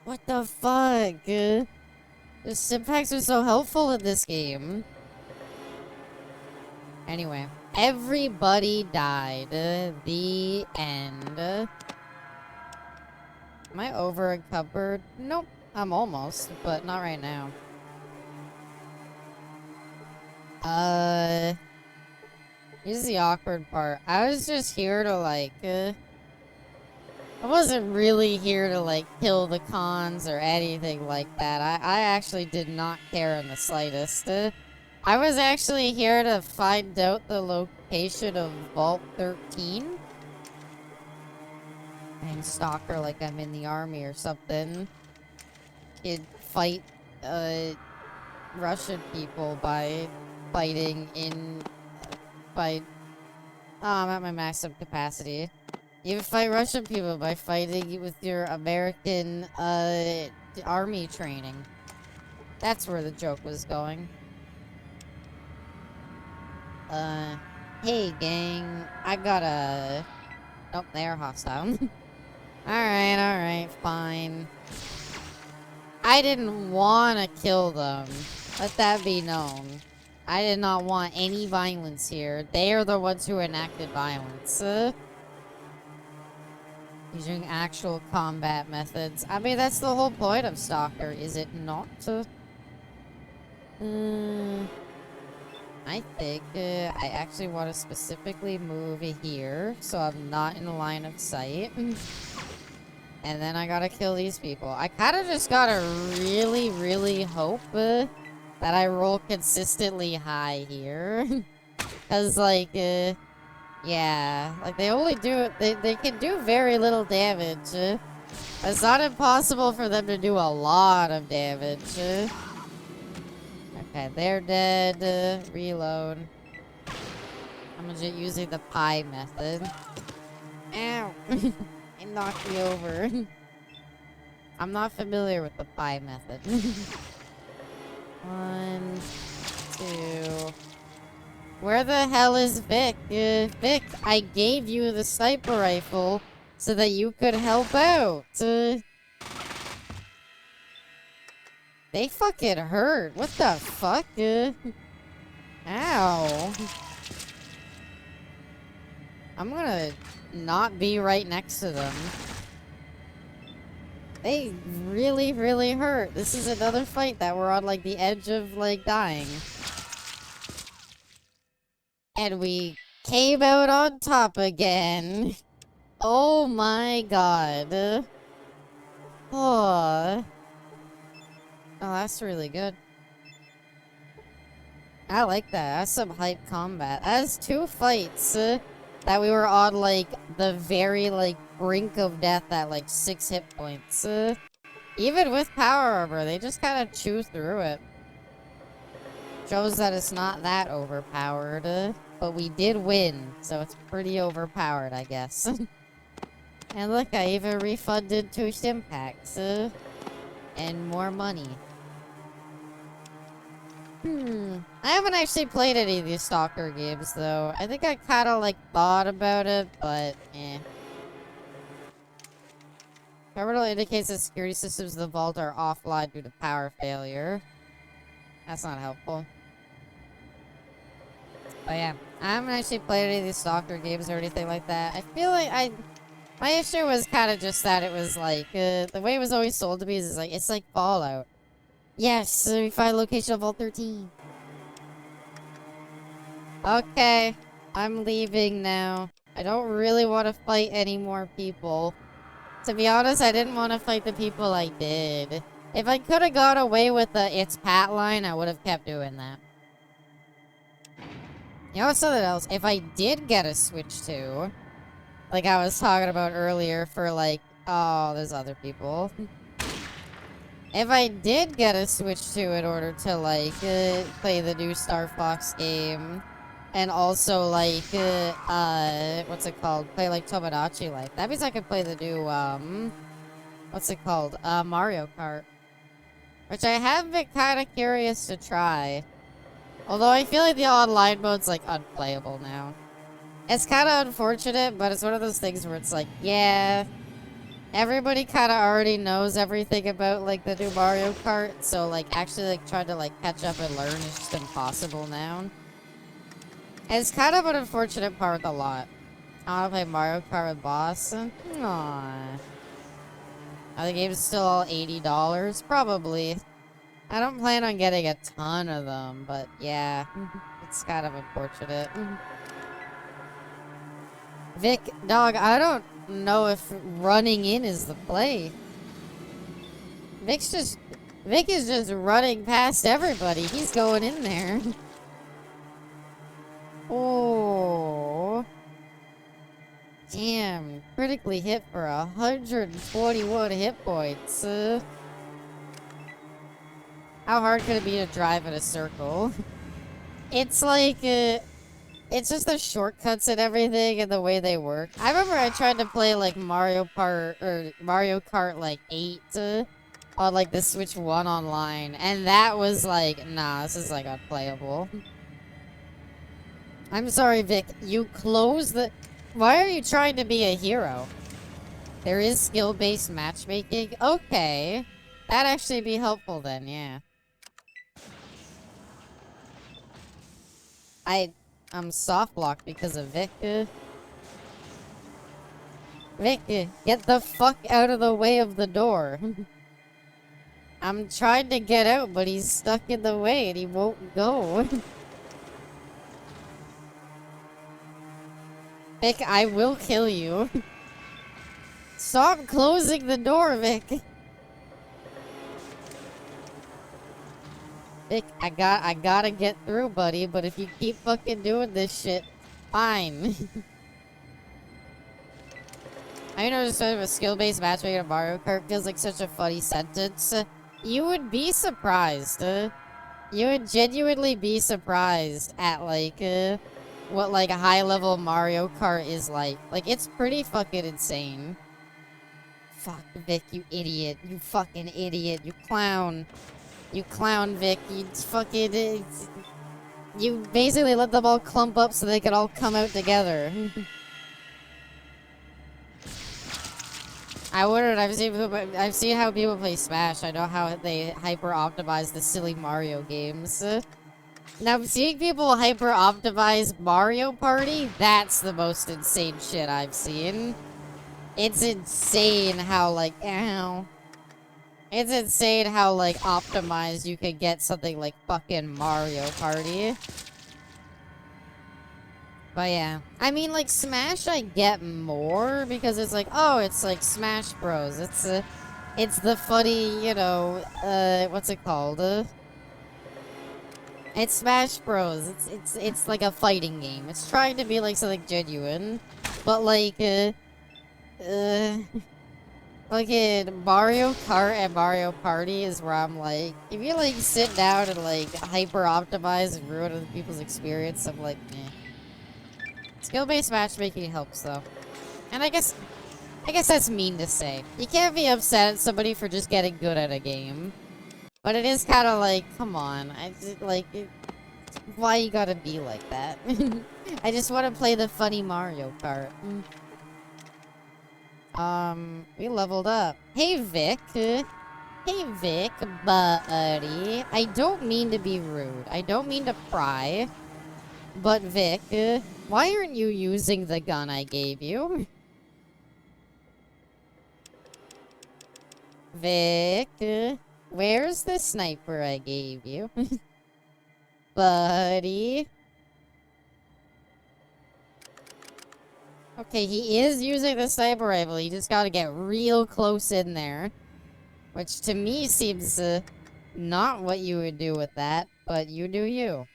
What the fuck? The stim packs are so helpful in this game. Anyway, everybody died. The end. Am I over encumbered? Nope. I'm almost, but not right now. Here's the awkward part. I was just here to, like, I wasn't really here to, like, kill the cons or anything like that. I actually did not care in the slightest. I was actually here to find out the location of Vault 13. And stalk her like I'm in the army or something. Could fight, Russian people by fighting in... Oh, I'm at my maximum capacity. You can fight Russian people by fighting with your American, army training. That's where the joke was going. Hey, gang. I got a... Nope, they're hostile. Alright, fine. I didn't want to kill them. Let that be known. I did not want any violence here. They are the ones who enacted violence. Using actual combat methods. I mean, that's the whole point of Stalker, is it not? I think I actually want to specifically move here, so I'm not in the line of sight. And then I gotta kill these people. I kind of just gotta really, really hope that I roll consistently high here. Because, like, yeah, like, they only do, they can do very little damage. It's not impossible for them to do a lot of damage. Okay, they're dead. Reload. I'm just using the pie method. Ow! It knocked me over. I'm not familiar with the pie method. 1, 2, Where the hell is Vic? Vic, I gave you the sniper rifle so that you could help out. They fucking hurt. What the fuck? Ow. I'm gonna not be right next to them. They really, really hurt. This is another fight that we're on, like, the edge of, like, dying. And we came out on top again. Oh my god. Oh. Oh, that's really good. I like that. That's some hype combat. That's 2 fights that we were on, like, the very, like, brink of death at, like, 6 hit points. Even with power armor, they just kind of chew through it. Shows that it's not that overpowered, but we did win, so it's pretty overpowered, I guess. And look, I even refunded 2 stim packs, and more money. I haven't actually played any of these Stalker games, though. I think I kind of, like, thought about it, but, eh. Terminal indicates that security systems of the vault are offline due to power failure. That's not helpful. But yeah, I haven't actually played any of these Stalker games or anything like that. I feel like my issue was kind of just that it was like, the way it was always sold to me is like, it's like Fallout. Yes, we find location of Vault 13. Okay, I'm leaving now. I don't really want to fight any more people. To be honest, I didn't want to fight the people I did. If I could have got away with the "it's Pat" line, I would have kept doing that. You know what's something else? If I did get a Switch 2, like I was talking about earlier for like, oh, there's other people. If I did get a Switch 2 in order to, like, play the new Star Fox game, and also, like, what's it called? Play, like, Tomodachi Life. That means I could play the new, what's it called? Mario Kart. Which I have been kind of curious to try. Although I feel like the online mode's, like, unplayable now. It's kind of unfortunate, but it's one of those things where it's like, yeah... Everybody kind of already knows everything about, like, the new Mario Kart, so, like, actually, like, trying to, like, catch up and learn is just impossible now. And it's kind of an unfortunate part of the lot. I want to play Mario Kart with Boss. Aww. Are the games still all $80? Probably. I don't plan on getting a ton of them, but yeah. It's kind of unfortunate. Vic, dog, I don't know if running in is the play. Vic is just running past everybody. He's going in there. Oh. Damn, critically hit for 141 hit points. How hard could it be to drive in a circle? It's like, it's just the shortcuts and everything and the way they work. I remember I tried to play, like, Mario Kart, like, 8 on, like, the Switch 1 online. And that was like, nah, this is, like, unplayable. I'm sorry, Vic. You closed the... Why are you trying to be a hero? There is skill-based matchmaking? Okay. That'd actually be helpful then, yeah. I'm soft locked because of Vic. Vic, get the fuck out of the way of the door. I'm trying to get out, but he's stuck in the way and he won't go. Vic, I will kill you. Stop closing the door, Vic. Vic, I gotta get through, buddy, but if you keep fucking doing this shit, fine. I know just sort of a skill-based matchmaking of Mario Kart feels like such a funny sentence. You would be surprised. You would genuinely be surprised at, like, what, like, a high-level Mario Kart is like. Like, it's pretty fucking insane. Fuck, Vic, you idiot. You fucking idiot. You clown. You clown, Vic. You fucking... You basically let them all clump up so they could all come out together. I wouldn't. I've seen how people play Smash. I know how they hyper optimize the silly Mario games. Now, seeing people hyper optimize Mario Party, that's the most insane shit I've seen. It's insane how, like, ow. It's insane how, like, optimized you could get something like fucking Mario Party. But yeah. I mean, like, Smash I get more because it's like, oh, it's like Smash Bros. It's the funny, you know, what's it called? It's Smash Bros. It's like a fighting game. It's trying to be like something genuine. But like, fucking Mario Kart and Mario Party is where I'm like, if you like sit down and like hyper optimize and ruin other people's experience, I'm like, meh. Skill-based matchmaking helps though. And I guess that's mean to say. You can't be upset at somebody for just getting good at a game. But it is kind of like, come on. Why you gotta be like that? I just want to play the funny Mario Kart. We leveled up. Hey, Vic. Hey, Vic, buddy. I don't mean to be rude. I don't mean to pry. But, Vic, why aren't you using the gun I gave you? Vic, where's the sniper I gave you? Buddy. Okay, he is using the sniper rifle. You just gotta get real close in there. Which to me seems not what you would do with that, but you do you.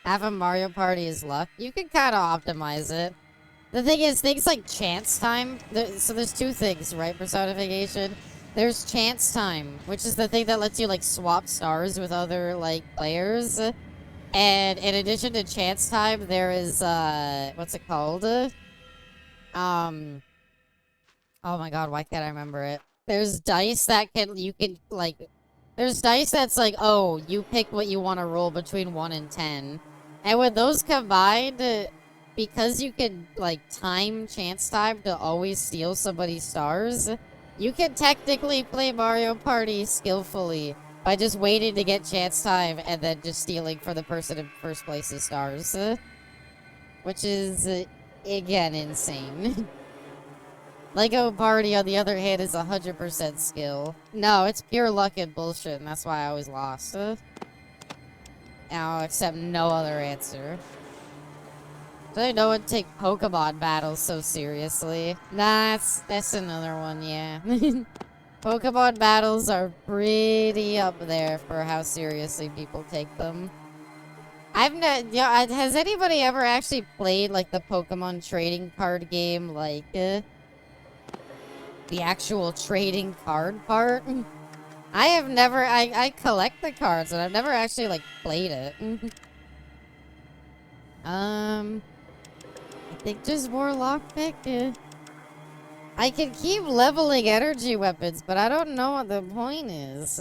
Half of Mario Party is luck. You can kind of optimize it. The thing is, things like chance time. So there's two things, right, personification? There's chance time, which is the thing that lets you, like, swap stars with other, like, players. And in addition to chance time, there is, what's it called? Oh my god, why can't I remember it? There's dice that there's dice that's like, oh, you pick what you want to roll between 1 and 10. And with those combined, because you can, like, chance time to always steal somebody's stars, you can technically play Mario Party skillfully by just waiting to get chance time and then just stealing for the person in first place's stars. Which is, again, insane. Lego Party, on the other hand, is 100% skill. No, it's pure luck and bullshit, and that's why I always lost. I'll accept no other answer. So no one take Pokemon battles so seriously. Nah, that's another one, yeah. Pokemon battles are pretty up there for how seriously people take them. Has anybody ever actually played, like, the Pokemon trading card game, like, the actual trading card part? I have never, I collect the cards, and I've never actually, like, played it. I think just more lockpick. I can keep leveling energy weapons, but I don't know what the point is.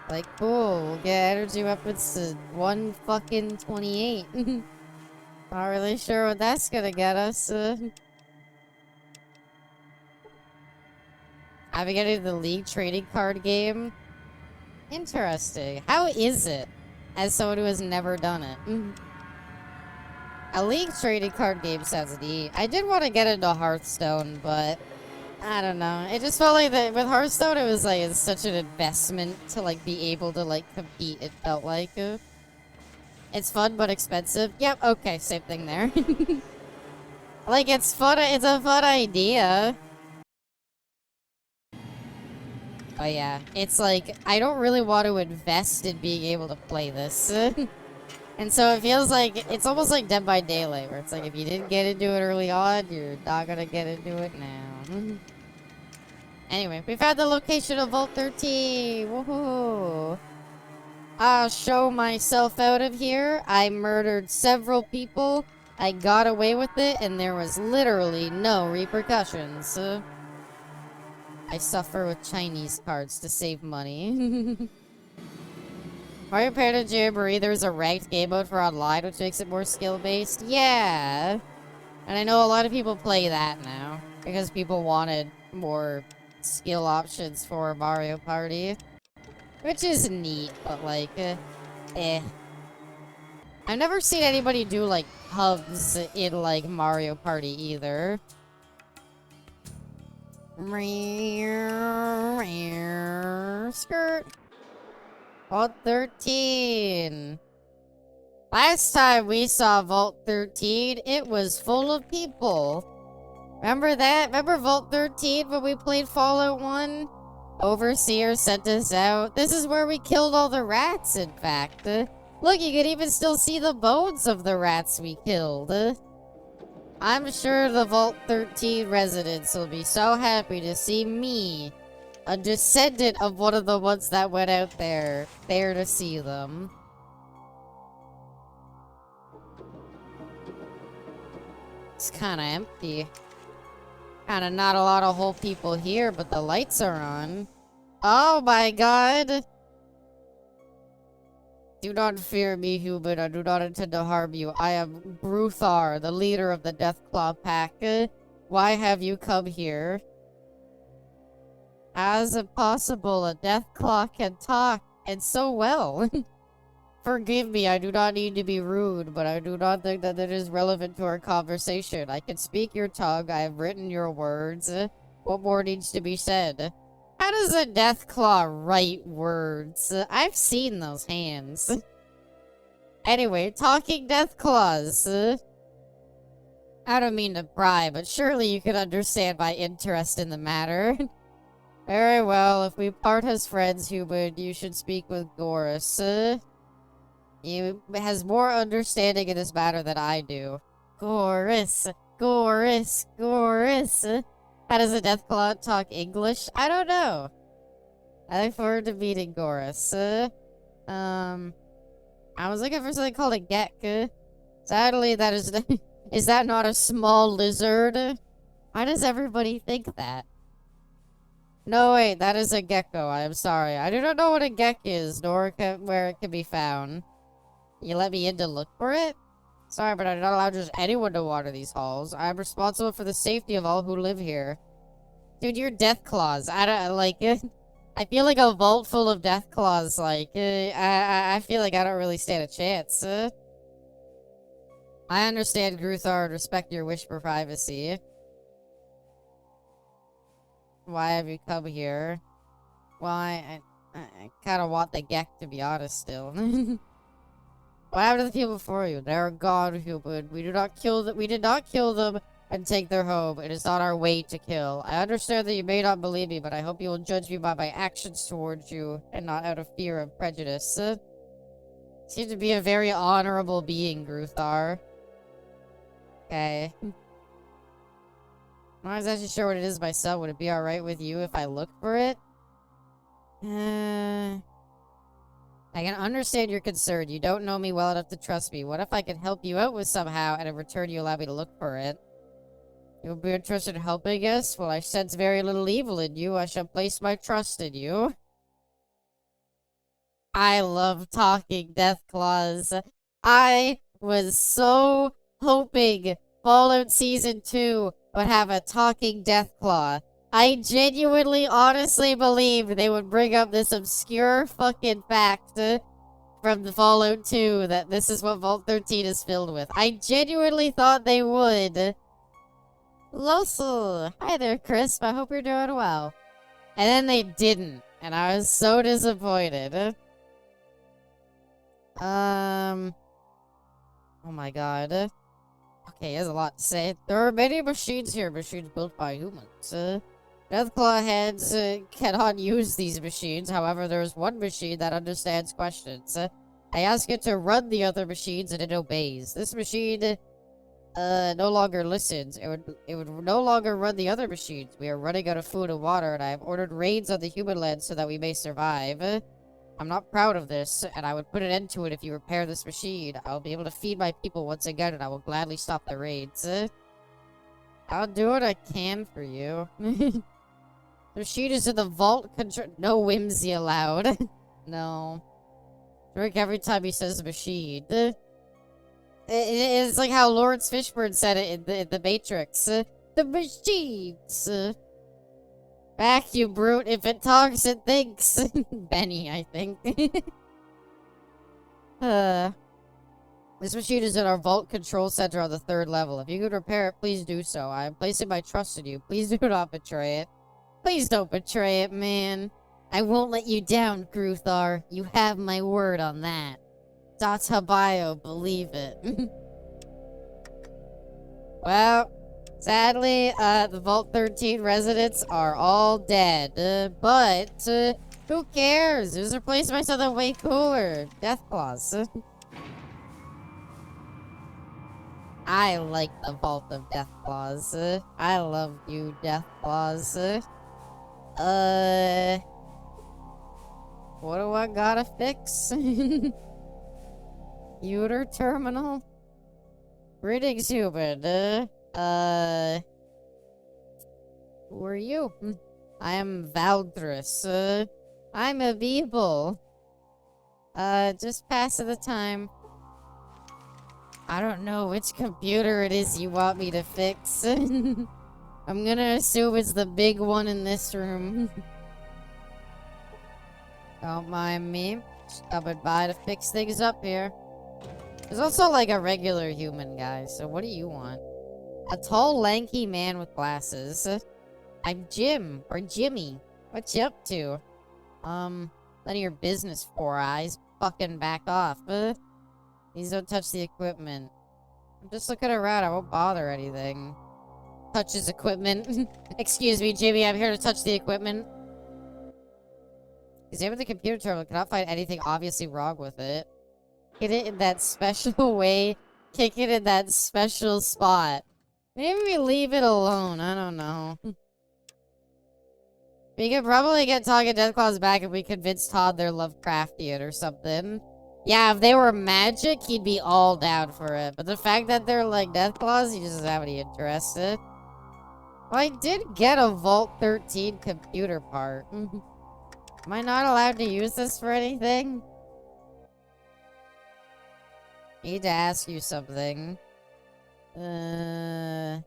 Like, cool, we'll get energy weapons to 128. Not really sure what that's gonna get us. I've been getting the League trading card game. Interesting. How is it? As someone who has never done it. A League trading card game sounds neat. I did want to get into Hearthstone, but I don't know. It just felt like that with Hearthstone, it was like it's such an investment to like be able to like compete. It felt like it's fun but expensive. Yep. Okay. Same thing there. Like it's fun. It's a fun idea. But yeah, it's like I don't really want to invest in being able to play this. And so it feels like, it's almost like Dead by Daylight, where it's like, if you didn't get into it early on, you're not gonna get into it now. Anyway, we found the location of Vault 13! Woohoo! I'll show myself out of here. I murdered several people. I got away with it, and there was literally no repercussions. I suffer with Chinese cards to save money. Mario Party Jamboree, there's a ranked game mode for online, which makes it more skill-based. Yeah! And I know a lot of people play that now, because people wanted more skill options for Mario Party. Which is neat, but like, eh. I've never seen anybody do, like, hubs in, like, Mario Party either. Skirt. Vault 13. Last time we saw Vault 13, it was full of people. Remember that? Remember Vault 13 when we played Fallout 1? Overseer sent us out. This is where we killed all the rats, in fact. Look, you can even still see the bones of the rats we killed. I'm sure the Vault 13 residents will be so happy to see me, a descendant of one of the ones that went out there to see them. It's kinda empty. Kinda not a lot of whole people here, but the lights are on. Oh my god! Do not fear me, human. I do not intend to harm you. I am Bruthar, the leader of the Deathclaw Pack. Why have you come here? How is it possible a Deathclaw can talk, and so well? Forgive me, I do not need to be rude, but I do not think that it is relevant to our conversation. I can speak your tongue, I have written your words. What more needs to be said? How does a Deathclaw write words? I've seen those hands. Anyway, talking Deathclaws. I don't mean to pry, but surely you can understand my interest in the matter. Very well, if we part as friends, human, you should speak with Goris. He has more understanding in this matter than I do. Goris, Goris, Goris. How does a Deathclaw talk English? I don't know. I look forward to meeting Goris. I was looking for something called a gek. Sadly, that is... Is that not a small lizard? Why does everybody think that? No, wait, that is a gecko. I am sorry. I do not know what a gek is, nor where it can be found. You let me in to look for it? Sorry, but I'm not allowed just anyone to water these halls. I'm responsible for the safety of all who live here. Dude, you're Deathclaws. I don't, like, I feel like a vault full of Deathclaws, like, I feel like I don't really stand a chance. I understand, Gruthar, and respect your wish for privacy. Why have you come here? Well, I kind of want the Gek, to be honest, still. What happened to the people before you? They're gone, human. We did not kill them and take their home. It is not our way to kill. I understand that you may not believe me, but I hope you will judge me by my actions towards you, and not out of fear of prejudice. Seem to be a very honorable being, Gruthar. Okay. I'm not exactly sure what it is myself. Would it be alright with you if I look for it? I can understand your concern. You don't know me well enough to trust me. What if I can help you out with somehow, and in return you allow me to look for it? You'll be interested in helping us? Well, I sense very little evil in you. I shall place my trust in you. I love talking Deathclaws. I was so hoping Fallout Season 2 would have a talking Deathclaw. I genuinely, honestly believed they would bring up this obscure fucking fact from the Fallout 2 that this is what Vault 13 is filled with. I genuinely thought they would. Losel. Hi there, Crisp. I hope you're doing well. And then they didn't, and I was so disappointed. Oh my god. Okay, there's a lot to say. There are many machines here, machines built by humans. Deathclaw heads cannot use these machines. However, there is one machine that understands questions. I ask it to run the other machines and it obeys. This machine no longer listens. It would no longer run the other machines. We are running out of food and water, and I have ordered raids on the human land so that we may survive. I'm not proud of this, and I would put an end to it if you repair this machine. I'll be able to feed my people once again, and I will gladly stop the raids. I'll do what I can for you. The machine is in the vault control. No whimsy allowed. No. Drink every time he says machine. It's like how Lawrence Fishburne said it in the Matrix. The machines. Back, you brute. If it talks, it thinks. Benny, I think. This machine is in our vault control center on the 3rd level. If you could repair it, please do so. I am placing my trust in you. Please do not betray it. Please don't betray it, man. I won't let you down, Gruthar. You have my word on that. Databayo, believe it. Well, sadly, the Vault 13 residents are all dead. But who cares? There's replaced by something way cooler. Deathclaws. I like the Vault of Deathclaws. I love you, Deathclaws. What do I gotta fix? Computer terminal? Greetings, human. Who are you? I am Valdris. I'm a Beeble. Just passing the time. I don't know which computer it is you want me to fix. I'm gonna assume it's the big one in this room. Don't mind me. Stopping by to fix things up here. There's also like a regular human guy, so what do you want? A tall, lanky man with glasses. I'm Jim, or Jimmy. What you up to? None of your business, Four Eyes. Fucking back off. Please don't touch the equipment. I'm just looking around, I won't bother anything. Touch his equipment. Excuse me, Jimmy, I'm here to touch the equipment. Examine the computer terminal, cannot find anything obviously wrong with it. Hit it in that special way. Kick it in that special spot. Maybe we leave it alone, I don't know. We could probably get Talking Deathclaws back if we convince Todd they're Lovecraftian or something. Yeah, if they were magic, he'd be all down for it. But the fact that they're like Deathclaws, he doesn't have any interest in. Well, I did get a Vault 13 computer part. Am I not allowed to use this for anything? Need to ask you something. Normally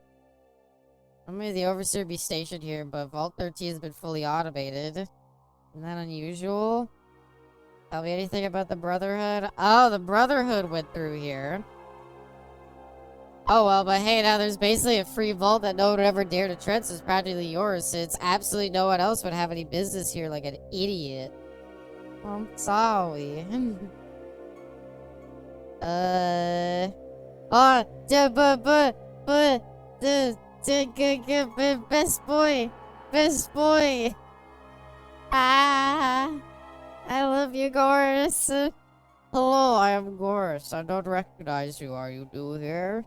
the Overseer be stationed here, but Vault 13 has been fully automated. Isn't that unusual? Tell me anything about the Brotherhood? Oh, the Brotherhood went through here. Oh, well, but hey, now there's basically a free vault that no one would ever dare to tread, so it's practically yours, since absolutely no one else would have any business here like an idiot. I'm sorry. Best boy. Ah, I love you, Goris. Hello, I am Goris. I don't recognize you. Are you new here?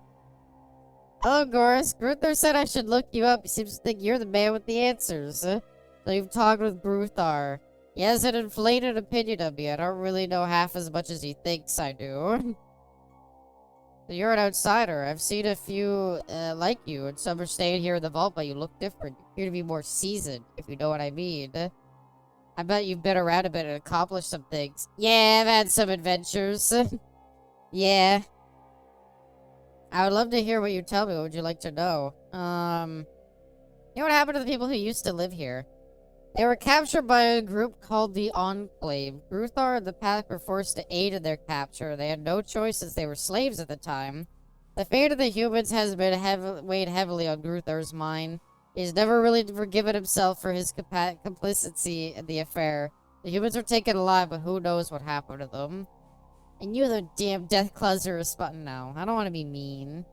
Hello, Goris. Gruthar said I should look you up. He seems to think you're the man with the answers. So you've talked with Gruthar. He has an inflated opinion of me. I don't really know half as much as he thinks I do. So you're an outsider. I've seen a few like you, and some are staying here in the vault, but you look different. You appear to be more seasoned, if you know what I mean. I bet you've been around a bit and accomplished some things. Yeah, I've had some adventures. Yeah. I would love to hear what you tell me. What would you like to know? You know what happened to the people who used to live here? They were captured by a group called the Enclave. Gruthar and the Pack were forced to aid in their capture. They had no choice since they were slaves at the time. The fate of the humans has been weighed heavily on Gruthar's mind. He's never really forgiven himself for his complicity in the affair. The humans were taken alive, but who knows what happened to them. And you the damn Deathclaws are responding now. I don't want to be mean.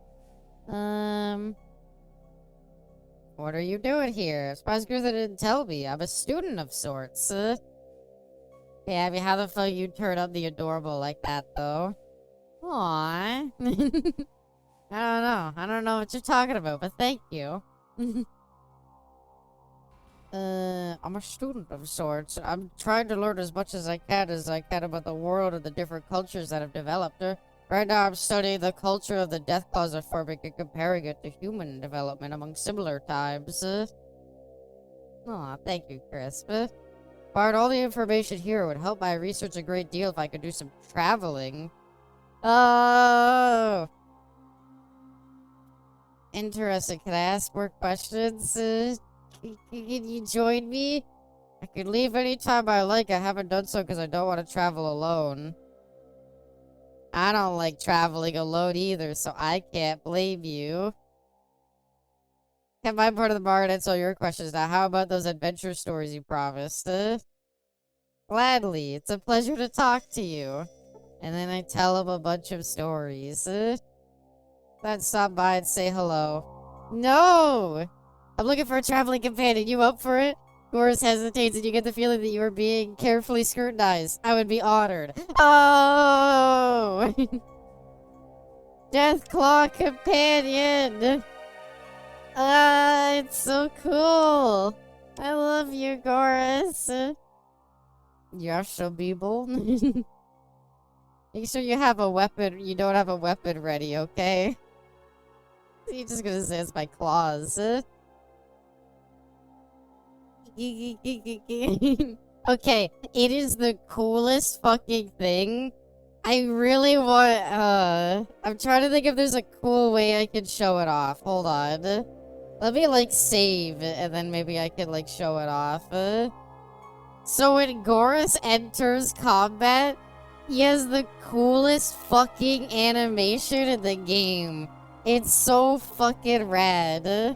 What are you doing here? I'm surprised Gruthar didn't tell me. I'm a student of sorts. Yeah, I mean, how the fuck you turn up the adorable like that, though? Aww. I don't know what you're talking about, but thank you. I'm a student of sorts. I'm trying to learn as much as I can about the world and the different cultures that have developed. Right now, I'm studying the culture of the Deathclaws are forming and comparing it to human development among similar times. Aw, thank you, Crisp. Bart, all the information here would help my research a great deal if I could do some traveling. Oh! Interesting. Can I ask more questions? Can you join me? I can leave anytime I like. I haven't done so because I don't want to travel alone. I don't like traveling alone either, so I can't blame you. Have my part of the bar and answer all your questions now. How about those adventure stories you promised? Gladly. It's a pleasure to talk to you. And then I tell him a bunch of stories. Then stop by and say hello. No! I'm looking for a traveling companion. You up for it? Goris hesitates and you get the feeling that you are being carefully scrutinized. I would be honored. Oh! Deathclaw companion! Ah, it's so cool. I love you, Goris. You're so people. Make sure you have a weapon. You don't have a weapon ready, okay? You're just gonna say it's my claws. Okay, it is the coolest fucking thing. I really want, I'm trying to think if there's a cool way I can show it off. Hold on. Let me, like, save, and then maybe I can, like, show it off. So when Goris enters combat, he has the coolest fucking animation in the game. It's so fucking rad.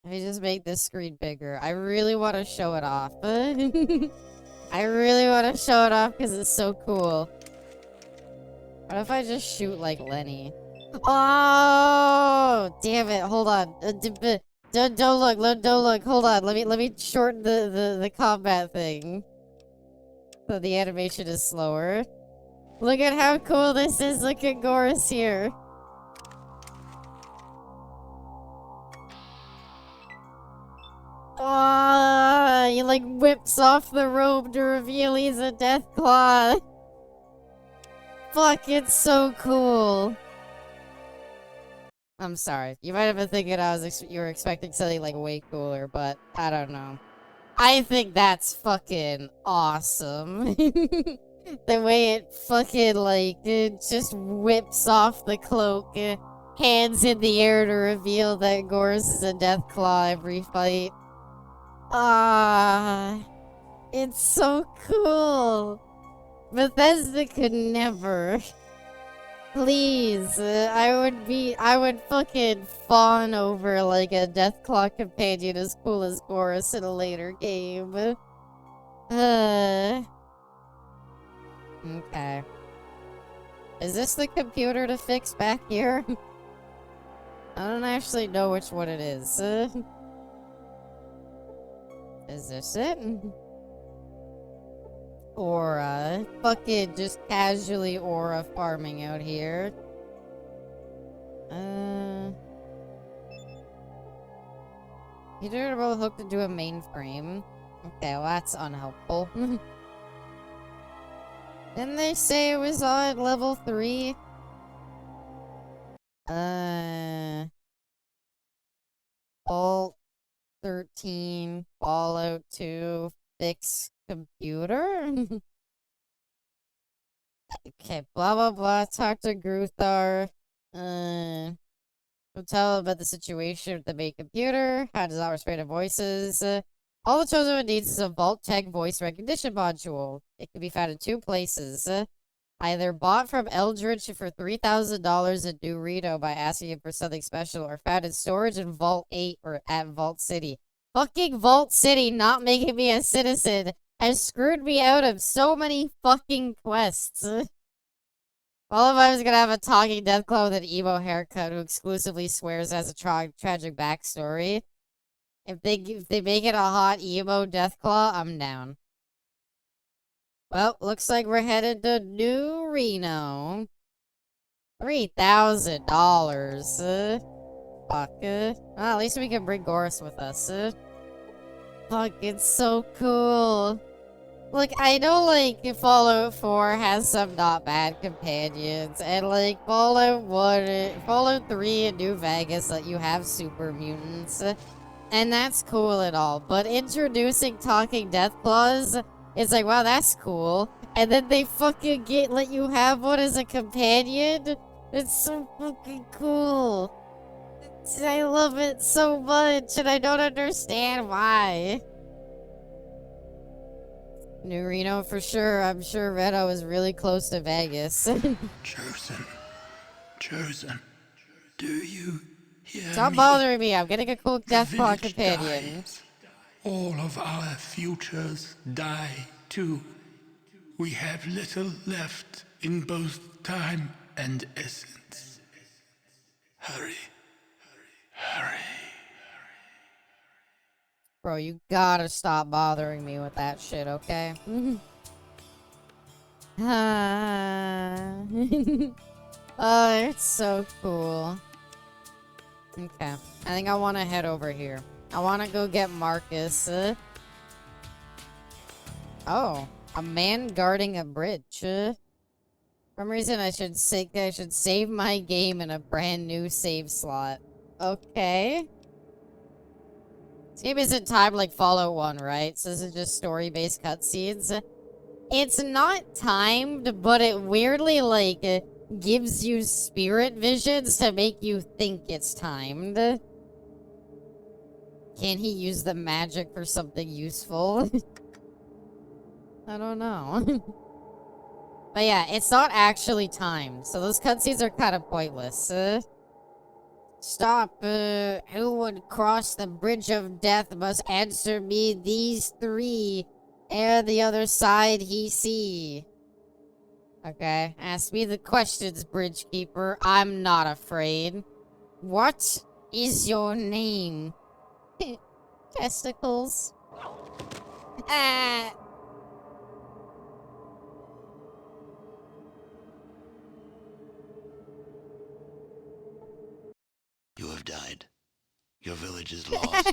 Let me just make this screen bigger. I really want to show it off. I really want to show it off because it's so cool. What if I just shoot like Lenny? Oh, damn it! Hold on. Don't look. Don't look. Hold on. Let me shorten the combat thing so the animation is slower. Look at how cool this is. Look at Goris here. Ah, he like whips off the robe to reveal he's a Deathclaw. Fuck, it's so cool. I'm sorry. You might have been thinking you were expecting something like way cooler, but I don't know. I think that's fucking awesome. The way it fucking like it just whips off the cloak, hands in the air to reveal that Goris is a Deathclaw every fight. Ah, it's so cool. Bethesda could never. Please, I would fucking fawn over like a Deathclaw companion as cool as Goris in a later game. Okay. Is this the computer to fix back here? I don't actually know which one it is. Is this it? Aura. Fucking just casually aura farming out here. Computer will hooked into a mainframe. Okay, well that's unhelpful. Didn't they say it was on level 3? Vault 13, Fallout 2, fix computer? Okay, blah blah blah, talk to Gruthar. We'll tell about the situation with the main computer, how does that respond to voices. All the chosen one needs is a Vault Tech voice recognition module. It can be found in 2 places. Either bought from Eldridge for $3,000 in New Reno by asking him for something special, or found in storage in Vault 8 or at Vault City. Fucking Vault City not making me a citizen has screwed me out of so many fucking quests. All of I was gonna have a talking Deathclaw with an emo haircut who exclusively swears has a tragic backstory. If they make it a hot emo Deathclaw, I'm down. Well, looks like we're headed to New Reno. $3,000. Fuck. Well, at least we can bring Goris with us. Fuck, it's so cool. Look, I know, like, Fallout 4 has some not bad companions, and, like, Fallout 3 and New Vegas let you have super mutants, and that's cool and all, but introducing talking Deathclaws, it's like, wow, that's cool, and then they fucking let you have one as a companion? It's so fucking cool. I love it so much, and I don't understand why. New Reno for sure. I'm sure Reno is really close to Vegas. Chosen, do you hear Stop me? bothering me. I'm getting a cool Deathclaw Village companion. dies. All of our futures die too. We have little left in both time and essence. Hurry. Bro, you gotta stop bothering me with that shit, okay? Oh, it's so cool. Okay. I think I want to head over here. I want to go get Marcus. Oh, a man guarding a bridge. For some reason, I should save my game in a brand new save slot. Okay. This game isn't timed like Fallout 1, right? So this is just story-based cutscenes. It's not timed, but it weirdly, like, gives you spirit visions to make you think it's timed. Can he use the magic for something useful? I don't know. But yeah, it's not actually timed, so those cutscenes are kind of pointless. Stop, who would cross the bridge of death must answer me these three, ere the other side he see. Okay, ask me the questions, bridge keeper. I'm not afraid. What is your name? Testicles. Ah. You have died. Your village is lost.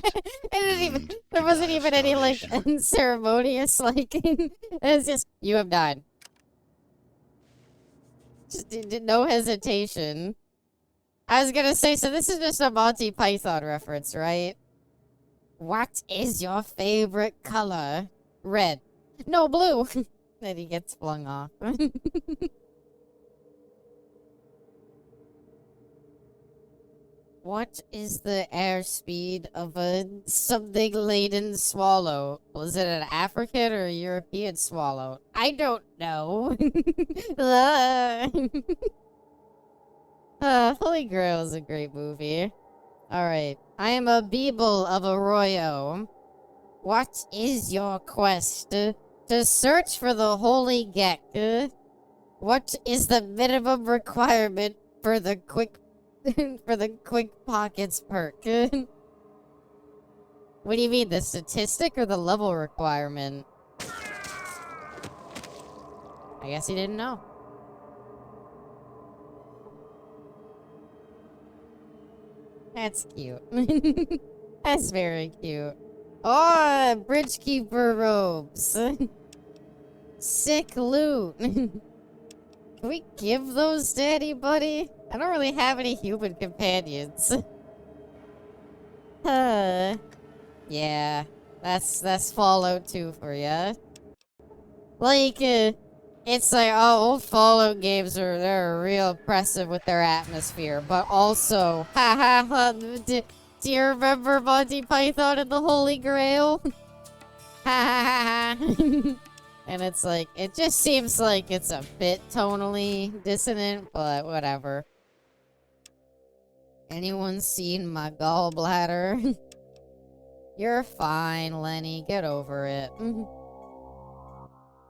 There wasn't even any, like, starvation. ceremonious, like, it's just, you have died. Just no hesitation. I was gonna say, so this is just a Monty Python reference, right? What is your favorite color? Red. No, blue. Then he gets flung off. What is the airspeed of a something laden swallow? Was it an African or a European swallow? I don't know. Holy Grail is a great movie. Alright. I am a Beeble of Arroyo. What is your quest? To search for the Holy Gek. What is the minimum requirement for the quick pockets perk? What do you mean, the statistic or the level requirement? I guess he didn't know. That's cute. That's very cute. Oh, Bridgekeeper robes. Sick loot. Can we give those to anybody? I don't really have any human companions. Yeah, that's Fallout 2 for ya. Like, it's like, oh, old Fallout games they're real oppressive with their atmosphere, but also, do you remember Monty Python and the Holy Grail? And it's like, it just seems like it's a bit tonally dissonant, but whatever. Anyone seen my gallbladder? You're fine, Lenny. Get over it.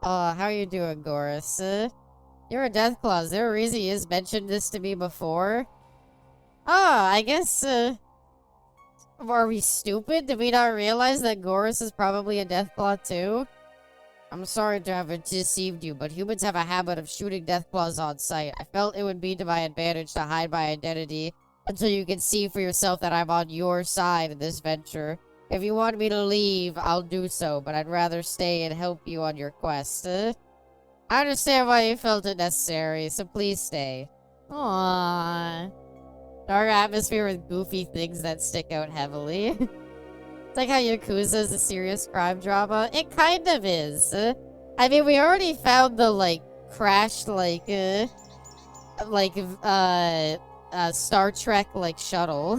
How you doing, Goris? You're a Deathclaw. Is there a reason you just mentioned this to me before? I guess, are we stupid? Did we not realize that Goris is probably a Deathclaw too? I'm sorry to have deceived you, but humans have a habit of shooting Deathclaws on sight. I felt it would be to my advantage to hide my identity until you can see for yourself that I'm on your side in this venture. If you want me to leave, I'll do so, but I'd rather stay and help you on your quest. I understand why you felt it necessary, so please stay. Aww. Dark atmosphere with goofy things that stick out heavily. It's like how Yakuza is a serious crime drama. It kind of is. I mean, we already found the, like, crashed, Star Trek, like, shuttle.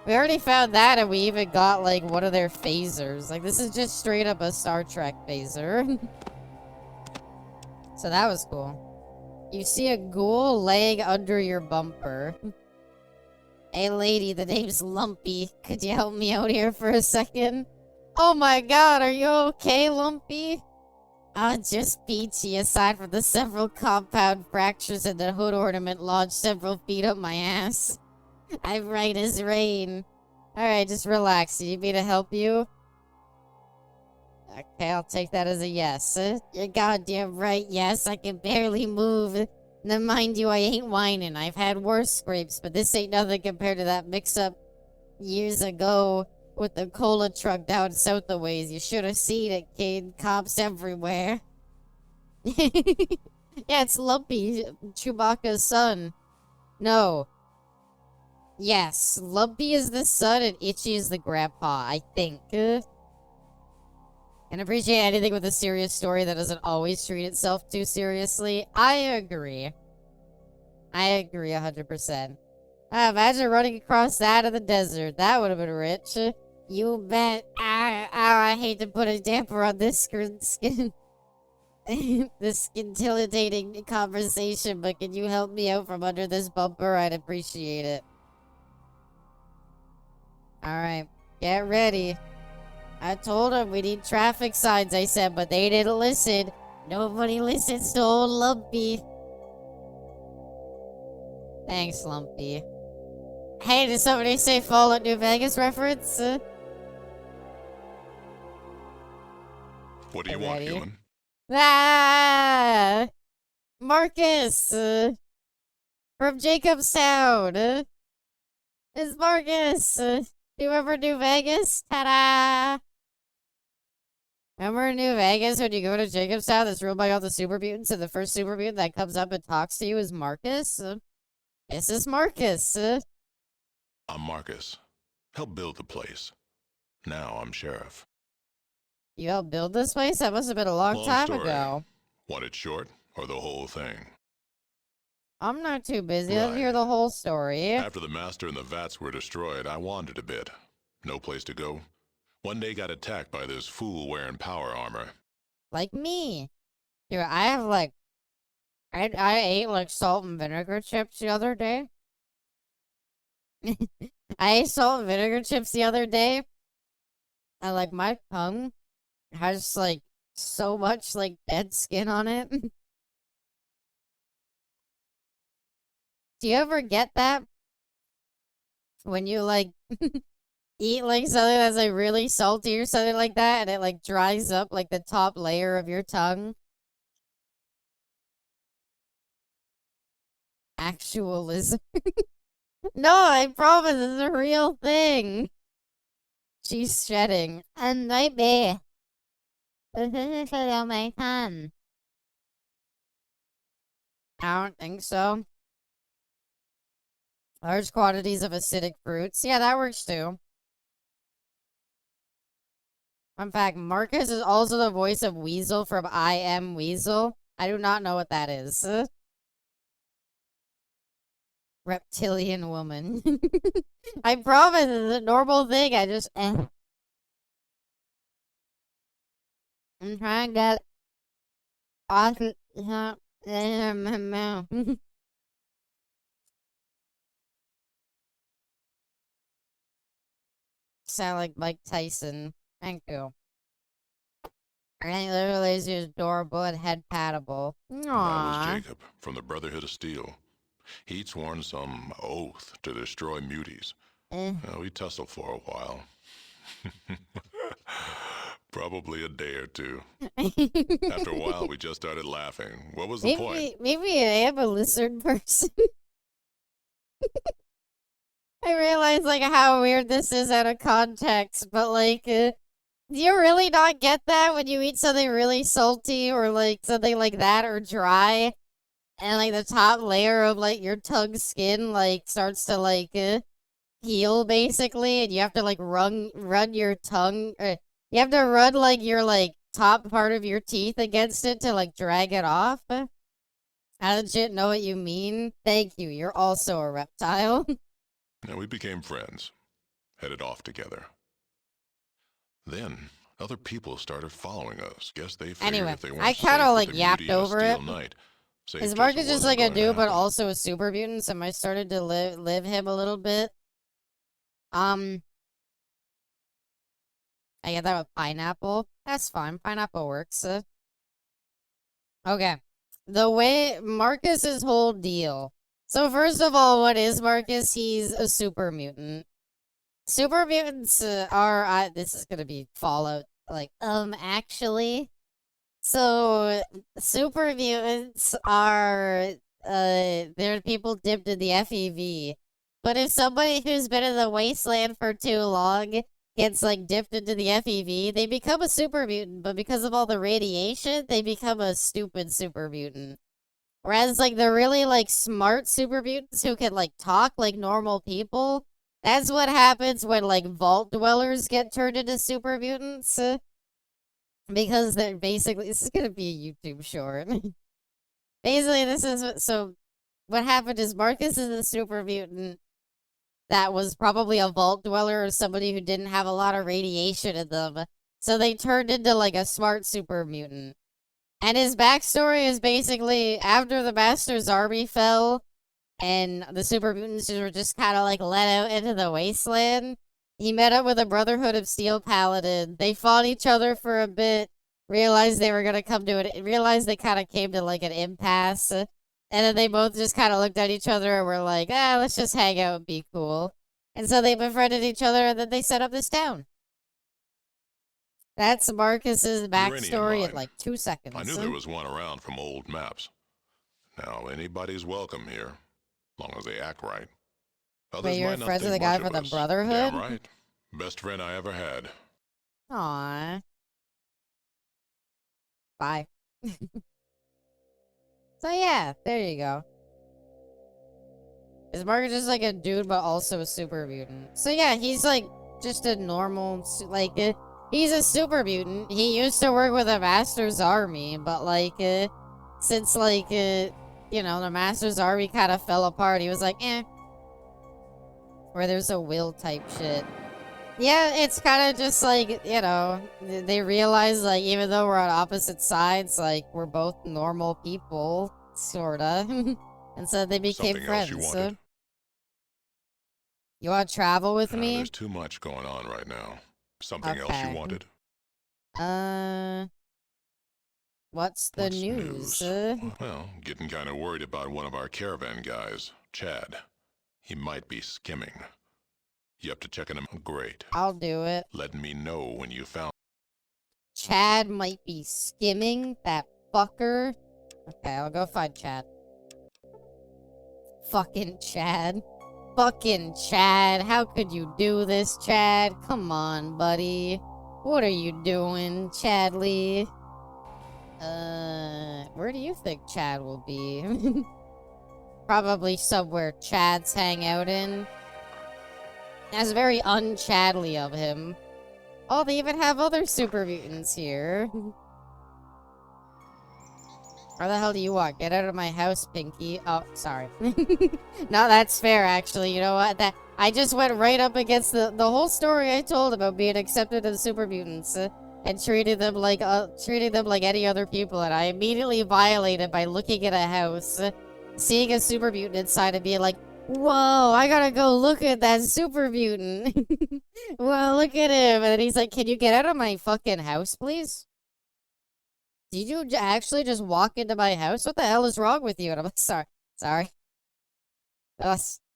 We already found that, and we even got, like, one of their phasers. Like, this is just straight up a Star Trek phaser. So that was cool. You see a ghoul laying under your bumper. Hey, lady, the name's Lumpy. Could you help me out here for a second? Oh my god, are you okay, Lumpy? I'm just peachy, aside from the several compound fractures and the hood ornament lodged several feet up my ass. I'm right as rain. Alright, just relax. Do you need me to help you? Okay, I'll take that as a yes. You're goddamn right, yes. I can barely move. Now, mind you, I ain't whining. I've had worse scrapes, but this ain't nothing compared to that mix-up years ago with the cola truck down south the ways. You should have seen it, kid. Cops everywhere. Yeah, it's Lumpy, Chewbacca's son. No. Yes, Lumpy is the son and Itchy is the grandpa, I think. And appreciate anything with a serious story that doesn't always treat itself too seriously. I agree. I agree 100%. Imagine running across that in the desert. That would have been rich. You bet. Ow, I hate to put a damper on this this intimidating conversation, but can you help me out from under this bumper? I'd appreciate it. Alright, get ready. I told them we need traffic signs, I said, but they didn't listen. Nobody listens to old Lumpy. Thanks, Lumpy. Hey, did somebody say Fallout New Vegas reference? What do you want, human? Ah! Marcus! From Jacobstown! It's Marcus! Do you remember New Vegas? Ta-da! Remember New Vegas when you go to Jacobstown that's ruled by all the super mutants and the first super mutant that comes up and talks to you is Marcus? This is Marcus. I'm Marcus. Help build the place. Now I'm sheriff. You helped build this place? That must have been a long time story. ago. Want it short or the whole thing? I'm not too busy. I'll hear Right. the whole story. After the master and the vats were destroyed, I wandered a bit. No place to go. One day got attacked by this fool wearing power armor. Like me. Dude, I have like... I ate like salt and vinegar chips the other day. I ate salt and vinegar chips the other day. And like my tongue has like so much like dead skin on it. Do you ever get that? When you like eat like something that's like really salty or something like that and it like dries up like the top layer of your tongue? Actualism. No, I promise it's a real thing. She's shedding. And maybe. This is on my tongue. I don't think so. Large quantities of acidic fruits. Yeah, that works too. Fun fact, Marcus is also the voice of Weasel from I Am Weasel. I do not know what that is. Reptilian woman. I promise it's a normal thing. I just... I'm trying to get... off in my mouth. Sound like Mike Tyson. Thank you. I think literally is adorable and head patable. That Aww. was Jacob from the Brotherhood of Steel. He'd sworn some oath to destroy muties. We tussled for a while. Probably a day or two. After a while, we just started laughing. What was the point? Maybe I am a lizard person. I realize, like, how weird this is out of context, but, like, do you really not get that when you eat something really salty or, like, something like that or dry? And, like, the top layer of, like, your tongue skin, like, starts to, like, heal, basically, and you have to, like, run your tongue, you have to run, like, your, like, top part of your teeth against it to, like, drag it off? I legit know what you mean. Thank you, you're also a reptile. Now we became friends, headed off together. Then other people started following us. Guess they figured Anyway, if they weren't I safe kind of, with like, the yapped Mutie on a over steel it. night, His safety Mark just is just wasn't like a going to dude, but happen. also a super mutant, so I started to live him a little bit. I get that with pineapple. That's fine. Pineapple works. Okay. The way Marcus's whole deal. So first of all, what is Marcus? He's a super mutant. Super mutants are this is gonna be Fallout. Like actually. So super mutants are they're people dipped in the FEV. But if somebody who's been in the wasteland for too long gets like dipped into the FEV, they become a super mutant, but because of all the radiation, they become a stupid super mutant. Whereas like the really like smart super mutants who can like talk like normal people, that's what happens when like vault dwellers get turned into super mutants. Because they're basically, this is gonna be a YouTube short. Basically, this is so what happened is Marcus is a super mutant that was probably a vault dweller or somebody who didn't have a lot of radiation in them. So they turned into like a smart super mutant. And his backstory is basically after the Master's army fell and the super mutants were just kind of like let out into the wasteland, he met up with a Brotherhood of Steel Paladin. They fought each other for a bit, realized they were gonna come to it, realized they kind of came to like an impasse, and then they both just kind of looked at each other and were like, let's just hang out and be cool. And so they befriended each other and then they set up this town. That's Marcus's backstory in like 2 seconds. I knew there was one around from old maps. Now, anybody's welcome here, long as they act right. Others Wait, you're might not friends with think the guy much from of the us. Brotherhood? Damn right. Best friend I ever had. Aww. Bye. So yeah, there you go. Is Marcus just like a dude, but also a super mutant? So yeah, he's like just a normal, like, he's a super mutant. He used to work with the Master's Army, but like, since like, you know, the Master's Army kind of fell apart, he was like, where there's a will type shit. Yeah, it's kind of just like, you know, they realize like even though we're on opposite sides, like we're both normal people, sorta. And so they became Something friends. else you wanted? You want to travel with me? There's too much going on right now. Something else you wanted? What's the news? Well, getting kind of worried about one of our caravan guys, Chad. He might be skimming. You have to check on him. Great. I'll do it. Let me know when you found. Chad might be skimming, that fucker. Okay, I'll go find Chad. Fucking Chad. Fucking Chad. How could you do this, Chad? Come on, buddy. What are you doing, Chadley? Where do you think Chad will be? Probably somewhere Chads hang out in. That's very un-Chadly of him. Oh, they even have other super mutants here. Where the hell do you want? Get out of my house, Pinky. Oh, sorry. No, that's fair, actually. You know what? I just went right up against the whole story I told about being accepted as super mutants and treating them like any other people, and I immediately violated by looking at a house, seeing a super mutant inside and being like, whoa, I gotta go look at that super mutant. Whoa, look at him. And then he's like, can you get out of my fucking house, please? Did you actually just walk into my house? What the hell is wrong with you? And I'm like, sorry.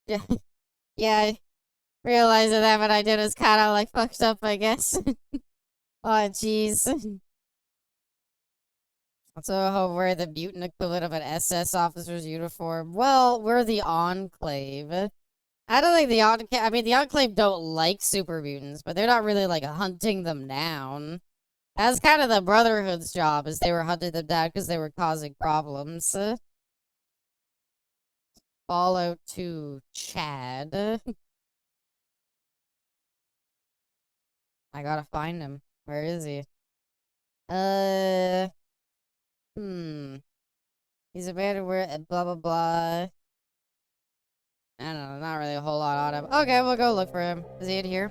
Yeah, yeah, I realized that what I did was kind of like fucked up, I guess. Oh, jeez. So we're the mutant equivalent of an SS officer's uniform. Well, we're the Enclave. I don't think the I mean, the Enclave don't like super mutants, but they're not really, like, hunting them down. That's kind of the Brotherhood's job, is they were hunting them down because they were causing problems. Fallout to Chad. I gotta find him. Where is he? He's a man who wear blah blah blah. I don't know, not really a whole lot on him. Okay, we'll go look for him. Is he in here?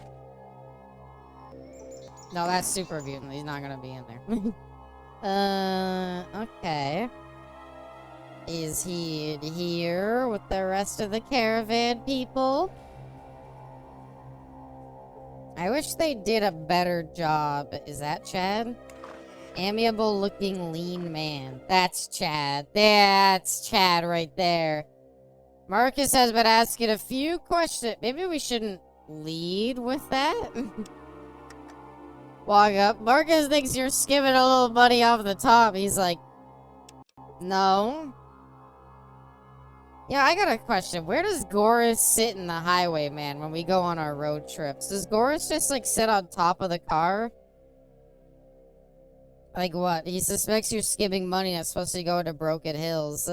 No, that's super mutant. He's not gonna be in there. Okay. Is he in here with the rest of the caravan people? I wish they did a better job. Is that Chad? Amiable looking lean man. That's Chad. That's Chad right there. Marcus has been asking a few questions. Maybe we shouldn't lead with that? Walk up. Marcus thinks you're skimming a little money off the top. He's like, no. Yeah, I got a question. Where does Goris sit in the highway, man, when we go on our road trips? Does Goris just, like, sit on top of the car? Like what? He suspects you're skimming money that's supposed to go into Broken Hills.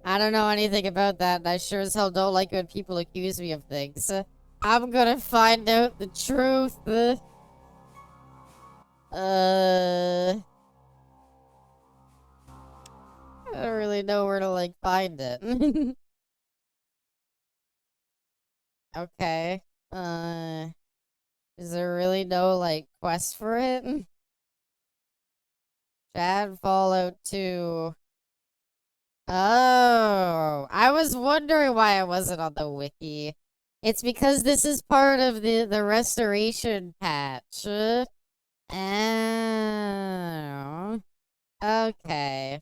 I don't know anything about that, and I sure as hell don't like when people accuse me of things. I'm gonna find out the truth. I don't really know where to, like, find it. Okay. Is there really no, like, quest for it? Chad Fallout 2. Oh, I was wondering why I wasn't on the wiki. It's because this is part of the restoration patch. Oh. Okay.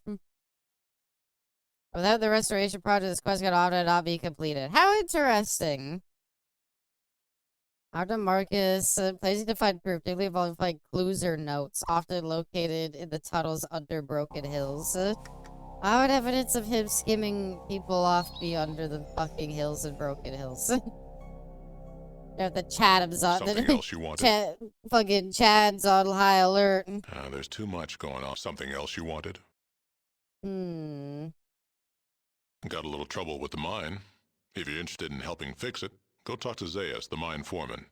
Without the restoration project, this quest could often not be completed. How interesting. After Marcus, places to find proof, typically involving find clues or notes, often located in the tunnels under Broken Hills. Why would evidence of him skimming people off be under the fucking hills and Broken Hills? If the Chad's on Something else you wanted? Fucking Chad's on high alert. There's too much going on. Something else you wanted? Got a little trouble with the mine. If you're interested in helping fix it, go talk to Zayas, the mine foreman.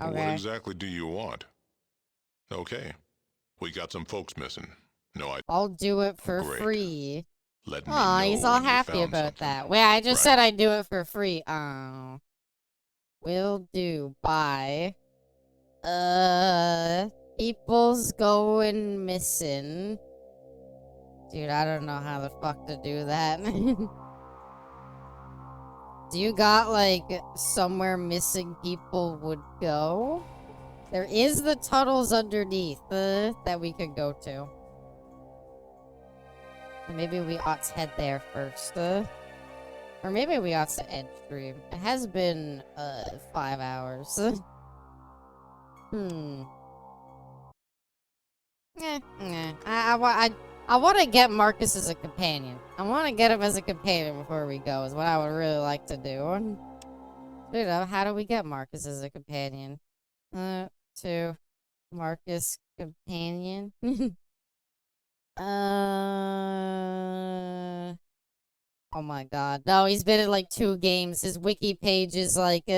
Okay. What exactly do you want? Okay. We got some folks missing. No, I'll do it for Great. free. Let me Aw, know he's all when you happy found about something. that. Wait, I just Right. said I'd do it for free. Oh. Will do. Bye. People's going missing. Dude, I don't know how the fuck to do that. Do you got, like, somewhere missing people would go? There is the tunnels underneath that we could go to. Maybe we ought to head there first. Or maybe we ought to end stream. It has been 5 hours. I want to get Marcus as a companion. I want to get him as a companion before we go, is what I would really like to do. Dude, how do we get Marcus as a companion? To Marcus companion. Oh my god. No, he's been in like 2 games. His wiki page is like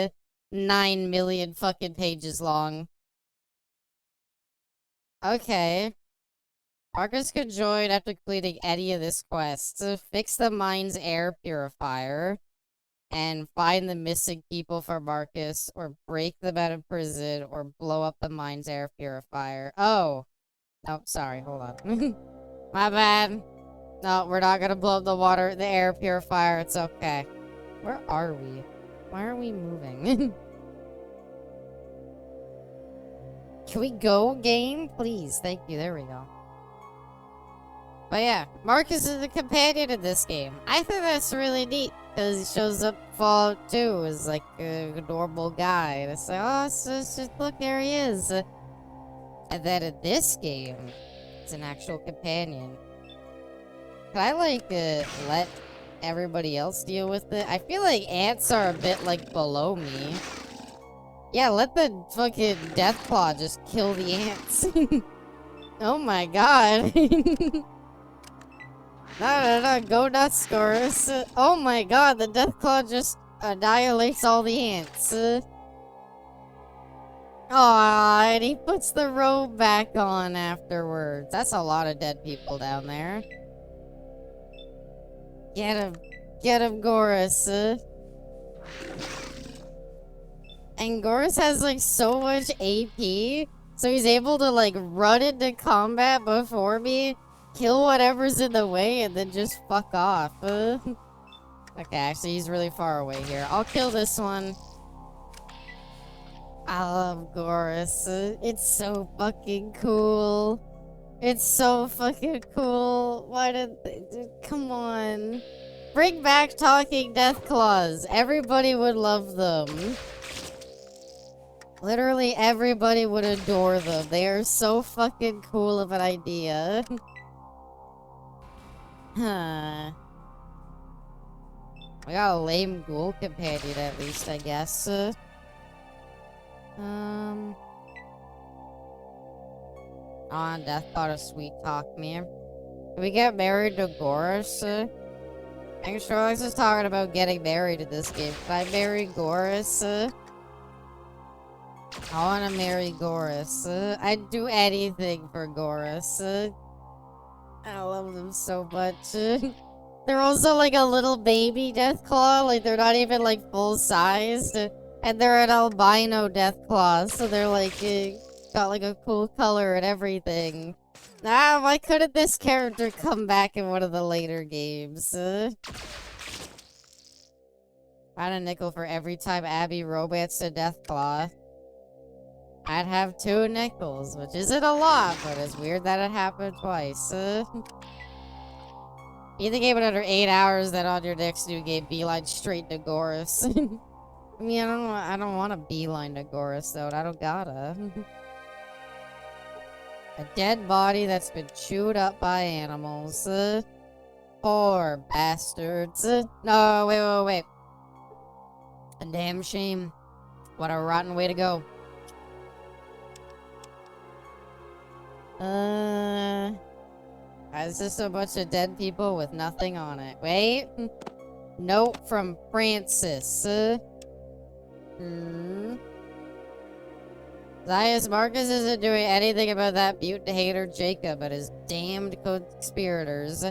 9 million fucking pages long. Okay. Marcus could join after completing any of this quest. To fix the mine's air purifier. And find the missing people for Marcus. Or break them out of prison. Or blow up the mine's air purifier. Oh. Oh, sorry. Hold on. My bad. No, we're not gonna blow up the air purifier. It's okay. Where are we? Why are we moving? Can we go, game? Please. Thank you. There we go. But yeah, Marcus is a companion in this game. I think that's really neat, because he shows up in Fallout 2 as like a normal guy. And it's like, oh, it's just, look, there he is. And then in this game, it's an actual companion. Can I, like, let everybody else deal with it. I feel like ants are a bit, like, below me. Yeah, let the fucking Deathclaw just kill the ants. Oh my god. No, go nuts, Goris. Oh my god, the Deathclaw just annihilates all the ants. Aw, and he puts the robe back on afterwards. That's a lot of dead people down there. Get him, Goris. And Goris has like so much AP, so he's able to like run into combat before me, kill whatever's in the way, and then just fuck off. Okay, actually he's really far away here. I'll kill this one. I love Goris. It's so fucking cool. It's so fucking cool. Why did they, come on. Bring back talking Deathclaws. Everybody would love them. Literally everybody would adore them. They are so fucking cool of an idea. Huh. We got a lame ghoul companion at least, I guess. Oh, Death got a sweet talk me. Can we get married to Goris? I think Sherlock's is talking about getting married in this game. Can I marry Goris? I want to marry Goris. I'd do anything for Goris. I love them so much. They're also like a little baby Deathclaw. Like, they're not even like full-sized. And they're an albino Deathclaw, so they're like, got like a cool color and everything. Ah, why couldn't this character come back in one of the later games? Find a nickel for every time Abby romanced a Deathclaw. I'd have 2 nickels, which isn't a lot, but it's weird that it happened twice. You the game in under 8 hours, then on your next new game, beeline straight to Goris. I mean, I don't want to beeline to Goris, though. I don't gotta. A dead body that's been chewed up by animals. Poor bastards. No, wait. A damn shame. What a rotten way to go. It's just a bunch of dead people with nothing on it. Wait. Note from Francis. Zias Marcus isn't doing anything about that mutant hater Jacob and his damned conspirators.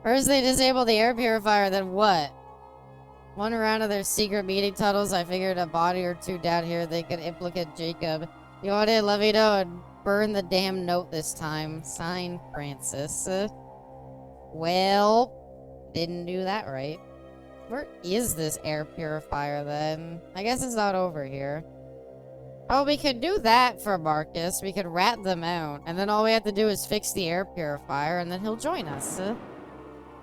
First they disable the air purifier, then what? One round of their secret meeting tunnels, I figured a body or 2 down here they could implicate Jacob. You want it? Let me know and burn the damn note this time. Signed, Francis. Well, didn't do that right. Where is this air purifier then? I guess it's not over here. Oh, we could do that for Marcus. We could rat them out. And then all we have to do is fix the air purifier and then he'll join us. And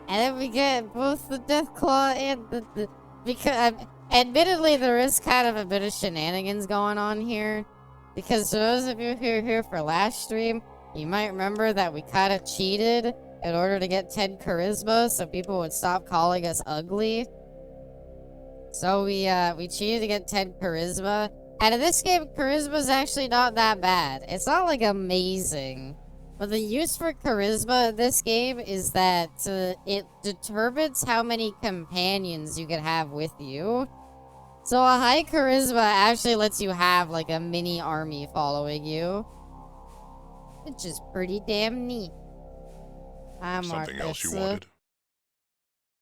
then we get both the Deathclaw and the because admittedly there is kind of a bit of shenanigans going on here. Because for those of you who are here for last stream, you might remember that we kind of cheated in order to get 10 charisma so people would stop calling us ugly. So we cheated to get 10 charisma. And in this game, charisma is actually not that bad. It's not like amazing. But the use for charisma in this game is that it determines how many companions you can have with you. So a high charisma actually lets you have like a mini army following you. Which is pretty damn neat. Hi, Marcus. Something else you wanted?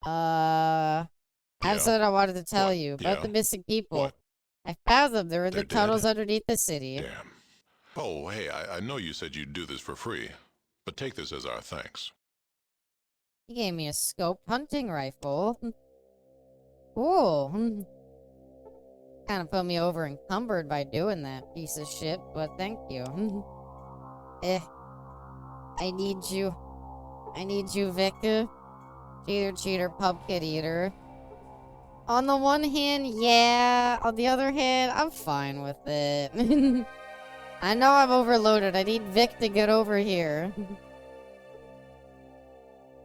I have something I wanted to tell you about the missing people. What? I found them. They're in the They're tunnels dead? underneath the city. Damn. Oh, hey, I know you said you'd do this for free, but take this as our thanks. He gave me a scoped hunting rifle. Cool. Kind of put me over encumbered by doing that piece of shit, but thank you. I need you. I need you, Vic. Cheater, pumpkin eater. On the one hand, yeah. On the other hand, I'm fine with it. I know I'm overloaded. I need Vic to get over here.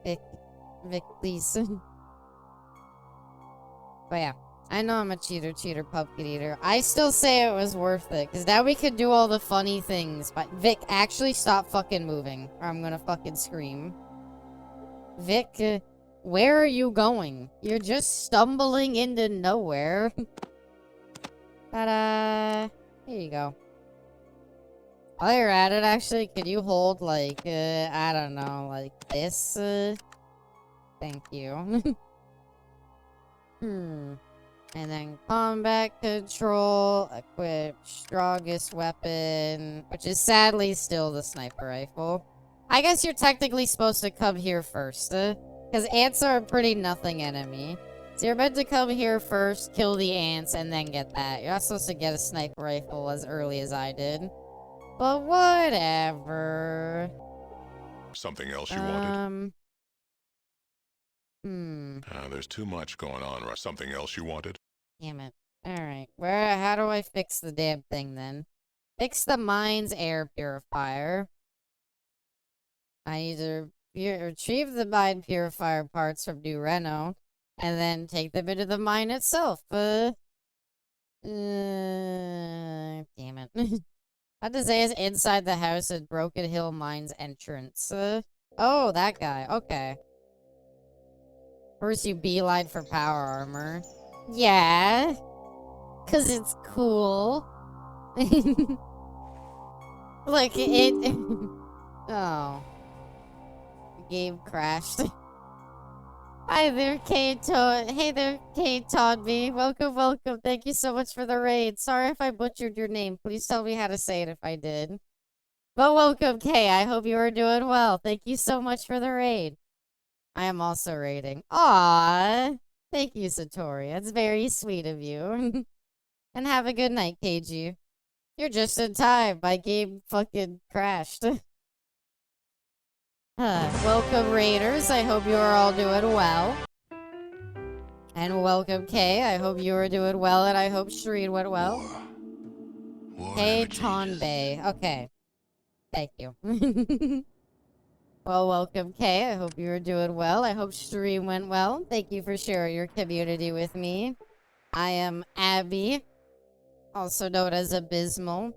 Vic, please. But yeah, I know I'm a cheater, pumpkin eater. I still say it was worth it, because now we could do all the funny things. But Vic, actually stop fucking moving, or I'm gonna fucking scream. Vic, where are you going? You're just stumbling into nowhere. Ta-da! Here you go. While you're at it, actually, could you hold, like, I don't know, like this? Thank you. And then combat control, equip strongest weapon, which is sadly still the sniper rifle. I guess you're technically supposed to come here first, because ants are a pretty nothing enemy. So you're meant to come here first, kill the ants, and then get that. You're not supposed to get a sniper rifle as early as I did. But whatever. Something else you wanted? There's too much going on, right? Something else you wanted? Damn it. Alright, how do I fix the damn thing then? Fix the mine's air purifier. I either retrieve the mine purifier parts from New Reno, and then take them into the mine itself. Damn it. How to say is inside the house at Broken Hill Mine's entrance. Oh, that guy. Okay. First you beeline for power armor. Yeah. 'Cause it's cool. Look, it... Oh. The game crashed. Hi there, Kate Todd. Hey there, Kate Toddby. Welcome, welcome. Thank you so much for the raid. Sorry if I butchered your name. Please tell me how to say it if I did. But welcome, Kay. I hope you are doing well. Thank you so much for the raid. I am also raiding. Aww. Thank you, Satori. That's very sweet of you. And have a good night, KG. You're just in time. My game fucking crashed. Welcome, Raiders. I hope you are all doing well. And welcome, Kay. I hope you are doing well, and I hope Shireen went well. Kay Tonbay. Okay. Thank you. Well, welcome, Kay. I hope you are doing well. I hope Shireen went well. Thank you for sharing your community with me. I am Abby, also known as Abysmal.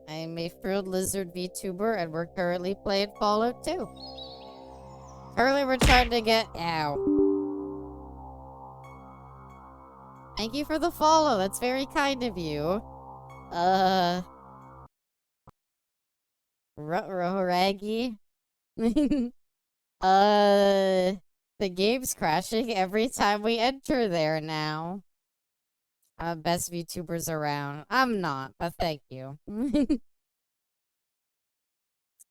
I am a Frilled Lizard VTuber, and we're currently playing Fallout 2. Currently, we're trying to get... Ow. Thank you for the follow. That's very kind of you. Raggy. The game's crashing every time we enter there now. Best VTubers around. I'm not, but thank you.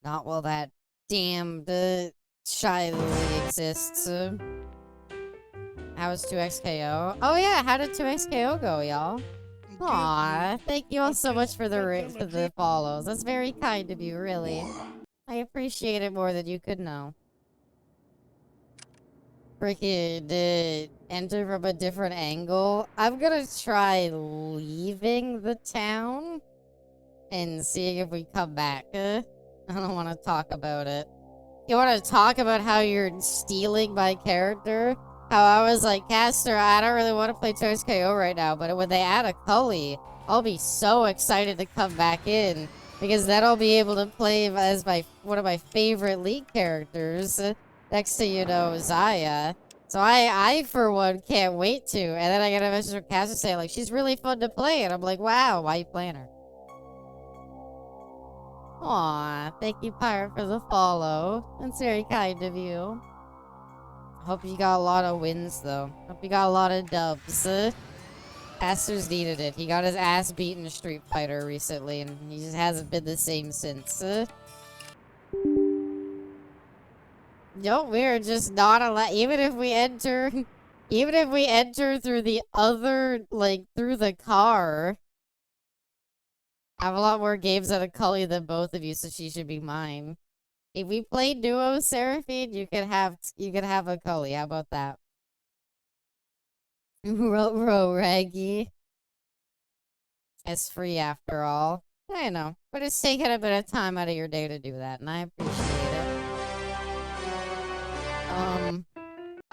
Not while that damned Shy Lily exists. How was 2XKO? Oh yeah, how did 2XKO go, y'all? Aw, thank you all so much for the follows. That's very kind of you, really. I appreciate it more than you could know. Freaking enter from a different angle. I'm gonna try leaving the town and seeing if we come back. I don't want to talk about it. You want to talk about how you're stealing my character? How I was like, Caster, I don't really want to play Toys KO right now, but when they add a Cully, I'll be so excited to come back in, because then I'll be able to play as one of my favorite League characters, next to, you know, Zaya. So I for one, can't wait to. And then I get a message from Caster saying, like, she's really fun to play, and I'm like, wow, why you playing her? Aw, thank you, Pirate, for the follow. That's very kind of you. Hope you got a lot of wins, though. Hope you got a lot of dubs. Caster's needed it. He got his ass beaten in Street Fighter recently, and he just hasn't been the same since. No, we're just not allowed. Even if we enter through the other, like, through the car. I have a lot more games at a Cully than both of you, so she should be mine. If we play duo, Seraphine, you can have a Cully. How about that? Raggy. It's free after all. I know, but it's taking a bit of time out of your day to do that, and I appreciate it.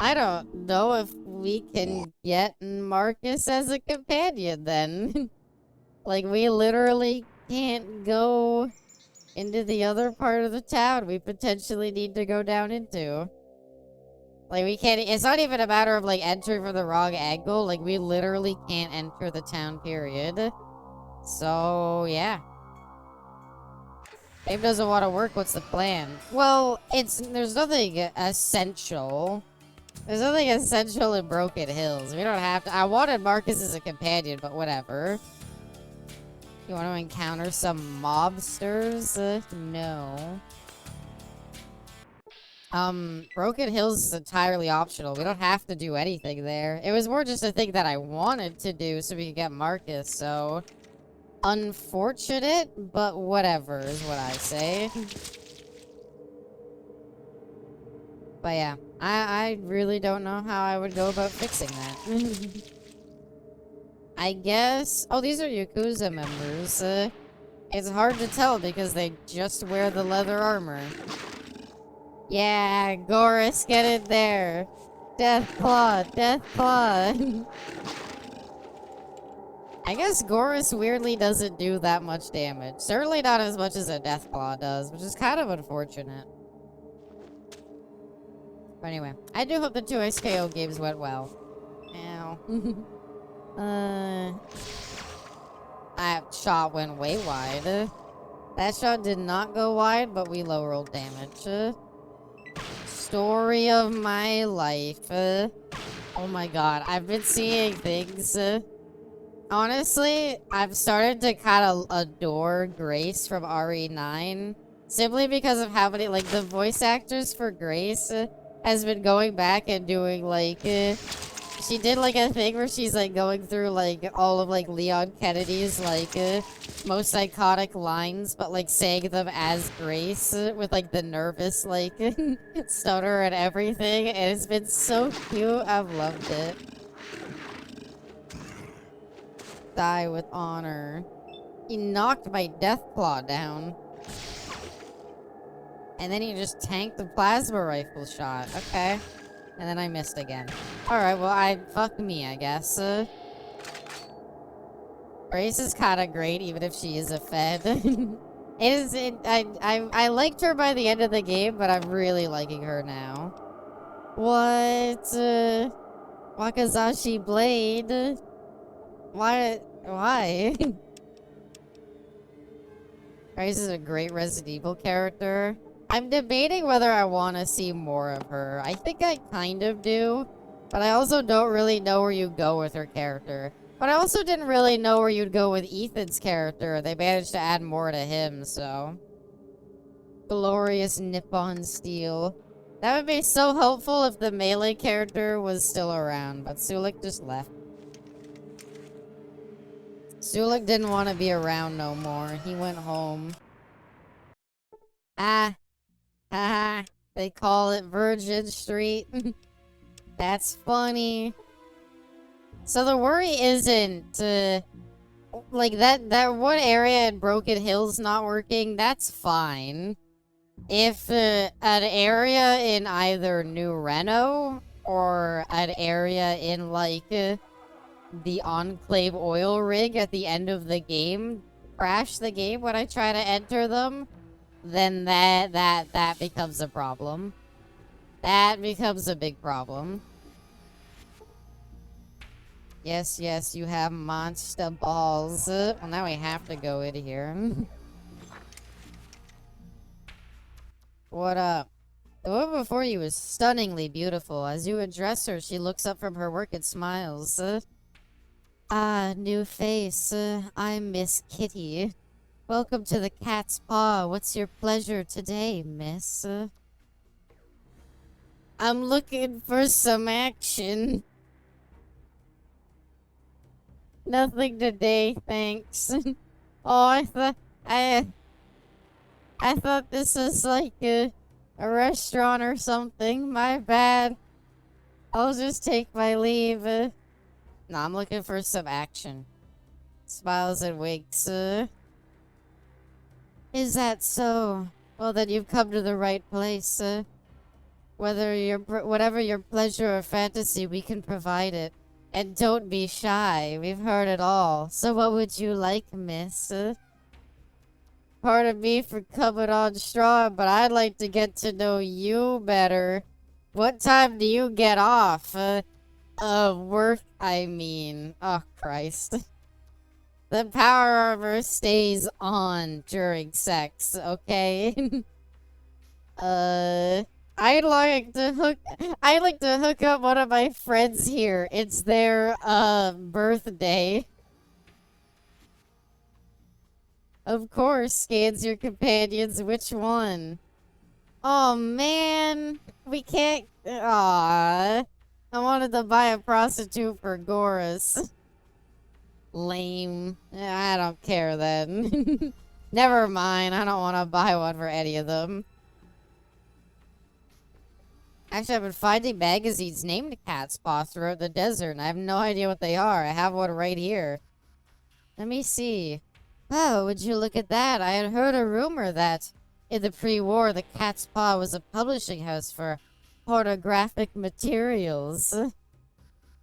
I don't know if we can get Marcus as a companion then. Like, we literally can't go into the other part of the town we potentially need to go down into. Like, we can't, it's not even a matter of, like, entering from the wrong angle. Like, we literally can't enter the town, period. So, yeah. Game doesn't want to work, what's the plan? Well, there's nothing essential. There's nothing essential in Broken Hills. We don't have to, I wanted Marcus as a companion, but whatever. You want to encounter some mobsters? No. Broken Hills is entirely optional. We don't have to do anything there. It was more just a thing that I wanted to do so we could get Marcus, so... Unfortunate, but whatever is what I say. But yeah, I really don't know how I would go about fixing that. I guess... Oh, these are Yakuza members. It's hard to tell because they just wear the leather armor. Yeah, Goris, get it there. Death Claw, Death Claw. I guess Goris weirdly doesn't do that much damage. Certainly not as much as a Death Claw does, which is kind of unfortunate. But anyway, I do hope the 2 SKO games went well. Ow. That shot went way wide. That shot did not go wide, but we low rolled damage. Story of my life. Oh my god, I've been seeing things. Honestly, I've started to kind of adore Grace from RE9. Simply because of how many, like, the voice actors for Grace has been going back and doing, like, she did, like, a thing where she's, like, going through, like, all of, like, Leon Kennedy's, like, most iconic lines, but, like, saying them as Grace with, like, the nervous, like, stutter and everything. And it's been so cute. I've loved it. Die with honor. He knocked my Death Claw down. And then he just tanked the plasma rifle shot. Okay. And then I missed again. Alright, well, fuck me, I guess. Grace is kinda great, even if she is a fed. I liked her by the end of the game, but I'm really liking her now. What? Wakazashi Blade? Why? Grace is a great Resident Evil character. I'm debating whether I want to see more of her. I think I kind of do, but I also don't really know where you go with her character. But I also didn't really know where you'd go with Ethan's character. They managed to add more to him, so... Glorious Nippon Steel. That would be so helpful if the melee character was still around, but Sulik just left. Sulik didn't want to be around no more. He went home. Ah. Haha. They call it Virgin Street. That's funny. So the worry isn't, like, that one area in Broken Hill's not working, that's fine. If, an area in either New Reno, or an area in, like, the Enclave oil rig at the end of the game crash the game when I try to enter them, then that becomes a problem. That becomes a big problem. Yes, yes, you have monster balls. Well, now we have to go in here. What up? The woman before you is stunningly beautiful. As you address her, she looks up from her work and smiles. Ah, new face. I'm Miss Kitty. Welcome to the Cat's Paw. What's your pleasure today, miss? I'm looking for some action. Nothing today, thanks. Oh, I thought this was like a restaurant or something. My bad. I'll just take my leave. No, I'm looking for some action. Smiles and winks. Is that so? Well, then you've come to the right place. Whatever your pleasure or fantasy, we can provide it. And don't be shy. We've heard it all. So what would you like, miss? Pardon me for coming on strong, but I'd like to get to know you better. What time do you get off? Work, I mean. Oh, Christ. The power armor stays on during sex, okay? I'd like to hook up one of my friends here. It's their, birthday. Of course, scans your companions. Which one? Oh, man. We can't... Aww. I wanted to buy a prostitute for Goris. Lame. I don't care then. Never mind. I don't want to buy one for any of them. Actually, I've been finding magazines named Cat's Paw throughout the desert, and I have no idea what they are. I have one right here. Let me see. Oh, would you look at that? I had heard a rumor that in the pre-war, the Cat's Paw was a publishing house for pornographic materials.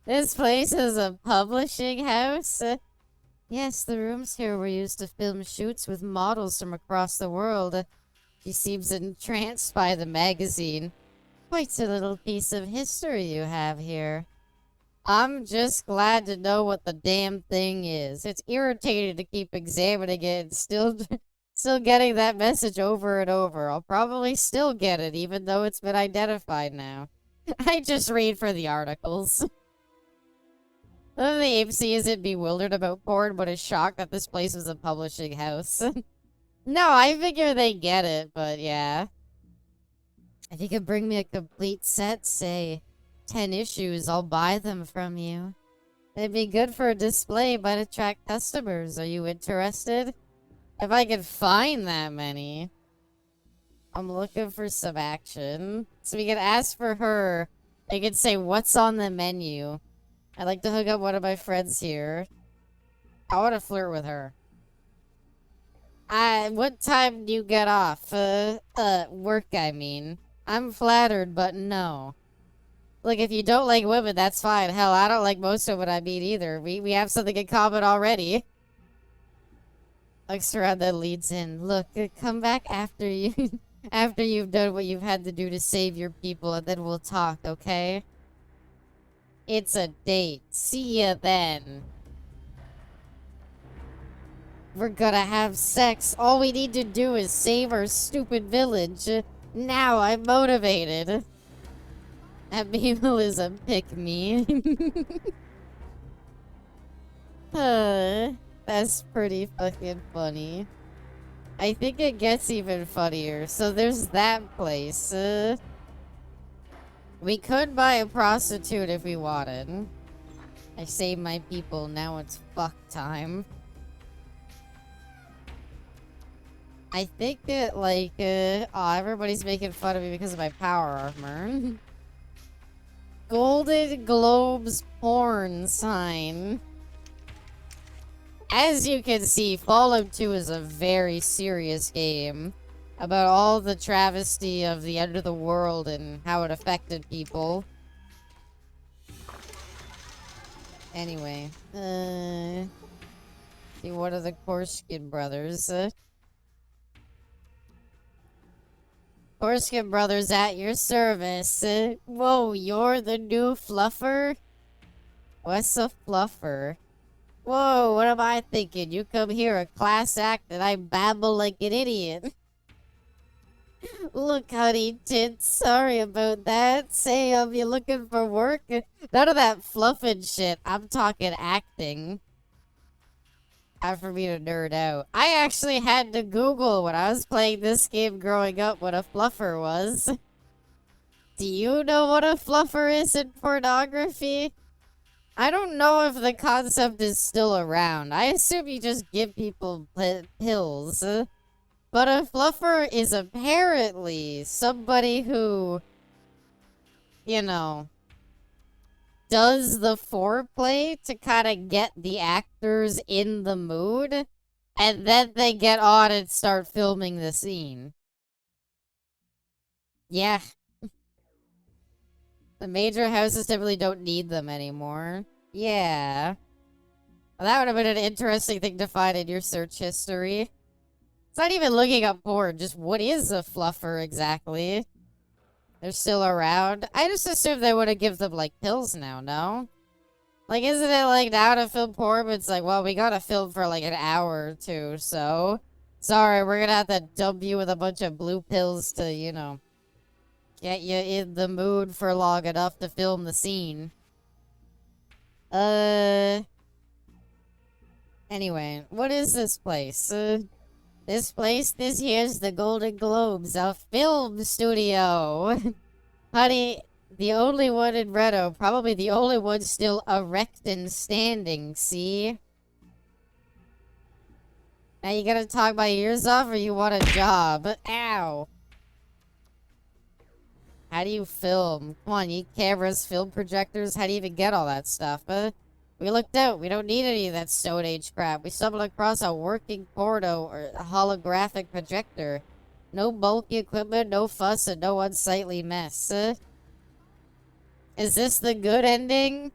This place is a publishing house? Yes, the rooms here were used to film shoots with models from across the world. She seems entranced by the magazine. Quite a little piece of history you have here. I'm just glad to know what the damn thing is. It's irritating to keep examining it and still getting that message over and over. I'll probably still get it, even though it's been identified now. I just read for the articles. The AMC isn't bewildered about porn, but is shocked that this place was a publishing house. No, I figure they get it, but yeah. If you could bring me a complete set, say 10 issues, I'll buy them from you. It'd be good for a display, but attract customers. Are you interested? If I could find that many. I'm looking for some action. So we can ask for her. I could say, what's on the menu? I'd like to hook up one of my friends here. I want to flirt with her. What time do you get off? Work, I mean. I'm flattered, but no. Look, if you don't like women, that's fine. Hell, I don't like most of what I meet either. We have something in common already. Looks around, then leads in. Look, come back after after you've done what you've had to do to save your people, and then we'll talk, okay? It's a date. See ya then. We're gonna have sex. All we need to do is save our stupid village. Now I'm motivated. That people is a pick-me. That's pretty fucking funny. I think it gets even funnier. So there's that place. We could buy a prostitute if we wanted. I saved my people, now it's fuck time. I think that, like, everybody's making fun of me because of my power armor. Golden Globes porn sign. As you can see, Fallout 2 is a very serious game about all the travesty of the end of the world and how it affected people. Anyway, see, what are the Korskin brothers? Korskin brothers at your service. Whoa, you're the new fluffer? What's a fluffer? Whoa, what am I thinking? You come here a class act and I babble like an idiot. Look, honey, tits, sorry about that. Say, you looking for work? None of that fluffing shit. I'm talking acting. Time for me to nerd out. I actually had to Google when I was playing this game growing up what a fluffer was. Do you know what a fluffer is in pornography? I don't know if the concept is still around. I assume you just give people pills. But a fluffer is apparently somebody who, you know, does the foreplay to kind of get the actors in the mood, and then they get on and start filming the scene. Yeah. The major houses typically don't need them anymore. Yeah. Well, that would have been an interesting thing to find in your search history. It's not even looking up porn, just what is a fluffer exactly? They're still around. I just assumed they would have given them, like, pills now, no? Like, isn't it, like, now to film porn, but it's like, well, we gotta film for, like, an hour or two, so... Sorry, we're gonna have to dump you with a bunch of blue pills to, you know... get you in the mood for long enough to film the scene. Anyway, what is this place? This here's the Golden Globes, a film studio. Honey, the only one in Redo, probably the only one still erect and standing, see? Now you gotta talk my ears off or you want a job? Ow. How do you film? Come on, you need cameras, film projectors, how do you even get all that stuff? We looked out. We don't need any of that Stone Age crap. We stumbled across a working porno or a holographic projector. No bulky equipment, no fuss, and no unsightly mess. Is this the good ending?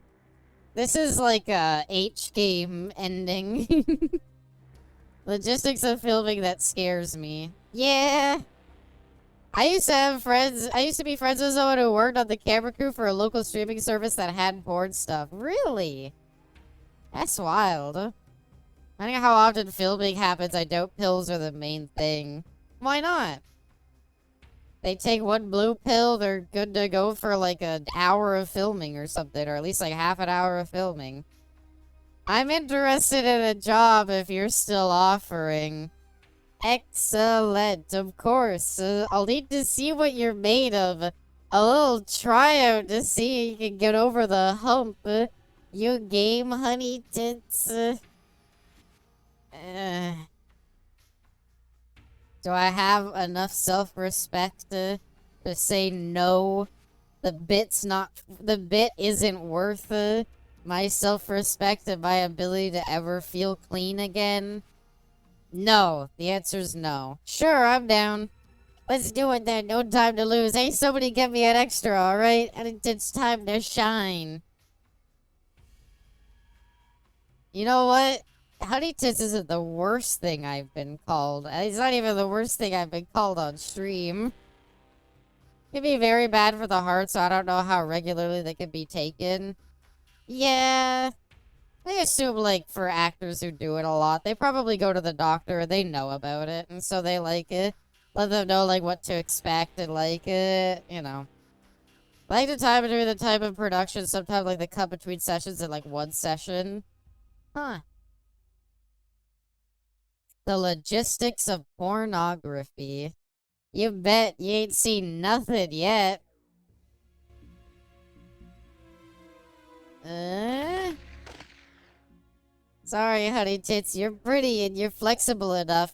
This is like a H-game ending. Logistics of filming that scares me. Yeah. I used to be friends with someone who worked on the camera crew for a local streaming service that had porn stuff. Really? That's wild. I don't know how often filming happens. I doubt pills are the main thing. Why not? They take one blue pill, they're good to go for like an hour of filming or something, or at least like half an hour of filming. I'm interested in a job if you're still offering. Excellent, of course. I'll need to see what you're made of. A little tryout to see if you can get over the hump. You game, honey tits? Do I have enough self-respect to say no? The bit isn't worth my self-respect and my ability to ever feel clean again? No. The answer's no. Sure, I'm down. Let's do it then. No time to lose. Hey, somebody get me an extra, alright? And it's time to shine. You know what? Honey tits isn't the worst thing I've been called. It's not even the worst thing I've been called on stream. It can be very bad for the heart, so I don't know how regularly they can be taken. Yeah. I assume, like, for actors who do it a lot, they probably go to the doctor, they know about it, and so they, like, let them know, like, what to expect, and, like, you know. I like the time between the type of production, sometimes, like, the cut between sessions in, like, one session. Huh. The logistics of pornography. You bet you ain't seen nothing yet. Sorry, honey tits, you're pretty and you're flexible enough.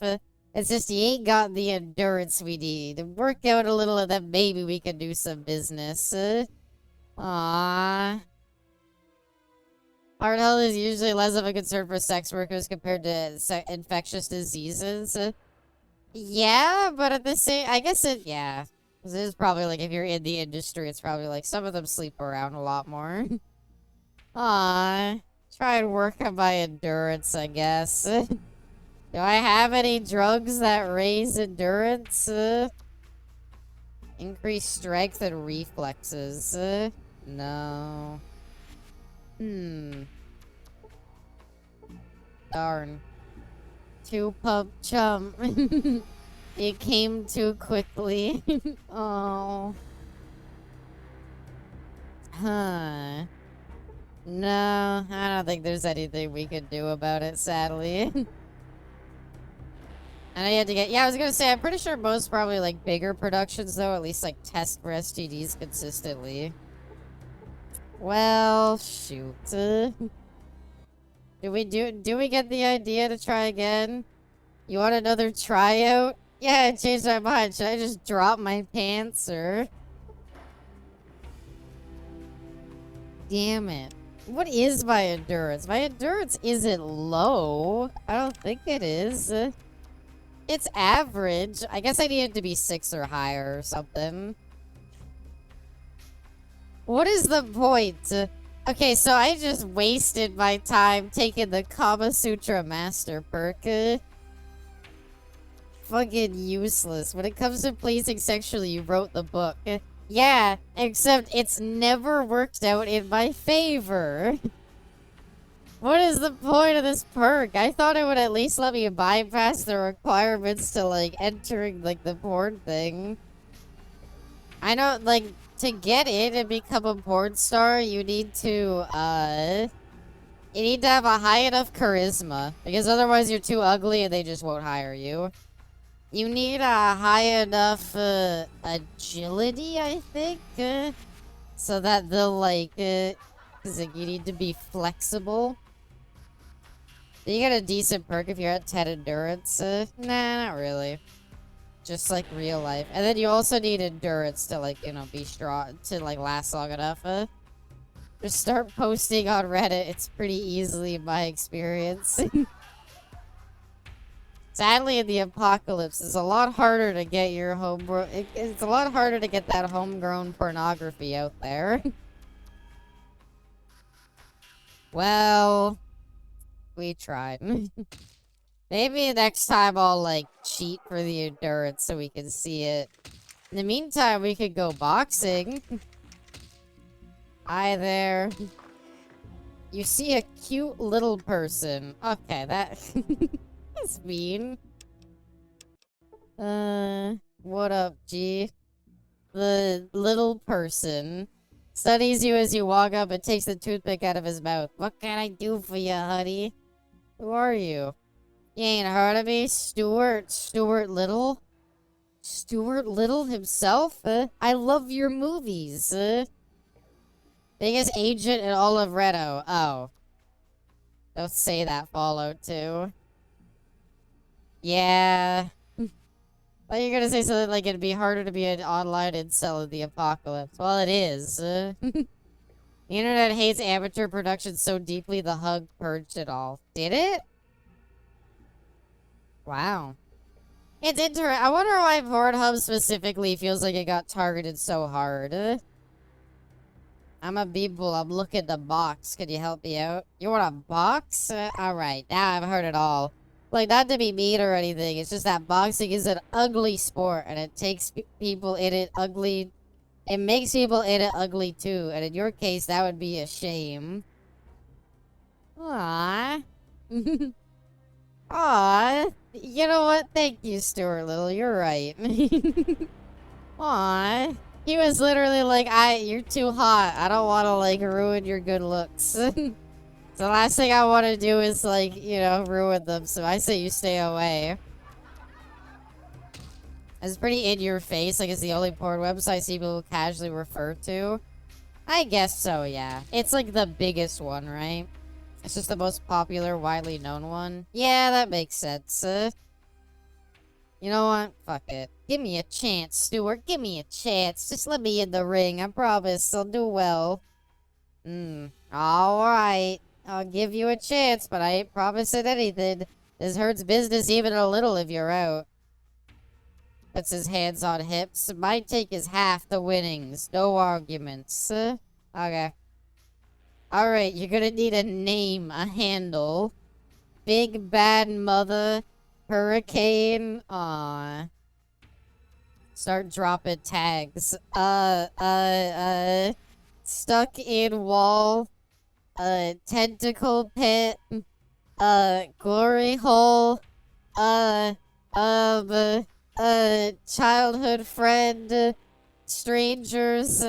It's just you ain't got the endurance we need. Work out a little and then maybe we can do some business. Aww. Heart health is usually less of a concern for sex workers compared to infectious diseases. Yeah, but at the same... I guess it... Yeah. This is probably like, if you're in the industry, it's probably like some of them sleep around a lot more. Aww. Try and work on my endurance, I guess. Do I have any drugs that raise endurance? Increase strength and reflexes. No. Darn. Two pump chump. It came too quickly. Oh. Huh. No, I don't think there's anything we could do about it, sadly. And I had to get... Yeah, I was gonna say, I'm pretty sure most probably, like, bigger productions, though, at least, like, test for STDs consistently. Well, shoot. Do we get the idea to try again? You want another tryout? Yeah, I changed my mind. Should I just drop my pants, or... Damn it. What is my endurance? My endurance isn't low. I don't think it is. It's average. I guess I need it to be 6 or higher or something. What is the point? Okay, so I just wasted my time taking the Kama Sutra Master perk. Fucking useless. When it comes to pleasing sexually, you wrote the book. Yeah, except it's never worked out in my favor. What is the point of this perk? I thought it would at least let me bypass the requirements to, like, entering, like, the porn thing. I know, like, to get in and become a porn star, you need to have a high enough charisma. Because otherwise you're too ugly and they just won't hire you. You need a high enough, agility, I think? So that they'll, like, cause like, you need to be flexible. You get a decent perk if you're at 10 endurance. Nah, not really. Just like real life. And then you also need endurance to, like, you know, be strong, to, like, last long enough. Just start posting on Reddit. It's pretty easily in my experience. Sadly, in the apocalypse, it's a lot harder to get your it's a lot harder to get that homegrown pornography out there. Well, we tried. Maybe next time I'll, like, cheat for the endurance so we can see it. In the meantime, we could go boxing. Hi there. You see a cute little person. Okay, that... That's mean. What up, G? The little person studies you as you walk up and takes the toothpick out of his mouth. What can I do for you, honey? Who are you? You ain't heard of me? Stuart Little? Stuart Little himself? I love your movies. Biggest agent in all of Redo. Oh. Don't say that, Fallout 2. Yeah. Thought you were gonna say something like it'd be harder to be an online incel in the apocalypse. Well, it is. The internet hates amateur production so deeply the hug purged it all. Did it? Wow. It's interesting. I wonder why Pornhub specifically feels like it got targeted so hard. I'm a people. I'm looking to box. Can you help me out? You want a box? Alright. Now I've heard it all. Like, not to be mean or anything. It's just that boxing is an ugly sport. And it takes people in it ugly. It makes people in it ugly too. And in your case, that would be a shame. Aww. Aww. You know what? Thank you, Stuart Little. You're right. Aww. He was literally like, you're too hot. I don't want to, like, ruin your good looks. The last thing I want to do is, like, you know, ruin them. So I say you stay away. It's pretty in your face. Like, it's the only porn website people casually refer to. I guess so, yeah. It's, like, the biggest one, right? It's just the most popular, widely known one. Yeah, that makes sense. You know what? Fuck it. Give me a chance, Stuart. Give me a chance. Just let me in the ring. I promise I'll do well. Alright. I'll give you a chance, but I ain't promising anything. This hurts business even a little if you're out. Puts his hands on hips. My take is half the winnings. No arguments. Okay. Alright, you're gonna need a name, a handle. Big Bad Mother. Hurricane. Aww. Start dropping tags. Stuck in wall. Tentacle pit. Glory hole. Childhood friend. Strangers.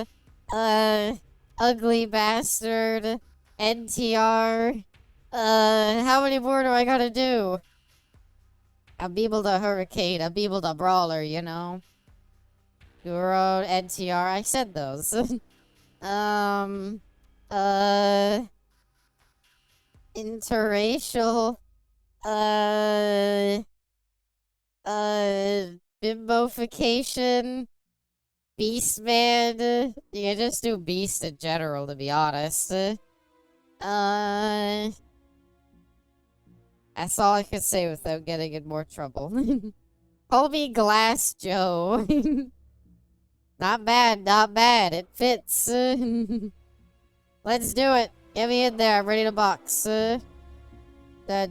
Ugly bastard. NTR. How many more do I gotta do? Abible the Hurricane, Abible the Brawler, you know. Guro, NTR, I said those. Interracial. Bimbofication. Beastman. You can just do beast in general, to be honest. That's all I could say without getting in more trouble. Call me Glass Joe. Not bad, not bad. It fits. Let's do it. Get me in there. I'm ready to box. Wait, I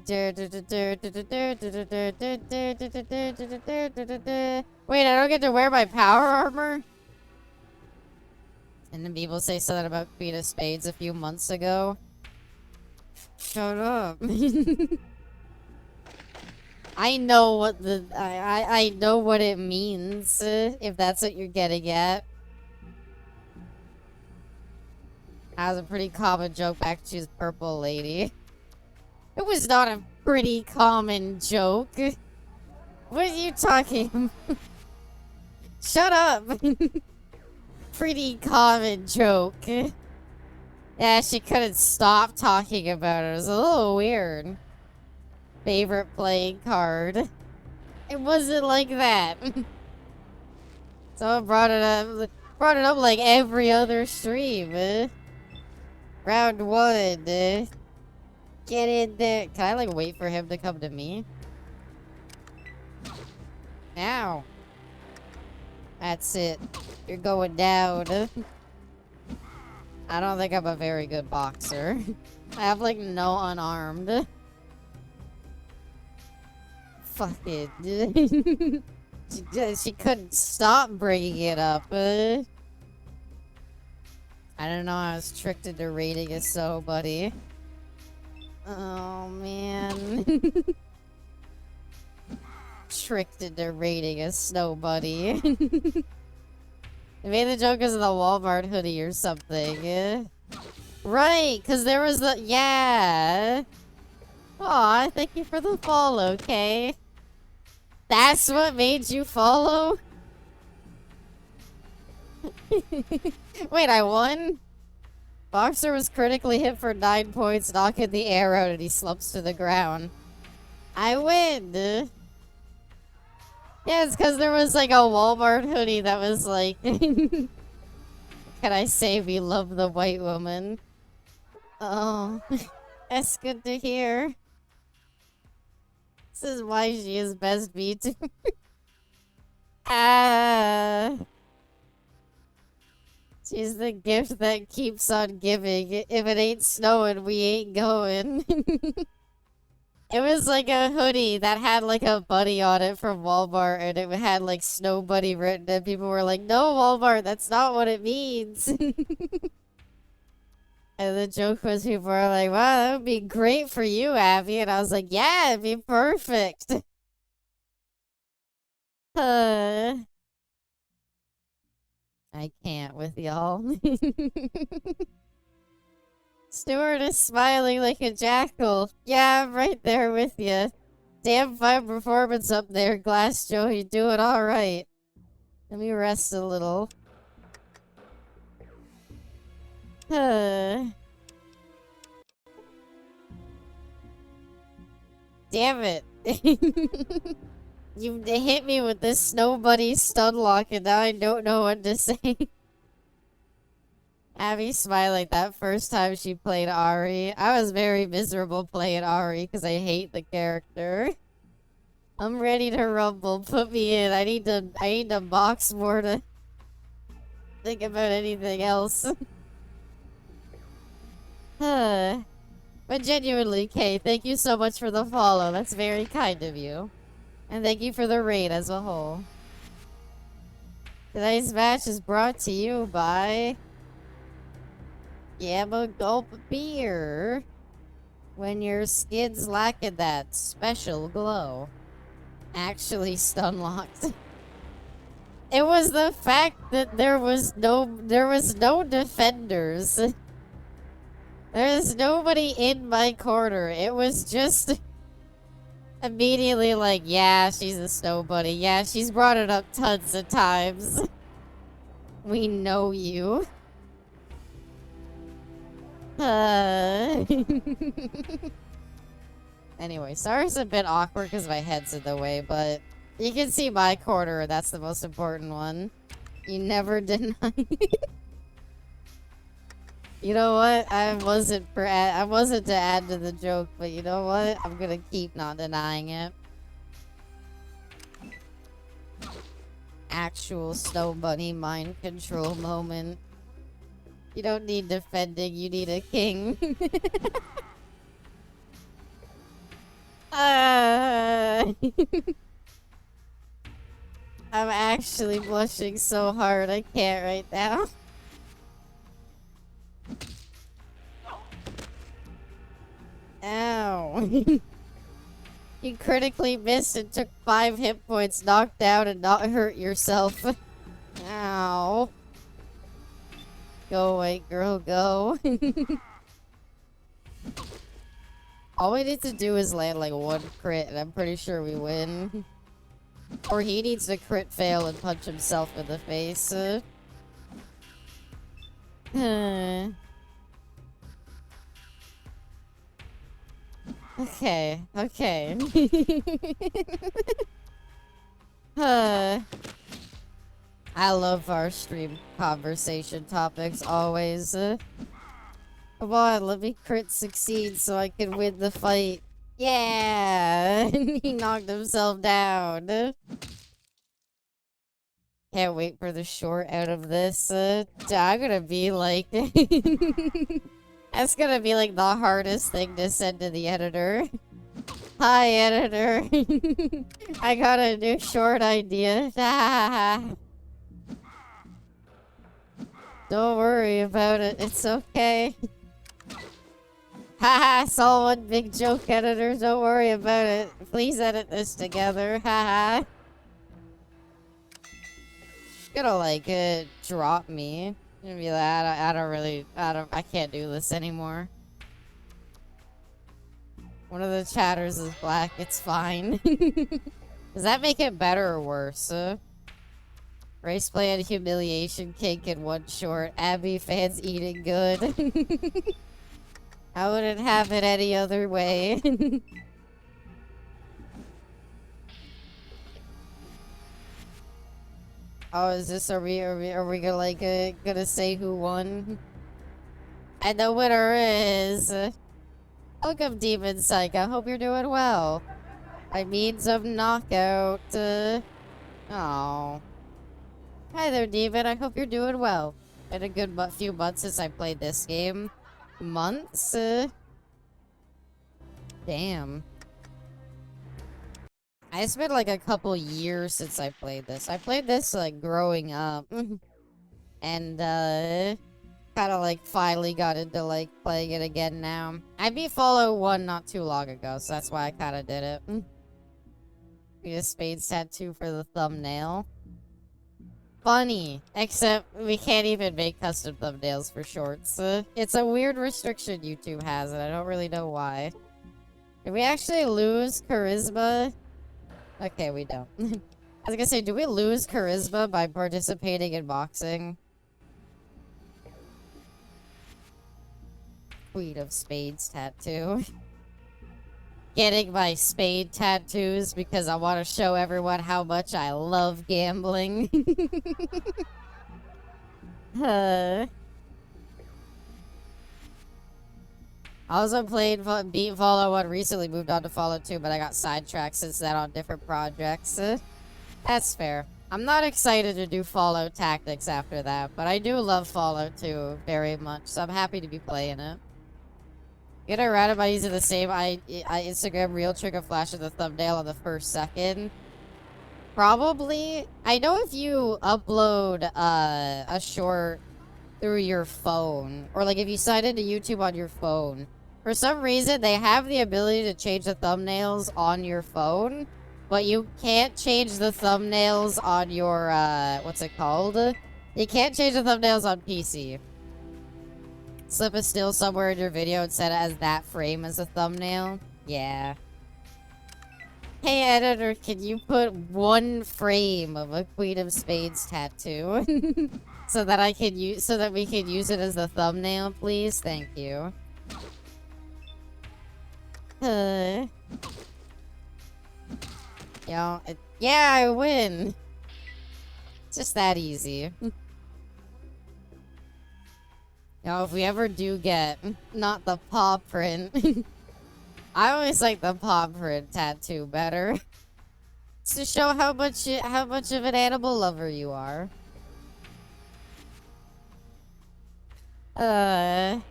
don't get to wear my power armor? And then people say something about Queen of Spades a few months ago. Shut up. I know what I know what it means, if that's what you're getting at. That was a pretty common joke back to his purple lady. It was not a pretty common joke. What are you talking about? Shut up. Pretty common joke. Yeah, she couldn't stop talking about it. It was a little weird. Favorite playing card. It wasn't like that. Someone brought it up like every other stream. Round 1. Get in there. Can I like wait for him to come to me? Now. That's it. You're going down. I don't think I'm a very good boxer. I have like no unarmed. Fuck it. She couldn't stop bringing it up. I don't know. I was tricked into raiding a so, buddy. Oh man. Tricked into raiding a snow buddy. They made the joke as the Walmart hoodie or something. Right, because there was the... Yeah. Aw, thank you for the follow, okay? That's what made you follow? Wait, I won? Boxer was critically hit for 9 points, knocking the air out, and he slumps to the ground. I win! Yeah, it's because there was like a Walmart hoodie that was like... Can I say we love the white woman? Oh, that's good to hear. This is why she is best VTuber. She's the gift that keeps on giving. If it ain't snowing, we ain't going. It was like a hoodie that had like a bunny on it from Walmart, and it had like Snow Bunny written, and people were like, no, Walmart, that's not what it means. And the joke was people were like, wow, that would be great for you, Abby. And I was like, yeah, it'd be perfect. I can't with y'all. Stuart is smiling like a jackal. Yeah, I'm right there with you. Damn fine performance up there, Glass Joe. You're doing alright. Let me rest a little. Damn it. You hit me with this Snow Bunny stun lock, and now I don't know what to say. Abby smiling that first time she played Ari. I was very miserable playing Ari because I hate the character. I'm ready to rumble. Put me in. I need to box more to think about anything else. But genuinely, Kay, thank you so much for the follow. That's very kind of you. And thank you for the raid as a whole. Today's match is brought to you by... Gamma Gulp Beer. When your skin's lacking that special glow. Actually stun locked. It was the fact that there was no defenders. There's nobody in my corner. It was just immediately like, yeah, she's a snow bunny. Yeah, she's brought it up tons of times. We know you. Anyway, sorry's a bit awkward because my head's in the way, but you can see my corner. That's the most important one. You never deny. You know what? I wasn't to add to the joke, but you know what? I'm gonna keep not denying it. actual Snow Bunny mind control moment. You don't need defending, you need a king. I'm actually blushing so hard I can't right now. Ow. You critically missed and took 5 hit points, knocked down and not hurt yourself. Ow. Go, white girl, go. All we need to do is land like 1 crit and I'm pretty sure we win. Or he needs to crit fail and punch himself in the face. Okay, okay. I love our stream conversation topics always. Come on, let me crit succeed so I can win the fight. Yeah! He knocked himself down. Can't wait for the short out of this. I'm gonna be like... That's gonna be like the hardest thing to send to the editor. Hi, editor. I got a new short idea. Don't worry about it. It's okay. Haha, saw one big joke, editor. Don't worry about it. Please edit this together. Haha. Gonna like drop me. Gonna be like, I can't do this anymore. One of the chatters is black. It's fine. Does that make it better or worse? Race play and humiliation kink in 1 short. Abby fans eating good. I wouldn't have it any other way. Oh, is this, are we gonna like, gonna say who won? And the winner is... Welcome, Demon Psych. I hope you're doing well. By means of knockout, Oh. Hi there, Demon. I hope you're doing well. Been a good few months since I played this game. Months? Damn. It's been like a couple years since I played this. I played this like growing up. And kind of like finally got into like playing it again now. I beat Fallout 1 not too long ago, so that's why I kind of did it. Need a Spades tattoo for the thumbnail. Funny, except we can't even make custom thumbnails for shorts. It's a weird restriction YouTube has, and I don't really know why. Did we actually lose charisma? Okay, we don't. I was gonna say, do we lose charisma by participating in boxing? Queen of Spades tattoo. Getting my spade tattoos because I want to show everyone how much I love gambling. I also beat Fallout 1 recently, moved on to Fallout 2, but I got sidetracked since then on different projects. That's fair. I'm not excited to do Fallout Tactics after that, but I do love Fallout 2 very much, so I'm happy to be playing it. Get around by using the same Instagram reel trigger flash of the thumbnail on the first second. Probably. I know if you upload a short through your phone, or like if you sign into YouTube on your phone, for some reason they have the ability to change the thumbnails on your phone, but you can't change the thumbnails on your, what's it called? You can't change the thumbnails on PC. Slip a still somewhere in your video and set it as that frame as a thumbnail. Yeah. Hey editor, can you put 1 frame of a Queen of Spades tattoo so that we can use it as the thumbnail, please? Thank you. Yeah, I win. It's just that easy. Now, if we ever do get not the paw print, I always like the paw print tattoo better. Goes to show how much of an animal lover you are. I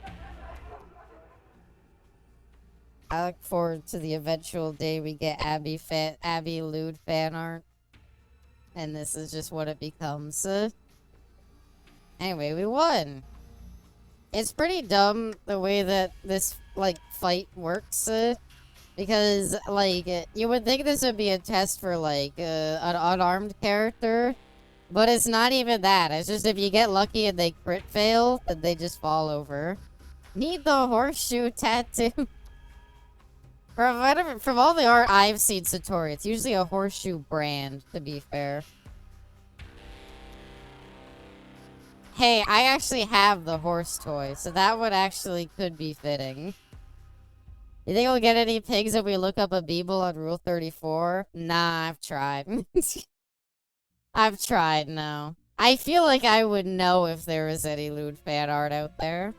look forward to the eventual day we get Abby lewd fan art. And this is just what it becomes. Anyway, we won. It's pretty dumb the way that this, like, fight works. Because, like, you would think this would be a test for, like, an unarmed character. But it's not even that. It's just if you get lucky and they crit fail, then they just fall over. Need the horseshoe tattoo. From all the art I've seen Satori, it's usually a horseshoe brand, to be fair. Hey, I actually have the horse toy, so that one actually could be fitting. You think we'll get any pigs if we look up a Beeble on Rule 34? Nah, I've tried. I've tried, no. I feel like I would know if there was any lewd fan art out there.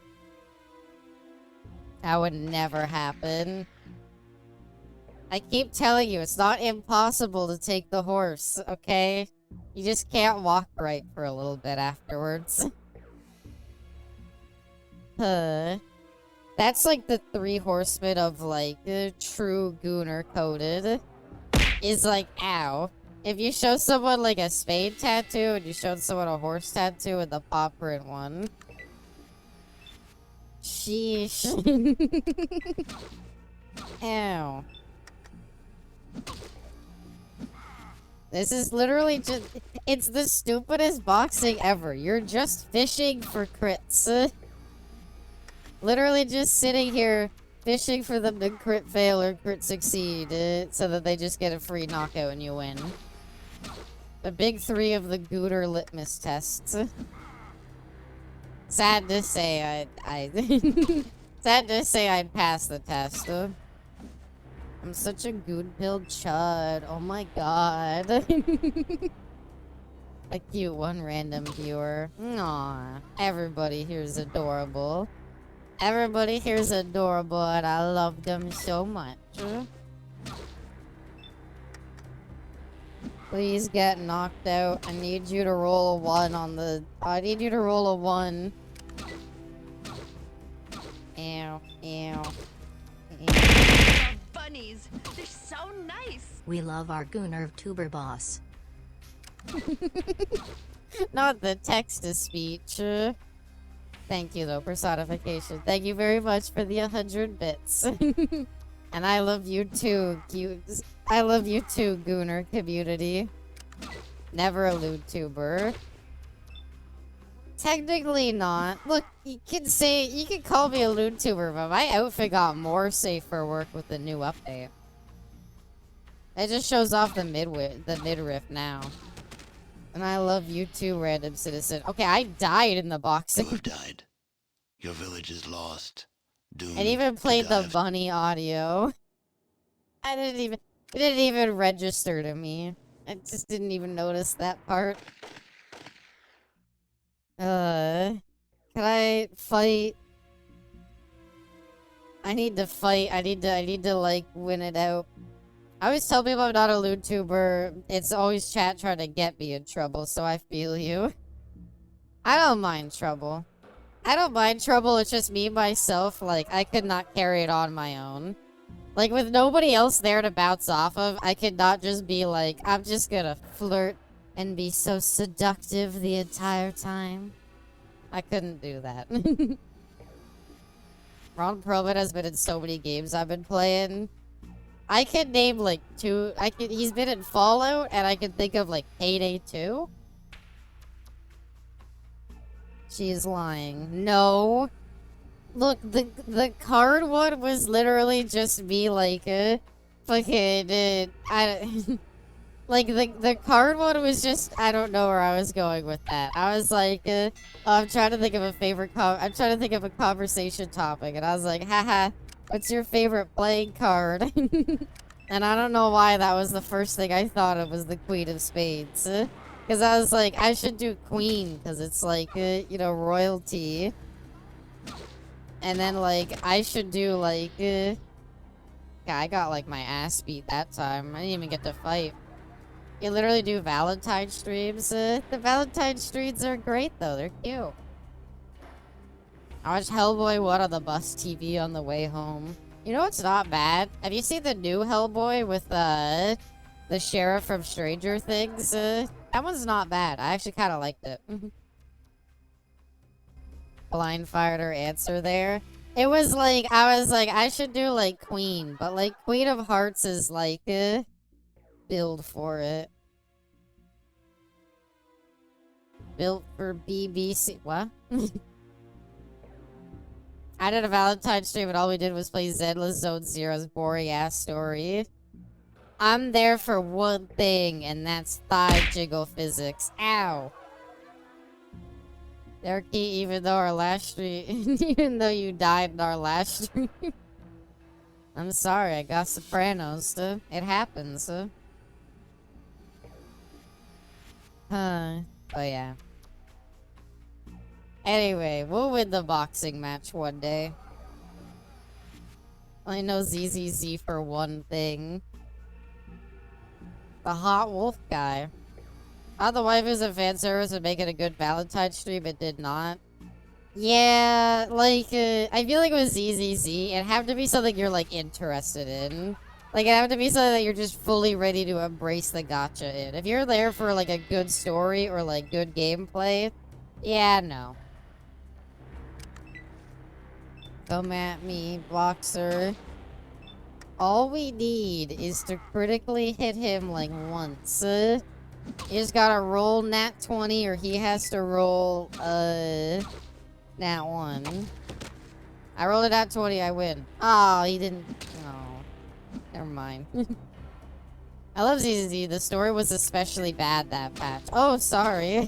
That would never happen. I keep telling you, it's not impossible to take the horse, okay? You just can't walk right for a little bit afterwards. That's like the 3 horsemen of, like, true Gooner coded. Is like, ow. If you show someone, like, a spade tattoo, and you showed someone a horse tattoo and the paw print one. Sheesh. Ow. This is literally just... It's the stupidest boxing ever. You're just fishing for crits. Literally just sitting here fishing for them to crit fail or crit succeed so that they just get a free knockout and you win. The big 3 of the Gooter litmus tests. Sad to say sad to say I'd pass the test. I'm such a good-pilled chud. Oh my god. A cute one random viewer. Aw. Everybody here's adorable. Everybody here's adorable and I love them so much. Please get knocked out. I need you to roll a 1 on the... I need you to roll a 1. Ew. Ew. Bunnies, they're so nice. We love our Gooner tuber boss. Not the text-to-speech. Thank you, though, personification. Thank you very much for the 100 bits. And I love you too, I love you too, Gooner community. Never a lewd tuber. Technically not. Look, you can call me a lewd tuber, but my outfit got more safe for work with the new update. It just shows off the midriff now. And I love you too, random citizen. Okay, I died in the boxing. You have died. Your village is lost. Doomed I even played the bunny audio. It didn't even register to me. I just didn't even notice that part. Can I fight? I need to fight. I need to like win it out. I always tell people I'm not a lewd tuber. It's always chat trying to get me in trouble, so I feel you. I don't mind trouble. I don't mind trouble, it's just me, myself, like, I could not carry it on my own. Like, with nobody else there to bounce off of, I could not just be like, I'm just gonna flirt and be so seductive the entire time. I couldn't do that. Ron Perlman has been in so many games I've been playing. I could name, like, 2... He's been in Fallout, and I can think of, like, Payday 2. She's lying. No. Look, the card one was literally just me, like, fucking, like, the card one was just, I don't know where I was going with that. I was like, I'm trying to think of I'm trying to think of a conversation topic, and I was like, haha, what's your favorite playing card? And I don't know why that was the first thing I thought of was the Queen of Spades. Because I was like, I should do Queen, because it's like, you know, royalty. And then, like, I should do, like, yeah, I got, like, my ass beat that time. I didn't even get to fight. You literally do Valentine streams. The Valentine streams are great, though. They're cute. I watched Hellboy 1 on the bus TV on the way home. You know what's not bad? Have you seen the new Hellboy with the sheriff from Stranger Things? That one's not bad. I actually kind of liked it. Blind fired her answer there. It was like, I was like, I should do like Queen, but like Queen of Hearts is like, build for it. Built for BBC. What? I did a Valentine stream and all we did was play Zenless Zone Zero's boring ass story. I'm there for one thing, and that's thigh jiggle physics. Ow. Derky, even though our last stream, even though you died in our last stream. I'm sorry, I got Sopranos, it happens, Oh yeah. Anyway, we'll win the boxing match one day. I know ZZZ for one thing. The hot wolf guy. Oh, the waifus and fan service would make it a good Valentine stream. It did not. Yeah, like, I feel like with ZZZ, it'd have to be something you're, like, interested in. Like, it'd have to be something that you're just fully ready to embrace the gacha in. If you're there for, like, a good story or, like, good gameplay, yeah, no. Come at me, Boxer. All we need is to critically hit him, like, once. You just gotta roll nat 20 or he has to roll, nat 1. I rolled a nat 20, I win. Oh, he didn't. Oh, never mind. I love ZZZ. The story was especially bad that patch. Oh, sorry.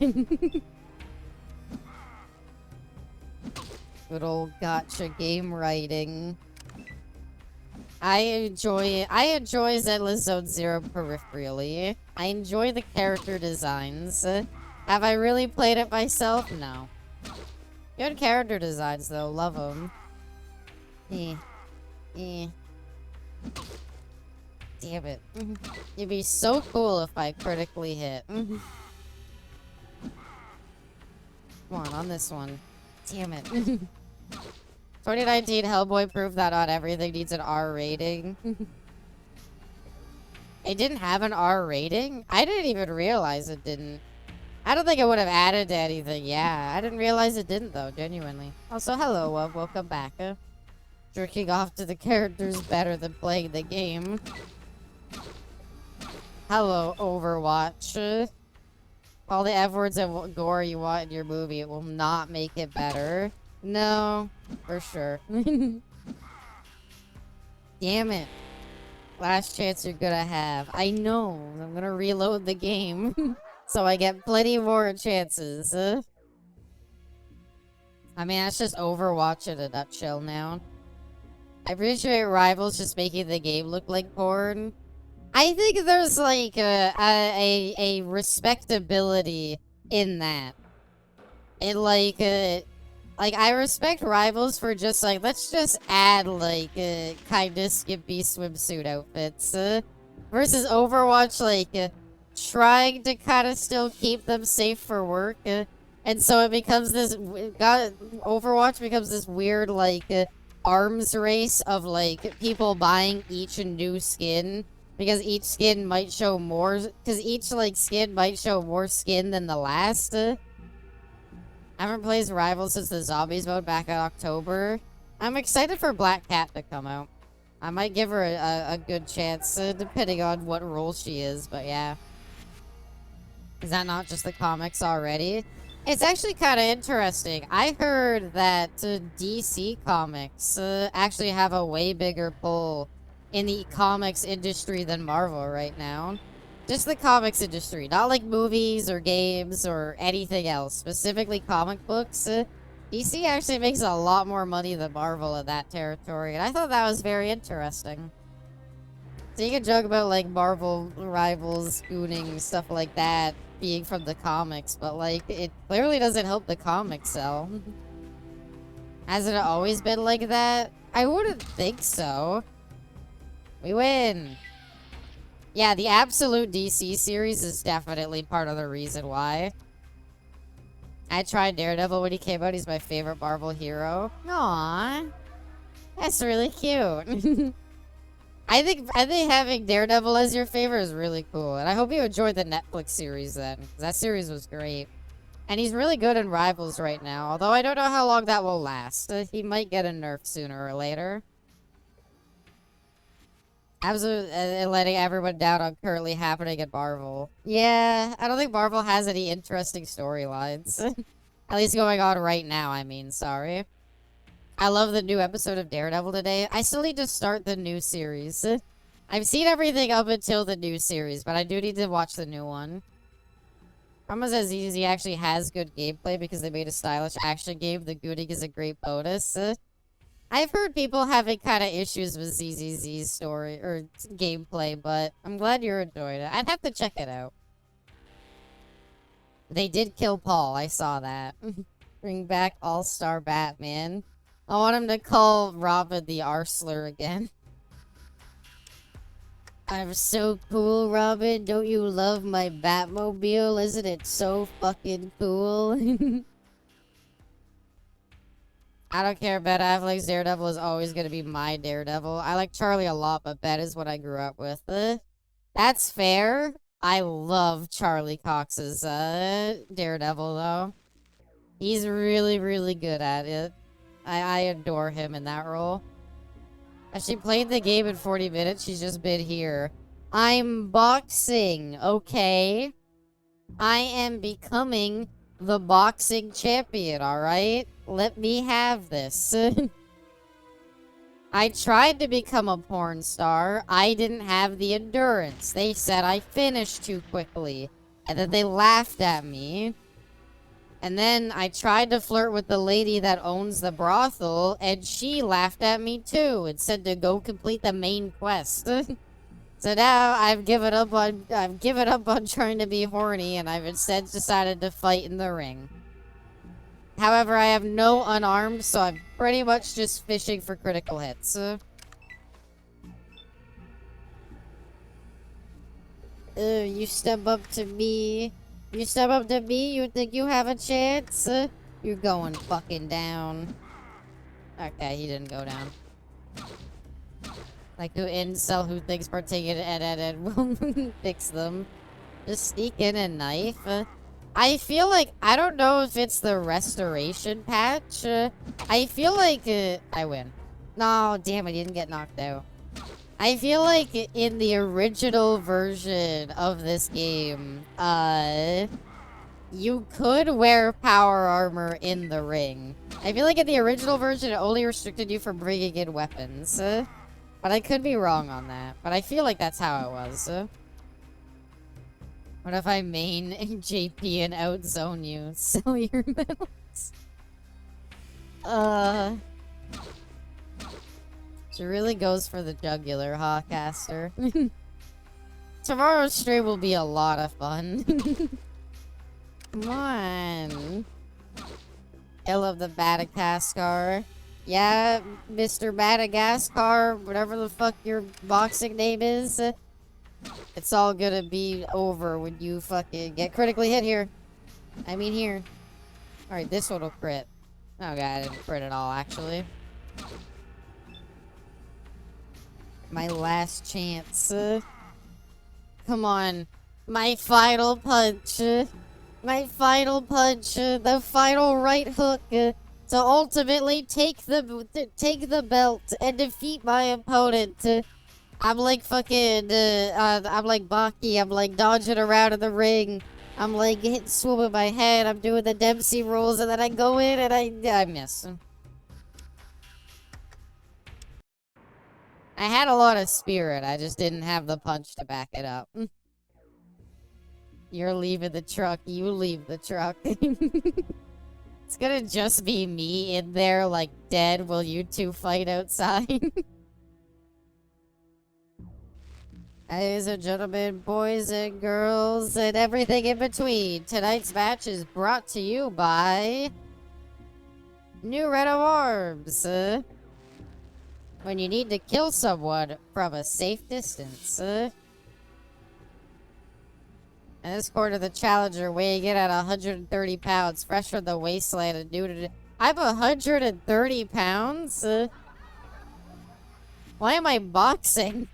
Good old gotcha game writing. I enjoy Zenless Zone Zero peripherally. I enjoy the character designs. Have I really played it myself? No. Good character designs, though. Love them. Damn it. It'd be so cool if I critically hit. Come on this one. Damn it. 2019 Hellboy proved that not everything needs an R rating. It didn't have an R rating? I didn't even realize it didn't. I don't think it would have added to anything. Yeah, I didn't realize it didn't, though, genuinely. Also, hello, welcome back. Jerking off to the characters better than playing the game. Hello, Overwatch. All the F words and gore you want in your movie, it will not make it better. No, for sure. Damn it. Last chance you're gonna have. I know. I'm gonna reload the game. So I get plenty more chances. I mean, that's just Overwatch in a nutshell now. I appreciate Rivals just making the game look like porn. I think there's like a respectability in that. It like I respect Rivals for just like, let's just add like kind of skimpy swimsuit outfits versus Overwatch like trying to kind of still keep them safe for work, and so it becomes this Overwatch becomes this weird like arms race of like people buying each a new skin. Because each skin might show more, because each, like, skin might show more skin than the last. I haven't played Rivals since the Zombies mode back in October. I'm excited for Black Cat to come out. I might give her a good chance, depending on what role she is, but yeah. Is that not just the comics already? It's actually kind of interesting. I heard that DC Comics actually have a way bigger pull in the comics industry than Marvel right now. Just the comics industry, not like movies or games or anything else. Specifically comic books. DC actually makes a lot more money than Marvel in that territory, and I thought that was very interesting. So you can joke about like Marvel Rivals, spooning, stuff like that, being from the comics, but like, it clearly doesn't help the comics sell. Hasn't it always been like that? I wouldn't think so. We win. Yeah, the absolute DC series is definitely part of the reason why. I tried Daredevil when he came out. He's my favorite Marvel hero. Aww. That's really cute. I think having Daredevil as your favorite is really cool. And I hope you enjoyed the Netflix series then. 'Cause that series was great. And he's really good in Rivals right now. Although I don't know how long that will last. He might get a nerf sooner or later. Absolutely letting everyone down on currently happening at Marvel. Yeah, I don't think Marvel has any interesting storylines. At least going on right now, I mean, sorry. I love the new episode of Daredevil today. I still need to start the new series. I've seen everything up until the new series, but I do need to watch the new one. Problem is, he actually has good gameplay because they made a stylish action game. The Goody is a great bonus. I've heard people having kind of issues with ZZZ's story or gameplay, but I'm glad you're enjoying it. I'd have to check it out. They did kill Paul. I saw that. Bring back All-Star Batman. I want him to call Robin the Arsler again. I'm so cool, Robin. Don't you love my Batmobile? Isn't it so fucking cool? I don't care. Ben Affleck's Daredevil is always going to be my Daredevil. I like Charlie a lot, but Ben is what I grew up with. That's fair. I love Charlie Cox's Daredevil, though. He's really, really good at it. I adore him in that role. She played the game in 40 minutes. She's just been here. I'm boxing, okay? I am becoming the boxing champion, alright? Let me have this. I tried to become a porn star. I didn't have the endurance. They said I finished too quickly. And then they laughed at me. And then I tried to flirt with the lady that owns the brothel, and she laughed at me too and said to go complete the main quest. So now I've given up on trying to be horny, and I've instead decided to fight in the ring. However, I have no unarmed, so I'm pretty much just fishing for critical hits. You step up to me. You step up to me, you think you have a chance? You're going fucking down. Okay, he didn't go down. Like who incel who thinks partaking in it will fix them. Just sneak in and knife. I feel like, I don't know if it's the restoration patch. I feel like, I win. No, damn, I didn't get knocked out. I feel like in the original version of this game, you could wear power armor in the ring. I feel like in the original version, it only restricted you from bringing in weapons. But I could be wrong on that. But I feel like that's how it was. What if I main JP and outzone you? Sell your medals. She really goes for the jugular, huh, Caster? Tomorrow's stream will be a lot of fun. Come on. I love the Madagascar. Yeah, Mr. Madagascar, whatever the fuck your boxing name is. It's all gonna be over when you fucking get critically hit here. I mean here. Alright, this one will crit. Oh god, I didn't crit at all, actually. My last chance. Come on. My final punch. My final punch. The final right hook. To ultimately take the belt and defeat my opponent. I'm like fucking, I'm like Baki. I'm like dodging around in the ring. I'm like hitting swoop with my head. I'm doing the Dempsey rolls and then I go in and I miss. I had a lot of spirit. I just didn't have the punch to back it up. You're leaving the truck. You leave the truck. It's gonna just be me in there, like, dead while you two fight outside. Ladies and gentlemen, boys and girls, and everything in between, tonight's match is brought to you by New Red of Arms. When you need to kill someone from a safe distance. And this quarter, the challenger weighing in at 130 pounds, fresh from the wasteland and new to... I'm 130 pounds? Why am I boxing?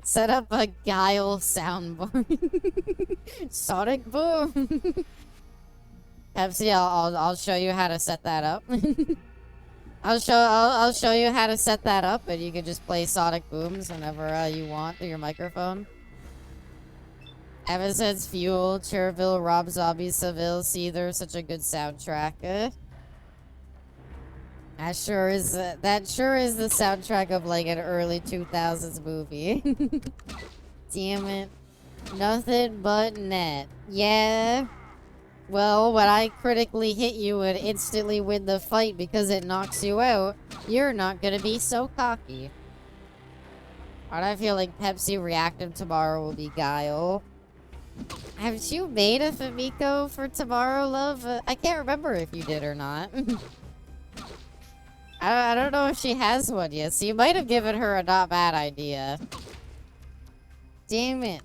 Set up a Guile soundboard. Sonic Boom. Pepsi, I'll show you how to set that up. I'll show you how to set that up, and you can just play Sonic Booms whenever you want through your microphone. Ever since Fuel, Cherville, Rob Zombie, Seville, Seether, such a good soundtrack. That sure is the soundtrack of like an early 2000s movie. Damn it. Nothing but net. Yeah. Well, when I critically hit you and instantly win the fight because it knocks you out, you're not gonna be so cocky. But I feel like Pepsi reactive tomorrow will be Guile. Have you made a Famiko for tomorrow, love? I can't remember if you did or not. I don't know if she has one yet, so you might have given her a not bad idea. Damn it.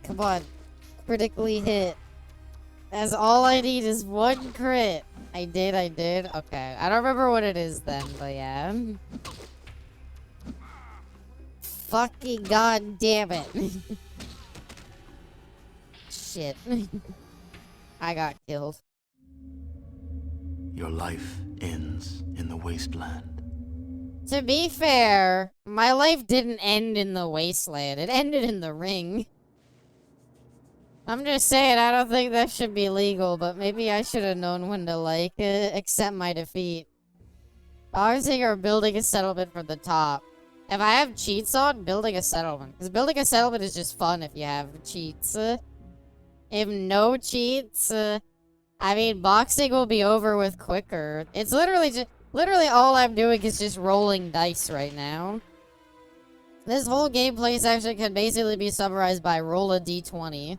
Come on. Critically hit. That's all I need is one crit. I did. Okay. I don't remember what it is then, but yeah. Fucking god damn it. Shit. I got killed. Your life ends in the wasteland. To be fair, my life didn't end in the wasteland. It ended in the ring. I'm just saying, I don't think that should be legal, but maybe I should have known when to, like, accept my defeat. I was thinking of building a settlement from the top. If I have cheats on, building a settlement. Because building a settlement is just fun if you have cheats. If no cheats, I mean, boxing will be over with quicker. It's literally all I'm doing is just rolling dice right now. This whole gameplay section can basically be summarized by roll a d20.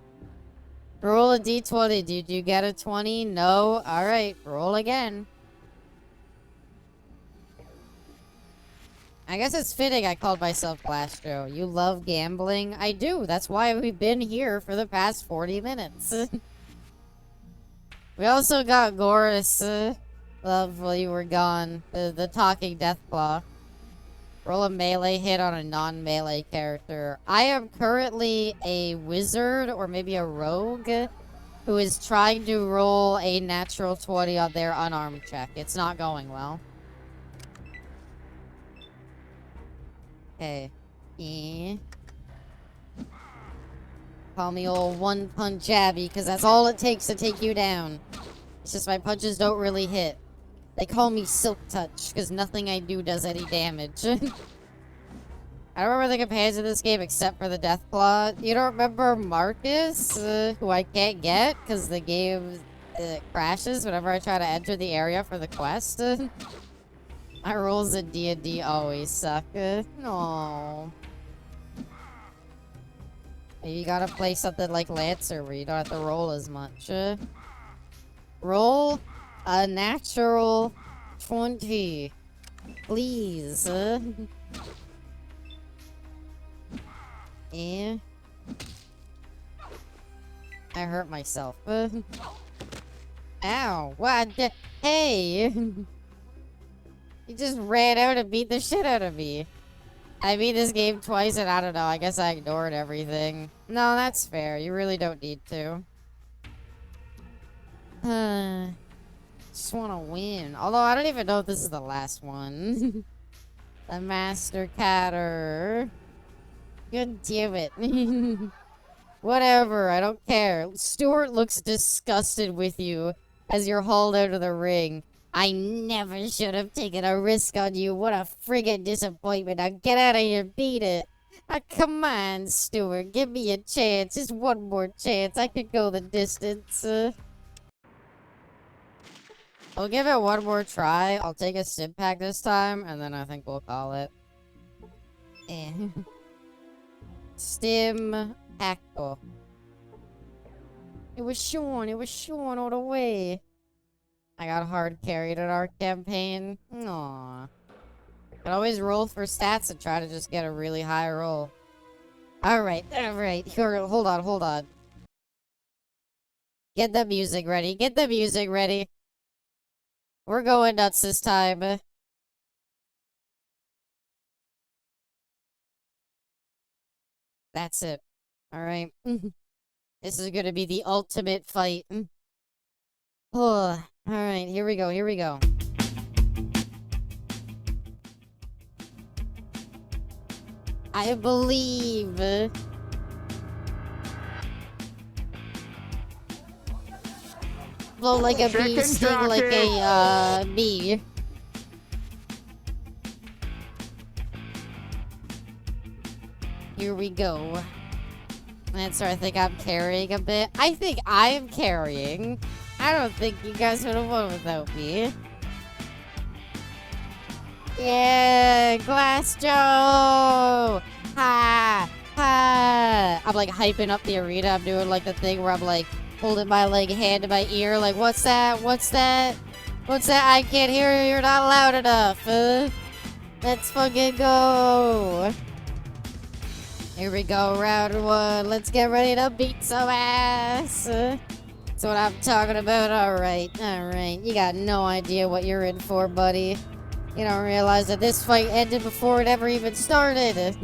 Roll a d20. Did you get a 20? No? Alright, roll again. I guess it's fitting I called myself Blastro. You love gambling? I do. That's why we've been here for the past 40 minutes. We also got Goris. Love while you were gone. The talking Deathclaw. Roll a melee hit on a non-melee character. I am currently a wizard or maybe a rogue who is trying to roll a natural 20 on their unarmed check. It's not going well. Okay. Call me old One Punch Abby, because that's all it takes to take you down. It's just my punches don't really hit. They call me Silk Touch, because nothing I do does any damage. I don't remember the companions in this game except for the Deathclaw. You don't remember Marcus, who I can't get, because the game crashes whenever I try to enter the area for the quest? My rolls in D&D always suck. No. Maybe you gotta play something like Lancer where you don't have to roll as much. Roll a natural 20. Please. Yeah. I hurt myself. Ow. What? Hey! You just ran out and beat the shit out of me. I beat this game twice and I don't know, I guess I ignored everything. No, that's fair. You really don't need to. Just want to win. Although I don't even know if this is the last one. The Master Catter. God damn it. Whatever, I don't care. Stuart looks disgusted with you as you're hauled out of the ring. I never should have taken a risk on you. What a friggin' disappointment. Now get out of here, beat it. Come on, Stuart. Give me a chance. Just one more chance. I could go the distance. I'll give it one more try. I'll take a stim pack this time, and then I think we'll call it. Stim pack. Oh. It was Sean all the way. I got hard carried in our campaign. Aww. Could always roll for stats and try to just get a really high roll. Alright. Here, hold on. Get the music ready. We're going nuts this time. That's it. Alright. This is gonna be the ultimate fight. Oh, alright, here we go. I believe. Blow like a bee, sting like a bee. Here we go. That's right, I think I'm carrying a bit. I think I am carrying. I don't think you guys would have won without me. Yeah, Glass Joe! Ha! Ha! I'm like hyping up the arena. I'm doing like the thing where I'm like holding my like hand to my ear. Like, what's that? What's that? What's that? I can't hear you. You're not loud enough. Let's fucking go. Here we go, round one. Let's get ready to beat some ass. That's what I'm talking about. Alright. You got no idea what you're in for, buddy. You don't realize that this fight ended before it ever even started.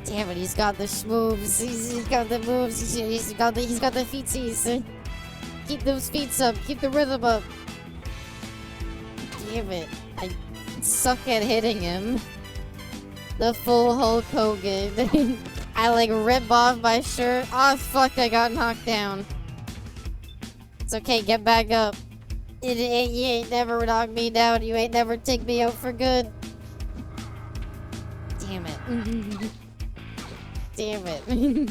Damn it, he's got the schmoves. He's got the moves. He's got the feetsies. Keep those feet up. Keep the rhythm up. Damn it. I suck at hitting him. The full Hulk Hogan. I like rip off my shirt. Oh fuck, I got knocked down. It's okay, get back up. You ain't never knocked me down. You ain't never take me out for good. Damn it. Damn it.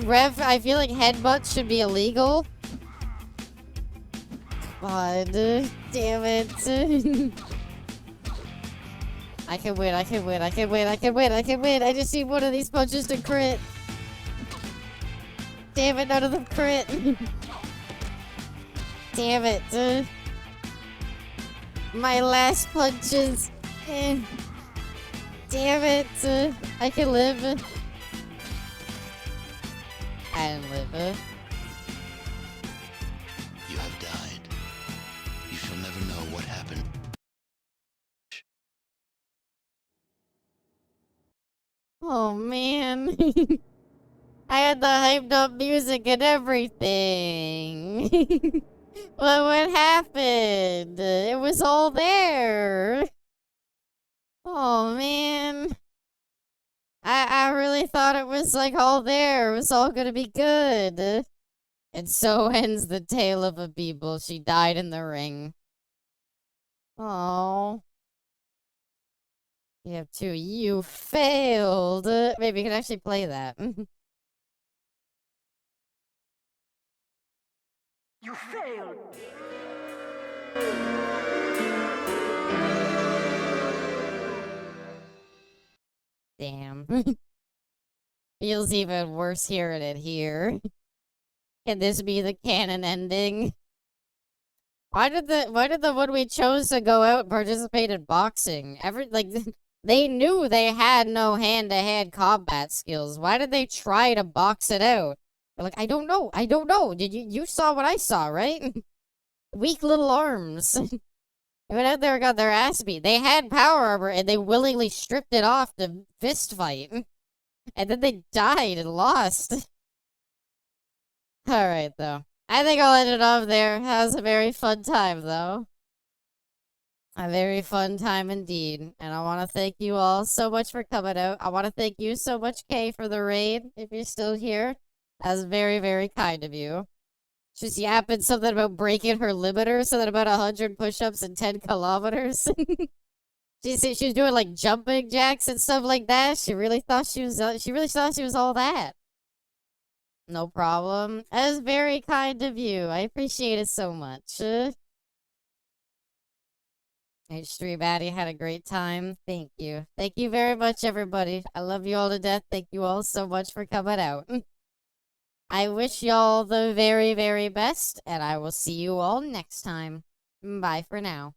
Ref, I feel like headbutts should be illegal. Come on. Damn it. I can win. I just need one of these punches to crit. Damn it, none of them crit. Damn it. My last punches. Damn it. I can live. I didn't live. You have died. You shall never know what happened. Oh man. I had the hyped up music and everything. What happened? It was all there. Oh man. I really thought it was like all there. It was all gonna be good. And so ends the tale of a Beeble. She died in the ring. Oh. You have two. You failed. Maybe you can actually play that. You failed. Damn. Feels even worse hearing it here. Can this be the canon ending? Why did the one we chose to go out and participate in boxing? They knew they had no hand-to-hand combat skills. Why did they try to box it out? They're like, I don't know. Did you saw what I saw, right? Weak little arms. They went out there and got their ass beat. They had power armor and they willingly stripped it off to fist fight. And then they died and lost. Alright, though. I think I'll end it off there. That was a very fun time, though. A very fun time indeed. And I want to thank you all so much for coming out. I want to thank you so much, Kay, for the raid, if you're still here. That was very, very kind of you. She's yapping something about breaking her limiter, something about 100 push-ups and 10 kilometers. She was doing like jumping jacks and stuff like that. She really thought she was all that. No problem. That was very kind of you. I appreciate it so much. H3 Batty had a great time. Thank you. Thank you very much, everybody. I love you all to death. Thank you all so much for coming out. I wish y'all the very, very best, and I will see you all next time. Bye for now.